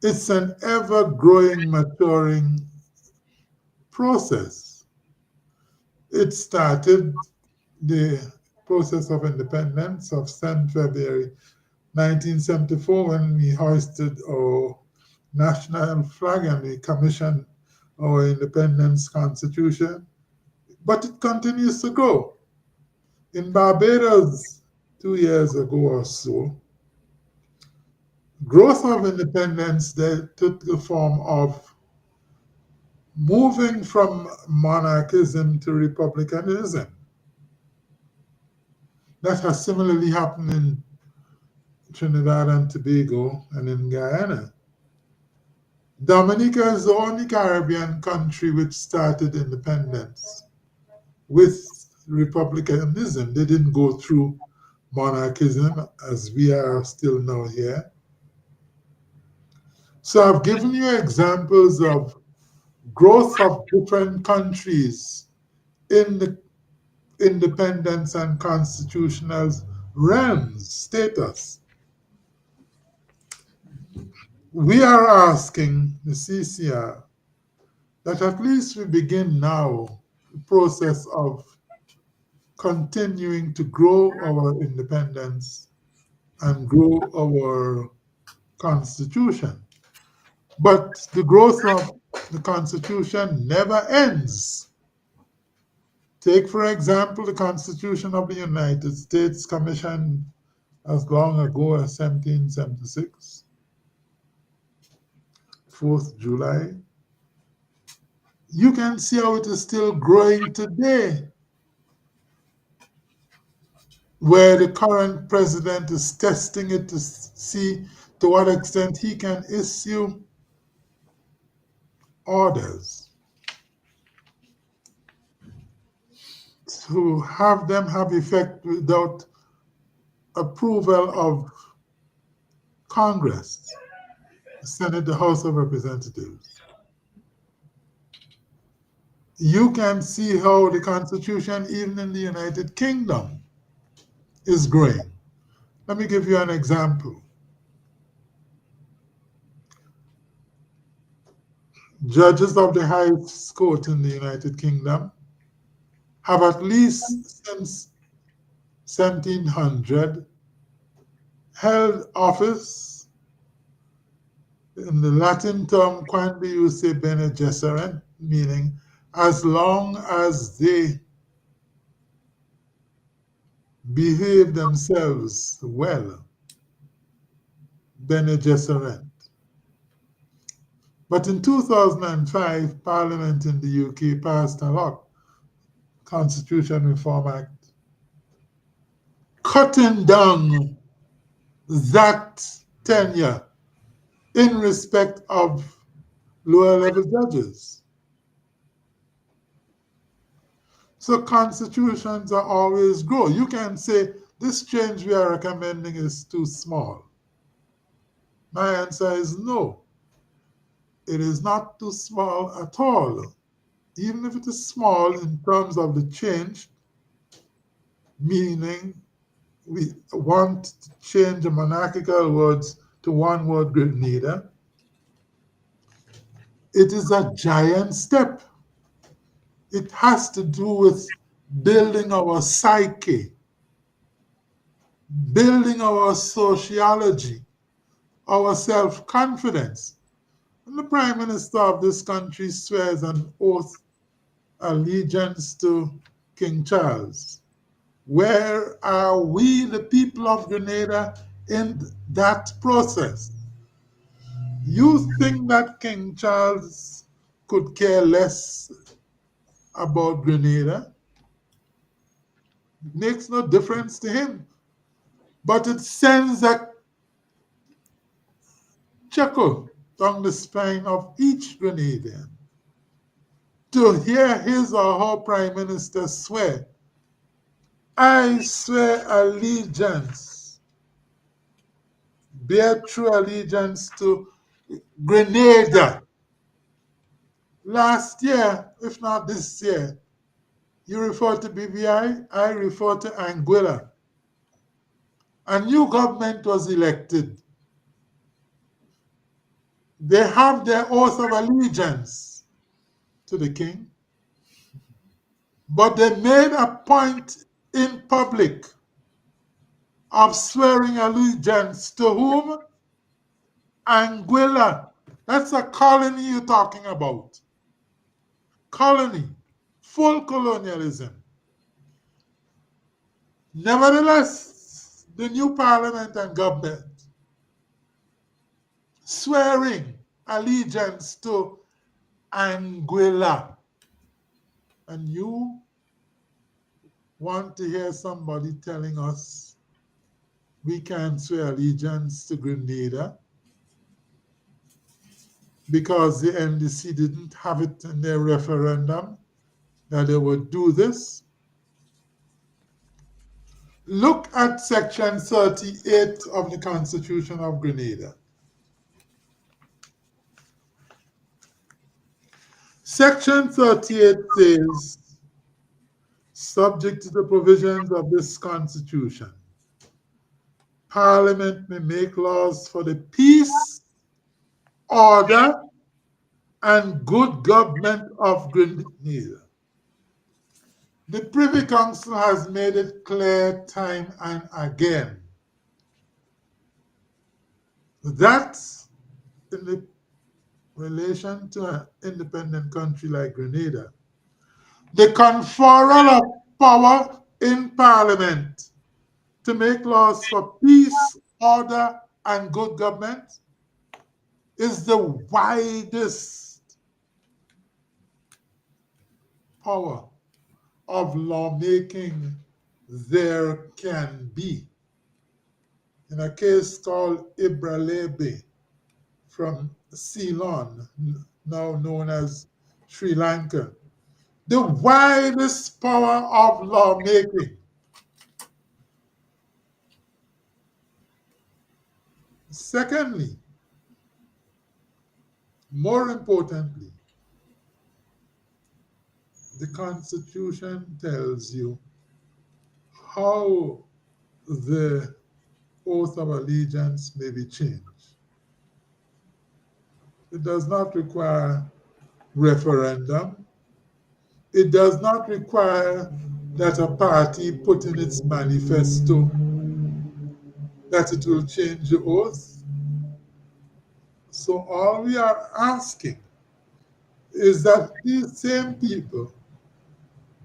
It's an ever-growing, maturing process. It started the process of independence of 10 February 1974 when we hoisted our national flag and we commissioned our independence constitution, but it continues to grow. In Barbados, 2 years ago or so, growth of independence there took the form of moving from monarchism to republicanism. That has similarly happened in Trinidad and Tobago and in Guyana. Dominica is the only Caribbean country which started independence with republicanism. They didn't go through monarchism as we are still now here. So I've given you examples of growth of different countries in the independence and constitutional realms, status. We are asking the CCR that at least we begin now the process of continuing to grow our independence and grow our constitution. But the growth of the constitution never ends. Take, for example, the Constitution of the United States, commissioned as long ago as 1776, 4th July. You can see how it is still growing today, where the current president is testing it to see to what extent he can issue orders to have them have effect without approval of Congress, the Senate, the House of Representatives. You can see how the Constitution, even in the United Kingdom, is growing. Let me give you an example. Judges of the highest court in the United Kingdom have at least since 1700 held office. In the Latin term, quando use bene gesserent, meaning as long as they behave themselves well, bene gesserent. But in 2005, Parliament in the UK passed a law, Constitution Reform Act, cutting down that tenure in respect of lower level judges. So constitutions are always grow. You can say this change we are recommending is too small. My answer is no. It is not too small at all. even if it is small in terms of the change, meaning we want to change the monarchical words to one word, Grenada, it is a giant step. It has to do with building our psyche, building our sociology, our self-confidence. And the Prime Minister of this country swears an oath allegiance to King Charles. Where are we, the people of Grenada, in that process? You think that King Charles could care less about Grenada? It makes no difference to him. But it sends a chuckle down the spine of each Grenadian to hear his or her Prime Minister swear, I swear allegiance, bear true allegiance to Grenada. Last year, if not this year, you refer to BVI, I refer to Anguilla. A new government was elected. They have their oath of allegiance to the king, but they made a point in public of swearing allegiance to whom? Anguilla. That's a colony you're talking about. Colony. Full colonialism. Nevertheless, the new parliament and government swearing allegiance to Anguilla. And you want to hear somebody telling us we can't swear allegiance to Grenada because the NDC didn't have it in their referendum that they would do this? Look at section 38 of the Constitution of Grenada. Section 38 says, subject to the provisions of this Constitution, Parliament may make laws for the peace, order, and good government of Grenada. The Privy Council has made it clear time and again that in the relation to an independent country like Grenada, the conferral of power in Parliament to make laws for peace, order, and good government is the widest power of lawmaking there can be. In a case called Ibralebe from Ceylon, now known as Sri Lanka, the widest power of lawmaking. Secondly, more importantly, the Constitution tells you how the oath of allegiance may be changed. It does not require referendum. It does not require that a party put in its manifesto that it will change the oath. So all we are asking is that these same people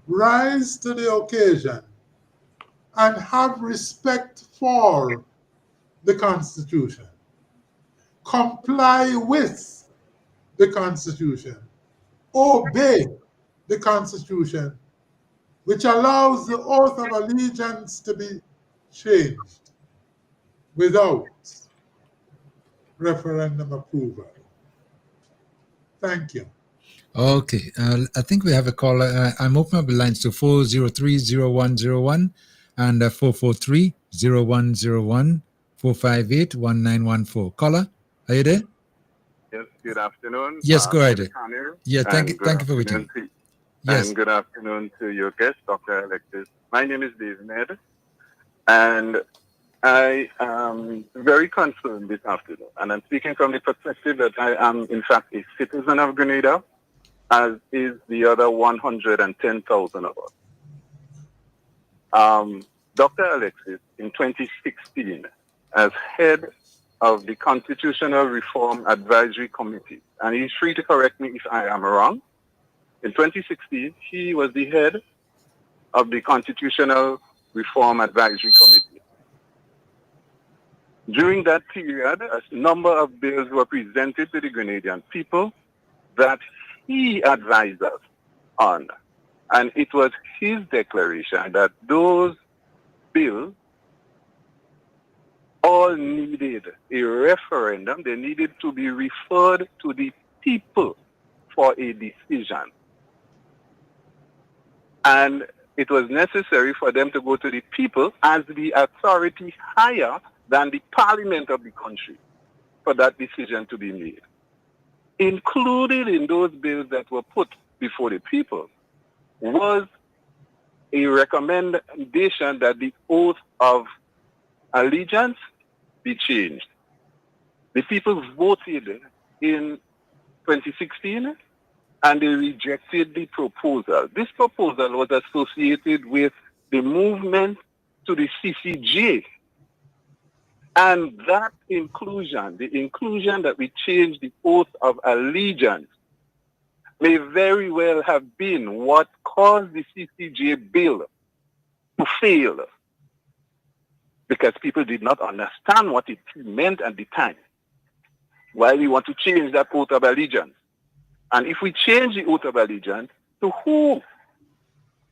rise to the occasion and have respect for the Constitution, comply with the Constitution, obey the Constitution, which allows the oath of allegiance to be changed without referendum approval. Thank you. Okay, I think we have a caller. I'm opening up the lines to 403-0101 and 443-0101, 458-1914. Caller, are you there? Yes, good afternoon. Yes, go ahead. Connor, Yeah, thank you for waiting. Yes. And good afternoon to your guest, Dr. Alexis. My name is David, and I am very concerned this afternoon. And I'm speaking from the perspective that I am, in fact, a citizen of Grenada, as is the other 110,000 of us. Dr. Alexis, in 2016, as head of the Constitutional Reform Advisory Committee, and he's free to correct me if I am wrong. In 2016, he was the head of the Constitutional Reform Advisory Committee. During that period, a number of bills were presented to the Grenadian people that he advised us on. And it was his declaration that those bills all needed a referendum. They needed to be referred to the people for a decision. And it was necessary for them to go to the people as the authority higher than the parliament of the country for that decision to be made. Included in those bills that were put before the people was a recommendation that the oath of allegiance be changed. The people voted in 2016 and they rejected the proposal. This proposal was associated with the movement to the CCJ. And that inclusion, the inclusion that we change the oath of allegiance, may very well have been what caused the CCJ bill to fail, because people did not understand what it meant at the time. Why we want to change that oath of allegiance. And if we change the oath of allegiance, to who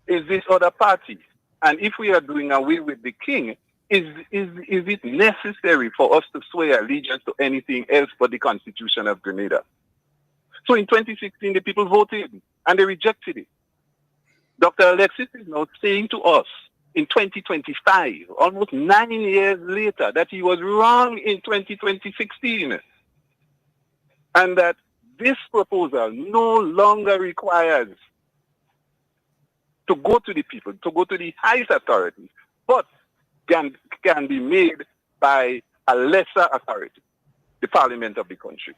is this other party? And if we are doing away with the king, is it necessary for us to swear allegiance to anything else but the Constitution of Grenada? So in 2016, the people voted and they rejected it. Dr. Alexis is now saying to us in 2025, almost 9 years later, that he was wrong in 2016. And that this proposal no longer requires to go to the people, to go to the highest authority, but can be made by a lesser authority, the parliament of the country.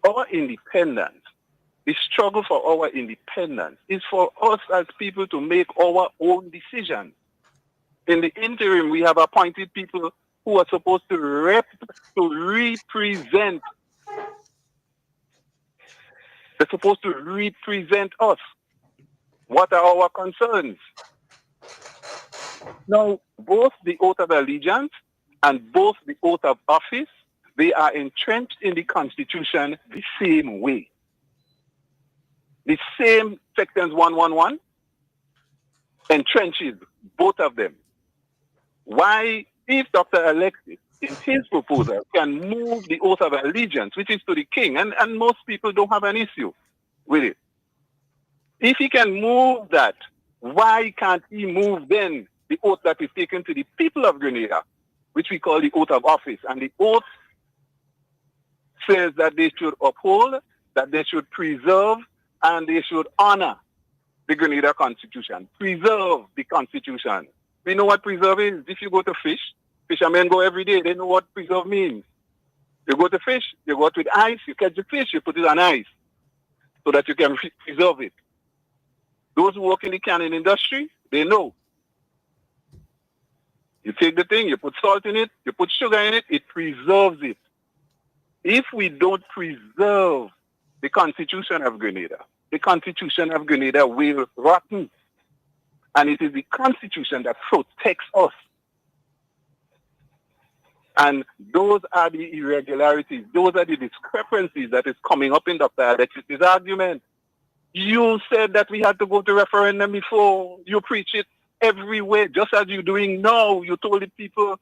Our independence, the struggle for our independence, is for us as people to make our own decisions. In the interim, we have appointed people who are supposed to represent. They're supposed to represent us. What are our concerns? Now, both the oath of allegiance and both the oath of office, they are entrenched in the Constitution the same way. The same sections 111 entrenches both of them. Why, if Dr. Alexis, in his proposal, can move the oath of allegiance, which is to the king, and most people don't have an issue with it. If he can move that, why can't he move then the oath that is taken to the people of Grenada, which we call the oath of office? And the oath says that they should uphold, that they should preserve, and they should honor the Grenada Constitution. Preserve the Constitution. We know what preserve is. If you go to fish, fishermen go every day. They know what preserve means. You go to fish, you go out with ice, you catch the fish, you put it on ice so that you can preserve it. Those who work in the canning industry, they know. You take the thing, you put salt in it, you put sugar in it, it preserves it. If we don't preserve the Constitution of Grenada, the Constitution of Grenada will rotten. And it is the Constitution that protects us. And those are the irregularities, those are the discrepancies that is coming up in Dr. Alexis' argument. You said that we had to go to referendum before. You preach it everywhere, just as you're doing now. You told the people,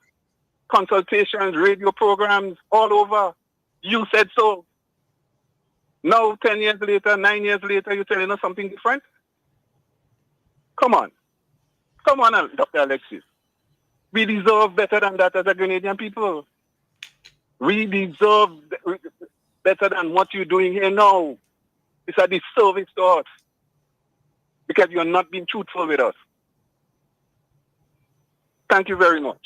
consultations, radio programs, all over. You said so. Now, 10 years later, 9 years later, you're telling us something different? Come on. Come on, Dr. Alexis. We deserve better than that as a Grenadian people. We deserve better than what you're doing here now. It's a disservice to us because you're not being truthful with us. Thank you very much.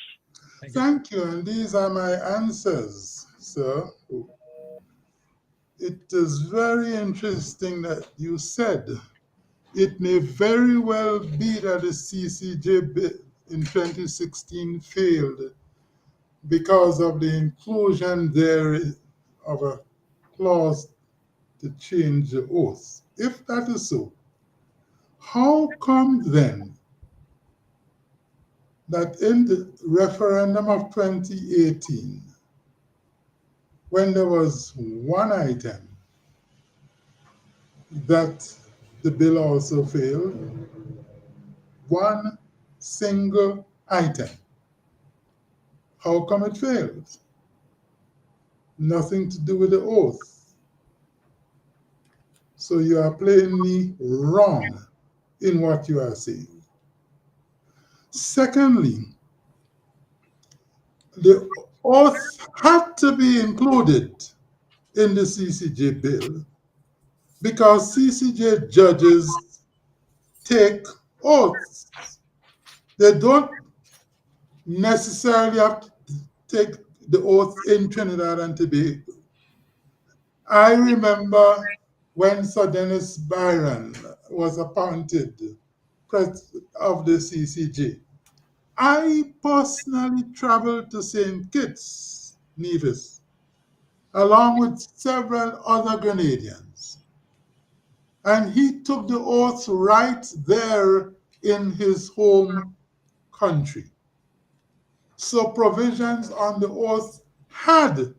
Thank you, and these are my answers, sir. It is very interesting that you said it may very well be that the CCJ bid in 2016 failed because of the inclusion there of a clause to change the oath. If that is so, how come then that in the referendum of 2018, when there was one item that the bill also failed, one single item, how come it failed? Nothing to do with the oath. So you are plainly wrong in what you are saying. Secondly, the oath had to be included in the CCJ bill because CCJ judges take oaths. They don't necessarily have to take the oath in Trinidad and Tobago. I remember when Sir Dennis Byron was appointed president of the CCJ. I personally traveled to St. Kitts, Nevis, along with several other Grenadians. And he took the oath right there in his home country. So provisions on the oath had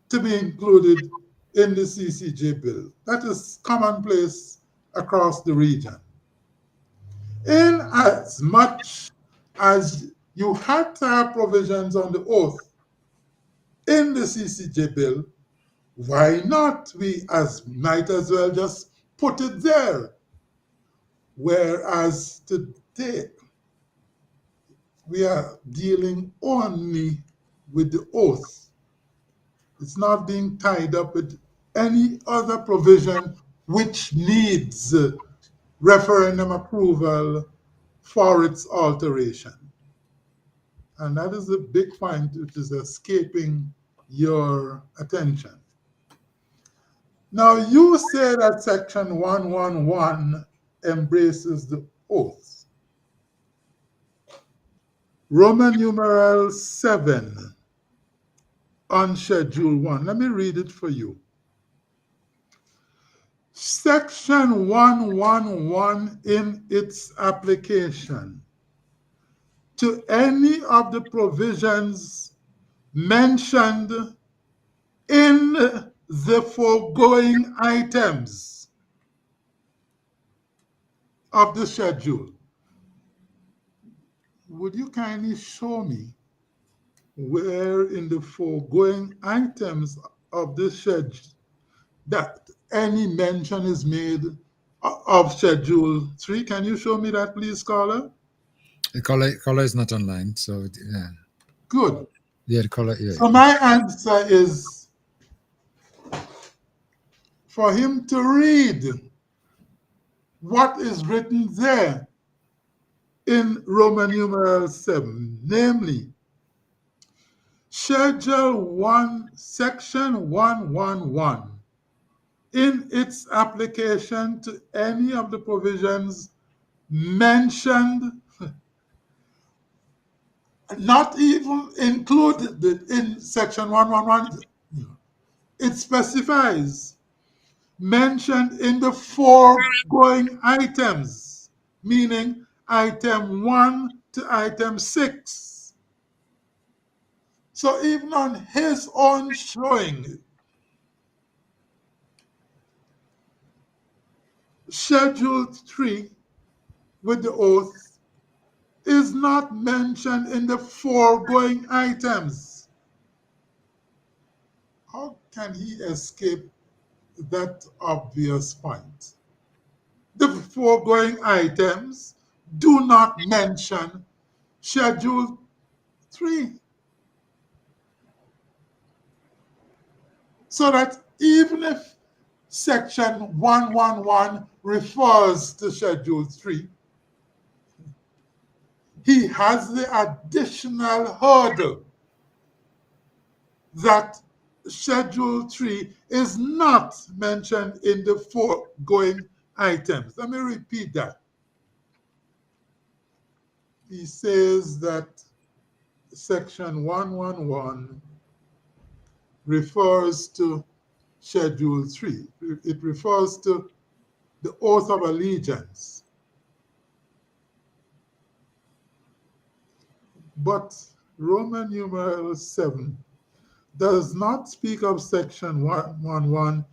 to be included in the CCJ bill. That is commonplace across the region. In as much as you had to have provisions on the oath in the CCJ bill, why not? We might as well just put it there. Whereas today, we are dealing only with the oath. It's not being tied up with any other provision which needs referendum approval for its alteration. And that is the big point which is escaping your attention. Now, you say that Section 111 embraces the oath. Roman numeral 7 on Schedule 1. Let me read it for you. Section 111 in its application to any of the provisions mentioned in the foregoing items of the schedule. Would you kindly show me where in the foregoing items of the schedule that any mention is made of Schedule 3? Can you show me that, please, caller? The caller is not online, so yeah. Good. Yeah, the caller. Yeah. So my answer is for him to read what is written there in Roman numeral 7, namely Schedule 1, Section 111, in its application to any of the provisions mentioned, not even included in Section 111. It specifies mentioned in the foregoing items, meaning item 1 to item 6. So even on his own showing, Schedule 3 with the oath is not mentioned in the foregoing items. How can he escape that obvious point? The foregoing items do not mention Schedule 3. So that even if Section 111 refers to Schedule 3, he has the additional hurdle that Schedule 3 is not mentioned in the foregoing items. Let me repeat that. He says that Section 111 refers to Schedule 3. It refers to the oath of allegiance. But Roman numeral 7 does not speak of Section 111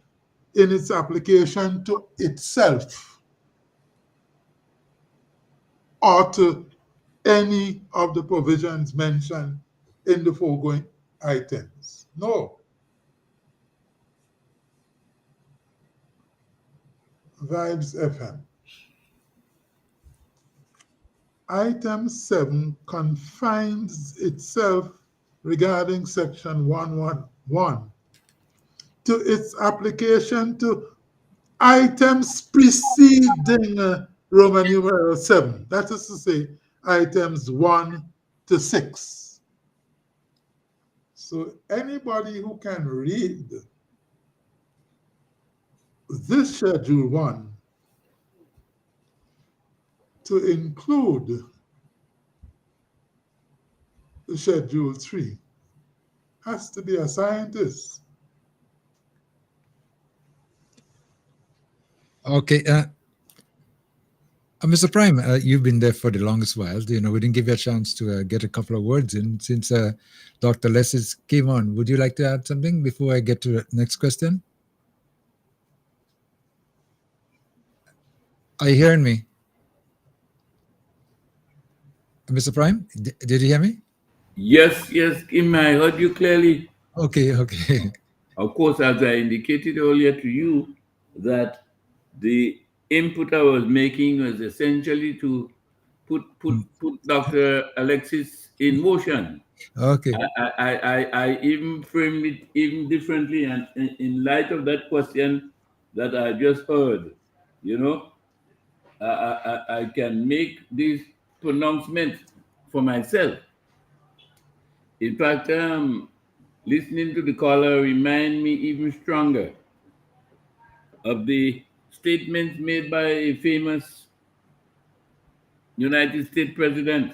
in its application to itself or to any of the provisions mentioned in the foregoing items. No. Vibes FM. Item 7 confines itself regarding Section 111 to its application to items preceding Roman numeral 7. That is to say, items 1 to 6. So anybody who can read this Schedule 1 to include Schedule 3 has to be a scientist. Okay. Mr. Prime, you've been there for the longest while. We didn't give you a chance to get a couple of words in since Dr. Lessis came on. Would you like to add something before I get to the next question? Are you hearing me? Mr. Prime, did you hear me? Yes, Kim, I heard you clearly. Okay. Of course, as I indicated earlier to you, that the input I was making was essentially to put Dr. Alexis in motion. Okay. I even framed it even differently, and in light of that question that I just heard, I can make this pronouncement for myself. In fact, listening to the caller remind me even stronger of the statements made by a famous United States president.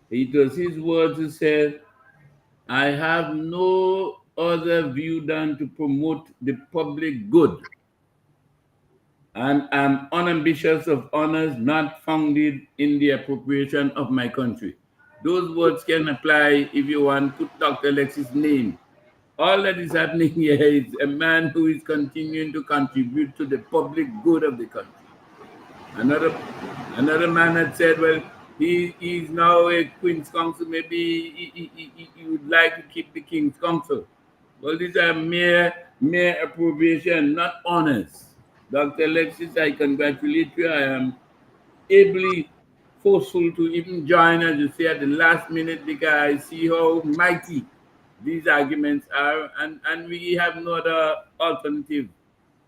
It was his words who said, "I have no other view than to promote the public good, and am unambitious of honors not founded in the appropriation of my country." Those words can apply if you want to put Dr. Alexis' name. All that is happening here is a man who is continuing to contribute to the public good of the country. Another man had said, well, he's now a Queen's Counsel, maybe he would like to keep the King's Counsel. Well, these are mere approbation, not honors. Dr. Alexis, I congratulate you. I am ably forceful to even join, as you say, at the last minute, because I see how mighty these arguments are, and we have no other alternative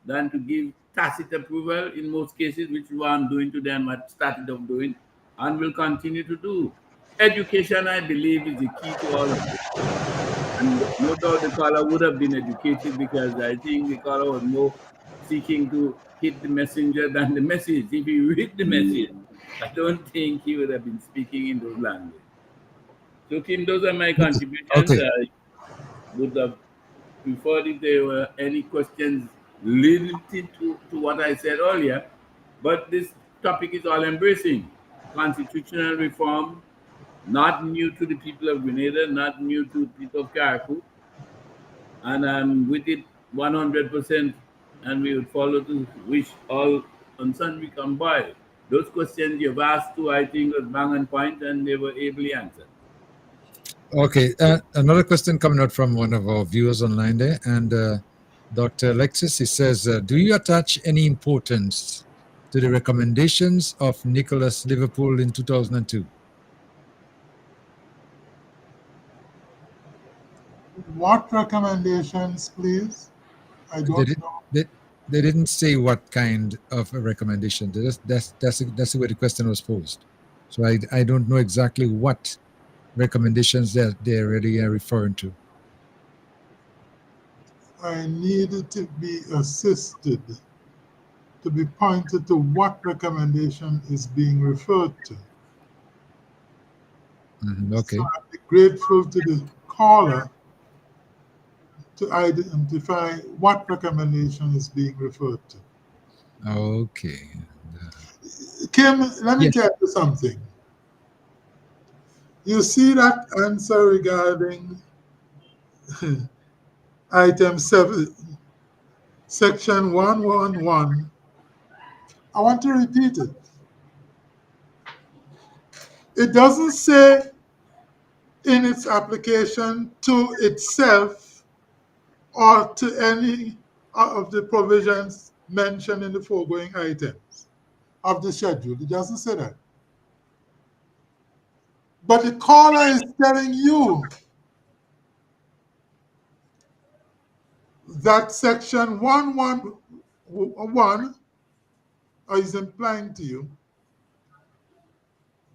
than to give tacit approval in most cases, which we are doing to them, what started off doing, and will continue to do. Education, I believe, is the key to all of this. And no doubt the caller would have been educated, because I think the caller was more seeking to hit the messenger than the message. If he read the message, I don't think he would have been speaking in those languages. So, Kim, those are my contributions. Okay. I would have preferred if there were any questions limited to what I said earlier. But this topic is all embracing. Constitutional reform, not new to the people of Grenada, not new to the people of Caracou. And I'm with it 100%. And we would follow to wish all on Sunday come by. Those questions you've asked to, I think, was bang on point, and they were ably answered. Okay. Another question coming out from one of our viewers online there. And Dr. Alexis, he says, do you attach any importance to the recommendations of Nicholas Liverpool in 2002? What recommendations, please? I don't know. They didn't say what kind of a recommendation. That's the way the question was posed. So I don't know exactly what recommendations that they really are referring to. I needed to be assisted, to be pointed to what recommendation is being referred to. Okay. So I'd be grateful to the caller to identify what recommendation is being referred to. Okay. Kim, let me Yes. tell you something. You see that answer regarding item 7, section 111. I want to repeat it. It doesn't say in its application to itself or to any of the provisions mentioned in the foregoing items of the schedule. It doesn't say that. But the caller is telling you that section 111, or is implying to you,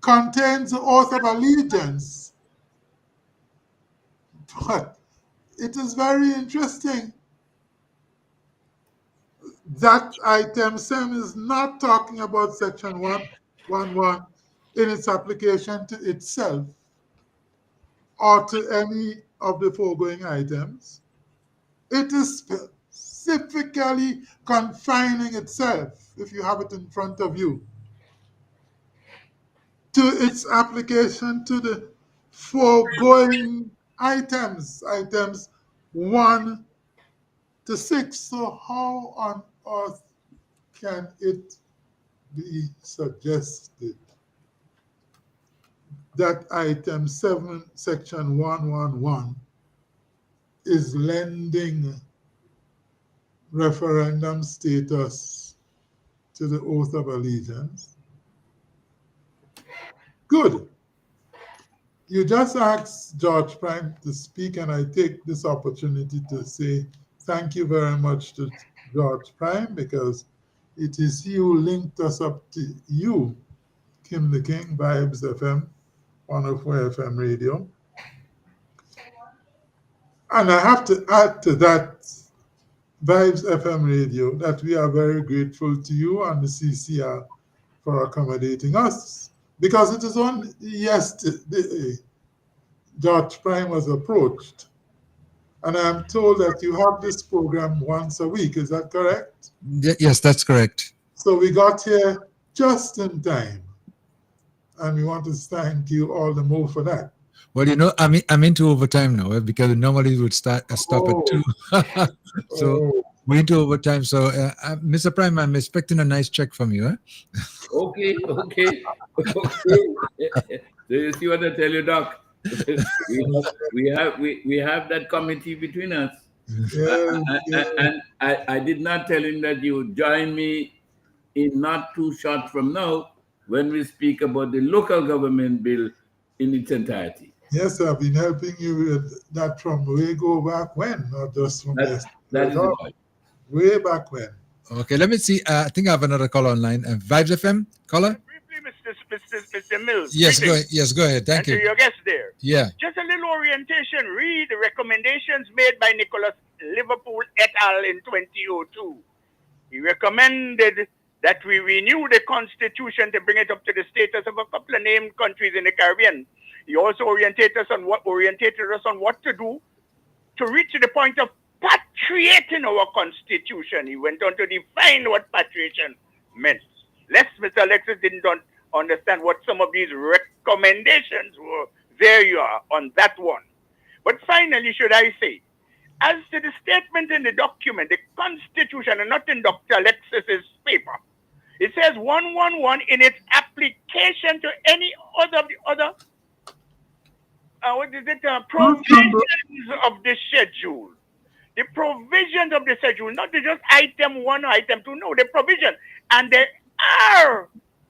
contains the oath of allegiance. But it is very interesting that item 7 is not talking about section 111 in its application to itself or to any of the foregoing items. It is specifically confining itself, if you have it in front of you, to its application to the foregoing items 1 to 6. So how on earth can it be suggested that item 7, section 111 is lending referendum status to the oath of allegiance? Good. You just asked George Prime to speak, and I take this opportunity to say thank you very much to George Prime, because it is he who linked us up to you, Kim the King, Vibes FM, 104 FM radio. And I have to add to that, Vibes FM radio, that we are very grateful to you and the CCR for accommodating us, because it is only yesterday George Prime was approached, and I am told that you have this program once a week. Is that correct? Yes, that's correct. So we got here just in time, and we want to thank you all the more for that. Well, I'm into overtime now because normally we would stop at 2. So we're into overtime. So, Mr. Prime, I'm expecting a nice check from you. Okay. So you see what I tell you, Doc? we have that committee between us. And I did not tell him that you would join me in not too short from now when we speak about the local government bill in its entirety. Yes, I've been helping you with that from way go back when, not just from yesterday. That is the point. Way back when. Okay, let me see. I think I have another caller online. Vibes FM caller. Briefly, Mr. Mills. Yes, briefly. go ahead. Yes, go ahead. Thank And you. to your guest there. Yeah. Just a little orientation. Read the recommendations made by Nicholas Liverpool et al. In 2002. He recommended that we renew the Constitution to bring it up to the status of a couple of named countries in the Caribbean. He also orientated us on what to do to reach the point of patriating our Constitution. He went on to define what patriation meant. Lest Mr. Alexis didn't understand what some of these recommendations were. There you are on that one. But finally, should I say, as to the statement in the document, the Constitution, and not in Dr. Alexis's paper, it says 111 in its application to any other provisions of the schedule. The provisions of the schedule, not just item 1 or item 2, no, the provision. And there are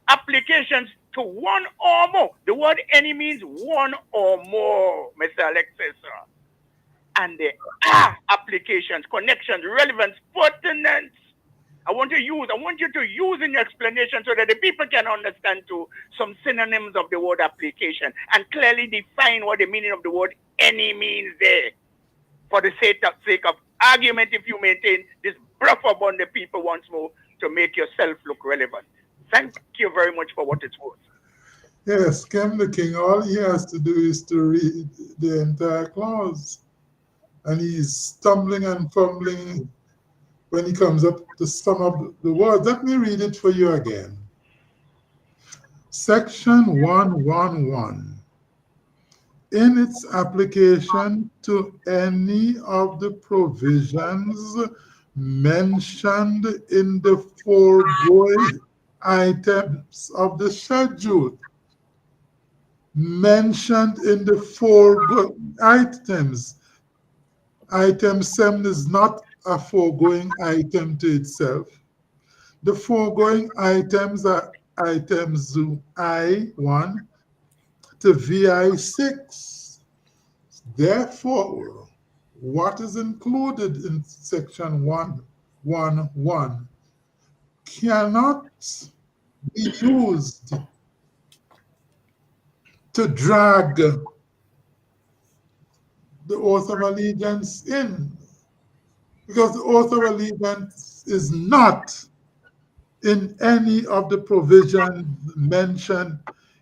applications to one or more. The word any means one or more, Mr. Alexis. and the applications, connections, relevance, pertinence. I want you to use in your explanation so that the people can understand too some synonyms of the word application and clearly define what the meaning of the word any means there. For the sake of argument, if you maintain this bluff upon the people once more to make yourself look relevant. Thank you very much for what it's worth. Yes, Kem the King, all he has to do is to read the entire clause. And he's stumbling and fumbling when he comes up to sum up the words. Let me read it for you again. Section 111. In its application to any of the provisions mentioned in the foregoing items of the schedule, mentioned in the foregoing items. Item 7 is not a foregoing item to itself. The foregoing items are items I1 to VI6. Therefore, what is included in section 111 cannot be used to drag the oath of allegiance in, because the oath of allegiance is not in any of the provisions mentioned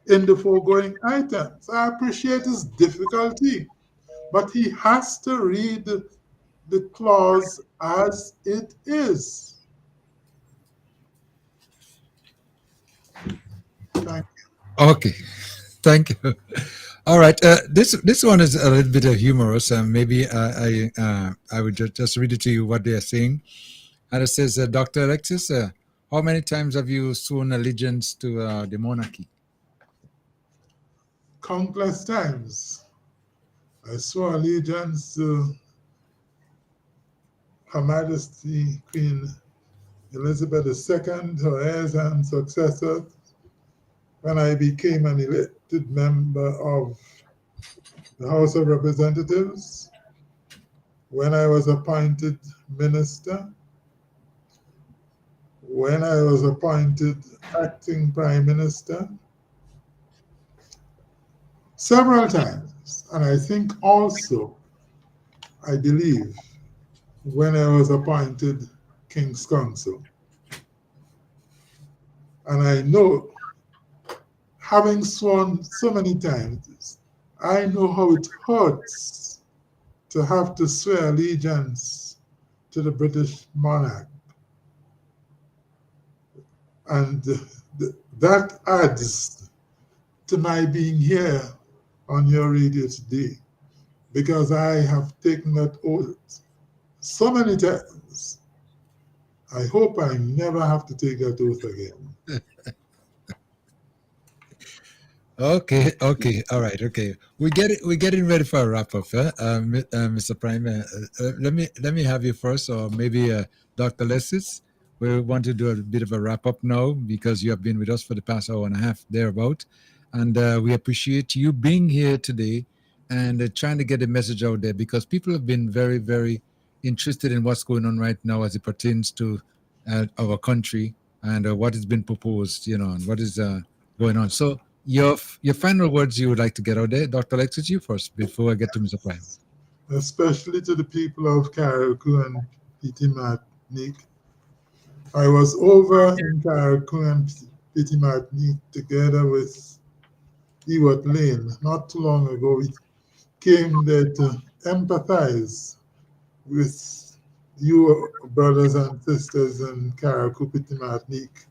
in the foregoing items. I appreciate his difficulty, but he has to read the clause as it is. Thank you. Okay, thank you. All right, this one is a little bit humorous. Maybe I would just read it to you what they are saying. And it says, Dr. Alexis, how many times have you sworn allegiance to the monarchy? Countless times. I swore allegiance to Her Majesty Queen Elizabeth II, her heirs and successors, when I became an elected member of the House of Representatives, when I was appointed minister, when I was appointed acting prime minister, several times. And I think also, I believe, when I was appointed King's Counsel. And I know, having sworn so many times, I know how it hurts to have to swear allegiance to the British monarch. And that adds to my being here on your radio today, because I have taken that oath so many times. I hope I never have to take that oath again. Okay, all right, okay. We're getting ready for a wrap up, Mr. Prime. Let me have you first, or maybe Dr. Lessis. We want to do a bit of a wrap up now because you have been with us for the past hour and a half, thereabout, and we appreciate you being here today and trying to get the message out there, because people have been very, very interested in what's going on right now as it pertains to our country and what has been proposed, and what is going on. So, your final words you would like to get out there, Dr. Alexis, you first before I get to Mr. Prime. Especially to the people of Carriacou and Petit Martinique. I was over in Carriacou and Petit Martinique together with Ewart Lane not too long ago. We came there to empathize with you brothers and sisters in Carriacou, Petit Martinique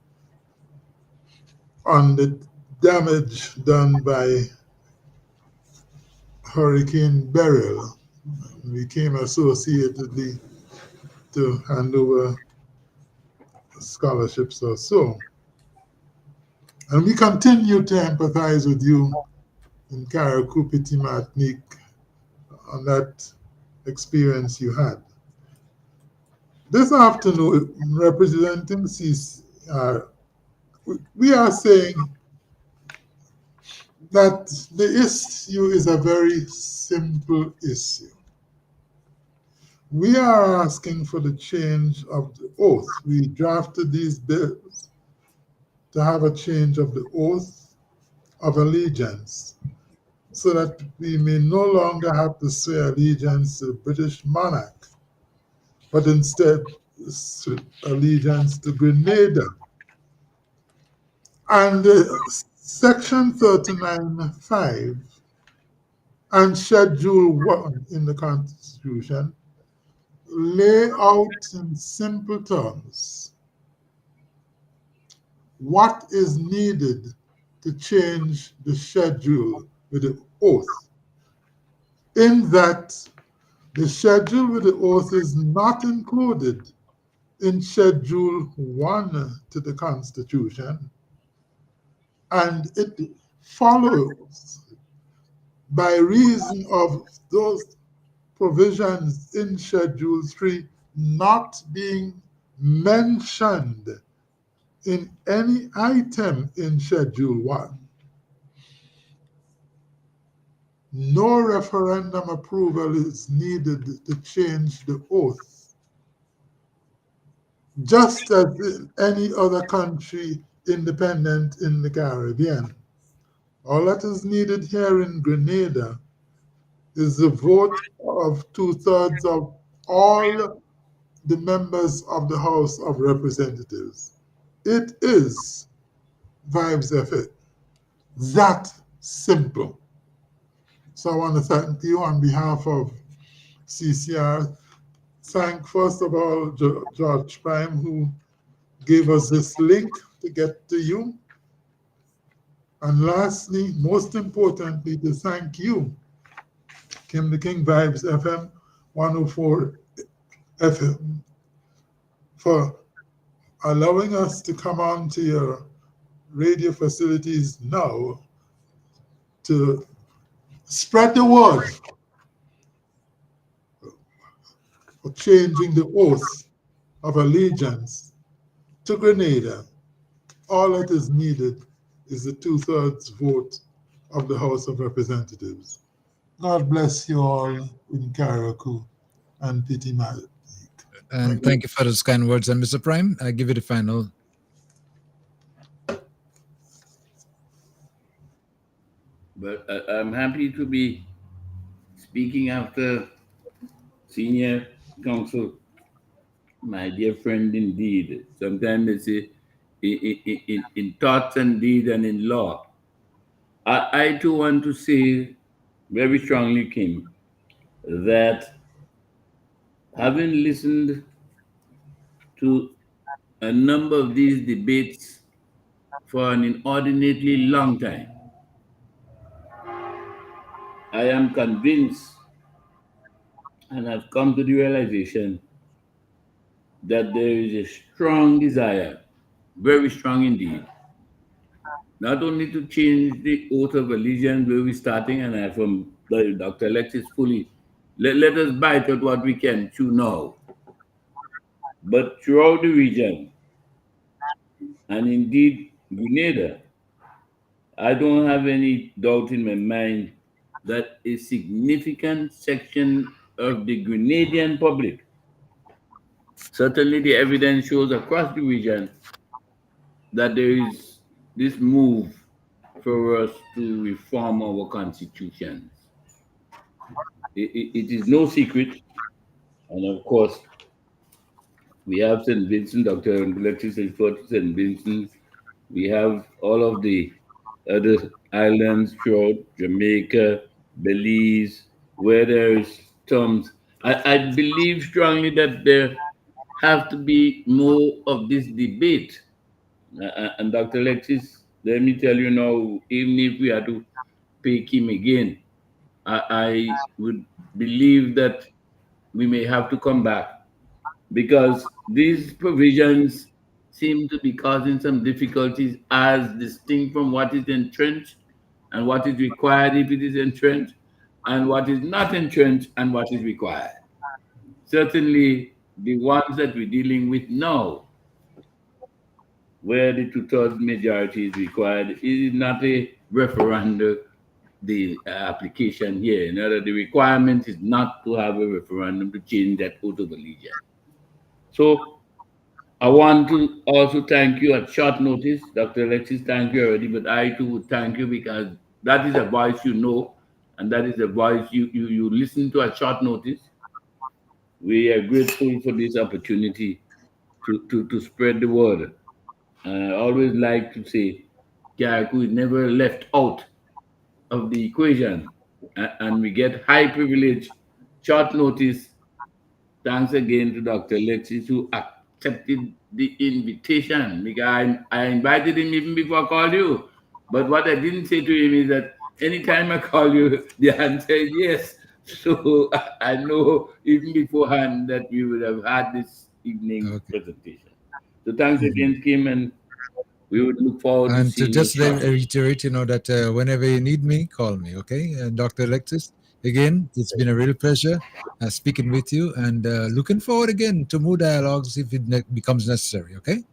on the damage done by Hurricane Beryl. We came associatedly to hand over scholarships or so. And we continue to empathize with you in Carriacou, Petit Martinique on that experience you had. This afternoon, representing CCR, we are saying that the issue is a very simple issue. We are asking for the change of the oath. We drafted these bills to have a change of the oath of allegiance so that we may no longer have to swear allegiance to the British monarch, but instead allegiance to Grenada. And Section 39(5) and Schedule 1 in the Constitution lay out in simple terms what is needed to change the schedule with the oath, in that the schedule with the oath is not included in Schedule 1 to the Constitution, and it follows by reason of those provisions in Schedule 3 not being mentioned in any item in Schedule 1. No referendum approval is needed to change the oath, just as in any other country independent in the Caribbean. All that is needed here in Grenada is the vote of 2/3 of all the members of the House of Representatives. It is Vibes effort. That simple. So I want to thank you on behalf of CCR. Thank first of all George Prime, who gave us this link to get to you. And lastly, most importantly, to thank you, Kim the King Vibes FM 104 FM, for allowing us to come on to your radio facilities now to spread the word for changing the oath of allegiance to Grenada. All that is needed is the 2/3 vote of the House of Representatives. God bless you all in Karaku and Pitimal. And thank you for those kind words. And Mr. Prime, I give you the final. But I'm happy to be speaking after senior counsel, my dear friend indeed. Sometimes they say in thoughts and deed and in law. I too want to say very strongly, Kim, that having listened to a number of these debates for an inordinately long time, I am convinced and have come to the realization that there is a strong desire, very strong indeed, not only to change the oath of allegiance where we're starting, and I from Dr. Alexis fully, let us bite at what we can chew now, but throughout the region, and indeed Grenada, I don't have any doubt in my mind that a significant section of the Grenadian public, certainly the evidence shows across the region, that there is this move for us to reform our constitutions. It is no secret, and of course, we have St. Vincent, Dr. Alexis St. Vincent, we have all of the other islands throughout Jamaica, Belize, where there is terms. I believe strongly that there have to be more of this debate. And Dr. Alexis, let me tell you now, even if we had to pick him again, I would believe that we may have to come back, because these provisions seem to be causing some difficulties as distinct from what is entrenched and what is required if it is entrenched, and what is not entrenched and what is required. Certainly, the ones that we're dealing with now, where the 2/3 majority is required, is not a referendum the application here. In other, the requirement is not to have a referendum to change that oath of allegiance. So I want to also thank you at short notice. Dr. Alexis, thank you already, but I too would thank you because that is a voice you know, and that is a voice you listen to at short notice. We are grateful for this opportunity to spread the word. And I always like to say, Jericho is never left out of the equation, and we get high privilege, short notice. Thanks again to Dr. Alexis who accepted the invitation. Because I invited him even before I called you. But what I didn't say to him is that anytime I call you, the answer is yes. So I know even beforehand that we would have had this evening presentation. So thanks again, Kim, and we would look forward to And to seeing just you shortly. reiterate, that whenever you need me, call me, okay? And Dr. Alexis, again, it's been a real pleasure speaking with you, and looking forward again to more dialogues if it becomes necessary, okay?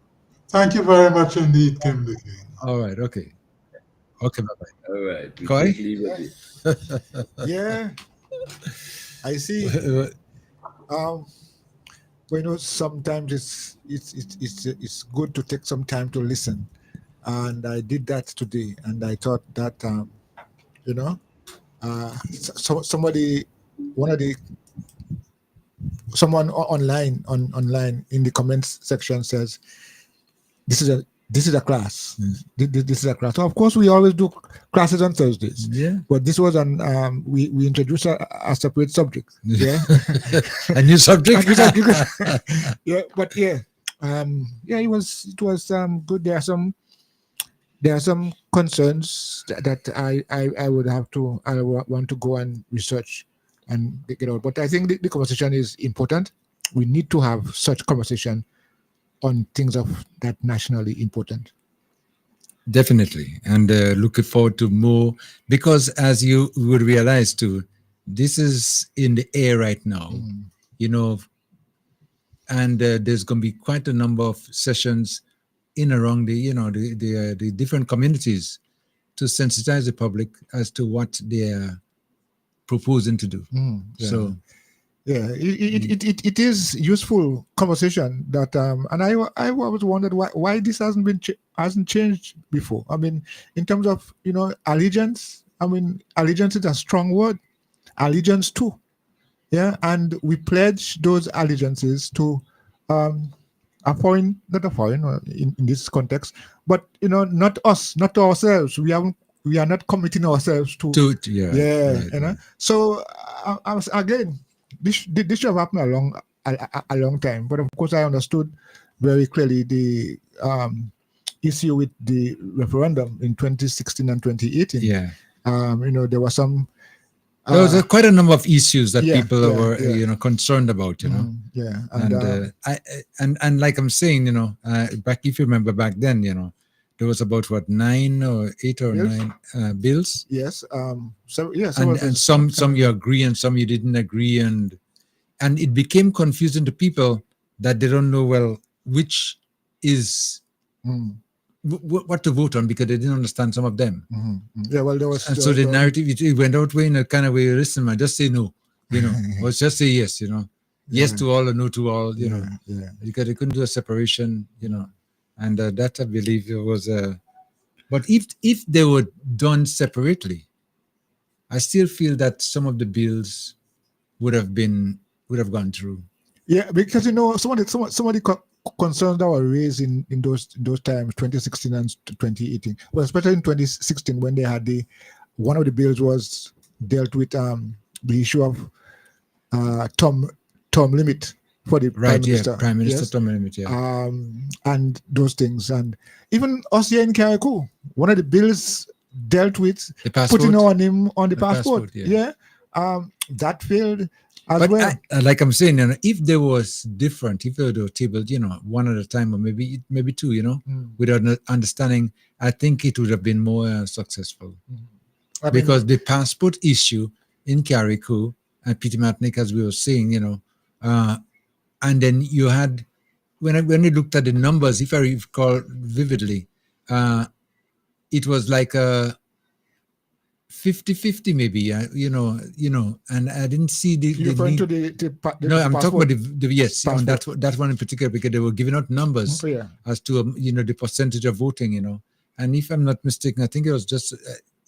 Thank you very much indeed, Kim the King. All right, okay. Okay, bye-bye. All right. We Koi? take leave of this. Yeah, I see. Sometimes it's good to take some time to listen, and I did that today, and I thought that someone online in the comments section says this is a class. This is a class. So of course we always do classes on Thursdays. Yeah. But this was we introduced a separate subject. Yeah. A new subject. Yeah. But yeah. It was good. There are some concerns that I would want to go and research and get out. But I think the conversation is important. We need to have such conversation on things of that nationally important. Definitely. And looking forward to more, because as you would realize too, this is in the air right now, and there's going to be quite a number of sessions in around the different communities to sensitize the public as to what they're proposing to do. Yeah. So it is useful conversation that and I always wondered why this hasn't changed before. I mean, in terms of allegiance. I mean, allegiance is a strong word. Allegiance too, yeah, and we pledge those allegiances to not a foreign in this context, but not us, not to ourselves. We are not committing ourselves to right. So again. This should have happened a long time, but of course I understood very clearly the issue with the referendum in 2016 and 2018. Yeah, there was some. There was quite a number of issues that people were concerned about. Yeah, and like I'm saying, back if you remember back then, there was about 9 or 8 or bills? 9 bills. Yes. And some you agree and some you didn't agree, and it became confusing to people that they don't know which is what to vote on, because they didn't understand some of them. Yeah, well, there was, and so the narrative it went out way in a kind of way. Listen, man, just say no, or just say yes, yes to all or no to all, because they couldn't do a separation, and that I believe was but if they were done separately, I still feel that some of the bills would have gone through. Yeah, because some of the concerns that were raised in those times, 2016 and 2018, well, especially in 2016 when they had one of the bills was dealt with the issue of term limit for the Prime Minister. Prime Minister term limit, and those things, and even us here in Carriacou, one of the bills dealt with putting our name on the passport. That failed as well. Like I'm saying, if there was different, if they were tabled, one at a time or maybe two, without understanding, I think it would have been more successful. Because the passport issue in Carriacou and Peter Martinique, as we were saying, and then you had, when you looked at the numbers, if I recall vividly, it was like 50-50 maybe, and I didn't see the You're referring to the no, I'm talking passport? about the yes, on that one in particular, because they were giving out numbers as to the percentage of voting, and if I'm not mistaken, I think it was just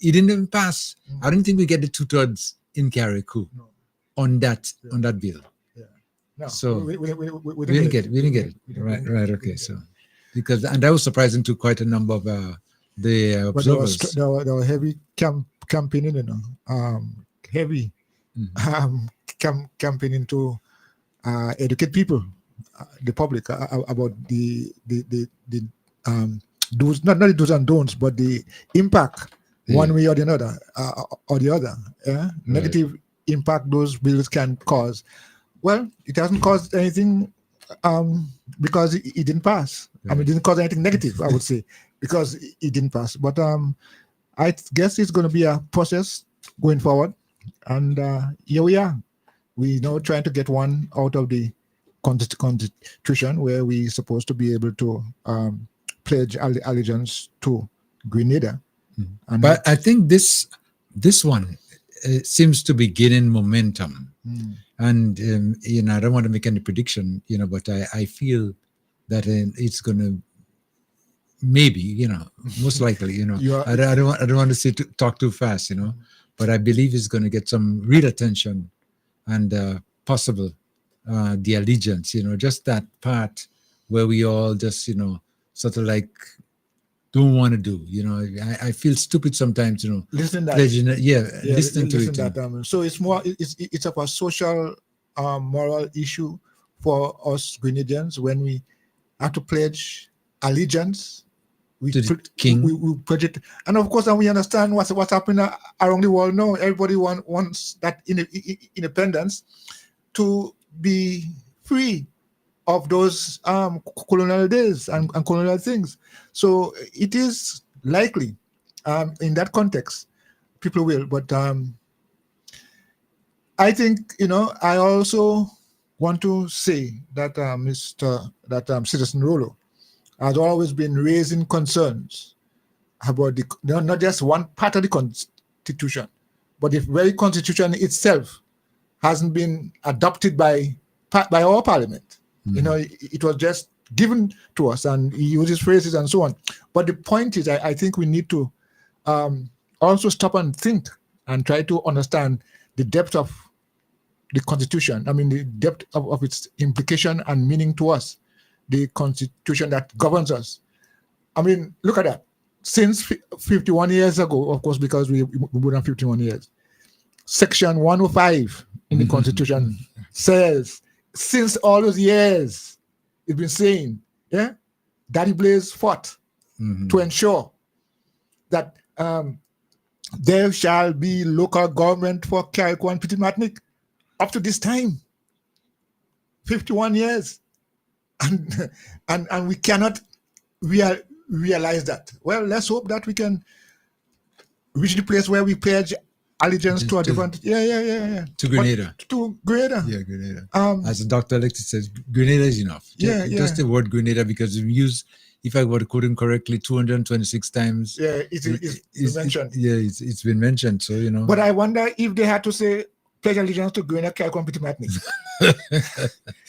it didn't even pass. I don't think we get the 2/3 in Carriacou on that bill. No, So we didn't get it. Right. Okay. So because that was surprising to quite a number of the observers. But there were heavy campaigning, heavy campaigning to educate people, the public, about the do's, not the do's and don'ts, but the impact one way or the other. Negative impact those bills can cause. Well, it hasn't caused anything because it didn't pass. I mean, it didn't cause anything negative, I would say, because it didn't pass. But I guess it's going to be a process going forward. And here we are. We're now trying to get one out of the Constitution where we're supposed to be able to pledge allegiance to Grenada. And but I think this one seems to be gaining momentum. And, I don't want to make any prediction, but I feel that it's going to maybe, most likely, I don't want to say talk too fast, but I believe it's going to get some real attention and possible the allegiance, just that part where we all just, sort of like don't want to do, I feel stupid sometimes, Listen that. Listening to it. That, so it's more, it's a social, moral issue for us Grenadians when we have to pledge allegiance. We to the king. We pledge it, and of course, and we understand what's happening around the world now. Everybody wants that independence to be free of those colonial days and colonial things. So it is likely, in that context, people will. But I think, I also want to say that Citizen Rolo has always been raising concerns about not just one part of the Constitution, but the very Constitution itself hasn't been adopted by our Parliament. It was just given to us, and he uses phrases and so on. But the point is, I think we need to also stop and think and try to understand the depth of the Constitution. I mean, the depth of its implication and meaning to us, the Constitution that governs us. I mean, look at that. Since 51 years ago, of course, because we're more than 51 years, Section 105 in the Constitution says, since all those years, it's been saying, Daddy Blaze fought to ensure that there shall be local government for Carriacou and Petit Martinique. Up to this time, 51 years, and we cannot realize that. Well, let's hope that we can reach the place where we pledge allegiance to a different to Grenada. To Grenada. Yeah, Grenada. As Dr. Alexis says, Grenada is enough. Just the word Grenada, because we use, if I were to quote him correctly, 226 times. Yeah, it's mentioned. It's been mentioned. So But I wonder if they had to say pledge allegiance to Grenada, Carriacou, and Petit Martinique.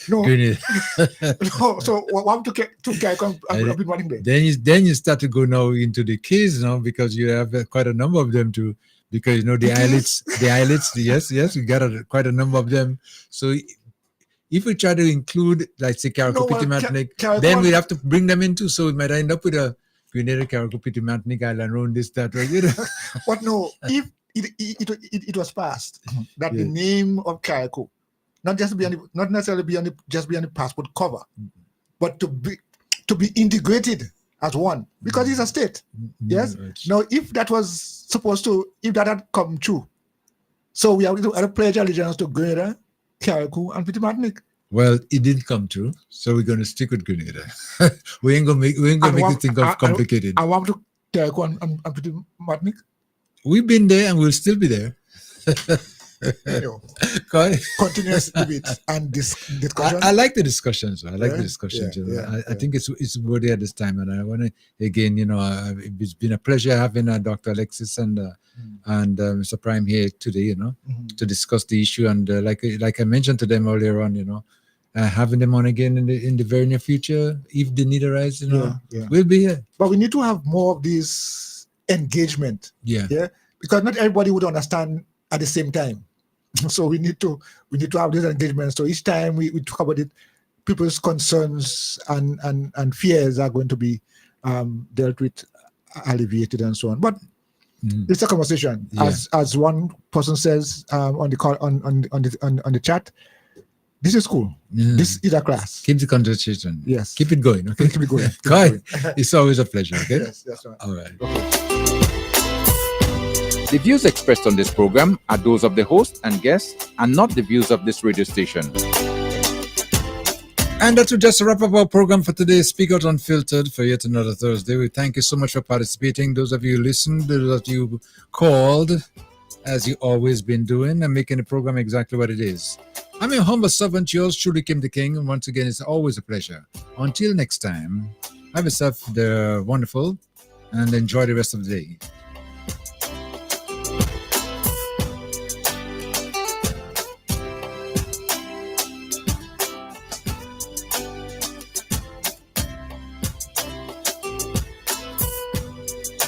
No. No. So what to Carriacou and Petit Martinique? Then you start to go now into the keys now, because you have quite a number of them too. Because the islets, yes, we got quite a number of them. So if we try to include, like, say, Carriacou, Petit Martinique, then we have to bring them in too. So we might end up with a Grenada, Carriacou, Petit Martinique Island road, this, that, right? But no, if it was passed that the name of Carriacou not necessarily be on the passport cover, but to be integrated as one, because it's a state. Yes. Now, if that had come true, so we have to pledge allegiance to Grenada, Carriacou, and Petit Martinique. Well, it didn't come true, so we're going to stick with Grenada. we ain't gonna make it think of complicated. I want to Carriacou and Petit Martinique. We've been there, and we'll still be there. continuous debates and discussion. I like the discussions. I like the Yeah, discussions. yeah, you know. yeah, I think it's worthy at this time, and I want to again, it's been a pleasure having Dr. Alexis and Mr. Prime here today, to discuss the issue, and like I mentioned to them earlier on, having them on again in the very near future, if the need arises, we'll be here. But we need to have more of this engagement. Yeah. Because not everybody would understand at the same time. So we need to have this engagement. So each time we talk about it, people's concerns and fears are going to be dealt with, alleviated, and so on. But it's a conversation. Yeah. As one person says on the call on the chat, this is cool. This is a class. Keep the conversation. Yes. Keep it going. Okay. Keep it going. Kai, it's always a pleasure. Okay. Yes, that's right. All right. The views expressed on this program are those of the host and guests and not the views of this radio station. And that will just wrap up our program for today. Speak Out Unfiltered for yet another Thursday. We thank you so much for participating. Those of you who listened, those of you who called, as you always been doing, and making the program exactly what it is. I'm your humble servant, yours truly, Kim the King. And once again, it's always a pleasure. Until next time, have yourself the wonderful and enjoy the rest of the day.